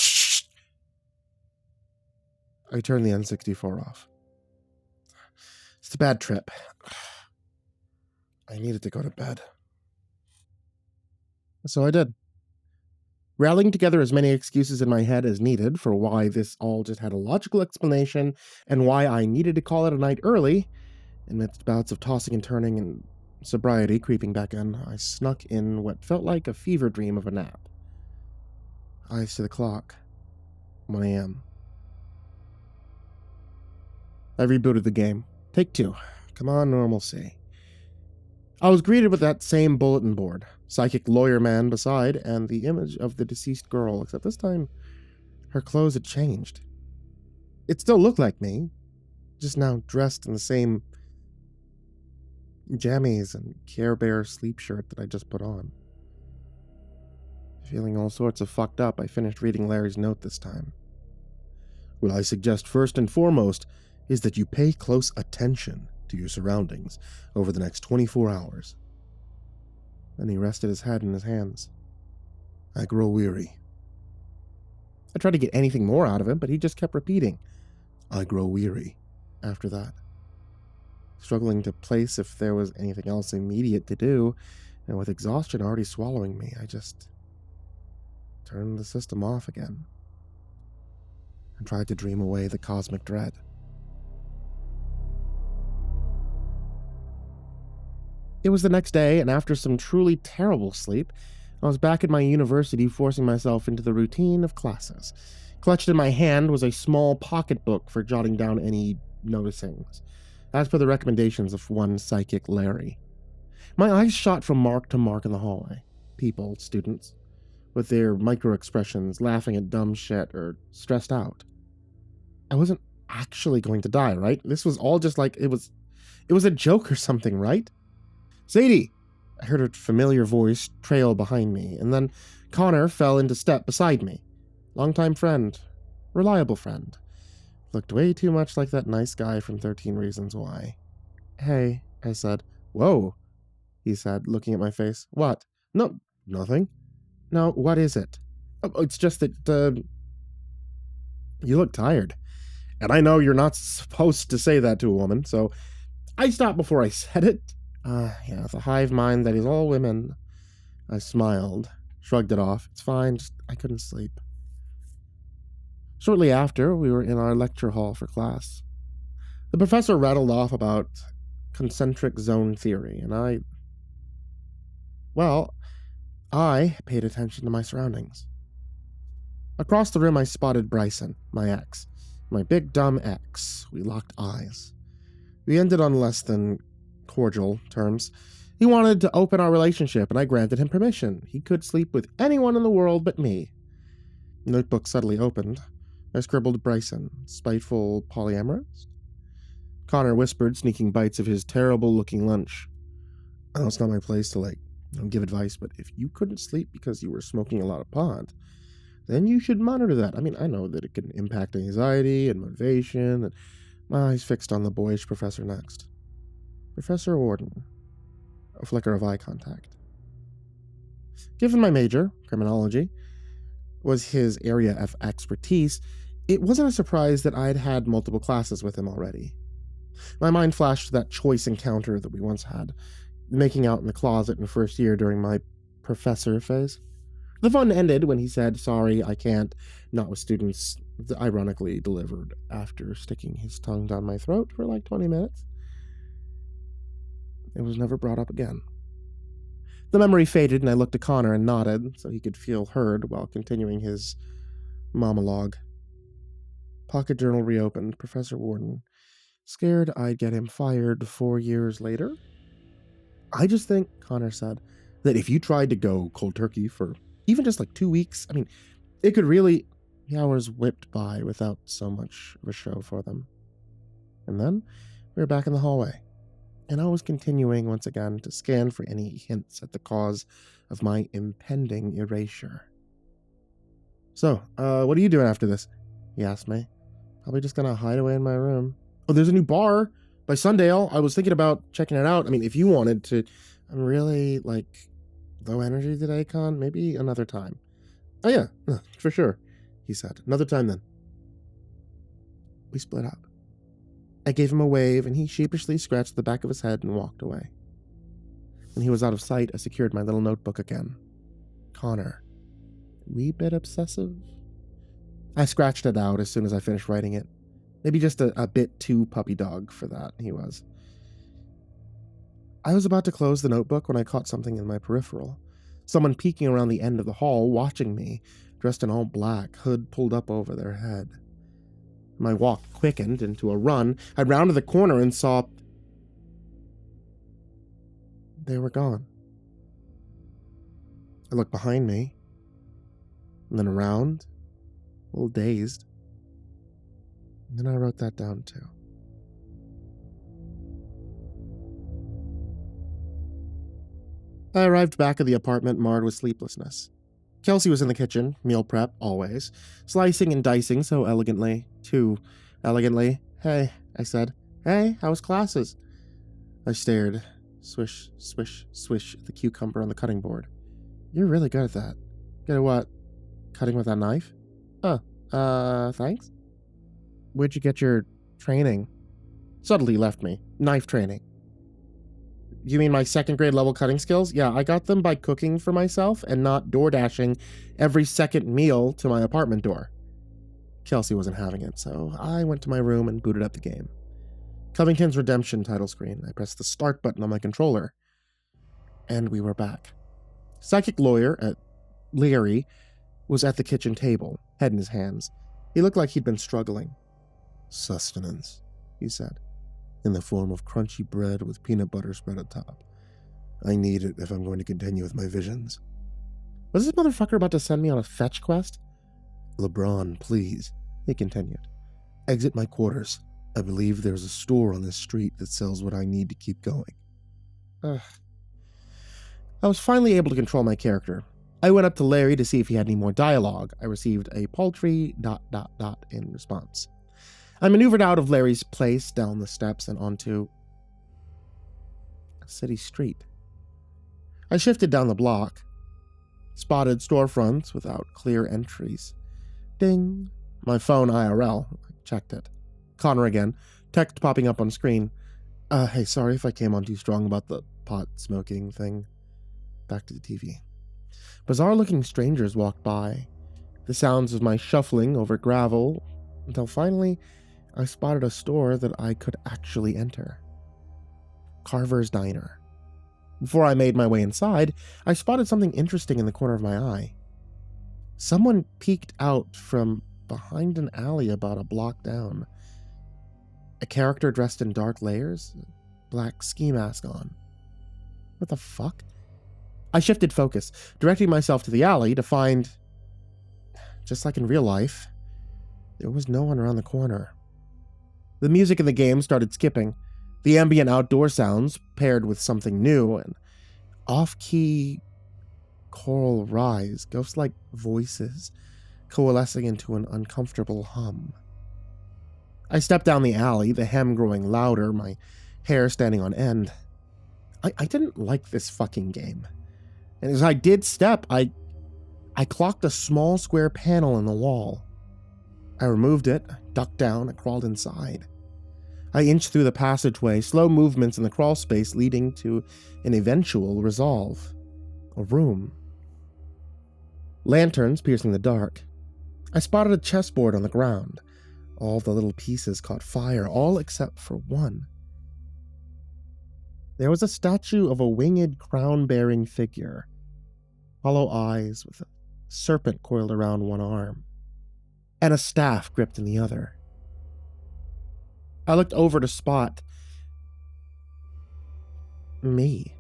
I turned the N64 off. It's a bad trip. I needed to go to bed. So I did. Rallying together as many excuses in my head as needed for why this all just had a logical explanation and why I needed to call it a night early, amidst bouts of tossing and turning and sobriety creeping back in, I snuck in what felt like a fever dream of a nap. Eyes to the clock. 1 a.m. I rebooted the game. Take 2. Come on, normalcy. I was greeted with that same bulletin board, psychic lawyer man beside, and the image of the deceased girl, except this time, her clothes had changed. It still looked like me, just now dressed in the same jammies and Care Bear sleep shirt that I just put on. Feeling all sorts of fucked up, I finished reading Larry's note this time. What I suggest first and foremost is that you pay close attention to your surroundings over the next 24 hours. Then he rested his head in his hands. I grow weary. I tried to get anything more out of him, but he just kept repeating, I grow weary, after that. Struggling to place if there was anything else immediate to do, and with exhaustion already swallowing me, I just turned the system off again and tried to dream away the cosmic dread. It was the next day, and after some truly terrible sleep, I was back at my university forcing myself into the routine of classes. Clutched in my hand was a small pocketbook for jotting down any noticings, as per the recommendations of one psychic Larry. My eyes shot from mark to mark in the hallway. People, students, with their micro-expressions, laughing at dumb shit or stressed out. I wasn't actually going to die, right? This was all just like, it was a joke or something, right? Sadie! I heard a familiar voice trail behind me, and then Connor fell into step beside me. Longtime friend. Reliable friend. Looked way too much like that nice guy from 13 Reasons Why. Hey, I said. Whoa, he said, looking at my face. What? No, nothing. No, what is it? Oh, it's just that, you look tired. And I know you're not supposed to say that to a woman, so I stopped before I said it. Yeah, the hive mind that is all women. I smiled, shrugged it off. It's fine, just I couldn't sleep. Shortly after, we were in our lecture hall for class. The professor rattled off about concentric zone theory, and I paid attention to my surroundings. Across the room, I spotted Bryson, my ex. My big dumb ex. We locked eyes. We ended on less than cordial terms. He wanted to open our relationship, and I granted him permission. He could sleep with anyone in the world but me. Notebook suddenly opened. I scribbled Bryson, spiteful polyamorous. Connor whispered, sneaking bites of his terrible-looking lunch. Oh, it's not my place to, give advice, but if you couldn't sleep because you were smoking a lot of pot, then you should monitor that. I mean, I know that it can impact anxiety and motivation, and my eyes fixed on the boyish professor next. Professor Warden. A flicker of eye contact. Given my major, criminology, was his area of expertise, it wasn't a surprise that I'd had multiple classes with him already. My mind flashed to that choice encounter that we once had, making out in the closet in first year during my professor phase. The fun ended when he said, "Sorry, I can't," not with students, ironically delivered after sticking his tongue down my throat for 20 minutes. It was never brought up again. The memory faded, and I looked at Connor and nodded so he could feel heard while continuing his monologue. Pocket journal reopened. Professor Warden. Scared I'd get him fired 4 years later? I just think, Connor said, that if you tried to go cold turkey for even just 2 weeks, it could really... The hours whipped by without so much of a show for them. And then we were back in the hallway, and I was continuing once again to scan for any hints at the cause of my impending erasure. So, what are you doing after this? He asked me. Probably just gonna hide away in my room. Oh, there's a new bar by Sundale. I was thinking about checking it out. If you wanted to. I'm really, low energy today, Con. Maybe another time. Oh, yeah, for sure, he said. Another time then. We split up. I gave him a wave, and he sheepishly scratched the back of his head and walked away. When he was out of sight, I secured my little notebook again. Connor. Wee bit obsessive? I scratched it out as soon as I finished writing it. Maybe just a bit too puppy dog for that, he was. I was about to close the notebook when I caught something in my peripheral. Someone peeking around the end of the hall, watching me, dressed in all black, hood pulled up over their head. My walk quickened into a run. I rounded the corner and saw... They were gone. I looked behind me, and then around, a little dazed. And then I wrote that down too. I arrived back at the apartment marred with sleeplessness. Kelsey was in the kitchen, meal prep, always, slicing and dicing so elegantly, too elegantly. Hey, I said. Hey, how was classes? I stared. Swish, swish, swish at the cucumber on the cutting board. You're really good at that. Good at what? Cutting with that knife? Thanks? Where'd you get your training? Subtly left me. Knife training. You mean my 2nd grade level cutting skills? Yeah, I got them by cooking for myself and not door dashing every second meal to my apartment door. Kelsey wasn't having it, so I went to my room and booted up the game. Covington's Redemption title screen. I pressed the start button on my controller. And we were back. Psychic lawyer, Larry, was at the kitchen table, head in his hands. He looked like he'd been struggling. Sustenance, he said, in the form of crunchy bread with peanut butter spread atop. I need it if I'm going to continue with my visions. Was this motherfucker about to send me on a fetch quest? LeBron, please, he continued. Exit my quarters. I believe there's a store on this street that sells what I need to keep going. Ugh. I was finally able to control my character. I went up to Larry to see if he had any more dialogue. I received a paltry ... in response. I maneuvered out of Larry's place, down the steps, and onto a city street. I shifted down the block, spotted storefronts without clear entries. Ding. My phone IRL. I checked it. Connor again. Text popping up on screen. Hey, sorry if I came on too strong about the pot smoking thing. Back to the TV. Bizarre-looking strangers walked by. The sounds of my shuffling over gravel, until finally I spotted a store that I could actually enter. Carver's Diner. Before I made my way inside, I spotted something interesting in the corner of my eye. Someone peeked out from behind an alley about a block down. A character dressed in dark layers, black ski mask on. What the fuck? I shifted focus, directing myself to the alley to find, just like in real life, there was no one around the corner. The music in the game started skipping. The ambient outdoor sounds paired with something new, and off-key choral rise, ghost-like voices coalescing into an uncomfortable hum. I stepped down the alley, the hem growing louder, my hair standing on end. I didn't like this fucking game. And as I did step, I clocked a small square panel in the wall. I removed it, ducked down, and crawled inside. I inched through the passageway, slow movements in the crawl space leading to an eventual resolve. A room. Lanterns piercing the dark. I spotted a chessboard on the ground. All the little pieces caught fire, all except for one. There was a statue of a winged, crown-bearing figure. Hollow eyes with a serpent coiled around one arm, and a staff gripped in the other. I looked over to spot me.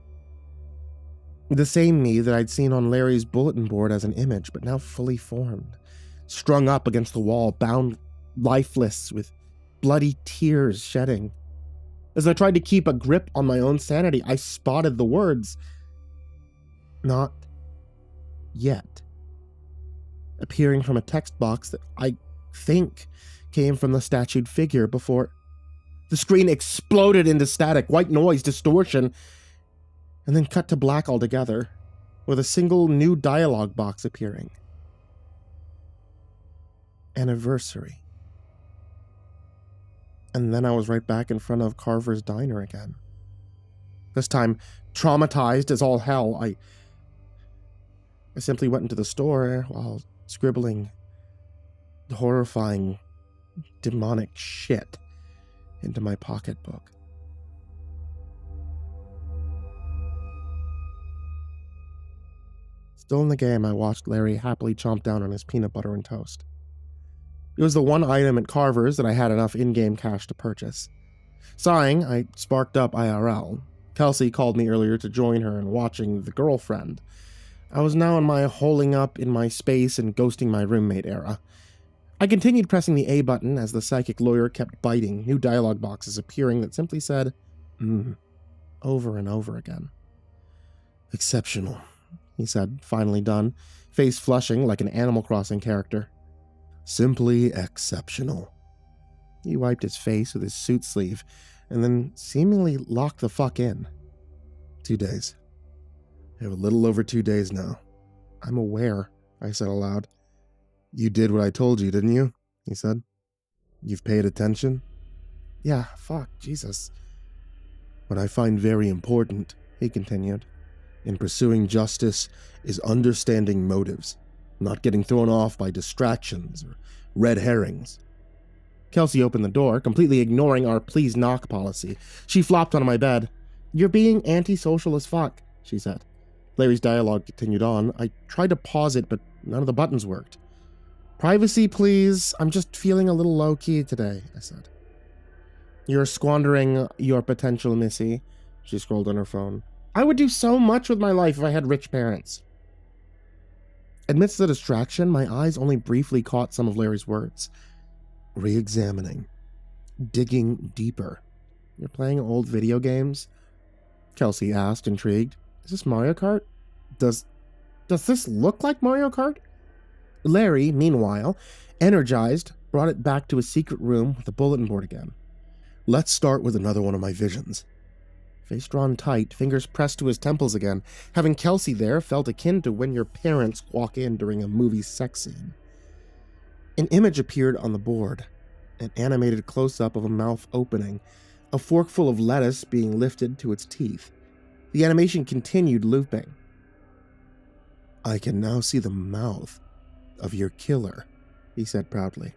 The same me that I'd seen on Larry's bulletin board as an image, but now fully formed, strung up against the wall, bound lifeless with bloody tears shedding. As I tried to keep a grip on my own sanity, I spotted the words, "Not yet," appearing from a text box that I think came from the statued figure before the screen exploded into static, white noise, distortion, and then cut to black altogether, with a single new dialogue box appearing. Anniversary. And then I was right back in front of Carver's Diner again. This time, traumatized as all hell, I simply went into the store while scribbling horrifying, demonic shit into my pocketbook. Still in the game, I watched Larry happily chomp down on his peanut butter and toast. It was the one item at Carver's that I had enough in-game cash to purchase. Sighing, I sparked up IRL. Kelsey called me earlier to join her in watching The Girlfriend. I was now in my holing up in my space and ghosting my roommate era. I continued pressing the A button as the psychic lawyer kept biting, new dialogue boxes appearing that simply said, over and over again. Exceptional, he said, finally done, face flushing like an Animal Crossing character. Simply exceptional. He wiped his face with his suit sleeve, and then seemingly locked the fuck in. 2 days. I have a little over 2 days now. I'm aware, I said aloud. You did what I told you, didn't you? He said. You've paid attention? Yeah, fuck, Jesus. What I find very important, he continued, in pursuing justice is understanding motives, not getting thrown off by distractions or red herrings. Kelsey opened the door, completely ignoring our please knock policy. She flopped onto my bed. You're being antisocial as fuck. she said. Larry's dialogue continued on. I tried to pause it, but none of the buttons worked. Privacy, please. I'm just feeling a little low-key today, I said. You're squandering your potential, Missy. She scrolled on her phone. I would do so much with my life if I had rich parents. Amidst the distraction, my eyes only briefly caught some of Larry's words. Re-examining. Digging deeper. You're playing old video games? Kelsey asked, intrigued. Is this Mario Kart? Does this look like Mario Kart? Larry, meanwhile, energized, brought it back to his secret room with the bulletin board again. Let's start with another one of my visions. Face drawn tight, fingers pressed to his temples again. Having Kelsey there felt akin to when your parents walk in during a movie sex scene. An image appeared on the board, an animated close-up of a mouth opening, a forkful of lettuce being lifted to its teeth. The animation continued looping. I can now see the mouth of your killer, he said proudly.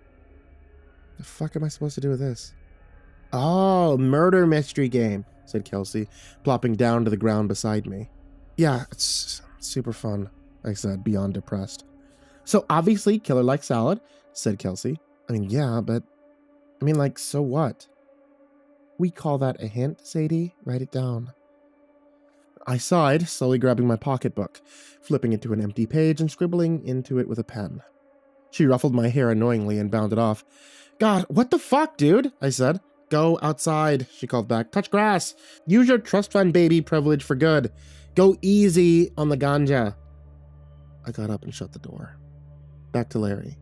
The fuck am I supposed to do with this? Oh, murder mystery game, said Kelsey, plopping down to the ground beside me. Yeah, it's super fun, I said, beyond depressed. So obviously, killer likes salad, said Kelsey. I mean, yeah, but... so what? We call that a hint, Sadie. Write it down. I sighed, slowly grabbing my pocketbook, flipping it to an empty page and scribbling into it with a pen. She ruffled my hair annoyingly and bounded off. God, what the fuck, dude? I said. Go outside, she called back. Touch grass. Use your trust fund baby privilege for good. Go easy on the ganja. I got up and shut the door. Back to Larry.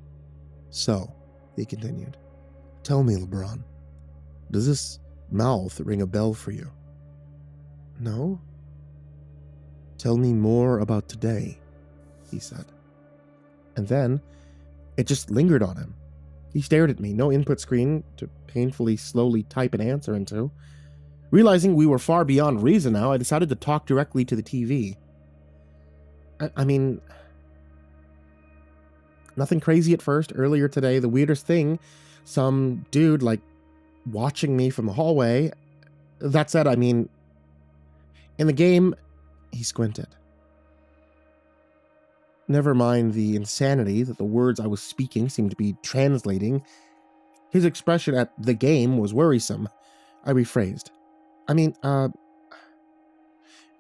So, he continued. Tell me, LeBron, does this mouth ring a bell for you? No. Tell me more about today, he said. And then, it just lingered on him. He stared at me, no input screen to painfully slowly type an answer into. Realizing we were far beyond reason now, I decided to talk directly to the TV. Nothing crazy at first. Earlier today, the weirdest thing, some dude, watching me from the hallway. That said, in the game, he squinted. Never mind the insanity that the words I was speaking seemed to be translating. His expression at the game was worrisome. I rephrased.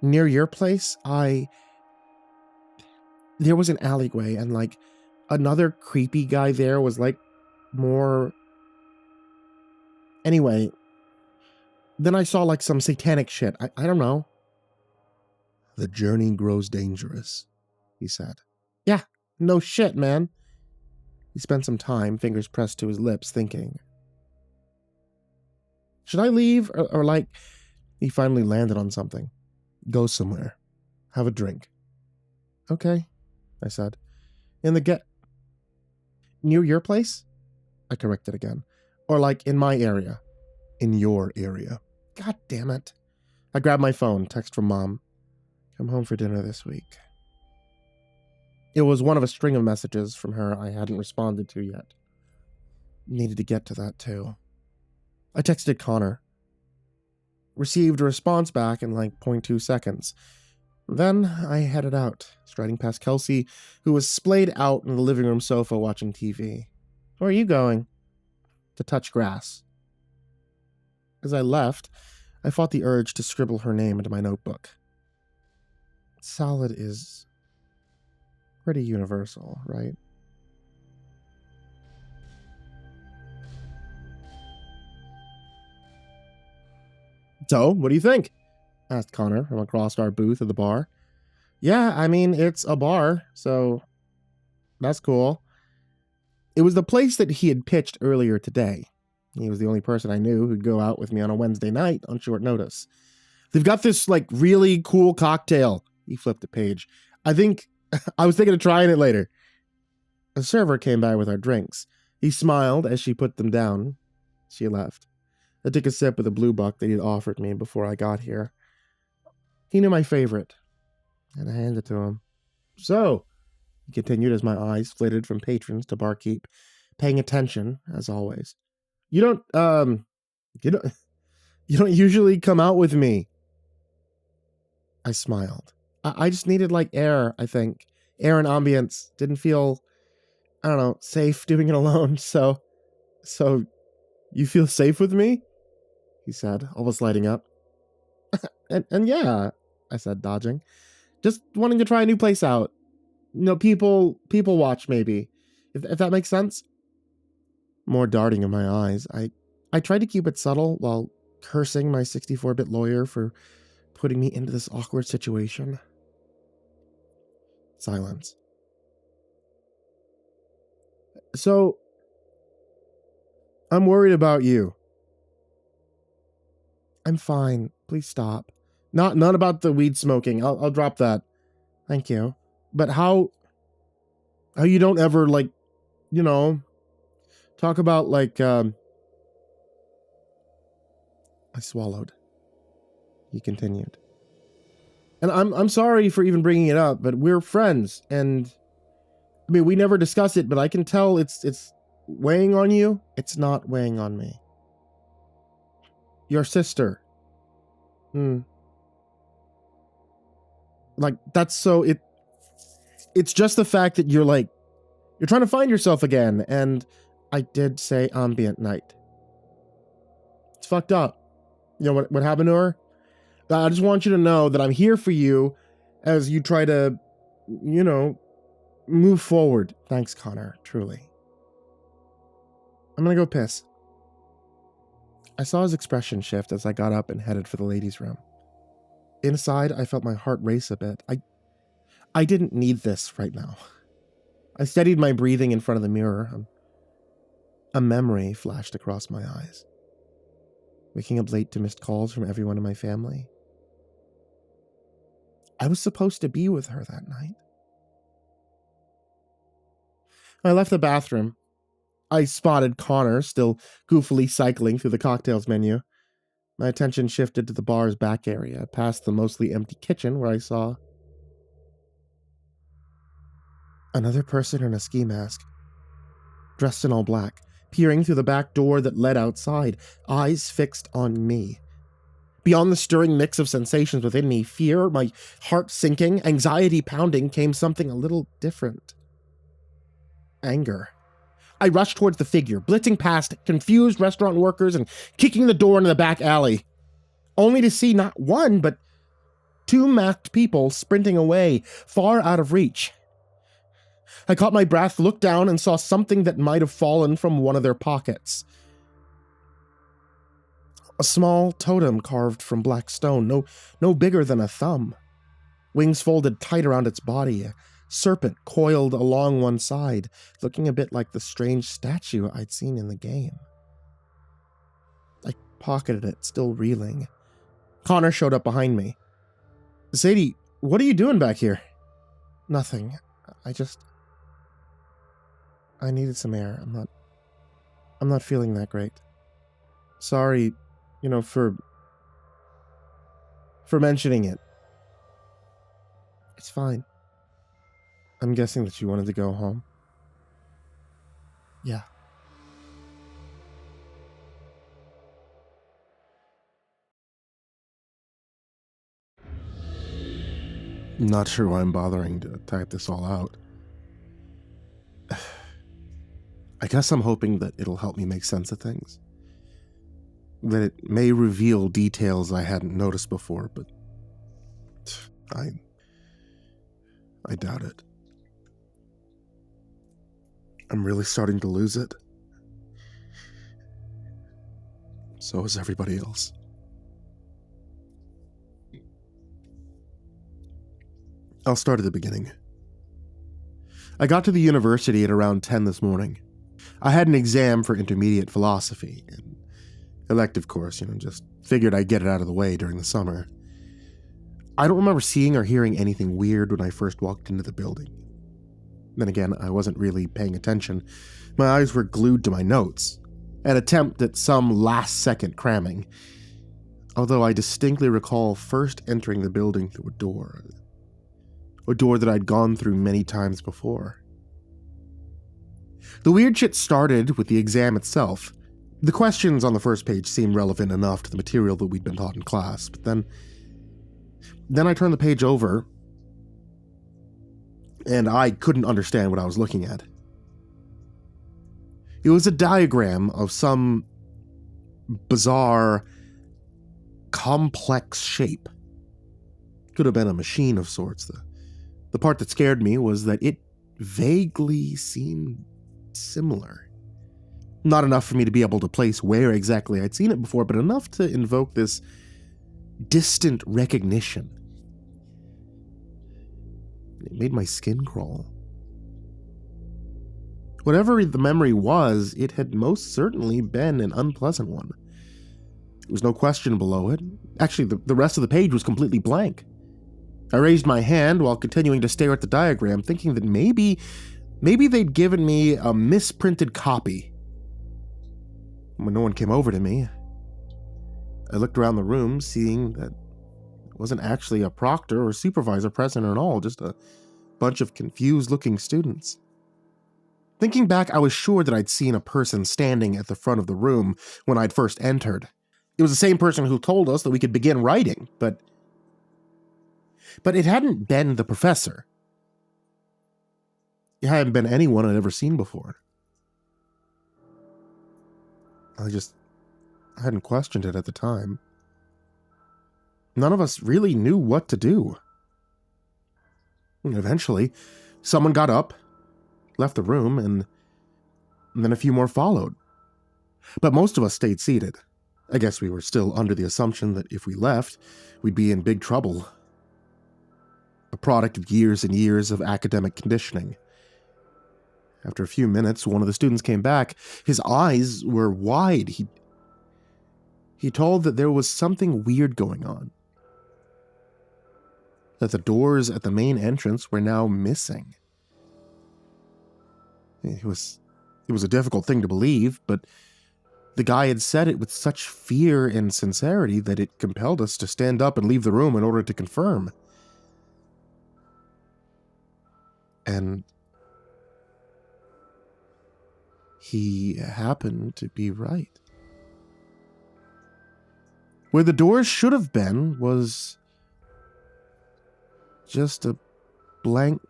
Near your place, there was an alleyway and another creepy guy there was more... Anyway, then I saw some satanic shit. I don't know. The journey grows dangerous, he said. Yeah, no shit, man. He spent some time, fingers pressed to his lips, thinking. Should I leave? Or he finally landed on something. Go somewhere. Have a drink. Okay, I said. Near your place? I corrected again. Or in my area. In your area. God damn it. I grabbed my phone, text from Mom. Come home for dinner this week. It was one of a string of messages from her I hadn't responded to yet. Needed to get to that too. I texted Connor. Received a response back in 0.2 seconds. Then I headed out, striding past Kelsey, who was splayed out in the living room sofa watching TV. Where are you going? To touch grass. As I left, I fought the urge to scribble her name into my notebook. Salad is pretty universal, right? So, what do you think? Asked Connor from across our booth at the bar. Yeah, it's a bar, so that's cool. It was the place that he had pitched earlier today. He was the only person I knew who'd go out with me on a Wednesday night on short notice. They've got this, really cool cocktail. He flipped the page. I was thinking of trying it later. A server came by with our drinks. He smiled as she put them down. She left. I took a sip of the blue buck that he'd offered me before I got here. He knew my favorite, and I handed it to him. So, he continued as my eyes flitted from patrons to barkeep, paying attention, as always. You don't usually come out with me. I smiled. I just needed, like, air, I think. Air and ambience. Didn't feel, I don't know, safe doing it alone, so you feel safe with me? He said, almost lighting up. and yeah, I said, dodging. Just wanting to try a new place out. People watch, maybe. If that makes sense? More darting in my eyes. I tried to keep it subtle while cursing my 64-bit lawyer for putting me into this awkward situation. Silence. So, I'm worried about you. I'm fine. Please stop. Not about the weed smoking. I'll drop that. Thank you. But how you don't ever, like, talk about, like, I swallowed. He continued. And I'm sorry for even bringing it up, but we're friends, and I mean, we never discuss it, but I can tell it's weighing on you. It's not weighing on me. Your sister. Like, that's so, it's just the fact that you're trying to find yourself again, and I did say ambient night. It's fucked up. You know what happened to her? I just want you to know that I'm here for you as you try to, move forward. Thanks, Connor, truly. I'm gonna go piss. I saw his expression shift as I got up and headed for the ladies' room. Inside, I felt my heart race a bit. I didn't need this right now. I steadied my breathing in front of the mirror. A memory flashed across my eyes. Waking up late to missed calls from everyone in my family. I was supposed to be with her that night. I left the bathroom. I spotted Connor still goofily cycling through the cocktails menu. My attention shifted to the bar's back area, past the mostly empty kitchen, where I saw another person in a ski mask, dressed in all black, peering through the back door that led outside, eyes fixed on me. Beyond the stirring mix of sensations within me, fear, my heart sinking, anxiety pounding, came something a little different. Anger. I rushed towards the figure, blitzing past confused restaurant workers and kicking the door into the back alley, only to see not one, but two masked people sprinting away, far out of reach. I caught my breath, looked down, and saw something that might have fallen from one of their pockets. A small totem carved from black stone, no bigger than a thumb. Wings folded tight around its body, a serpent coiled along one side, looking a bit like the strange statue I'd seen in the game. I pocketed it, still reeling. Connor showed up behind me. Sadie, what are you doing back here? Nothing. I needed some air. I'm not feeling that great. Sorry, for mentioning it. It's fine. I'm guessing that you wanted to go home. Yeah. I'm not sure why I'm bothering to type this all out. I guess I'm hoping that it'll help me make sense of things. That it may reveal details I hadn't noticed before, but I doubt it. I'm really starting to lose it. So is everybody else. I'll start at the beginning. I got to the university at around 10 this morning. I had an exam for intermediate philosophy, an elective course, just figured I'd get it out of the way during the summer. I don't remember seeing or hearing anything weird when I first walked into the building. Then again, I wasn't really paying attention. My eyes were glued to my notes, an attempt at some last-second cramming. Although I distinctly recall first entering the building through a door that I'd gone through many times before. The weird shit started with the exam itself. The questions on the first page seemed relevant enough to the material that we'd been taught in class, but then Then I turned the page over, and I couldn't understand what I was looking at. It was a diagram of some bizarre, complex shape. Could have been a machine of sorts. The part that scared me was that it vaguely seemed similar. Not enough for me to be able to place where exactly I'd seen it before, but enough to invoke this distant recognition. It made my skin crawl. Whatever the memory was, it had most certainly been an unpleasant one. There was no question below it. Actually, the rest of the page was completely blank. I raised my hand while continuing to stare at the diagram, thinking that maybe they'd given me a misprinted copy. When no one came over to me, I looked around the room, seeing that it wasn't actually a proctor or supervisor present at all, just a bunch of confused-looking students. Thinking back, I was sure that I'd seen a person standing at the front of the room when I'd first entered. It was the same person who told us that we could begin writing, but it hadn't been the professor. It hadn't been anyone I'd ever seen before. I hadn't questioned it at the time. None of us really knew what to do. And eventually, someone got up, left the room, and then a few more followed. But most of us stayed seated. I guess we were still under the assumption that if we left, we'd be in big trouble. A product of years and years of academic conditioning. After a few minutes, one of the students came back. His eyes were wide. He told that there was something weird going on. That the doors at the main entrance were now missing. It was a difficult thing to believe, but the guy had said it with such fear and sincerity that it compelled us to stand up and leave the room in order to confirm. And he happened to be right. Where the doors should have been was just a blank,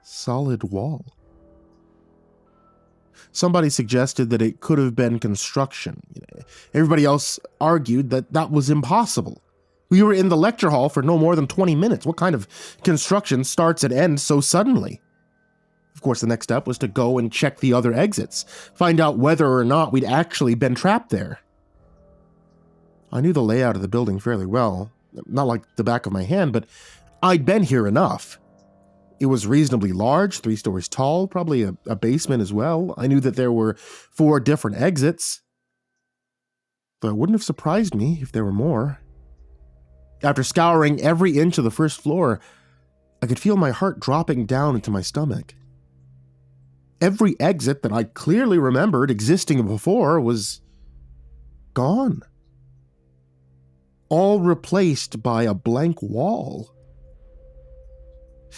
solid wall. Somebody suggested that it could have been construction. Everybody else argued that that was impossible. We were in the lecture hall for no more than 20 minutes. What kind of construction starts and ends so suddenly? Of course, the next step was to go and check the other exits, find out whether or not we'd actually been trapped there. I knew the layout of the building fairly well, not like the back of my hand, but I'd been here enough. It was reasonably large, 3 stories tall, probably a basement as well. I knew that there were 4 different exits, but it wouldn't have surprised me if there were more. After scouring every inch of the first floor, I could feel my heart dropping down into my stomach. Every exit that I clearly remembered existing before was gone. All replaced by a blank wall.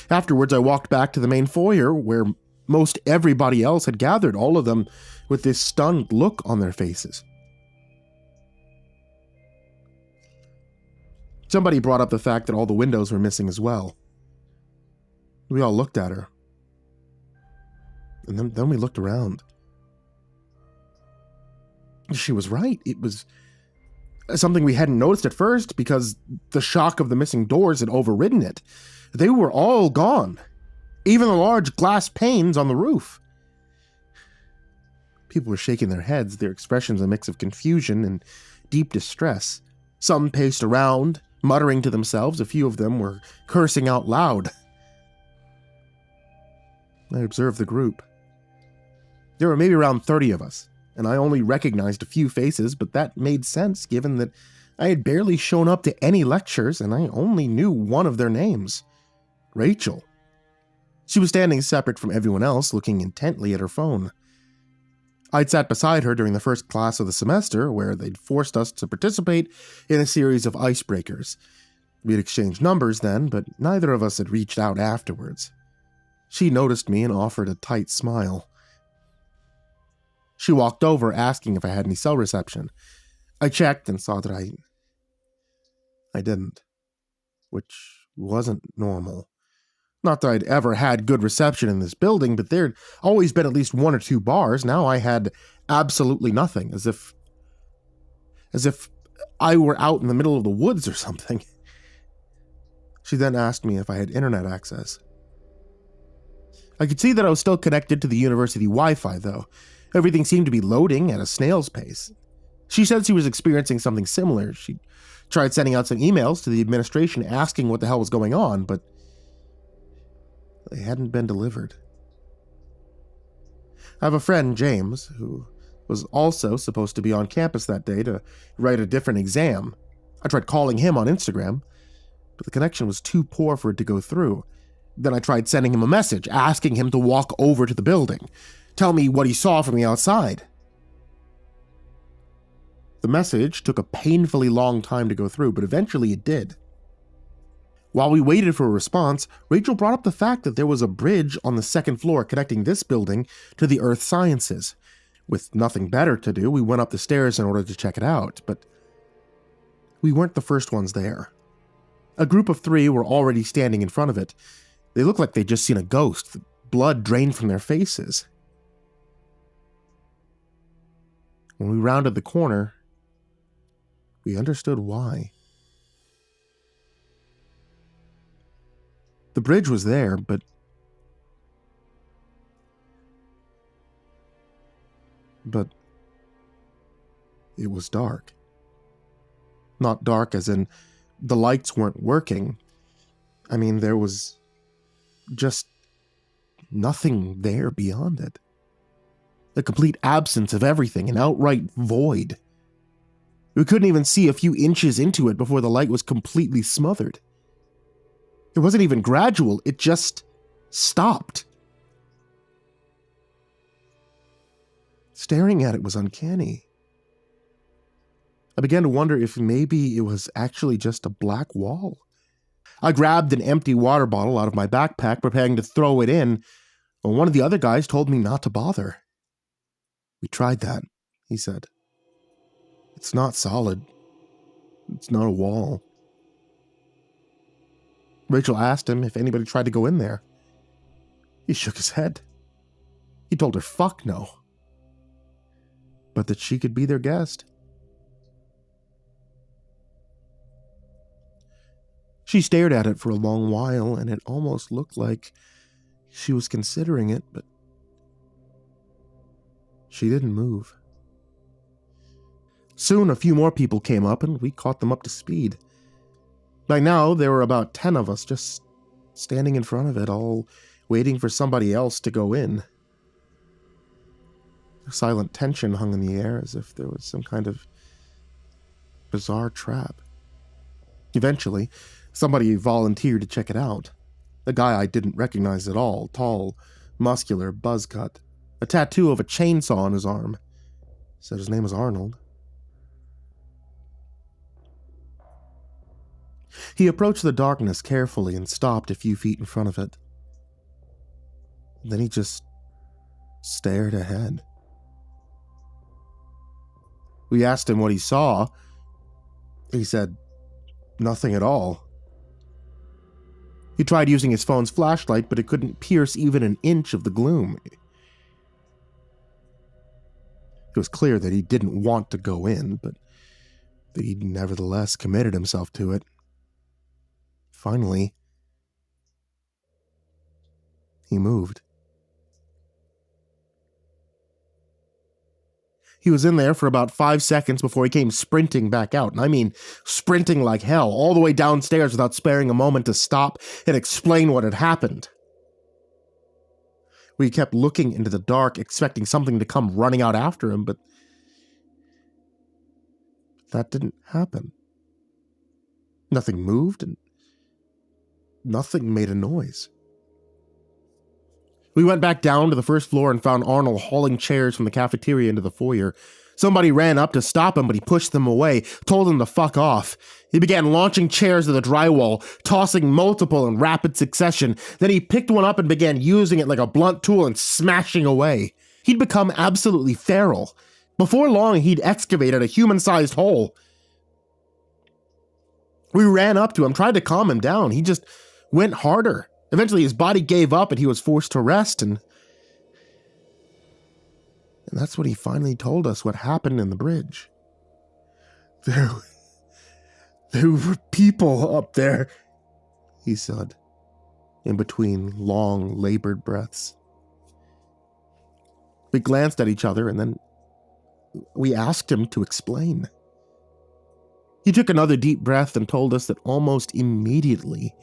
Afterwards, I walked back to the main foyer where most everybody else had gathered, all of them with this stunned look on their faces. Somebody brought up the fact that all the windows were missing as well. We all looked at her. And then we looked around. She was right. It was something we hadn't noticed at first because the shock of the missing doors had overridden it. They were all gone. Even the large glass panes on the roof. People were shaking their heads, their expressions a mix of confusion and deep distress. Some paced around, muttering to themselves. A few of them were cursing out loud. I observed the group. There were maybe around 30 of us, and I only recognized a few faces, but that made sense given that I had barely shown up to any lectures and I only knew one of their names. Rachel. She was standing separate from everyone else, looking intently at her phone. I'd sat beside her during the first class of the semester, where they'd forced us to participate in a series of icebreakers. We'd exchanged numbers then, but neither of us had reached out afterwards. She noticed me and offered a tight smile. She walked over, asking if I had any cell reception. I checked and saw that I didn't. which wasn't normal. Not that I'd ever had good reception in this building, but there'd always been at least 1 or 2 bars. Now I had absolutely nothing, as if I were out in the middle of the woods or something. She then asked me if I had internet access. I could see that I was still connected to the university Wi-Fi, though. Everything seemed to be loading at a snail's pace. She said she was experiencing something similar. She tried sending out some emails to the administration asking what the hell was going on, but they hadn't been delivered. I have a friend, James, who was also supposed to be on campus that day to write a different exam. I tried calling him on Instagram, but the connection was too poor for it to go through. Then I tried sending him a message, asking him to walk over to the building, tell me what he saw from the outside. The message took a painfully long time to go through, but eventually it did. While we waited for a response, Rachel brought up the fact that there was a bridge on the 2nd floor connecting this building to the Earth Sciences. With nothing better to do, we went up the stairs in order to check it out, but we weren't the first ones there. A group of 3 were already standing in front of it. They looked like they'd just seen a ghost, the blood drained from their faces. When we rounded the corner, we understood why. The bridge was there, but it was dark. Not dark as in the lights weren't working. I mean, there was just nothing there beyond it. A complete absence of everything, an outright void. We couldn't even see a few inches into it before the light was completely smothered. It wasn't even gradual, it just stopped. Staring at it was uncanny. I began to wonder if maybe it was actually just a black wall. I grabbed an empty water bottle out of my backpack, preparing to throw it in, when one of the other guys told me not to bother. "We tried that," he said. "It's not solid. It's not a wall." Rachel asked him if anybody tried to go in there. He shook his head. He told her fuck no, but that she could be their guest. She stared at it for a long while, and it almost looked like she was considering it, but she didn't move. Soon a few more people came up, and we caught them up to speed. By now, there were about 10 of us just standing in front of it, all waiting for somebody else to go in. A silent tension hung in the air, as if there was some kind of bizarre trap. Eventually, somebody volunteered to check it out. A guy I didn't recognize at all, tall, muscular, buzz cut, a tattoo of a chainsaw on his arm. Said his name was Arnold. He approached the darkness carefully and stopped a few feet in front of it. Then he just stared ahead. We asked him what he saw. He said, "Nothing at all." He tried using his phone's flashlight, but it couldn't pierce even an inch of the gloom. It was clear that he didn't want to go in, but that he nevertheless committed himself to it. Finally, he moved. He was in there for about 5 seconds before he came sprinting back out. And I mean sprinting like hell, all the way downstairs without sparing a moment to stop and explain what had happened. We kept looking into the dark, expecting something to come running out after him, but that didn't happen. Nothing moved, and nothing made a noise. We went back down to the first floor and found Arnold hauling chairs from the cafeteria into the foyer. Somebody ran up to stop him, but he pushed them away, told them to fuck off. He began launching chairs at the drywall, tossing multiple in rapid succession. Then he picked one up and began using it like a blunt tool and smashing away. He'd become absolutely feral. Before long, he'd excavated a human-sized hole. We ran up to him, tried to calm him down. He just went harder. Eventually his body gave up and he was forced to rest, and that's when he finally told us what happened in the bridge. There were people up there, he said, in between long, labored breaths. We glanced at each other and then we asked him to explain. He took another deep breath and told us that almost immediately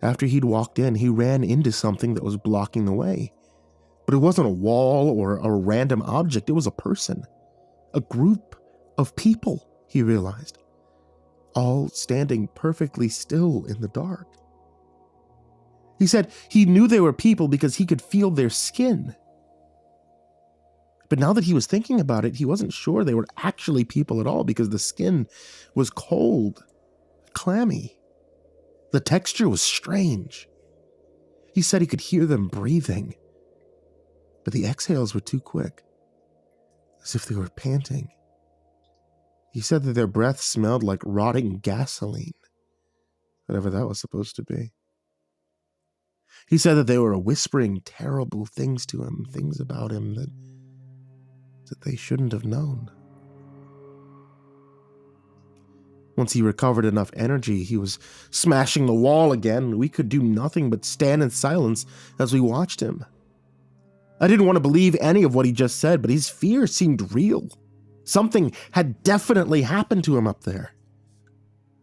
after he'd walked in, he ran into something that was blocking the way. But it wasn't a wall or a random object, it was a person. A group of people, he realized, all standing perfectly still in the dark. He said he knew they were people because he could feel their skin. But now that he was thinking about it, he wasn't sure they were actually people at all because the skin was cold, clammy. The texture was strange. He said he could hear them breathing, but the exhales were too quick, as if they were panting. He said that their breath smelled like rotting gasoline, whatever that was supposed to be. He said that they were whispering terrible things to him, things about him that they shouldn't have known. Once he recovered enough energy, he was smashing the wall again. We could do nothing but stand in silence as we watched him. I didn't want to believe any of what he just said, but his fear seemed real. Something had definitely happened to him up there.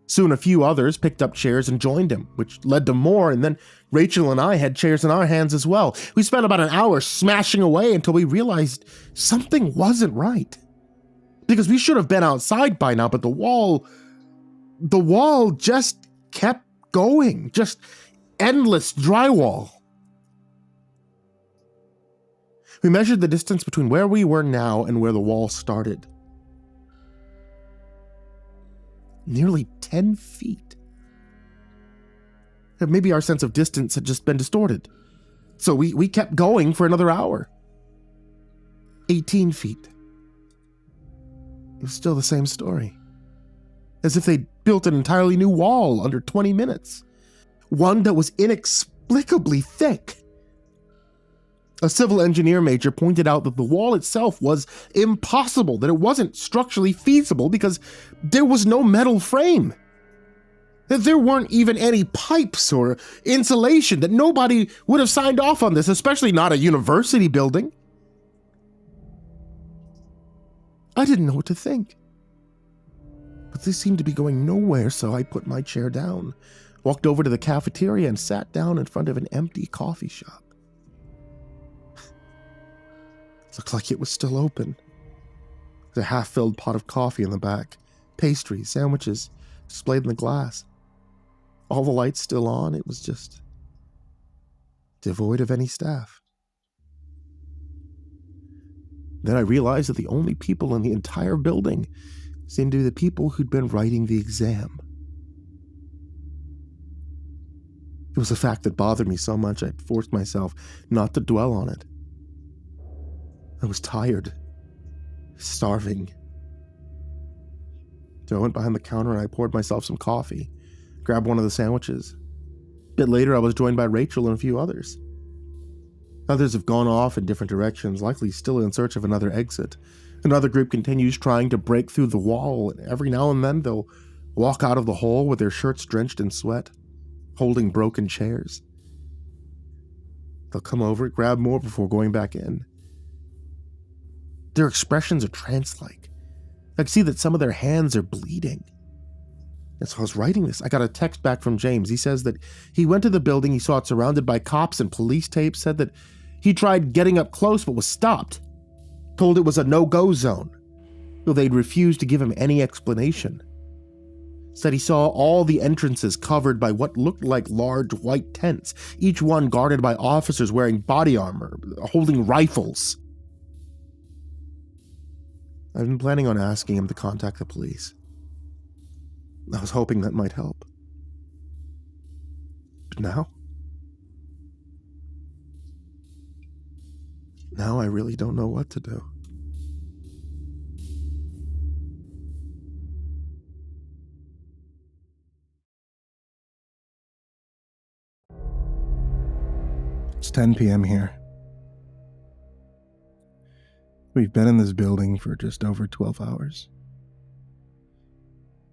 Soon a few others picked up chairs and joined him, which led to more, and then Rachel and I had chairs in our hands as well. We spent about an hour smashing away until we realized something wasn't right. Because we should have been outside by now, but the wall just kept going, just endless drywall. We measured the distance between where we were now and where the wall started. Nearly 10 feet. Maybe our sense of distance had just been distorted. So we kept going for another hour. 18 feet. It was still the same story. As if they'd built an entirely new wall under 20 minutes. One that was inexplicably thick. A civil engineer major pointed out that the wall itself was impossible, that it wasn't structurally feasible because there was no metal frame. That there weren't even any pipes or insulation, that nobody would have signed off on this, especially not a university building. I didn't know what to think. But this seemed to be going nowhere, so I put my chair down, walked over to the cafeteria and sat down in front of an empty coffee shop. Looked like it was still open. There's a half-filled pot of coffee in the back, pastries, sandwiches displayed in the glass. All the lights still on, it was just devoid of any staff. Then I realized that the only people in the entire building seemed to be the people who'd been writing the exam. It was a fact that bothered me so much I forced myself not to dwell on it. I was tired, starving. So I went behind the counter and I poured myself some coffee, grabbed one of the sandwiches. A bit later, I was joined by Rachel and a few others. Others have gone off in different directions, likely still in search of another exit. Another group continues trying to break through the wall, and every now and then they'll walk out of the hole with their shirts drenched in sweat, holding broken chairs. They'll come over, grab more before going back in. Their expressions are trance-like. I can see that some of their hands are bleeding. As I was writing this, I got a text back from James. He says that he went to the building, he saw it surrounded by cops and police tape, said that he tried getting up close but was stopped, told it was a no-go zone, though they'd refused to give him any explanation. Said he saw all the entrances covered by what looked like large white tents, each one guarded by officers wearing body armor, holding rifles. I've been planning on asking him to contact the police. I was hoping that might help. But now I really don't know what to do. It's 10 p.m. here. We've been in this building for just over 12 hours.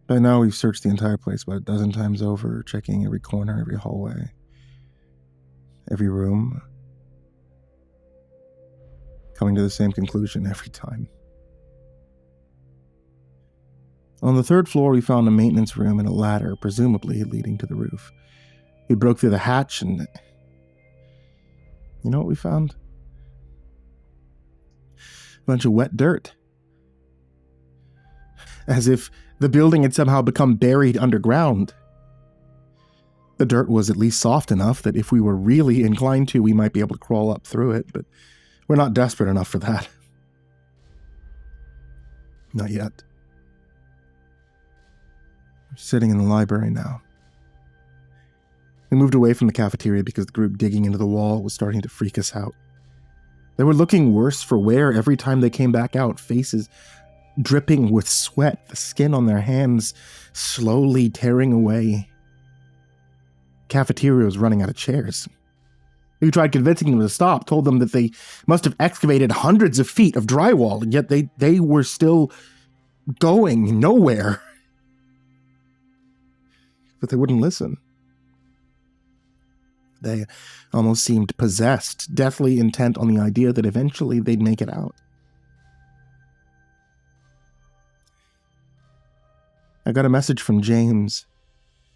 By now, we've searched the entire place about a dozen times over, checking every corner, every hallway, every room, coming to the same conclusion every time. On the third floor, we found a maintenance room and a ladder, presumably leading to the roof. We broke through the hatch and... You know what we found? A bunch of wet dirt. As if the building had somehow become buried underground. The dirt was at least soft enough that if we were really inclined to, we might be able to crawl up through it, but we're not desperate enough for that. Not yet. We're sitting in the library now. We moved away from the cafeteria because the group digging into the wall was starting to freak us out. They were looking worse for wear every time they came back out, faces dripping with sweat, the skin on their hands slowly tearing away. Cafeteria was running out of chairs. We tried convincing them to stop, told them that they must have excavated hundreds of feet of drywall, and yet they were still going nowhere. But they wouldn't listen. They almost seemed possessed, deathly intent on the idea that eventually they'd make it out. I got a message from James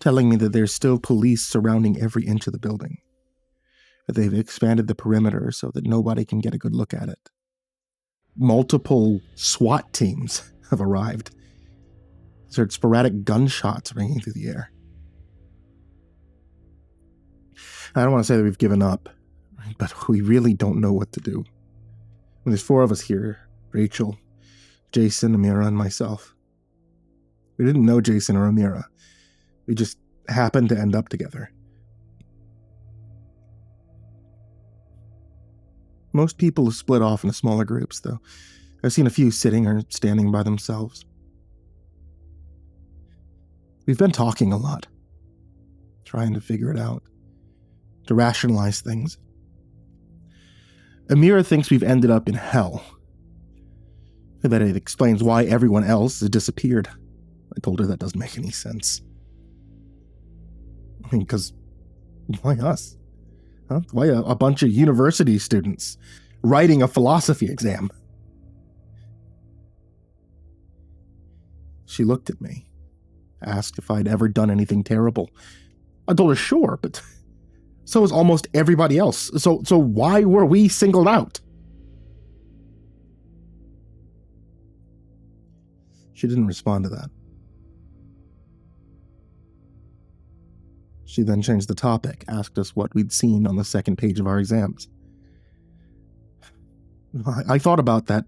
telling me that there's still police surrounding every inch of the building, that they've expanded the perimeter so that nobody can get a good look at it. Multiple SWAT teams have arrived. There's heard sporadic gunshots ringing through the air. I don't want to say that we've given up, but we really don't know what to do. There's 4 of us here: Rachel, Jason, Amira, and myself. We didn't know Jason or Amira. We just happened to end up together. Most people split off into smaller groups, though. I've seen a few sitting or standing by themselves. We've been talking a lot, trying to figure it out, to rationalize things. Amira thinks we've ended up in hell, and that it explains why everyone else has disappeared. I told her that doesn't make any sense. I mean, because why us? Huh? Why a bunch of university students writing a philosophy exam? She looked at me, asked if I'd ever done anything terrible. I told her sure, but so is almost everybody else. So why were we singled out? She didn't respond to that. She then changed the topic, asked us what we'd seen on the second page of our exams. I thought about that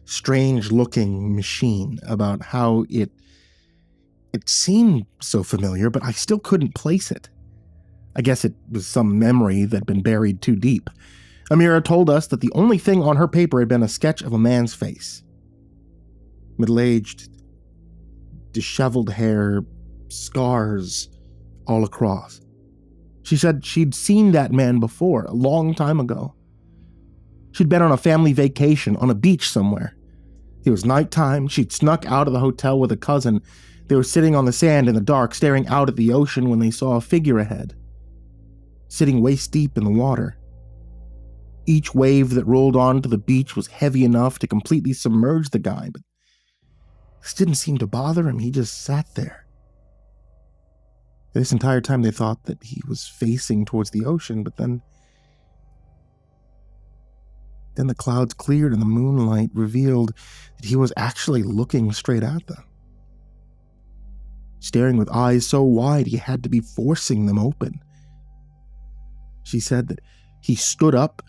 strange-looking machine, about how it seemed so familiar, but I still couldn't place it. I guess it was some memory that had been buried too deep. Amira told us that the only thing on her paper had been a sketch of a man's face. Middle-aged, disheveled hair, scars all across. She said she'd seen that man before, a long time ago. She'd been on a family vacation on a beach somewhere. It was nighttime. She'd snuck out of the hotel with a cousin. They were sitting on the sand in the dark, staring out at the ocean when they saw a figure ahead, sitting waist deep in the water. Each wave that rolled onto the beach was heavy enough to completely submerge the guy, but this didn't seem to bother him. He just sat there. This entire time they thought that he was facing towards the ocean, but then the clouds cleared and the moonlight revealed that he was actually looking straight at them, staring with eyes so wide he had to be forcing them open. She said that he stood up,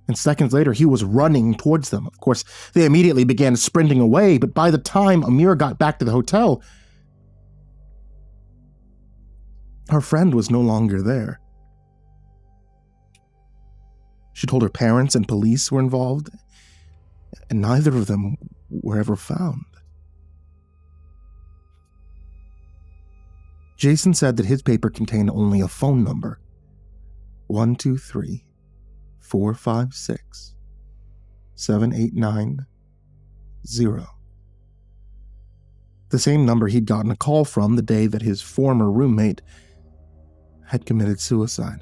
and seconds later he was running towards them. Of course, they immediately began sprinting away, but by the time Amira got back to the hotel, her friend was no longer there. She told her parents and police were involved, and neither of them were ever found. Jason said that his paper contained only a phone number. 1, 2, 3, 4, 5, 6, 7, 8, 9, 0. The same number he'd gotten a call from the day that his former roommate had committed suicide.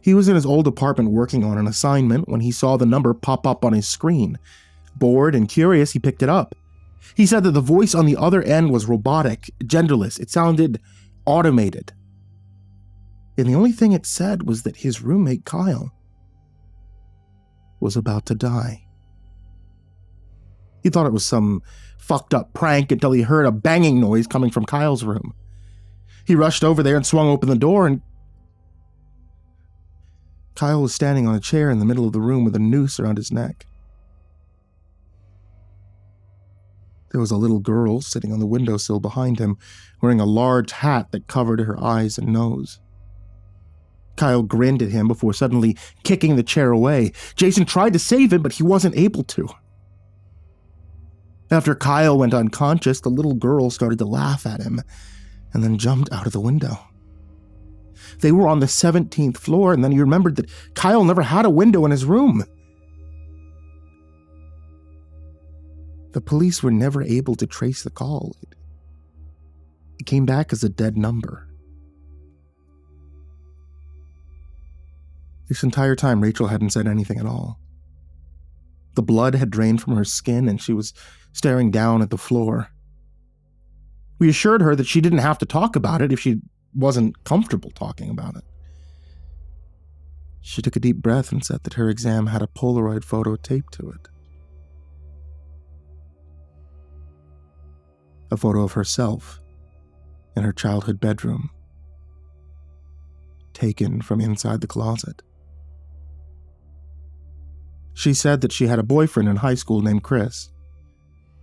He was in his old apartment working on an assignment when he saw the number pop up on his screen. Bored and curious, he picked it up. He said that the voice on the other end was robotic, genderless. It sounded automated. And the only thing it said was that his roommate, Kyle, was about to die. He thought it was some fucked up prank until he heard a banging noise coming from Kyle's room. He rushed over there and swung open the door, and Kyle was standing on a chair in the middle of the room with a noose around his neck. There was a little girl sitting on the windowsill behind him, wearing a large hat that covered her eyes and nose. Kyle grinned at him before suddenly kicking the chair away. Jason tried to save him, but he wasn't able to. After Kyle went unconscious, the little girl started to laugh at him and then jumped out of the window. They were on the 17th floor, and then he remembered that Kyle never had a window in his room. The police were never able to trace the call. It came back as a dead number. This entire time, Rachel hadn't said anything at all. The blood had drained from her skin, and she was staring down at the floor. We assured her that she didn't have to talk about it if she wasn't comfortable talking about it. She took a deep breath and said that her exam had a Polaroid photo taped to it. A photo of herself in her childhood bedroom, taken from inside the closet. She said that she had a boyfriend in high school named Chris.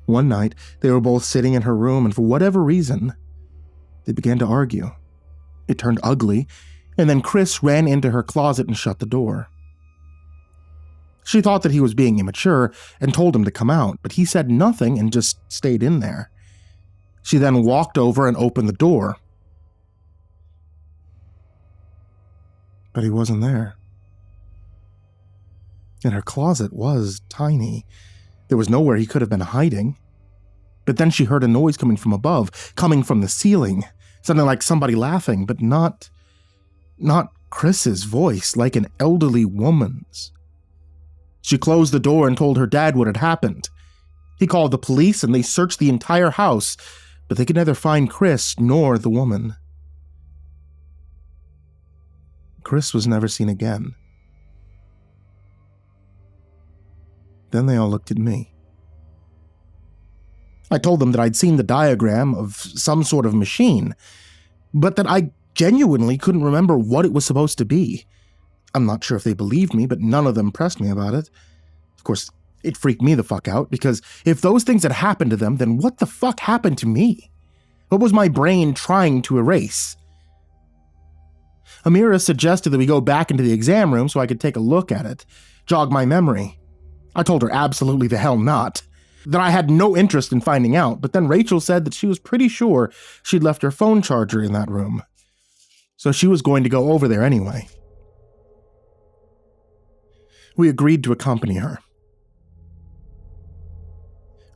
One night, they were both sitting in her room, and for whatever reason, they began to argue. It turned ugly, and then Chris ran into her closet and shut the door. She thought that he was being immature and told him to come out, but he said nothing and just stayed in there. She then walked over and opened the door. But he wasn't there. And her closet was tiny. There was nowhere he could have been hiding. But then she heard a noise coming from above, coming from the ceiling. Something like somebody laughing, but not Chris's voice, like an elderly woman's. She closed the door and told her dad what had happened. He called the police and they searched the entire house, but they could neither find Chris nor the woman. Chris was never seen again. Then they all looked at me. I told them that I'd seen the diagram of some sort of machine, but that I genuinely couldn't remember what it was supposed to be. I'm not sure if they believed me, but none of them pressed me about it. Of course, it freaked me the fuck out, because if those things had happened to them, then what the fuck happened to me? What was my brain trying to erase? Amira suggested that we go back into the exam room so I could take a look at it, jog my memory. I told her absolutely the hell not, that I had no interest in finding out, but then Rachel said that she was pretty sure she'd left her phone charger in that room, so she was going to go over there anyway. We agreed to accompany her.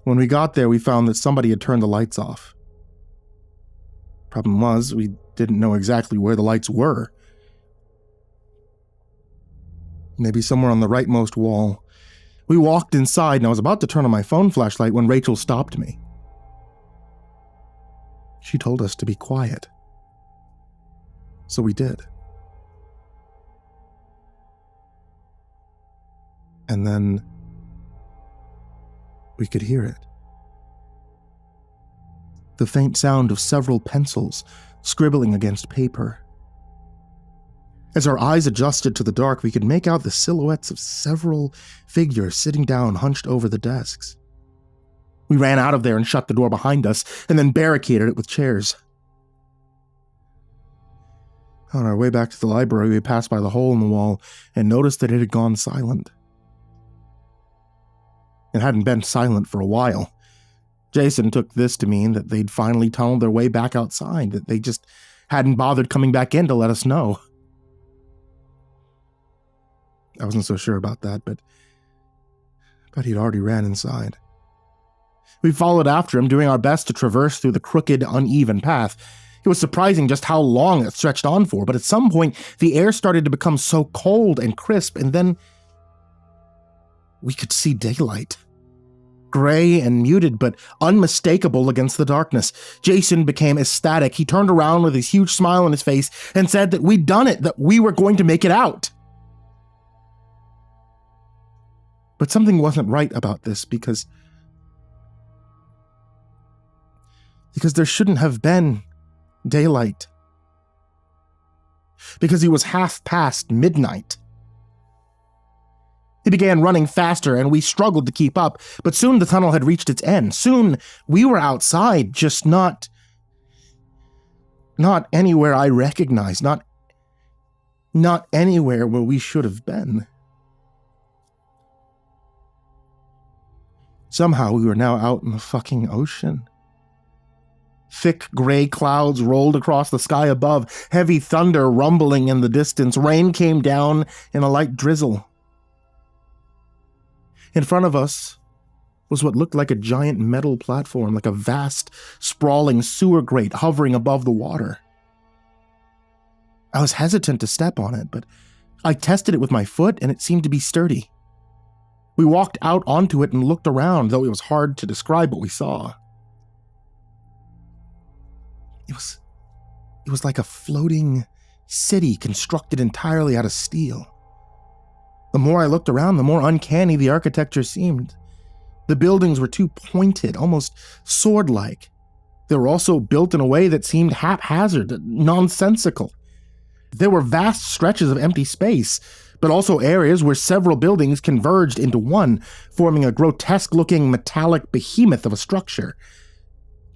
When we got there, we found that somebody had turned the lights off. Problem was, we didn't know exactly where the lights were. Maybe somewhere on the rightmost wall. We walked inside, and I was about to turn on my phone flashlight when Rachel stopped me. She told us to be quiet. So we did. And then we could hear it. The faint sound of several pencils scribbling against paper. As our eyes adjusted to the dark, we could make out the silhouettes of several figures sitting down hunched over the desks. We ran out of there and shut the door behind us, and then barricaded it with chairs. On our way back to the library, we passed by the hole in the wall and noticed that it had gone silent. It hadn't been silent for a while. Jason took this to mean that they'd finally tunneled their way back outside, that they just hadn't bothered coming back in to let us know. I wasn't so sure about that, but he'd already ran inside. We followed after him, doing our best to traverse through the crooked, uneven path. It was surprising just how long it stretched on for, but at some point, the air started to become so cold and crisp, and then we could see daylight. Gray and muted, but unmistakable against the darkness. Jason became ecstatic. He turned around with his huge smile on his face and said that we'd done it, that we were going to make it out. But something wasn't right about this because there shouldn't have been daylight. Because he was half past midnight. He began running faster, and we struggled to keep up, but soon the tunnel had reached its end. Soon we were outside, just not anywhere I recognized, not anywhere where we should have been. Somehow we were now out in the fucking ocean. Thick gray clouds rolled across the sky above, heavy thunder rumbling in the distance. Rain came down in a light drizzle. In front of us was what looked like a giant metal platform, like a vast, sprawling sewer grate hovering above the water. I was hesitant to step on it, but I tested it with my foot and it seemed to be sturdy. We walked out onto it and looked around, though it was hard to describe what we saw. It was like a floating city constructed entirely out of steel. The more I looked around, the more uncanny the architecture seemed. The buildings were too pointed, almost sword-like. They were also built in a way that seemed haphazard, nonsensical. There were vast stretches of empty space, but also areas where several buildings converged into one, forming a grotesque-looking metallic behemoth of a structure.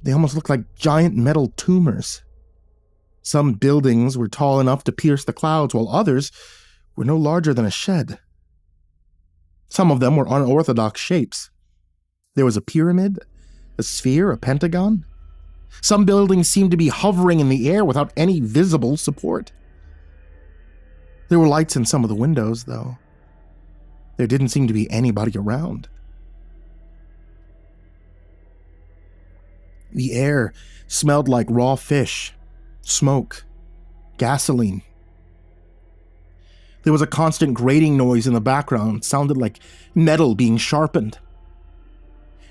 They almost looked like giant metal tumors. Some buildings were tall enough to pierce the clouds, while others were no larger than a shed. Some of them were unorthodox shapes. There was a pyramid, a sphere, a pentagon. Some buildings seemed to be hovering in the air without any visible support. There were lights in some of the windows, though. There didn't seem to be anybody around. The air smelled like raw fish, smoke, gasoline. There was a constant grating noise in the background. It sounded like metal being sharpened.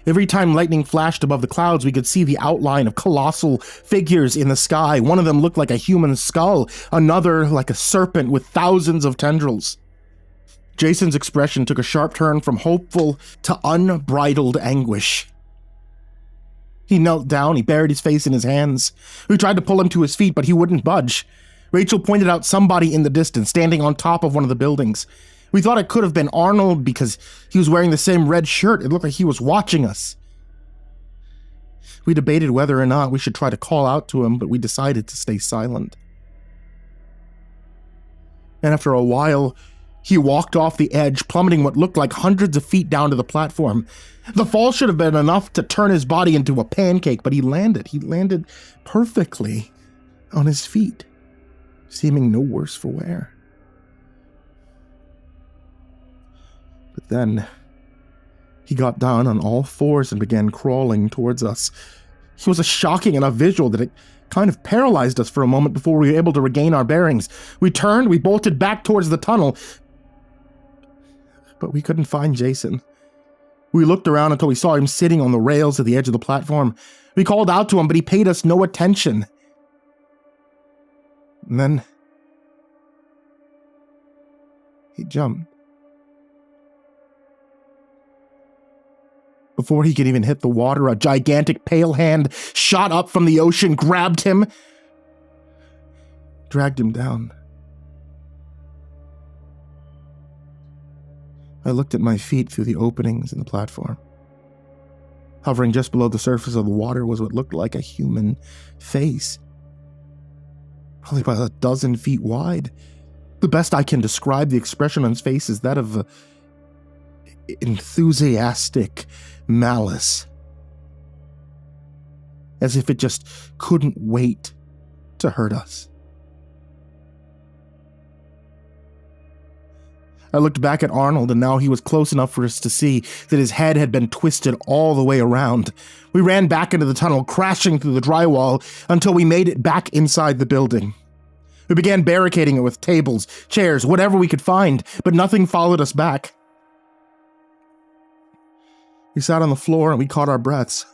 Every time lightning flashed above the clouds, we could see the outline of colossal figures in the sky. One of them looked like a human skull, another like a serpent with thousands of tendrils. Jason's expression took a sharp turn from hopeful to unbridled anguish. He knelt down, he buried his face in his hands. We tried to pull him to his feet, but he wouldn't budge. Rachel pointed out somebody in the distance, standing on top of one of the buildings. We thought it could have been Arnold because he was wearing the same red shirt. It looked like he was watching us. We debated whether or not we should try to call out to him, but we decided to stay silent. And after a while, he walked off the edge, plummeting what looked like hundreds of feet down to the platform. The fall should have been enough to turn his body into a pancake, but he landed. He landed perfectly on his feet, seeming no worse for wear. But then, he got down on all fours and began crawling towards us. It was a shocking enough visual that it kind of paralyzed us for a moment before we were able to regain our bearings. We turned, we bolted back towards the tunnel, but we couldn't find Jason. We looked around until we saw him sitting on the rails at the edge of the platform. We called out to him, but he paid us no attention. And then he jumped. Before he could even hit the water, a gigantic pale hand shot up from the ocean, grabbed him, dragged him down. I looked at my feet through the openings in the platform. Hovering just below the surface of the water was what looked like a human face. Probably about a dozen feet wide. The best I can describe the expression on his face is that of enthusiastic malice. As if it just couldn't wait to hurt us. I looked back at Arnold, and now he was close enough for us to see that his head had been twisted all the way around. We ran back into the tunnel, crashing through the drywall until we made it back inside the building. We began barricading it with tables, chairs, whatever we could find, but nothing followed us back. We sat on the floor and we caught our breaths.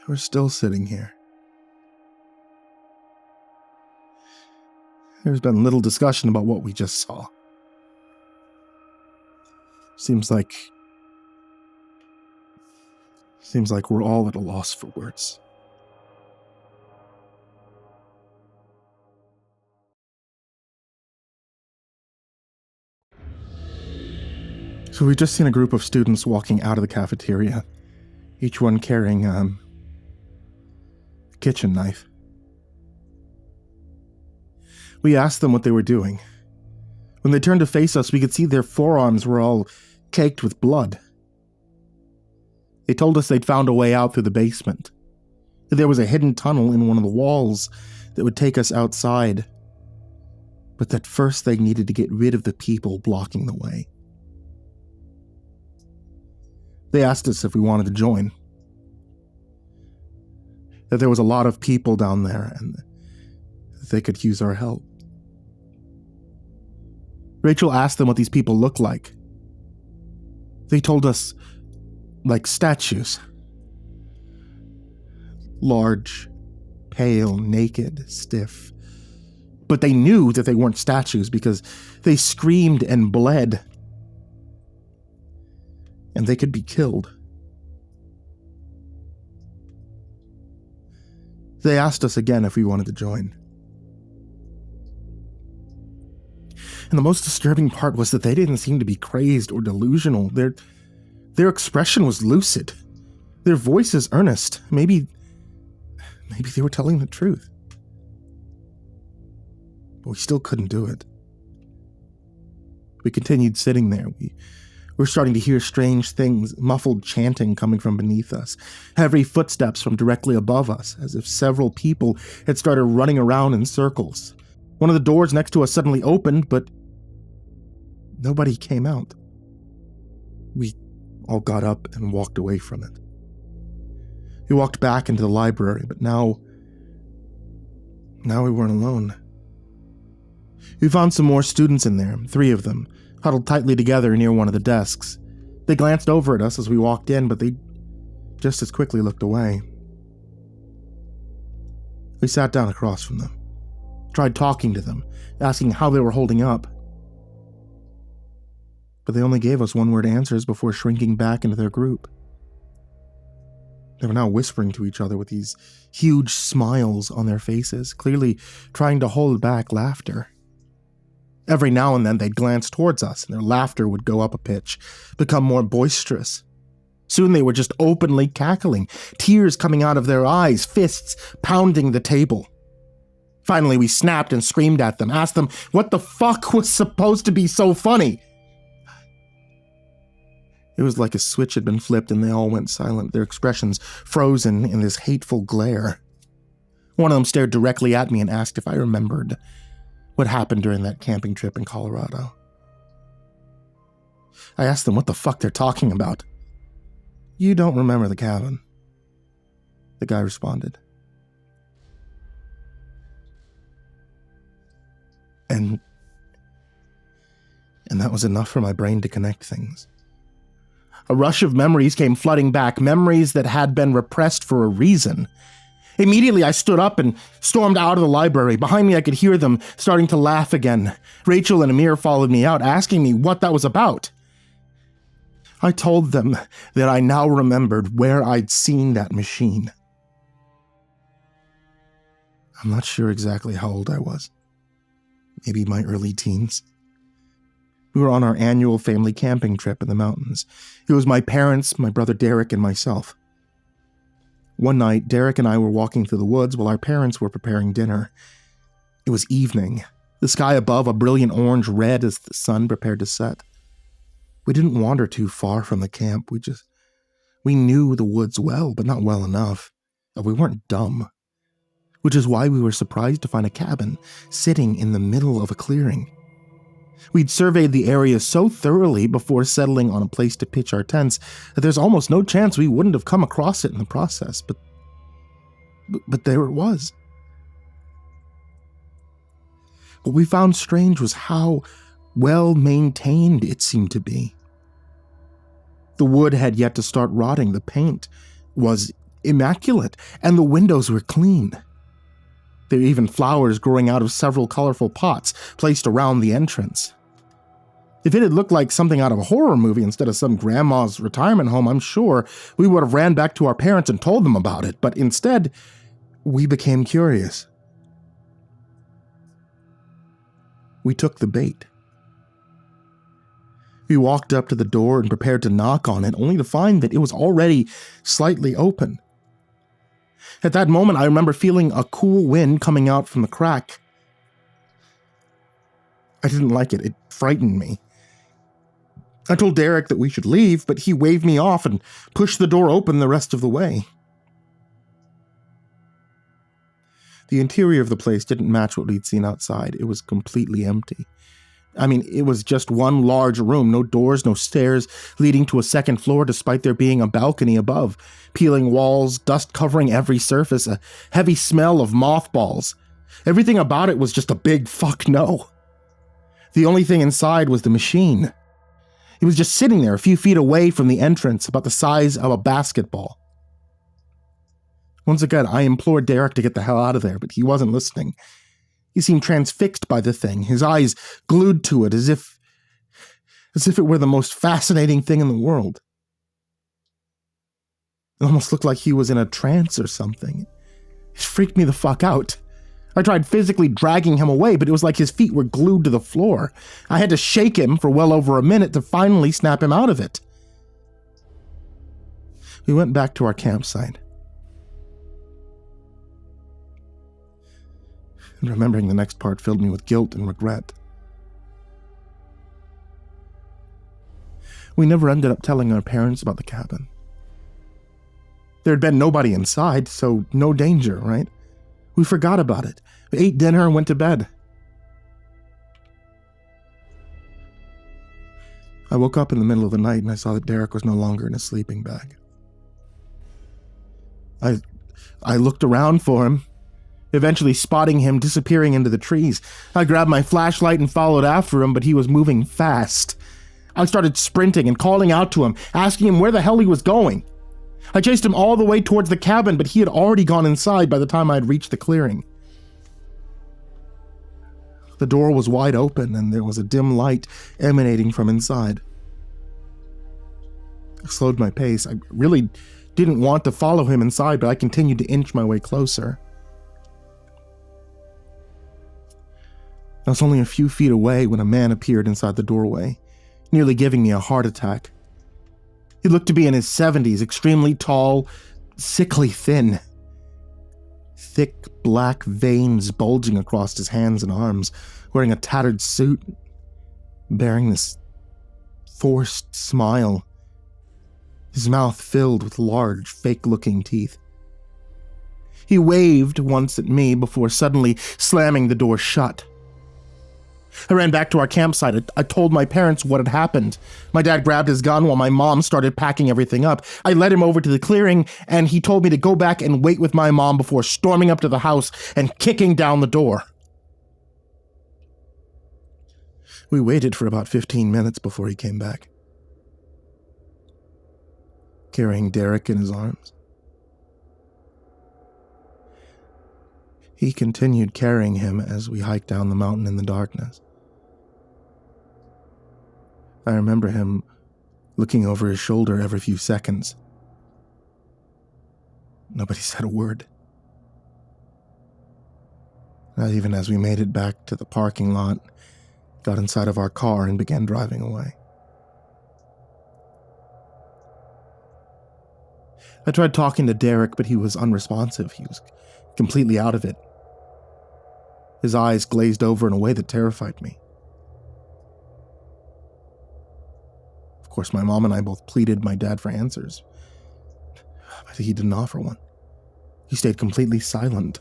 We're still sitting here. There's been little discussion about what we just saw. Seems like we're all at a loss for words. So we've just seen a group of students walking out of the cafeteria, each one carrying a kitchen knife. We asked them what they were doing. When they turned to face us, we could see their forearms were all caked with blood. They told us they'd found a way out through the basement, that there was a hidden tunnel in one of the walls that would take us outside, but that first they needed to get rid of the people blocking the way. They asked us if we wanted to join, that there was a lot of people down there and that they could use our help. Rachel asked them what these people looked like. They told us, like statues. Large, pale, naked, stiff. But they knew that they weren't statues because they screamed and bled. And they could be killed. They asked us again if we wanted to join. And the most disturbing part was that they didn't seem to be crazed or delusional. Their expression was lucid. Their voices earnest. Maybe they were telling the truth. But we still couldn't do it. We continued sitting there. We were starting to hear strange things, muffled chanting coming from beneath us, heavy footsteps from directly above us, as if several people had started running around in circles. One of the doors next to us suddenly opened, but nobody came out. We all got up and walked away from it. We walked back into the library, but now we weren't alone. We found some more students in there, 3 of them, huddled tightly together near one of the desks. They glanced over at us as we walked in, but they just as quickly looked away. We sat down across from them, tried talking to them, asking how they were holding up. But they only gave us one-word answers before shrinking back into their group. They were now whispering to each other with these huge smiles on their faces, clearly trying to hold back laughter. Every now and then they'd glance towards us, and their laughter would go up a pitch, become more boisterous. Soon they were just openly cackling, tears coming out of their eyes, fists pounding the table. Finally, we snapped and screamed at them, asked them what the fuck was supposed to be so funny. It was like a switch had been flipped and they all went silent, their expressions frozen in this hateful glare. One of them stared directly at me and asked if I remembered what happened during that camping trip in Colorado. I asked them what the fuck they're talking about. "You don't remember the cabin," the guy responded. And that was enough for my brain to connect things. A rush of memories came flooding back, memories that had been repressed for a reason. Immediately, I stood up and stormed out of the library. Behind me, I could hear them starting to laugh again. Rachel and Amir followed me out, asking me what that was about. I told them that I now remembered where I'd seen that machine. I'm not sure exactly how old I was. Maybe my early teens. We were on our annual family camping trip in the mountains. It was my parents, my brother Derek, and myself. One night, Derek and I were walking through the woods while our parents were preparing dinner. It was evening, the sky above a brilliant orange-red as the sun prepared to set. We didn't wander too far from the camp. We knew the woods well, but not well enough. We weren't dumb, which is why we were surprised to find a cabin sitting in the middle of a clearing. We'd surveyed the area so thoroughly before settling on a place to pitch our tents that there's almost no chance we wouldn't have come across it in the process, but there it was. What we found strange was how well maintained it seemed to be. The wood had yet to start rotting, the paint was immaculate, and the windows were clean. There were even flowers growing out of several colorful pots placed around the entrance. If it had looked like something out of a horror movie instead of some grandma's retirement home, I'm sure we would have ran back to our parents and told them about it, but instead, we became curious. We took the bait. We walked up to the door and prepared to knock on it, only to find that it was already slightly open. At that moment, I remember feeling a cool wind coming out from the crack. I didn't like it. It frightened me. I told Derek that we should leave, but he waved me off and pushed the door open the rest of the way. The interior of the place didn't match what we'd seen outside. It was completely empty. I mean, it was just one large room, no doors, no stairs leading to a second floor despite there being a balcony above, peeling walls, dust covering every surface, a heavy smell of mothballs. Everything about it was just a big fuck no. The only thing inside was the machine. It was just sitting there a few feet away from the entrance, about the size of a basketball. Once again, I implored Derek to get the hell out of there, but he wasn't listening. He seemed transfixed by the thing, his eyes glued to it as if it were the most fascinating thing in the world. It almost looked like he was in a trance or something. It freaked me the fuck out. I tried physically dragging him away, but it was like his feet were glued to the floor. I had to shake him for well over a minute to finally snap him out of it. We went back to our campsite. And remembering the next part filled me with guilt and regret. We never ended up telling our parents about the cabin. There had been nobody inside, so no danger, right? We forgot about it. We ate dinner and went to bed. I woke up in the middle of the night and I saw that Derek was no longer in his sleeping bag. I looked around for him, eventually spotting him disappearing into the trees. I grabbed my flashlight and followed after him, but he was moving fast. I started sprinting and calling out to him, asking him where the hell he was going. I chased him all the way towards the cabin, but he had already gone inside by the time I had reached the clearing. The door was wide open, and there was a dim light emanating from inside. I slowed my pace. I really didn't want to follow him inside, but I continued to inch my way closer. I was only a few feet away when a man appeared inside the doorway, nearly giving me a heart attack. He looked to be in his 70s, extremely tall, sickly thin. Thick black veins bulging across his hands and arms, wearing a tattered suit, bearing this forced smile, his mouth filled with large, fake-looking teeth. He waved once at me before suddenly slamming the door shut. I ran back to our campsite. I told my parents what had happened. My dad grabbed his gun while my mom started packing everything up. I led him over to the clearing, and he told me to go back and wait with my mom before storming up to the house and kicking down the door. We waited for about 15 minutes before he came back, carrying Derek in his arms. He continued carrying him as we hiked down the mountain in the darkness. I remember him looking over his shoulder every few seconds. Nobody said a word. Not even as we made it back to the parking lot, got inside of our car, and began driving away. I tried talking to Derek, but he was unresponsive. He was completely out of it. His eyes glazed over in a way that terrified me. Of course, my mom and I both pleaded my dad for answers, but he didn't offer one. He stayed completely silent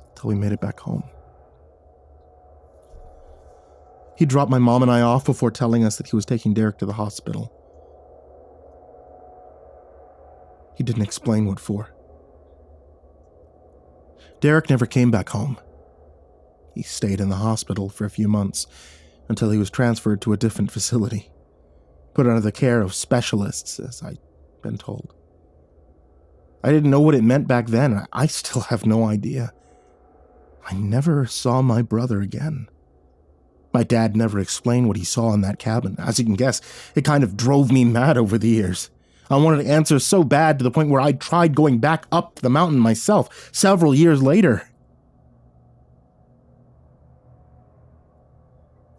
until we made it back home. He dropped my mom and I off before telling us that he was taking Derek to the hospital. He didn't explain what for. Derek never came back home. He stayed in the hospital for a few months until he was transferred to a different facility, put under the care of specialists, as I'd been told. I didn't know what it meant back then. I still have no idea. I never saw my brother again. My dad never explained what he saw in that cabin. As you can guess, it kind of drove me mad over the years. I wanted answers so bad to the point where I tried going back up the mountain myself several years later.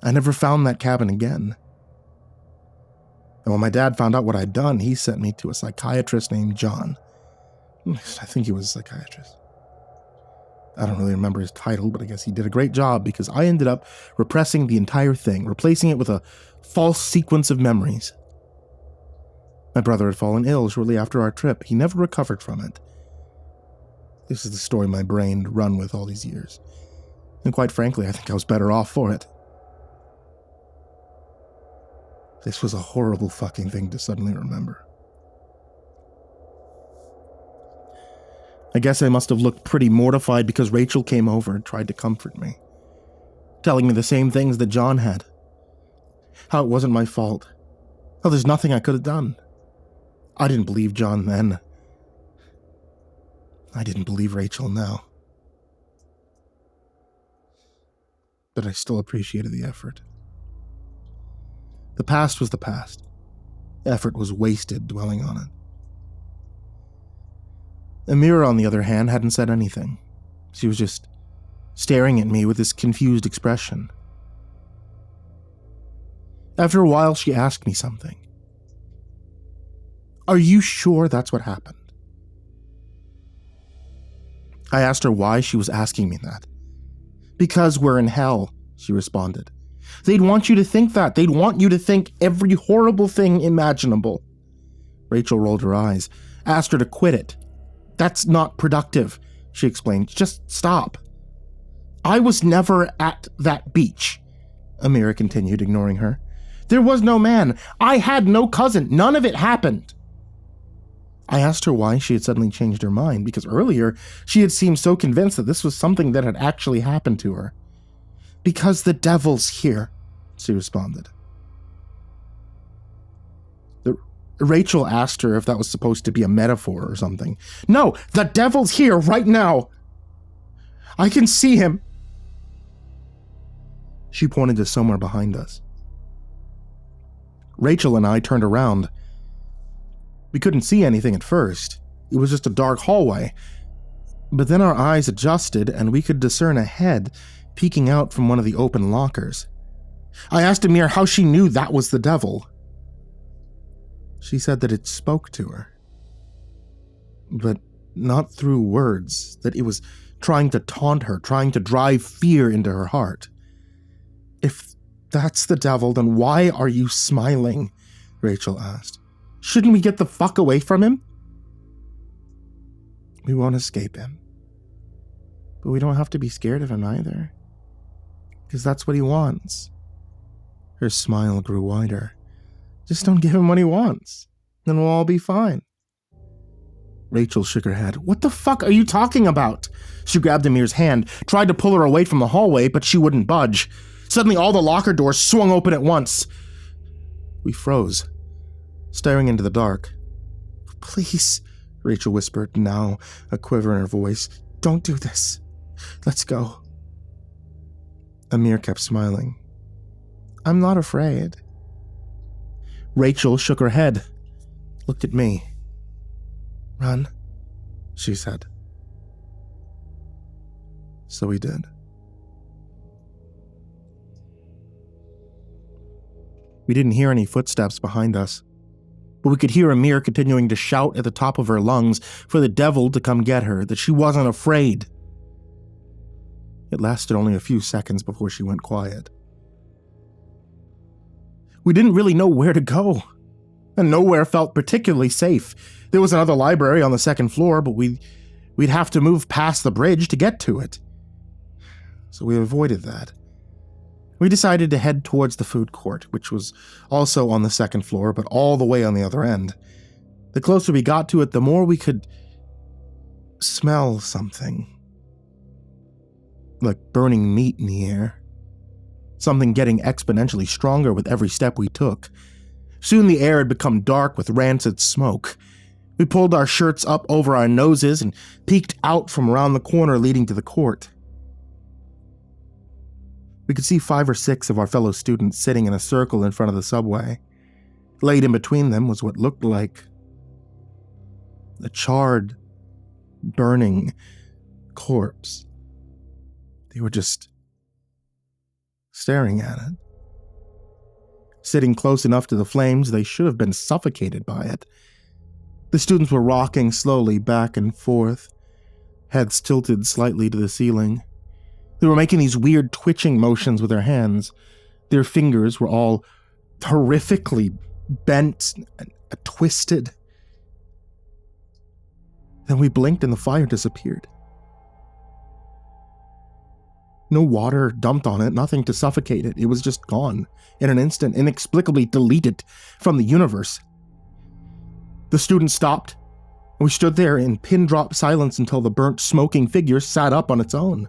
I never found that cabin again. And when my dad found out what I'd done, he sent me to a psychiatrist named John. I think he was a psychiatrist. I don't really remember his title, but I guess he did a great job because I ended up repressing the entire thing, replacing it with a false sequence of memories. My brother had fallen ill shortly after our trip. He never recovered from it. This is the story my brain had run with all these years. And quite frankly, I think I was better off for it. This was a horrible fucking thing to suddenly remember. I guess I must have looked pretty mortified because Rachel came over and tried to comfort me, telling me the same things that John had. How it wasn't my fault. How there's nothing I could have done. I didn't believe John then. I didn't believe Rachel now. But I still appreciated the effort. The past was the past. Effort was wasted dwelling on it. Amira, on the other hand, hadn't said anything. She was just staring at me with this confused expression. After a while, she asked me something. Are you sure that's what happened? I asked her why she was asking me that. Because we're in hell, she responded. They'd want you to think that. They'd want you to think every horrible thing imaginable. Rachel rolled her eyes, asked her to quit it. That's not productive, she explained. Just stop. I was never at that beach, Amira continued, ignoring her. There was no man. I had no cousin. None of it happened. I asked her why she had suddenly changed her mind, because earlier she had seemed so convinced that this was something that had actually happened to her. Because the devil's here, she responded. Rachel asked her if that was supposed to be a metaphor or something. No, the devil's here right now. I can see him. She pointed to somewhere behind us. Rachel and I turned around. We couldn't see anything at first. It was just a dark hallway. But then our eyes adjusted and we could discern a head peeking out from one of the open lockers. I asked Amir how she knew that was the devil. She said that it spoke to her. But not through words, that it was trying to taunt her, trying to drive fear into her heart. If that's the devil, then why are you smiling? Rachel asked. Shouldn't we get the fuck away from him? We won't escape him. But we don't have to be scared of him either. Because that's what he wants. Her smile grew wider. Just don't give him what he wants. Then we'll all be fine. Rachel shook her head. What the fuck are you talking about? She grabbed Amir's hand, tried to pull her away from the hallway, but she wouldn't budge. Suddenly all the locker doors swung open at once. We froze, staring into the dark. Please, Rachel whispered, now a quiver in her voice. Don't do this. Let's go. Amir kept smiling. I'm not afraid. Rachel shook her head, looked at me. Run, she said. So we did. We didn't hear any footsteps behind us, but we could hear Amir continuing to shout at the top of her lungs for the devil to come get her, that she wasn't afraid. It lasted only a few seconds before she went quiet. We didn't really know where to go. and nowhere felt particularly safe. There was another library on the second floor, but we'd have to move past the bridge to get to it. So we avoided that. We decided to head towards the food court, which was also on the second floor, but all the way on the other end. The closer we got to it, the more we could smell something. Like burning meat in the air. Something getting exponentially stronger with every step we took. Soon the air had become dark with rancid smoke. We pulled our shirts up over our noses and peeked out from around the corner leading to the court. We could see 5 or 6 of our fellow students sitting in a circle in front of the subway. Laid in between them was what looked like a charred, burning corpse. They were just staring at it. Sitting close enough to the flames, they should have been suffocated by it. The students were rocking slowly back and forth, heads tilted slightly to the ceiling. They were making these weird twitching motions with their hands. Their fingers were all horrifically bent and twisted. Then we blinked and the fire disappeared. No water dumped on it, nothing to suffocate it. It was just gone in an instant, inexplicably deleted from the universe. The students stopped, and we stood there in pin-drop silence until the burnt, smoking figure sat up on its own.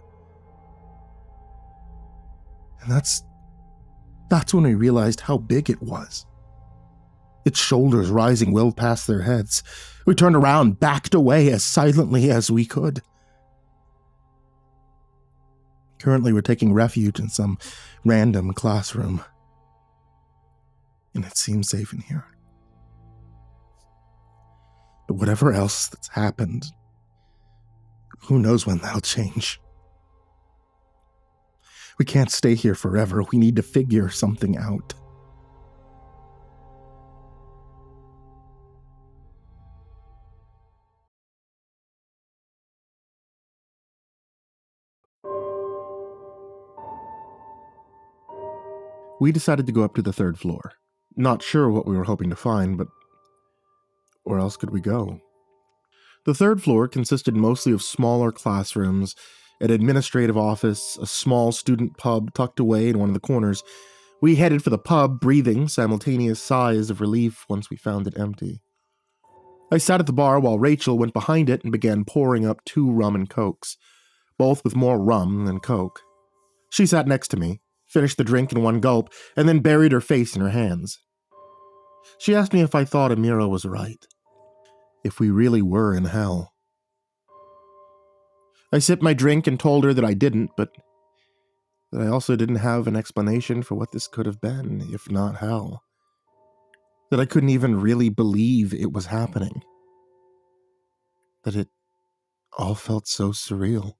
And that's when we realized how big it was. Its shoulders rising well past their heads. We turned around, backed away as silently as we could. Currently, we're taking refuge in some random classroom. And it seems safe in here. But whatever else that's happened, who knows when that'll change. We can't stay here forever. We need to figure something out. We decided to go up to the 3rd floor. Not sure what we were hoping to find, but where else could we go? The 3rd floor consisted mostly of smaller classrooms, an administrative office, a small student pub tucked away in one of the corners. We headed for the pub, breathing simultaneous sighs of relief once we found it empty. I sat at the bar while Rachel went behind it and began pouring up 2 rum and cokes, both with more rum than coke. She sat next to me, finished the drink in one gulp, and then buried her face in her hands. She asked me if I thought Amira was right. If we really were in hell. I sipped my drink and told her that I didn't, but that I also didn't have an explanation for what this could have been, if not hell. That I couldn't even really believe it was happening. That it all felt so surreal.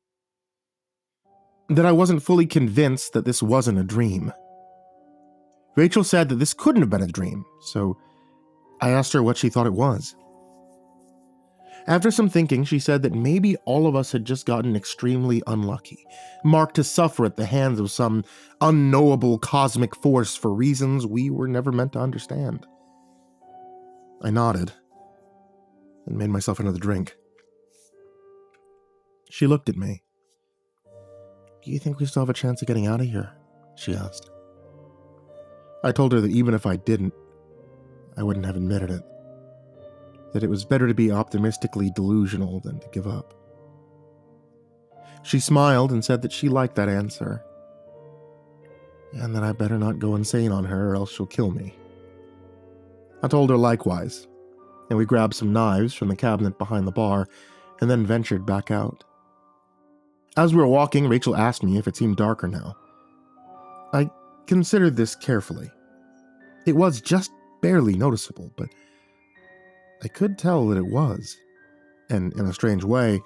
That I wasn't fully convinced that this wasn't a dream. Rachel said that this couldn't have been a dream, so I asked her what she thought it was. After some thinking, she said that maybe all of us had just gotten extremely unlucky, marked to suffer at the hands of some unknowable cosmic force for reasons we were never meant to understand. I nodded and made myself another drink. She looked at me. "Do you think we still have a chance of getting out of here?" she asked. I told her that even if I didn't, I wouldn't have admitted it. That it was better to be optimistically delusional than to give up. She smiled and said that she liked that answer, and that I better not go insane on her or else she'll kill me. I told her likewise, and we grabbed some knives from the cabinet behind the bar and then ventured back out. As we were walking, Rachel asked me if it seemed darker now. I considered this carefully. It was just barely noticeable, but I could tell that it was. And in a strange way,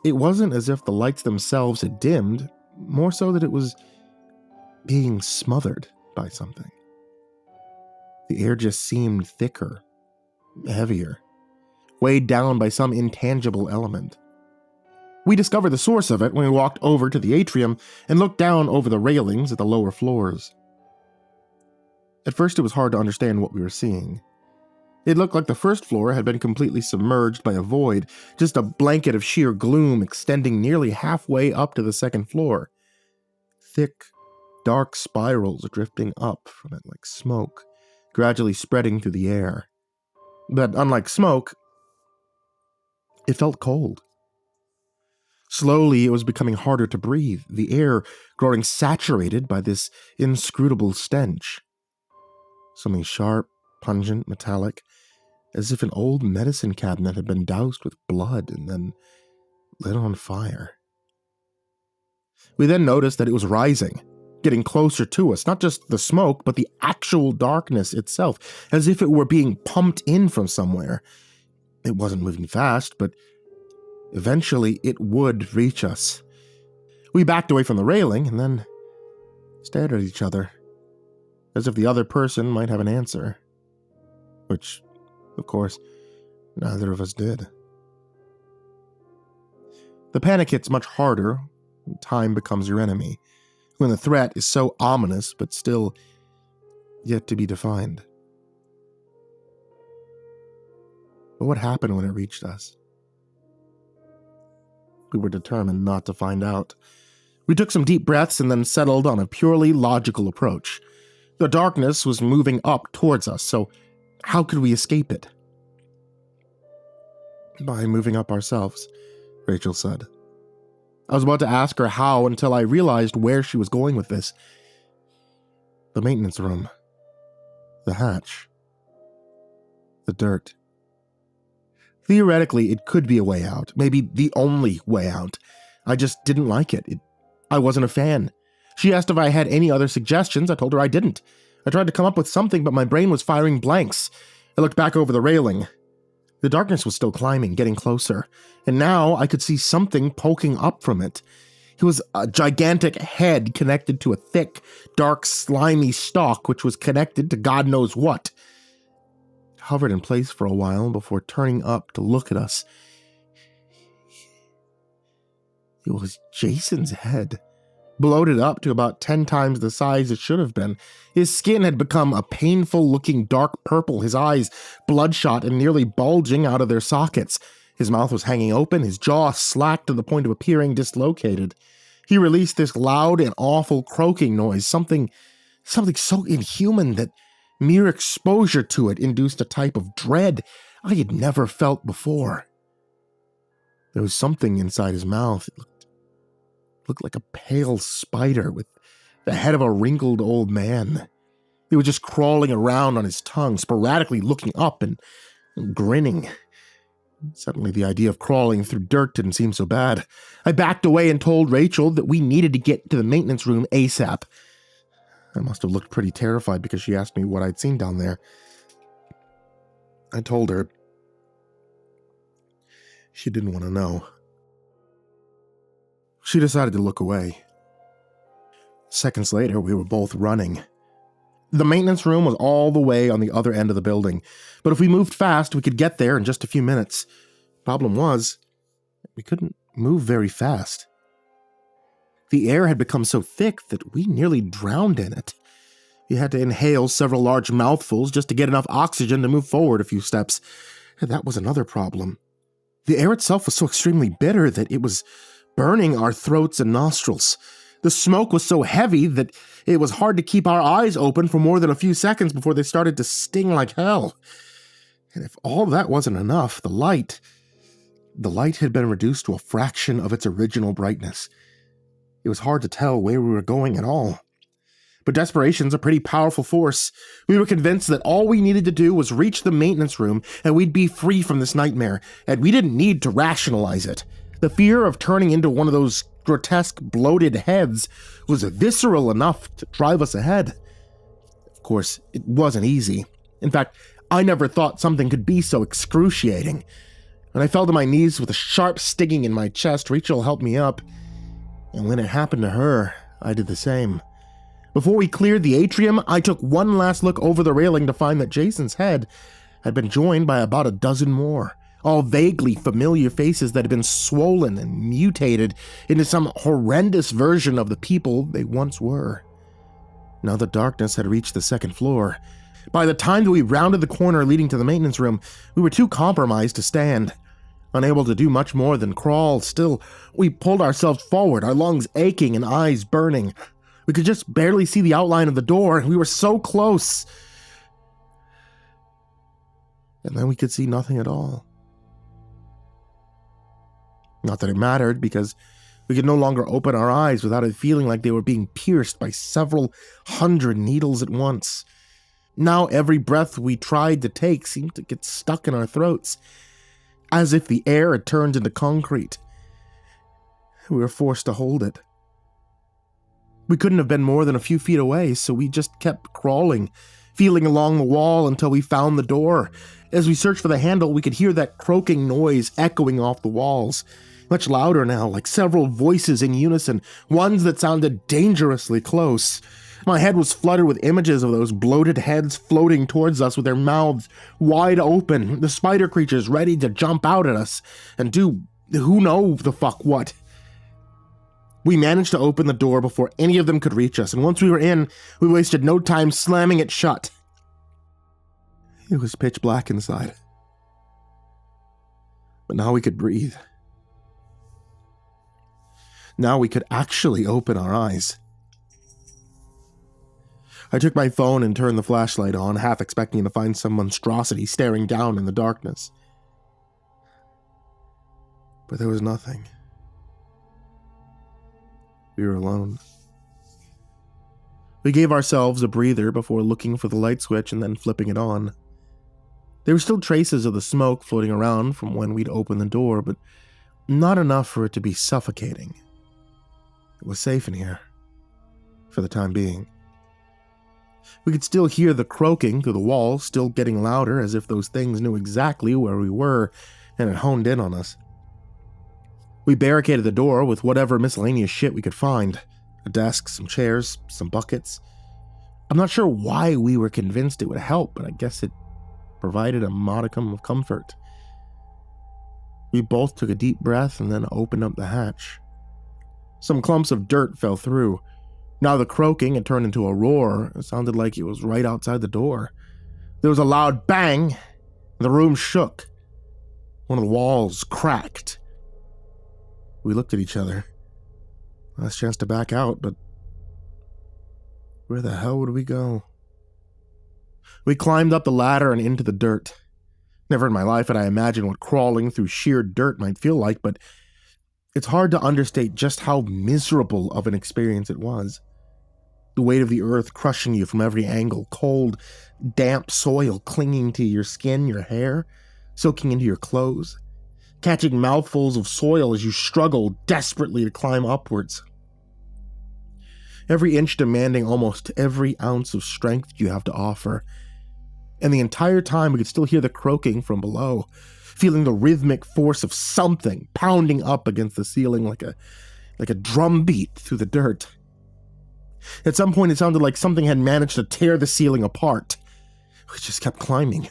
it wasn't as if the lights themselves had dimmed, more so that it was being smothered by something. The air just seemed thicker, heavier, weighed down by some intangible element. We discovered the source of it when we walked over to the atrium and looked down over the railings at the lower floors. At first it was hard to understand what we were seeing. It looked like the first floor had been completely submerged by a void, just a blanket of sheer gloom extending nearly halfway up to the second floor. Thick, dark spirals drifting up from it like smoke, gradually spreading through the air. But unlike smoke, it felt cold. Slowly, it was becoming harder to breathe, the air growing saturated by this inscrutable stench. Something sharp, pungent, metallic, as if an old medicine cabinet had been doused with blood and then lit on fire. We then noticed that it was rising, getting closer to us, not just the smoke, but the actual darkness itself, as if it were being pumped in from somewhere. It wasn't moving fast, but eventually it would reach us. We backed away from the railing and then stared at each other, as if the other person might have an answer. Which, of course, neither of us did. The panic hits much harder when time becomes your enemy, when the threat is so ominous but still yet to be defined. But what happened when it reached us? We were determined not to find out. We took some deep breaths and then settled on a purely logical approach. The darkness was moving up towards us, so how could we escape it? By moving up ourselves, Rachel said. I was about to ask her how until I realized where she was going with this. The maintenance room. The hatch. The dirt. Theoretically, it could be a way out, maybe the only way out. I just didn't like it. I wasn't a fan. She asked if I had any other suggestions. I told her I didn't. I tried to come up with something, but my brain was firing blanks. I looked back over the railing. The darkness was still climbing, getting closer, and now I could see something poking up from it. It was a gigantic head connected to a thick, dark, slimy stalk which was connected to God knows what. It hovered in place for a while before turning up to look at us. It was Jason's head, bloated up to about 10 times the size it should have been. His skin had become a painful-looking dark purple, his eyes bloodshot and nearly bulging out of their sockets. His mouth was hanging open, his jaw slack to the point of appearing dislocated. He released this loud and awful croaking noise, something so inhuman that mere exposure to it induced a type of dread I had never felt before. There was something inside his mouth. It looked like a pale spider with the head of a wrinkled old man. He was just crawling around on his tongue, sporadically looking up and grinning. Suddenly, the idea of crawling through dirt didn't seem so bad. I backed away and told Rachel that we needed to get to the maintenance room ASAP. I must have looked pretty terrified because she asked me what I'd seen down there. I told her. She didn't want to know. She decided to look away. Seconds later, we were both running. The maintenance room was all the way on the other end of the building, but if we moved fast, we could get there in just a few minutes. Problem was, we couldn't move very fast. The air had become so thick that we nearly drowned in it. We had to inhale several large mouthfuls just to get enough oxygen to move forward a few steps. And that was another problem. The air itself was so extremely bitter that it was burning our throats and nostrils. The smoke was so heavy that it was hard to keep our eyes open for more than a few seconds before they started to sting like hell. And if all that wasn't enough, the light had been reduced to a fraction of its original brightness. It was hard to tell where we were going at all. But desperation's a pretty powerful force. We were convinced that all we needed to do was reach the maintenance room and we'd be free from this nightmare, and we didn't need to rationalize it. The fear of turning into one of those grotesque, bloated heads was visceral enough to drive us ahead. Of course, it wasn't easy. In fact, I never thought something could be so excruciating. When I fell to my knees with a sharp stinging in my chest, Rachel helped me up. And when it happened to her, I did the same. Before we cleared the atrium, I took one last look over the railing to find that Jason's head had been joined by about a dozen more, all vaguely familiar faces that had been swollen and mutated into some horrendous version of the people they once were. Now the darkness had reached the second floor, By the time that we rounded the corner leading to the maintenance room, we were too compromised to stand. Unable to do much more than crawl, still, we pulled ourselves forward, our lungs aching and eyes burning. We could just barely see the outline of the door, and we were so close. And then we could see nothing at all. Not that it mattered, because we could no longer open our eyes without it feeling like they were being pierced by several hundred needles at once. Now every breath we tried to take seemed to get stuck in our throats, as if the air had turned into concrete. We were forced to hold it. We couldn't have been more than a few feet away, so we just kept crawling, feeling along the wall until we found the door. As we searched for the handle, we could hear that croaking noise echoing off the walls, much louder now, like several voices in unison, ones that sounded dangerously close. My head was flooded with images of those bloated heads floating towards us with their mouths wide open, the spider creatures ready to jump out at us and do who knows the fuck what. We managed to open the door before any of them could reach us, and once we were in, we wasted no time slamming it shut. It was pitch black inside. But now we could breathe. Now we could actually open our eyes. I took my phone and turned the flashlight on, half expecting to find some monstrosity staring down in the darkness. But there was nothing. We were alone. We gave ourselves a breather before looking for the light switch and then flipping it on. There were still traces of the smoke floating around from when we'd opened the door, but not enough for it to be suffocating. It was safe in here, for the time being. We could still hear the croaking through the wall, still getting louder, as if those things knew exactly where we were and had honed in on us. We barricaded the door with whatever miscellaneous shit we could find. A desk, some chairs, some buckets. I'm not sure why we were convinced it would help, but I guess it provided a modicum of comfort. We both took a deep breath and then opened up the hatch. Some clumps of dirt fell through. Now the croaking had turned into a roar. It sounded like it was right outside the door. There was a loud bang, and the room shook. One of the walls cracked. We looked at each other. Last chance to back out, but where the hell would we go? We climbed up the ladder and into the dirt. Never in my life had I imagined what crawling through sheer dirt might feel like, but it's hard to understate just how miserable of an experience it was. The weight of the earth crushing you from every angle, cold, damp soil clinging to your skin, your hair, soaking into your clothes, catching mouthfuls of soil as you struggle desperately to climb upwards. Every inch demanding almost every ounce of strength you have to offer. And the entire time we could still hear the croaking from below, feeling the rhythmic force of something pounding up against the ceiling like a drum beat through the dirt. At some point it sounded like something had managed to tear the ceiling apart. We just kept climbing.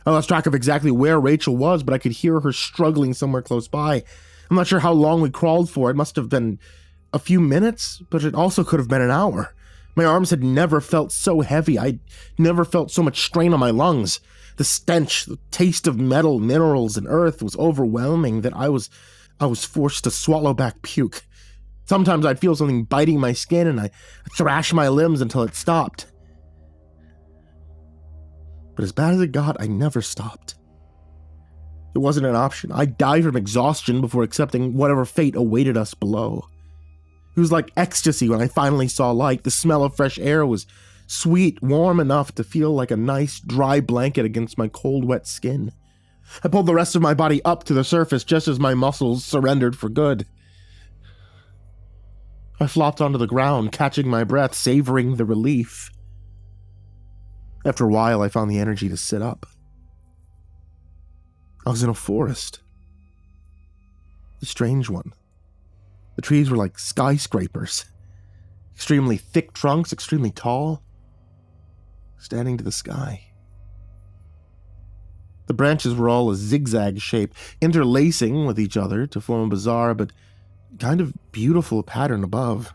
I lost track of exactly where Rachel was, but I could hear her struggling somewhere close by. I'm not sure how long we crawled for. It must have been a few minutes, but it also could have been an hour. My arms had never felt so heavy. I'd never felt so much strain on my lungs. The stench, the taste of metal, minerals, and earth was overwhelming that I was forced to swallow back puke. Sometimes I'd feel something biting my skin and I'd thrash my limbs until it stopped. But as bad as it got, I never stopped. It wasn't an option. I died from exhaustion before accepting whatever fate awaited us below. It was like ecstasy when I finally saw light. The smell of fresh air was sweet, warm enough to feel like a nice, dry blanket against my cold, wet skin. I pulled the rest of my body up to the surface just as my muscles surrendered for good. I flopped onto the ground, catching my breath, savoring the relief. After a while, I found the energy to sit up. I was in a forest. A strange one. The trees were like skyscrapers. Extremely thick trunks, extremely tall, standing to the sky. The branches were all a zigzag shape, interlacing with each other to form a bizarre but kind of beautiful pattern above.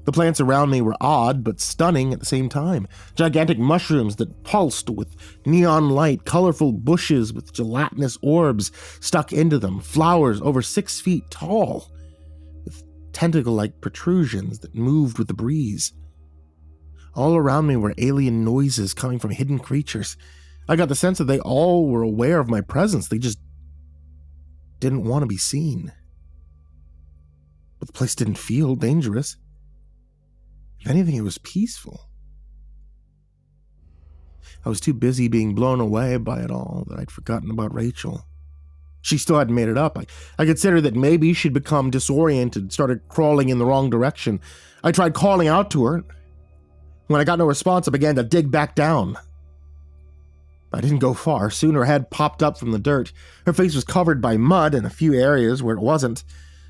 The plants around me were odd but stunning at the same time. Gigantic mushrooms that pulsed with neon light, colorful bushes with gelatinous orbs stuck into them, flowers over 6 feet tall, with tentacle-like protrusions that moved with the breeze. All around me were alien noises coming from hidden creatures. I got the sense that they all were aware of my presence. They just didn't want to be seen. But the place didn't feel dangerous. If anything, it was peaceful. I was too busy being blown away by it all that I'd forgotten about Rachel. She still hadn't made it up. I considered that maybe she'd become disoriented, started crawling in the wrong direction. I tried calling out to her. When I got no response, I began to dig back down. I didn't go far. Soon her head popped up from the dirt. Her face was covered by mud in a few areas where it wasn't.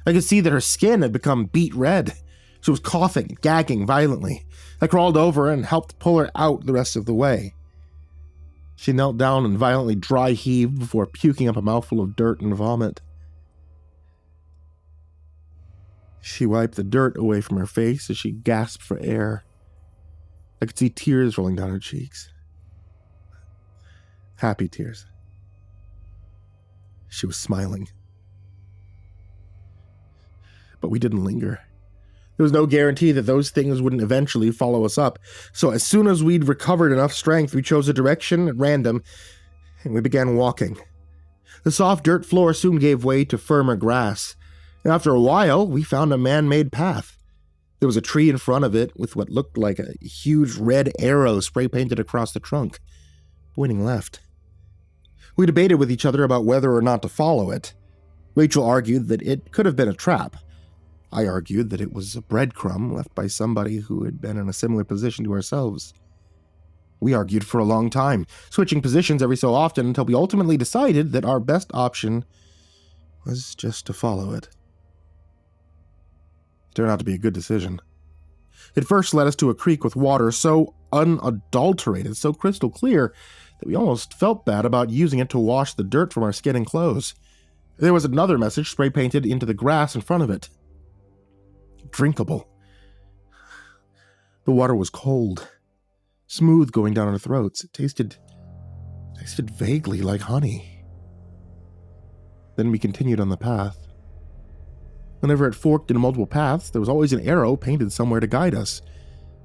I could see that her skin had become beet red. She was coughing and gagging violently. I crawled over and helped pull her out the rest of the way. She knelt down and violently dry heaved before puking up a mouthful of dirt and vomit. She wiped the dirt away from her face as she gasped for air. I could see tears rolling down her cheeks. Happy tears. She was smiling. But we didn't linger. There was no guarantee that those things wouldn't eventually follow us up, so as soon as we'd recovered enough strength, we chose a direction at random, and we began walking. The soft dirt floor soon gave way to firmer grass, and after a while, we found a man-made path. There was a tree in front of it with what looked like a huge red arrow spray-painted across the trunk, pointing left. We debated with each other about whether or not to follow it. Rachel argued that it could have been a trap. I argued that it was a breadcrumb left by somebody who had been in a similar position to ourselves. We argued for a long time, switching positions every so often until we ultimately decided that our best option was just to follow it. It turned out to be a good decision. It first led us to a creek with water so unadulterated, so crystal clear, that we almost felt bad about using it to wash the dirt from our skin and clothes. There was another message spray-painted into the grass in front of it. Drinkable. The water was cold, smooth going down our throats. It tasted vaguely like honey. Then we continued on the path. Whenever it forked into multiple paths, there was always an arrow painted somewhere to guide us.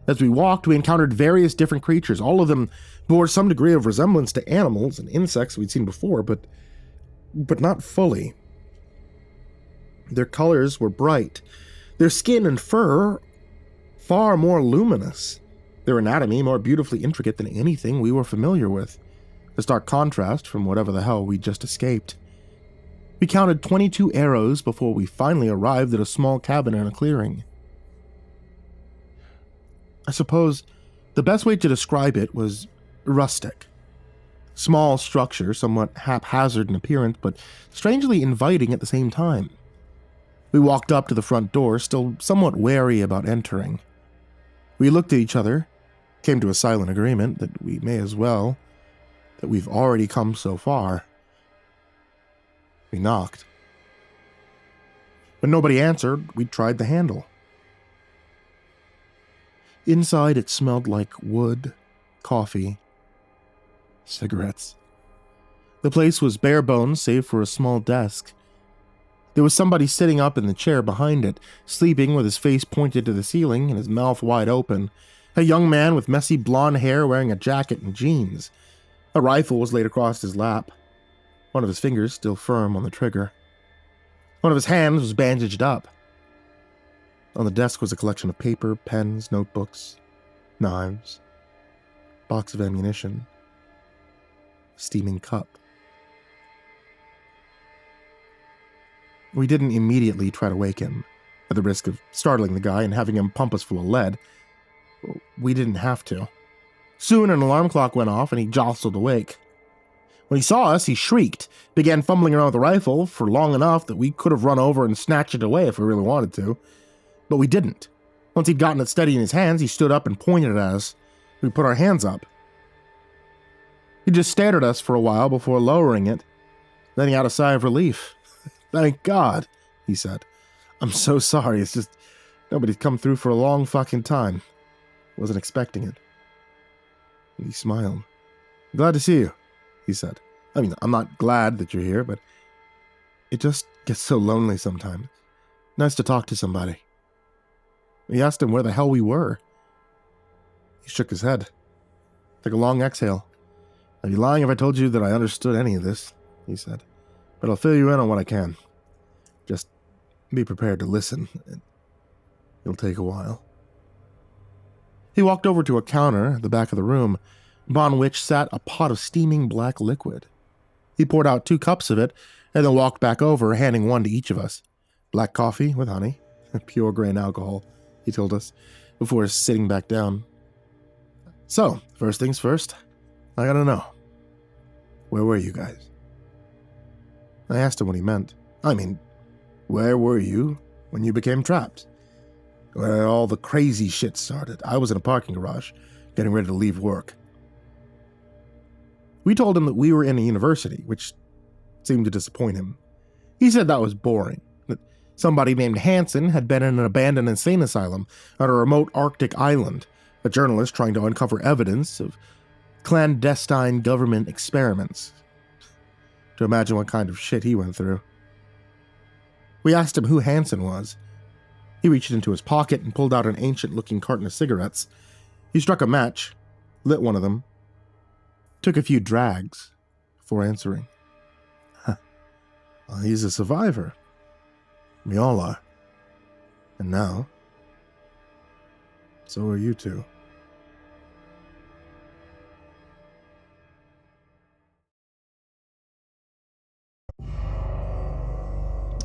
As we walked, we encountered various different creatures. All of them bore some degree of resemblance to animals and insects we'd seen before, but not fully. Their colors were bright. Their skin and fur far more luminous. Their anatomy more beautifully intricate than anything we were familiar with. A stark contrast from whatever the hell we'd just escaped. We counted 22 arrows before we finally arrived at a small cabin in a clearing. I suppose the best way to describe it was rustic. Small structure, somewhat haphazard in appearance, but strangely inviting at the same time. We walked up to the front door, still somewhat wary about entering. We looked at each other, came to a silent agreement that we may as well, that we've already come so far. We knocked. When nobody answered, we tried the handle. Inside, it smelled like wood, coffee, cigarettes. The place was bare bones save for a small desk. There was somebody sitting up in the chair behind it, sleeping with his face pointed to the ceiling and his mouth wide open. A young man with messy blonde hair wearing a jacket and jeans. A rifle was laid across his lap, one of his fingers still firm on the trigger. One of his hands was bandaged up. On the desk was a collection of paper, pens, notebooks, knives, box of ammunition, steaming cup. We didn't immediately try to wake him, at the risk of startling the guy and having him pump us full of lead. We didn't have to. Soon an alarm clock went off and he jostled awake. When he saw us, he shrieked, began fumbling around with the rifle for long enough that we could have run over and snatched it away if we really wanted to. But we didn't. Once he'd gotten it steady in his hands, he stood up and pointed at us. We put our hands up. He just stared at us for a while before lowering it, letting out a sigh of relief. "Thank God," he said. "I'm so sorry. It's just, Nobody's come through for a long fucking time. Wasn't expecting it. And he smiled. Glad to see you, he said. I mean, I'm not glad that you're here, but it just gets so lonely sometimes. Nice to talk to somebody. We asked him where the hell we were. He shook his head. Took a long exhale. I'd be lying if I told you that I understood any of this, he said. But I'll fill you in on what I can. Just be prepared to listen. It'll take a while. He walked over to a counter at the back of the room, upon which sat a pot of steaming black liquid. He poured out 2 cups of it, and then walked back over, handing one to each of us. Black coffee with honey, pure grain alcohol, he told us, before sitting back down. So, first things first, I gotta know. Where were you guys? I asked him what he meant. I mean, where were you when you became trapped? Where all the crazy shit started. I was in a parking garage, getting ready to leave work. We told him that we were in a university, which seemed to disappoint him. He said that was boring, that somebody named Hansen had been in an abandoned insane asylum on a remote Arctic island, a journalist trying to uncover evidence of clandestine government experiments. To imagine what kind of shit he went through. We asked him who Hansen was. He reached into his pocket and pulled out an ancient-looking carton of cigarettes. He struck a match, lit one of them, took a few drags before answering. Well, he's a survivor. We all are. And now, so are you two.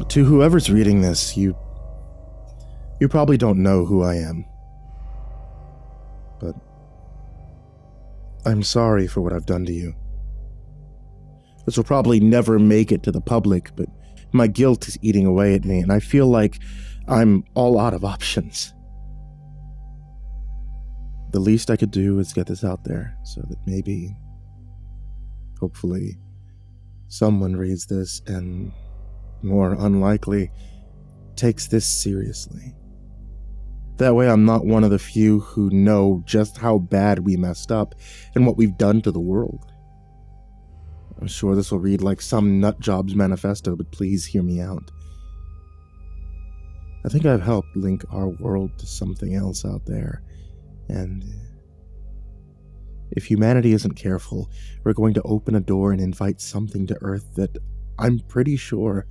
To whoever's reading this, you probably don't know who I am. But I'm sorry for what I've done to you. This will probably never make it to the public, but my guilt is eating away at me, and I feel like I'm all out of options. The least I could do is get this out there, so that maybe, hopefully, someone reads this and, more unlikely, takes this seriously. That way I'm not one of the few who know just how bad we messed up and what we've done to the world. I'm sure this will read like some nutjob's manifesto, but please hear me out. I think I've helped link our world to something else out there, and if humanity isn't careful, we're going to open a door and invite something to Earth that I'm pretty sure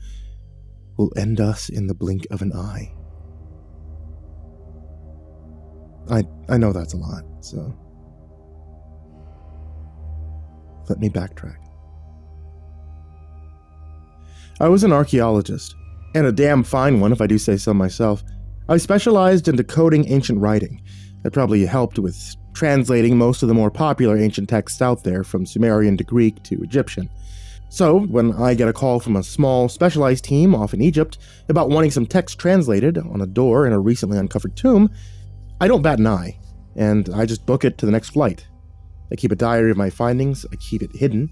will end us in the blink of an eye. I know that's a lot, so let me backtrack. I was an archaeologist, and a damn fine one if I do say so myself. I specialized in decoding ancient writing. That probably helped with translating most of the more popular ancient texts out there, from Sumerian to Greek to Egyptian. So, when I get a call from a small, specialized team off in Egypt about wanting some text translated on a door in a recently uncovered tomb, I don't bat an eye, and I just book it to the next flight. I keep a diary of my findings, I keep it hidden,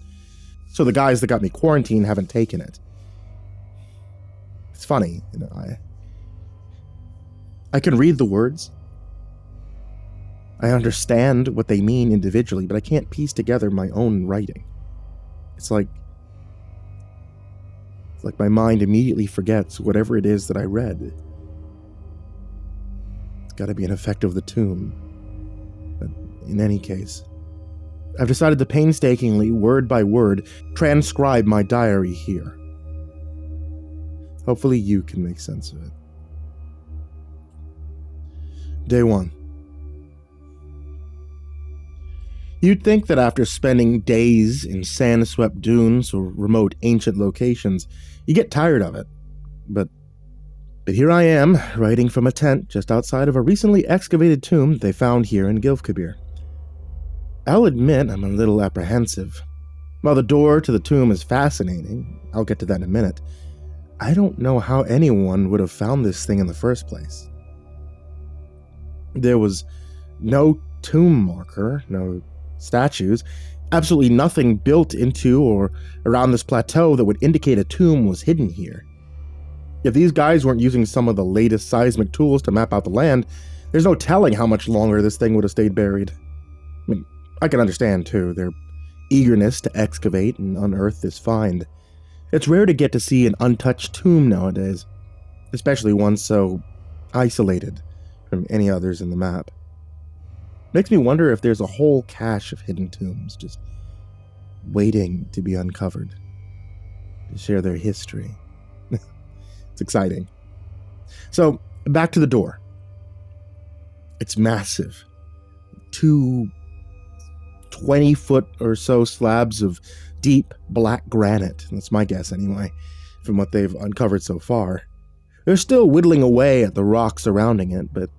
so the guys that got me quarantined haven't taken it. It's funny, you know, I can read the words. I understand what they mean individually, but I can't piece together my own writing. It's like my mind immediately forgets whatever it is that I read. It's gotta be an effect of the tomb. But in any case, I've decided to painstakingly, word by word, transcribe my diary here. Hopefully you can make sense of it. Day 1. You'd think that after spending days in sand-swept dunes or remote ancient locations, you get tired of it. But here I am, writing from a tent just outside of a recently excavated tomb they found here in Gilfkabir. I'll admit I'm a little apprehensive. While the door to the tomb is fascinating, I'll get to that in a minute, I don't know how anyone would have found this thing in the first place. There was no tomb marker, no statues, absolutely nothing built into or around this plateau that would indicate a tomb was hidden here. If these guys weren't using some of the latest seismic tools to map out the land, there's no telling how much longer this thing would have stayed buried. I mean, I can understand, too, their eagerness to excavate and unearth this find. It's rare to get to see an untouched tomb nowadays, especially one so isolated from any others in the map. Makes me wonder if there's a whole cache of hidden tombs just waiting to be uncovered, to share their history. It's exciting. So, back to the door. It's massive. 2 20-foot or so slabs of deep black granite. That's my guess anyway, from what they've uncovered so far. They're still whittling away at the rock surrounding it, but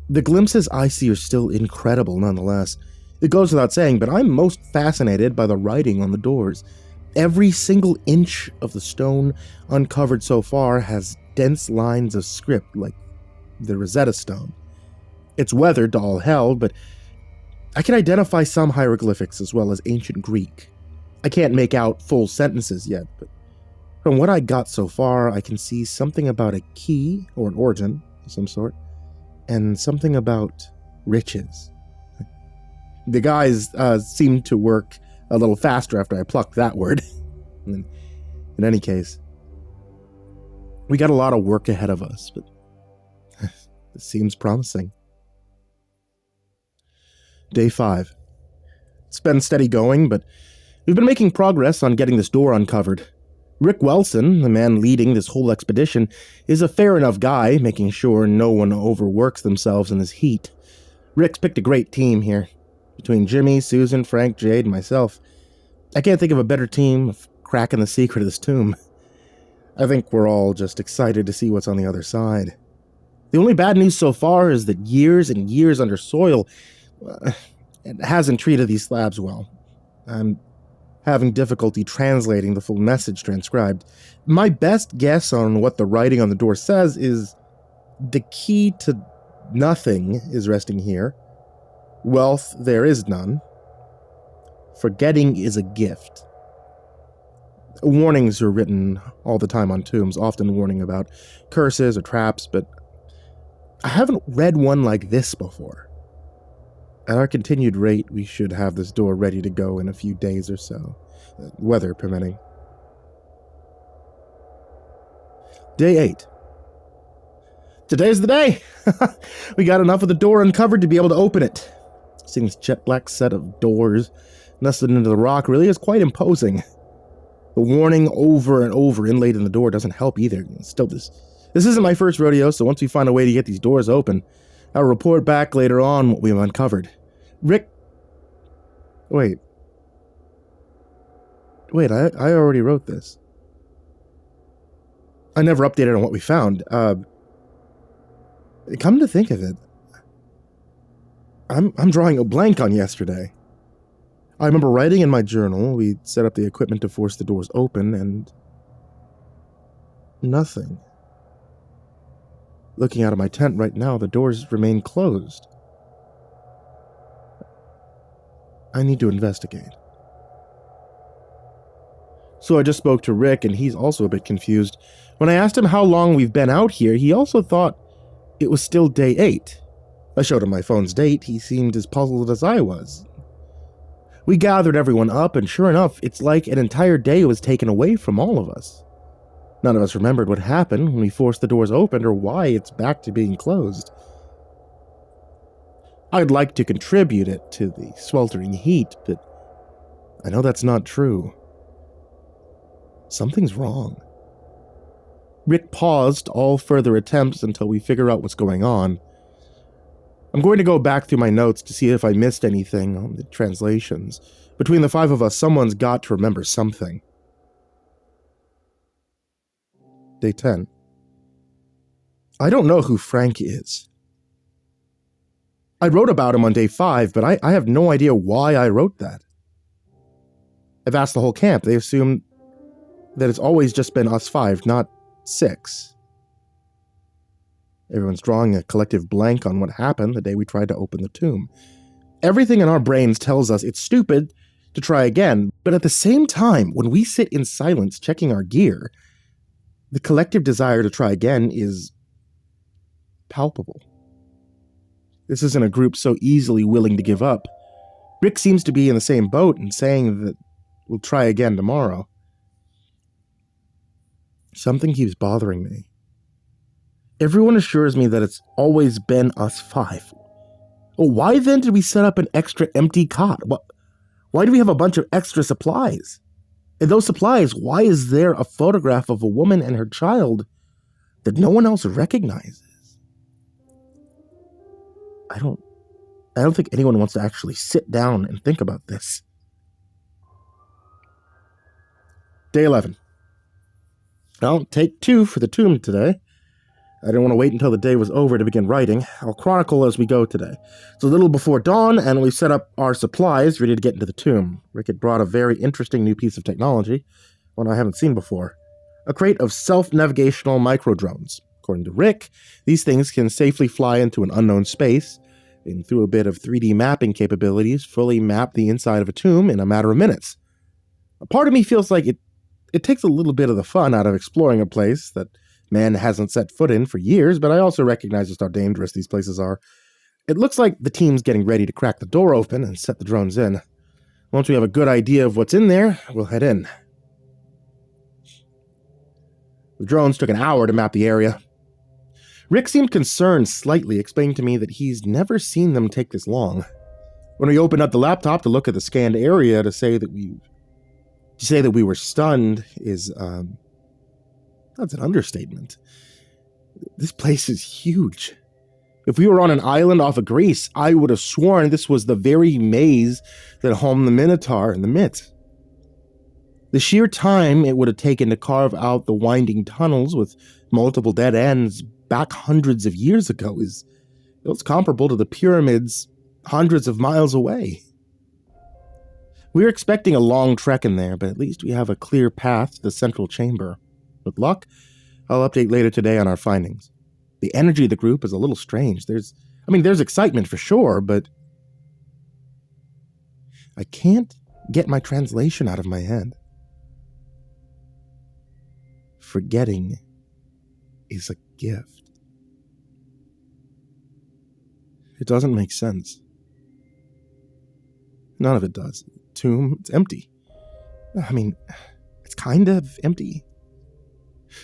the glimpses I see are still incredible nonetheless. It goes without saying, but I'm most fascinated by the writing on the doors. Every single inch of the stone uncovered so far has dense lines of script like the Rosetta Stone. It's weathered to all hell, but I can identify some hieroglyphics as well as ancient Greek. I can't make out full sentences yet, but from what I got so far, I can see something about a key or an origin of some sort, and something about riches. The guys seemed to work a little faster after I plucked that word. In any case, we got a lot of work ahead of us, but it seems promising. Day 5. It's been steady going, but we've been making progress on getting this door uncovered. Rick Wilson, the man leading this whole expedition, is a fair enough guy, making sure no one overworks themselves in this heat. Rick's picked a great team here. Between Jimmy, Susan, Frank, Jade, and myself, I can't think of a better team of cracking the secret of this tomb. I think we're all just excited to see what's on the other side. The only bad news so far is that years and years under soil it hasn't treated these slabs well. I'm having difficulty translating the full message transcribed. My best guess on what the writing on the door says is the key to nothing is resting here. Wealth there is none. Forgetting is a gift. Warnings are written all the time on tombs, often warning about curses or traps, but I haven't read one like this before. At our continued rate, we should have this door ready to go in a few days or so, weather permitting. Day 8. Today's the day! We got enough of the door uncovered to be able to open it. Seeing this jet black set of doors nestled into the rock really is quite imposing. The warning over and over inlaid in the door doesn't help either. Still, this isn't my first rodeo, so once we find a way to get these doors open, I'll report back later on what we've uncovered. Rick... Wait, I already wrote this. I never updated on what we found. Come to think of it, I'm drawing a blank on yesterday. I remember writing in my journal, we set up the equipment to force the doors open, and nothing. Looking out of my tent right now, the doors remain closed. I need to investigate. So I just spoke to Rick, and he's also a bit confused. When I asked him how long we've been out here, he also thought it was still day 8. I showed him my phone's date. He seemed as puzzled as I was. We gathered everyone up, and sure enough, it's like an entire day was taken away from all of us. None of us remembered what happened when we forced the doors open or why it's back to being closed. I'd like to contribute it to the sweltering heat, but I know that's not true. Something's wrong. Rick paused all further attempts until we figure out what's going on. I'm going to go back through my notes to see if I missed anything on the translations. Between the 5 of us, someone's got to remember something. Day 10. I don't know who Frank is. I wrote about him on day 5, but I have no idea why I wrote that. I've asked the whole camp. They assume that it's always just been us 5, not 6. Everyone's drawing a collective blank on what happened the day we tried to open the tomb. Everything in our brains tells us it's stupid to try again, but at the same time, when we sit in silence checking our gear, The collective desire to try again is palpable. This isn't a group so easily willing to give up. Rick seems to be in the same boat and saying that we'll try again tomorrow. Something keeps bothering me. Everyone assures me that it's always been us 5. Well, why then did we set up an extra empty cot? Why do we have a bunch of extra supplies? And those supplies, why is there a photograph of a woman and her child that no one else recognizes? I don't think anyone wants to actually sit down and think about this. Day 11. Well, take 2 for the tomb today. I didn't want to wait until the day was over to begin writing. I'll chronicle as we go today. It's a little before dawn, and we set up our supplies ready to get into the tomb. Rick had brought a very interesting new piece of technology, one I haven't seen before. A crate of self-navigational micro-drones. According to Rick, these things can safely fly into an unknown space, and through a bit of 3D mapping capabilities, fully map the inside of a tomb in a matter of minutes. A part of me feels like it takes a little bit of the fun out of exploring a place that man hasn't set foot in for years, but I also recognize just how dangerous these places are. It looks like the team's getting ready to crack the door open and set the drones in. Once we have a good idea of what's in there, we'll head in. The drones took an hour to map the area. Rick seemed concerned slightly, explaining to me that he's never seen them take this long. When we opened up the laptop to look at the scanned area to say that we were stunned is, that's an understatement. This place is huge. If we were on an island off of Greece, I would have sworn this was the very maze that homed the Minotaur in the myths. The sheer time it would have taken to carve out the winding tunnels with multiple dead ends back hundreds of years ago is comparable to the pyramids hundreds of miles away. We were expecting a long trek in there, but at least we have a clear path to the central chamber. With luck, I'll update later today on our findings. The energy of the group is a little strange. There's excitement for sure, but I can't get my translation out of my head. Forgetting is a gift. It doesn't make sense. None of it does. Tomb, it's empty. It's kind of empty.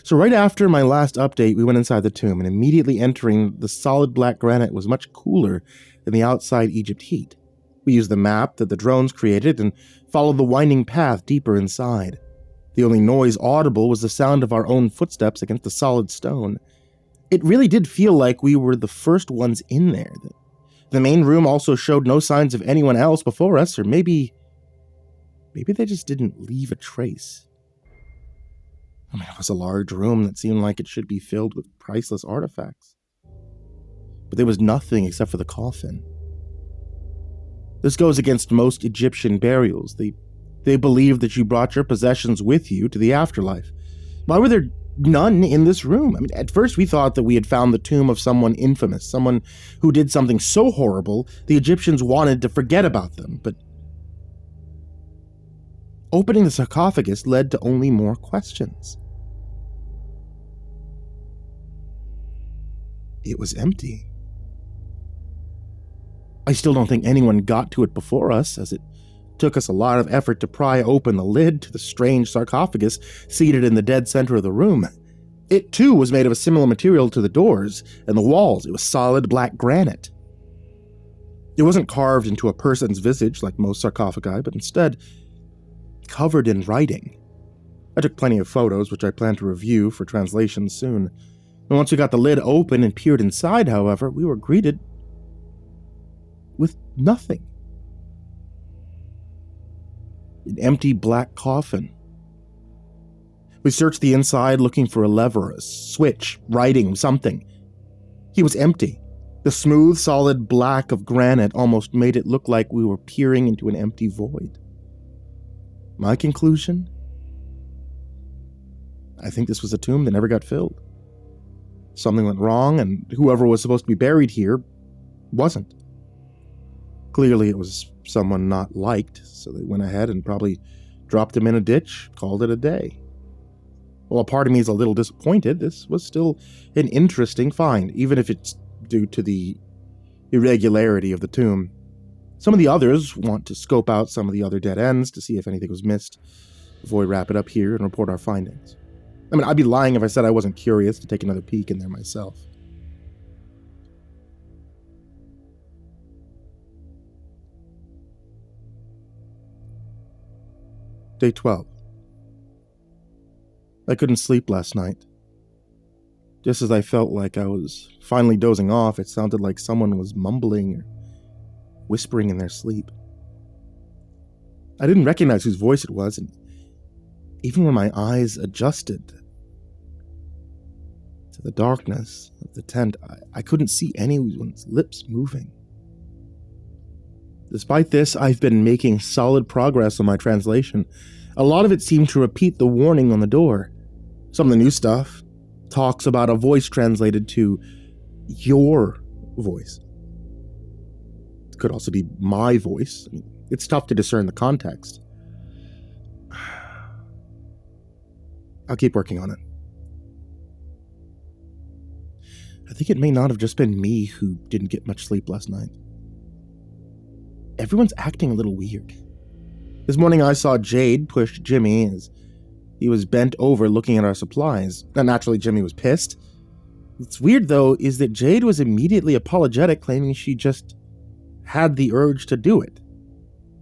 So right after my last update, we went inside the tomb, and immediately entering, the solid black granite was much cooler than the outside Egypt heat. We used the map that the drones created and followed the winding path deeper inside. The only noise audible was the sound of our own footsteps against the solid stone. It really did feel like we were the first ones in there. The main room also showed no signs of anyone else before us, or maybe they just didn't leave a trace. It was a large room that seemed like it should be filled with priceless artifacts. But there was nothing except for the coffin. This goes against most Egyptian burials. They believed that you brought your possessions with you to the afterlife. Why were there none in this room? At first we thought that we had found the tomb of someone infamous, someone who did something so horrible the Egyptians wanted to forget about them, but opening the sarcophagus led to only more questions. It was empty. I still don't think anyone got to it before us, as it took us a lot of effort to pry open the lid to the strange sarcophagus seated in the dead center of the room. It, too, was made of a similar material to the doors and the walls. It was solid black granite. It wasn't carved into a person's visage like most sarcophagi, but instead covered in writing. I took plenty of photos, which I plan to review for translation soon. And once we got the lid open and peered inside, however, we were greeted with nothing. An empty black coffin. We searched the inside looking for a lever, a switch, writing, something. He was empty. The smooth, solid black of granite almost made it look like we were peering into an empty void. My conclusion? I think this was a tomb that never got filled. Something went wrong, and whoever was supposed to be buried here wasn't. Clearly it was someone not liked, so they went ahead and probably dropped him in a ditch, called it a day. While a part of me is a little disappointed, this was still an interesting find, even if it's due to the irregularity of the tomb. Some of the others want to scope out some of the other dead ends to see if anything was missed before we wrap it up here and report our findings. I mean, I'd be lying if I said I wasn't curious to take another peek in there myself. Day 12. I couldn't sleep last night. Just as I felt like I was finally dozing off, it sounded like someone was mumbling or whispering in their sleep. I didn't recognize whose voice it was, and even when my eyes adjusted to the darkness of the tent, I couldn't see anyone's lips moving. Despite this, I've been making solid progress on my translation. A lot of it seemed to repeat the warning on the door. Some of the new stuff talks about a voice translated to your voice. It could also be my voice. I mean, it's tough to discern the context. I'll keep working on it. I think it may not have just been me who didn't get much sleep last night. Everyone's acting a little weird. This morning I saw Jade push Jimmy as he was bent over looking at our supplies. Now, naturally, Jimmy was pissed. What's weird, though, is that Jade was immediately apologetic, claiming she just had the urge to do it.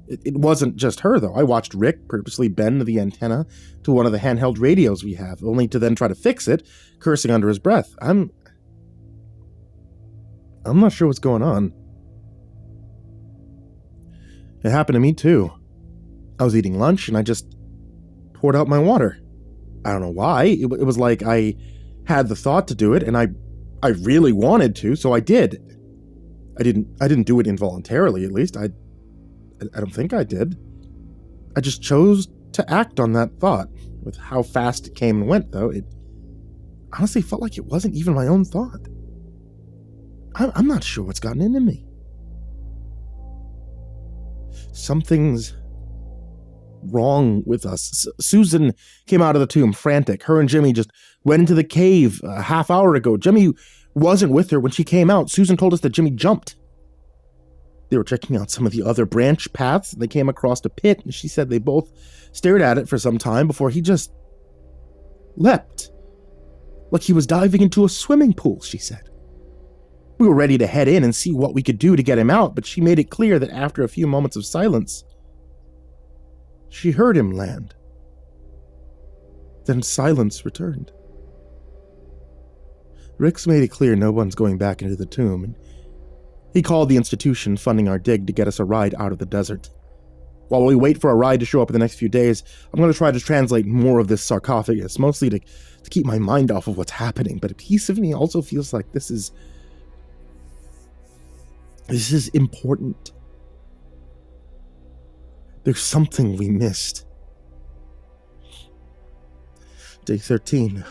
It wasn't just her, though. I watched Rick purposely bend the antenna to one of the handheld radios we have, only to then try to fix it, cursing under his breath. I'm not sure what's going on. It happened to me, too. I was eating lunch, and I just poured out my water. I don't know why. It was like I had the thought to do it, and I really wanted to, so I did. I didn't do it involuntarily, at least. I don't think I did. I just chose to act on that thought. With how fast it came and went, though, it honestly felt like it wasn't even my own thought. I'm not sure what's gotten into me. Something's wrong with us. Susan came out of the tomb frantic. Her and Jimmy just went into the cave a half hour ago. Jimmy wasn't with her when she came out. Susan told us that Jimmy jumped. They were checking out some of the other branch paths. They came across a pit, and she said they both stared at it for some time before he just leapt. Like he was diving into a swimming pool, she said. We were ready to head in and see what we could do to get him out, but she made it clear that after a few moments of silence, she heard him land. Then silence returned. Rick's made it clear no one's going back into the tomb, and he called the institution funding our dig to get us a ride out of the desert. While we wait for a ride to show up in the next few days, I'm going to try to translate more of this sarcophagus, mostly to keep my mind off of what's happening, but a piece of me also feels like this is important. There's something we missed. Day 13.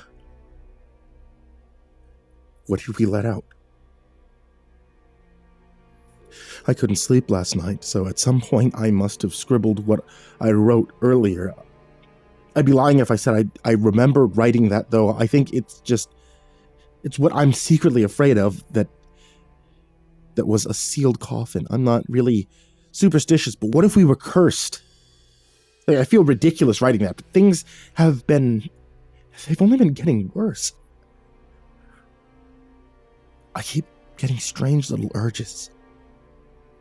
What did we let out? I couldn't sleep last night, so at some point I must have scribbled what I wrote earlier. I'd be lying if I said I remember writing that, though. I think it's what I'm secretly afraid of, that was a sealed coffin. I'm not really superstitious, but what if we were cursed? I feel ridiculous writing that, but things they've only been getting worse. I keep getting strange little urges.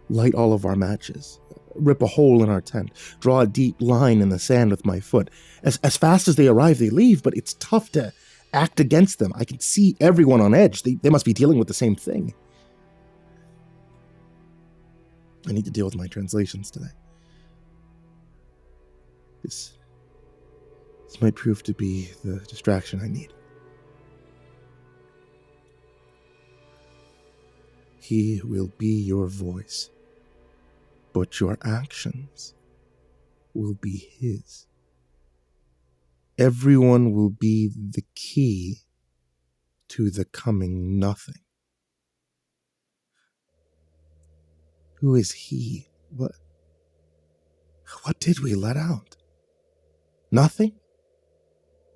Light all of our matches, rip a hole in our tent, draw a deep line in the sand with my foot. As fast as they arrive, they leave, but it's tough to act against them. I can see everyone on edge. They must be dealing with the same thing. I need to deal with my translations today. This might prove to be the distraction I need. He will be your voice, but your actions will be his. Everyone will be the key to the coming nothing. Who is he? What did we let out? Nothing?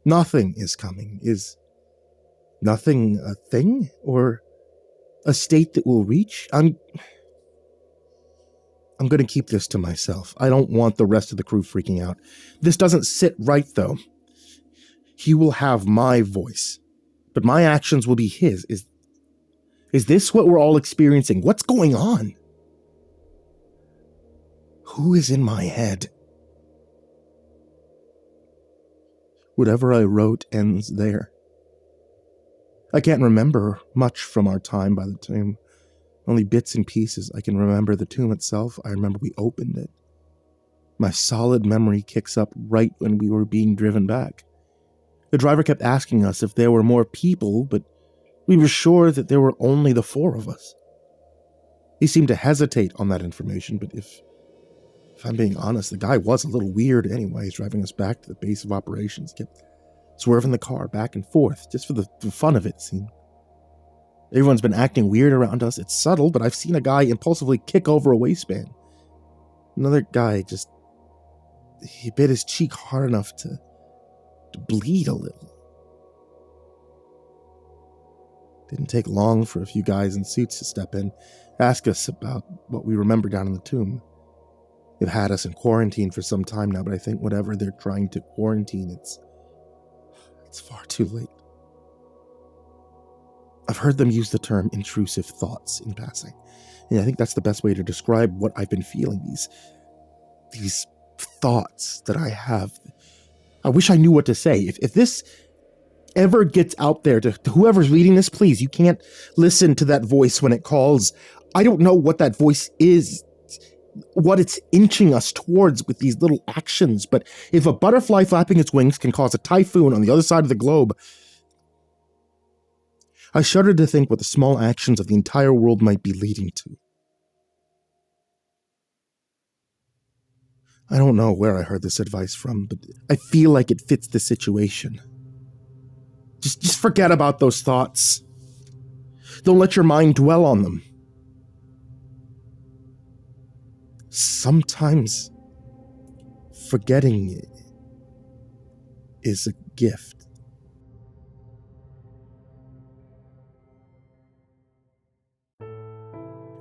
Nothing is coming. Is nothing a thing? Or a state that will reach? I'm going to keep this to myself. I don't want the rest of the crew freaking out. This doesn't sit right, though. He will have my voice, but my actions will be his. Is this what we're all experiencing? What's going on? Who is in my head? Whatever I wrote ends there. I can't remember much from our time by the tomb. Only bits and pieces. I can remember the tomb itself. I remember we opened it. My solid memory kicks up right when we were being driven back. The driver kept asking us if there were more people, but we were sure that there were only the 4 of us. He seemed to hesitate on that information, but if I'm being honest, the guy was a little weird anyways, driving us back to the base of operations. Kept swerving the car back and forth, just for the fun of it, seemed. Everyone's been acting weird around us. It's subtle, but I've seen a guy impulsively kick over a waistband. Another guy he bit his cheek hard enough to bleed a little. Didn't take long for a few guys in suits to step in, ask us about what we remember down in the tomb. They've had us in quarantine for some time now, but I think whatever they're trying to quarantine, it's far too late. I've heard them use the term intrusive thoughts in passing, and I think that's the best way to describe what I've been feeling, these thoughts that I have. I wish I knew what to say. If this ever gets out there to whoever's reading this, please, you can't listen to that voice when it calls. I don't know what that voice is, what it's inching us towards with these little actions, but if a butterfly flapping its wings can cause a typhoon on the other side of the globe, I shudder to think what the small actions of the entire world might be leading to. I don't know where I heard this advice from, but I feel like it fits the situation. Just forget about those thoughts. Don't let your mind dwell on them. Sometimes forgetting is a gift.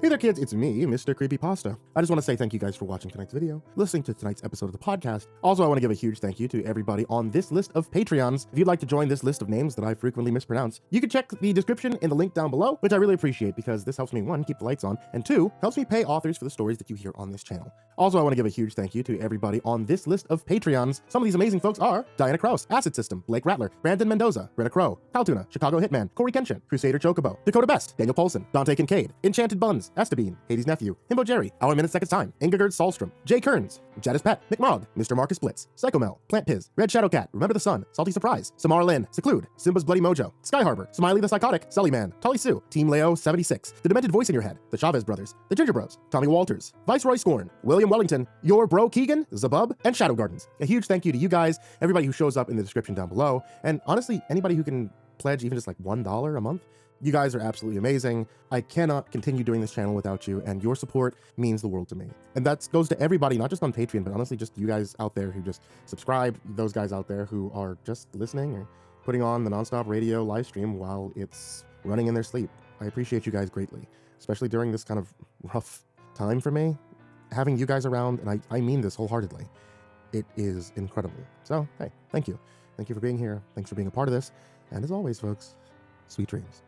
Hey there kids, it's me, MrCreepyPasta. I just want to say thank you guys for watching tonight's video, listening to tonight's episode of the podcast. Also, I want to give a huge thank you to everybody on this list of Patreons. If you'd like to join this list of names that I frequently mispronounce, you can check the description in the link down below, which I really appreciate because this helps me, 1, keep the lights on, and 2, helps me pay authors for the stories that you hear on this channel. Also, I want to give a huge thank you to everybody on this list of Patreons. Some of these amazing folks are Diana Kraus, AcidSystem, Blake Rattler, Brandon Mendoza, Brenna, Caltuna, ChicagoHitman, CoryxKenshin, CrusaderChocobo, Dakota Best, Daniel Poulsen, Dante Kinkade, Enchanted Buns, Estebean, HIDive's nephew, Himbo Jerry, Our Minute Seconds Time, Ingegerd Salstrom, Jay Kearns, Jadis Pet, McMog, Mr. Marcus Blitz, Psychomel, Plant Piz, Red Shadow Cat, Remember the Sun, Salty Surprise, Samar Lynn, Seclude, Simba's Bloody Mojo, Sky Harbor, Smiley the Psychotic, Sully Man, Tully Sue, Team Leo 76, The Demented Voice in Your Head, The Chavez Brothers, The Ginger Bros, Tommy Walters, Viceroy Scorn, William Wellington, Your Bro Keegan, Zabub, and Shadow Gardens. A huge thank you to you guys, everybody who shows up in the description down below, and honestly, anybody who can pledge even just like $1 a month. You guys are absolutely amazing. I cannot continue doing this channel without you, and your support means the world to me. And that goes to everybody, not just on Patreon, but honestly just you guys out there who just subscribe, those guys out there who are just listening or putting on the nonstop radio live stream while it's running in their sleep. I appreciate you guys greatly, especially during this kind of rough time for me. Having you guys around, and I mean this wholeheartedly, it is incredible. So, hey, thank you. Thank you for being here. Thanks for being a part of this. And as always, folks, sweet dreams.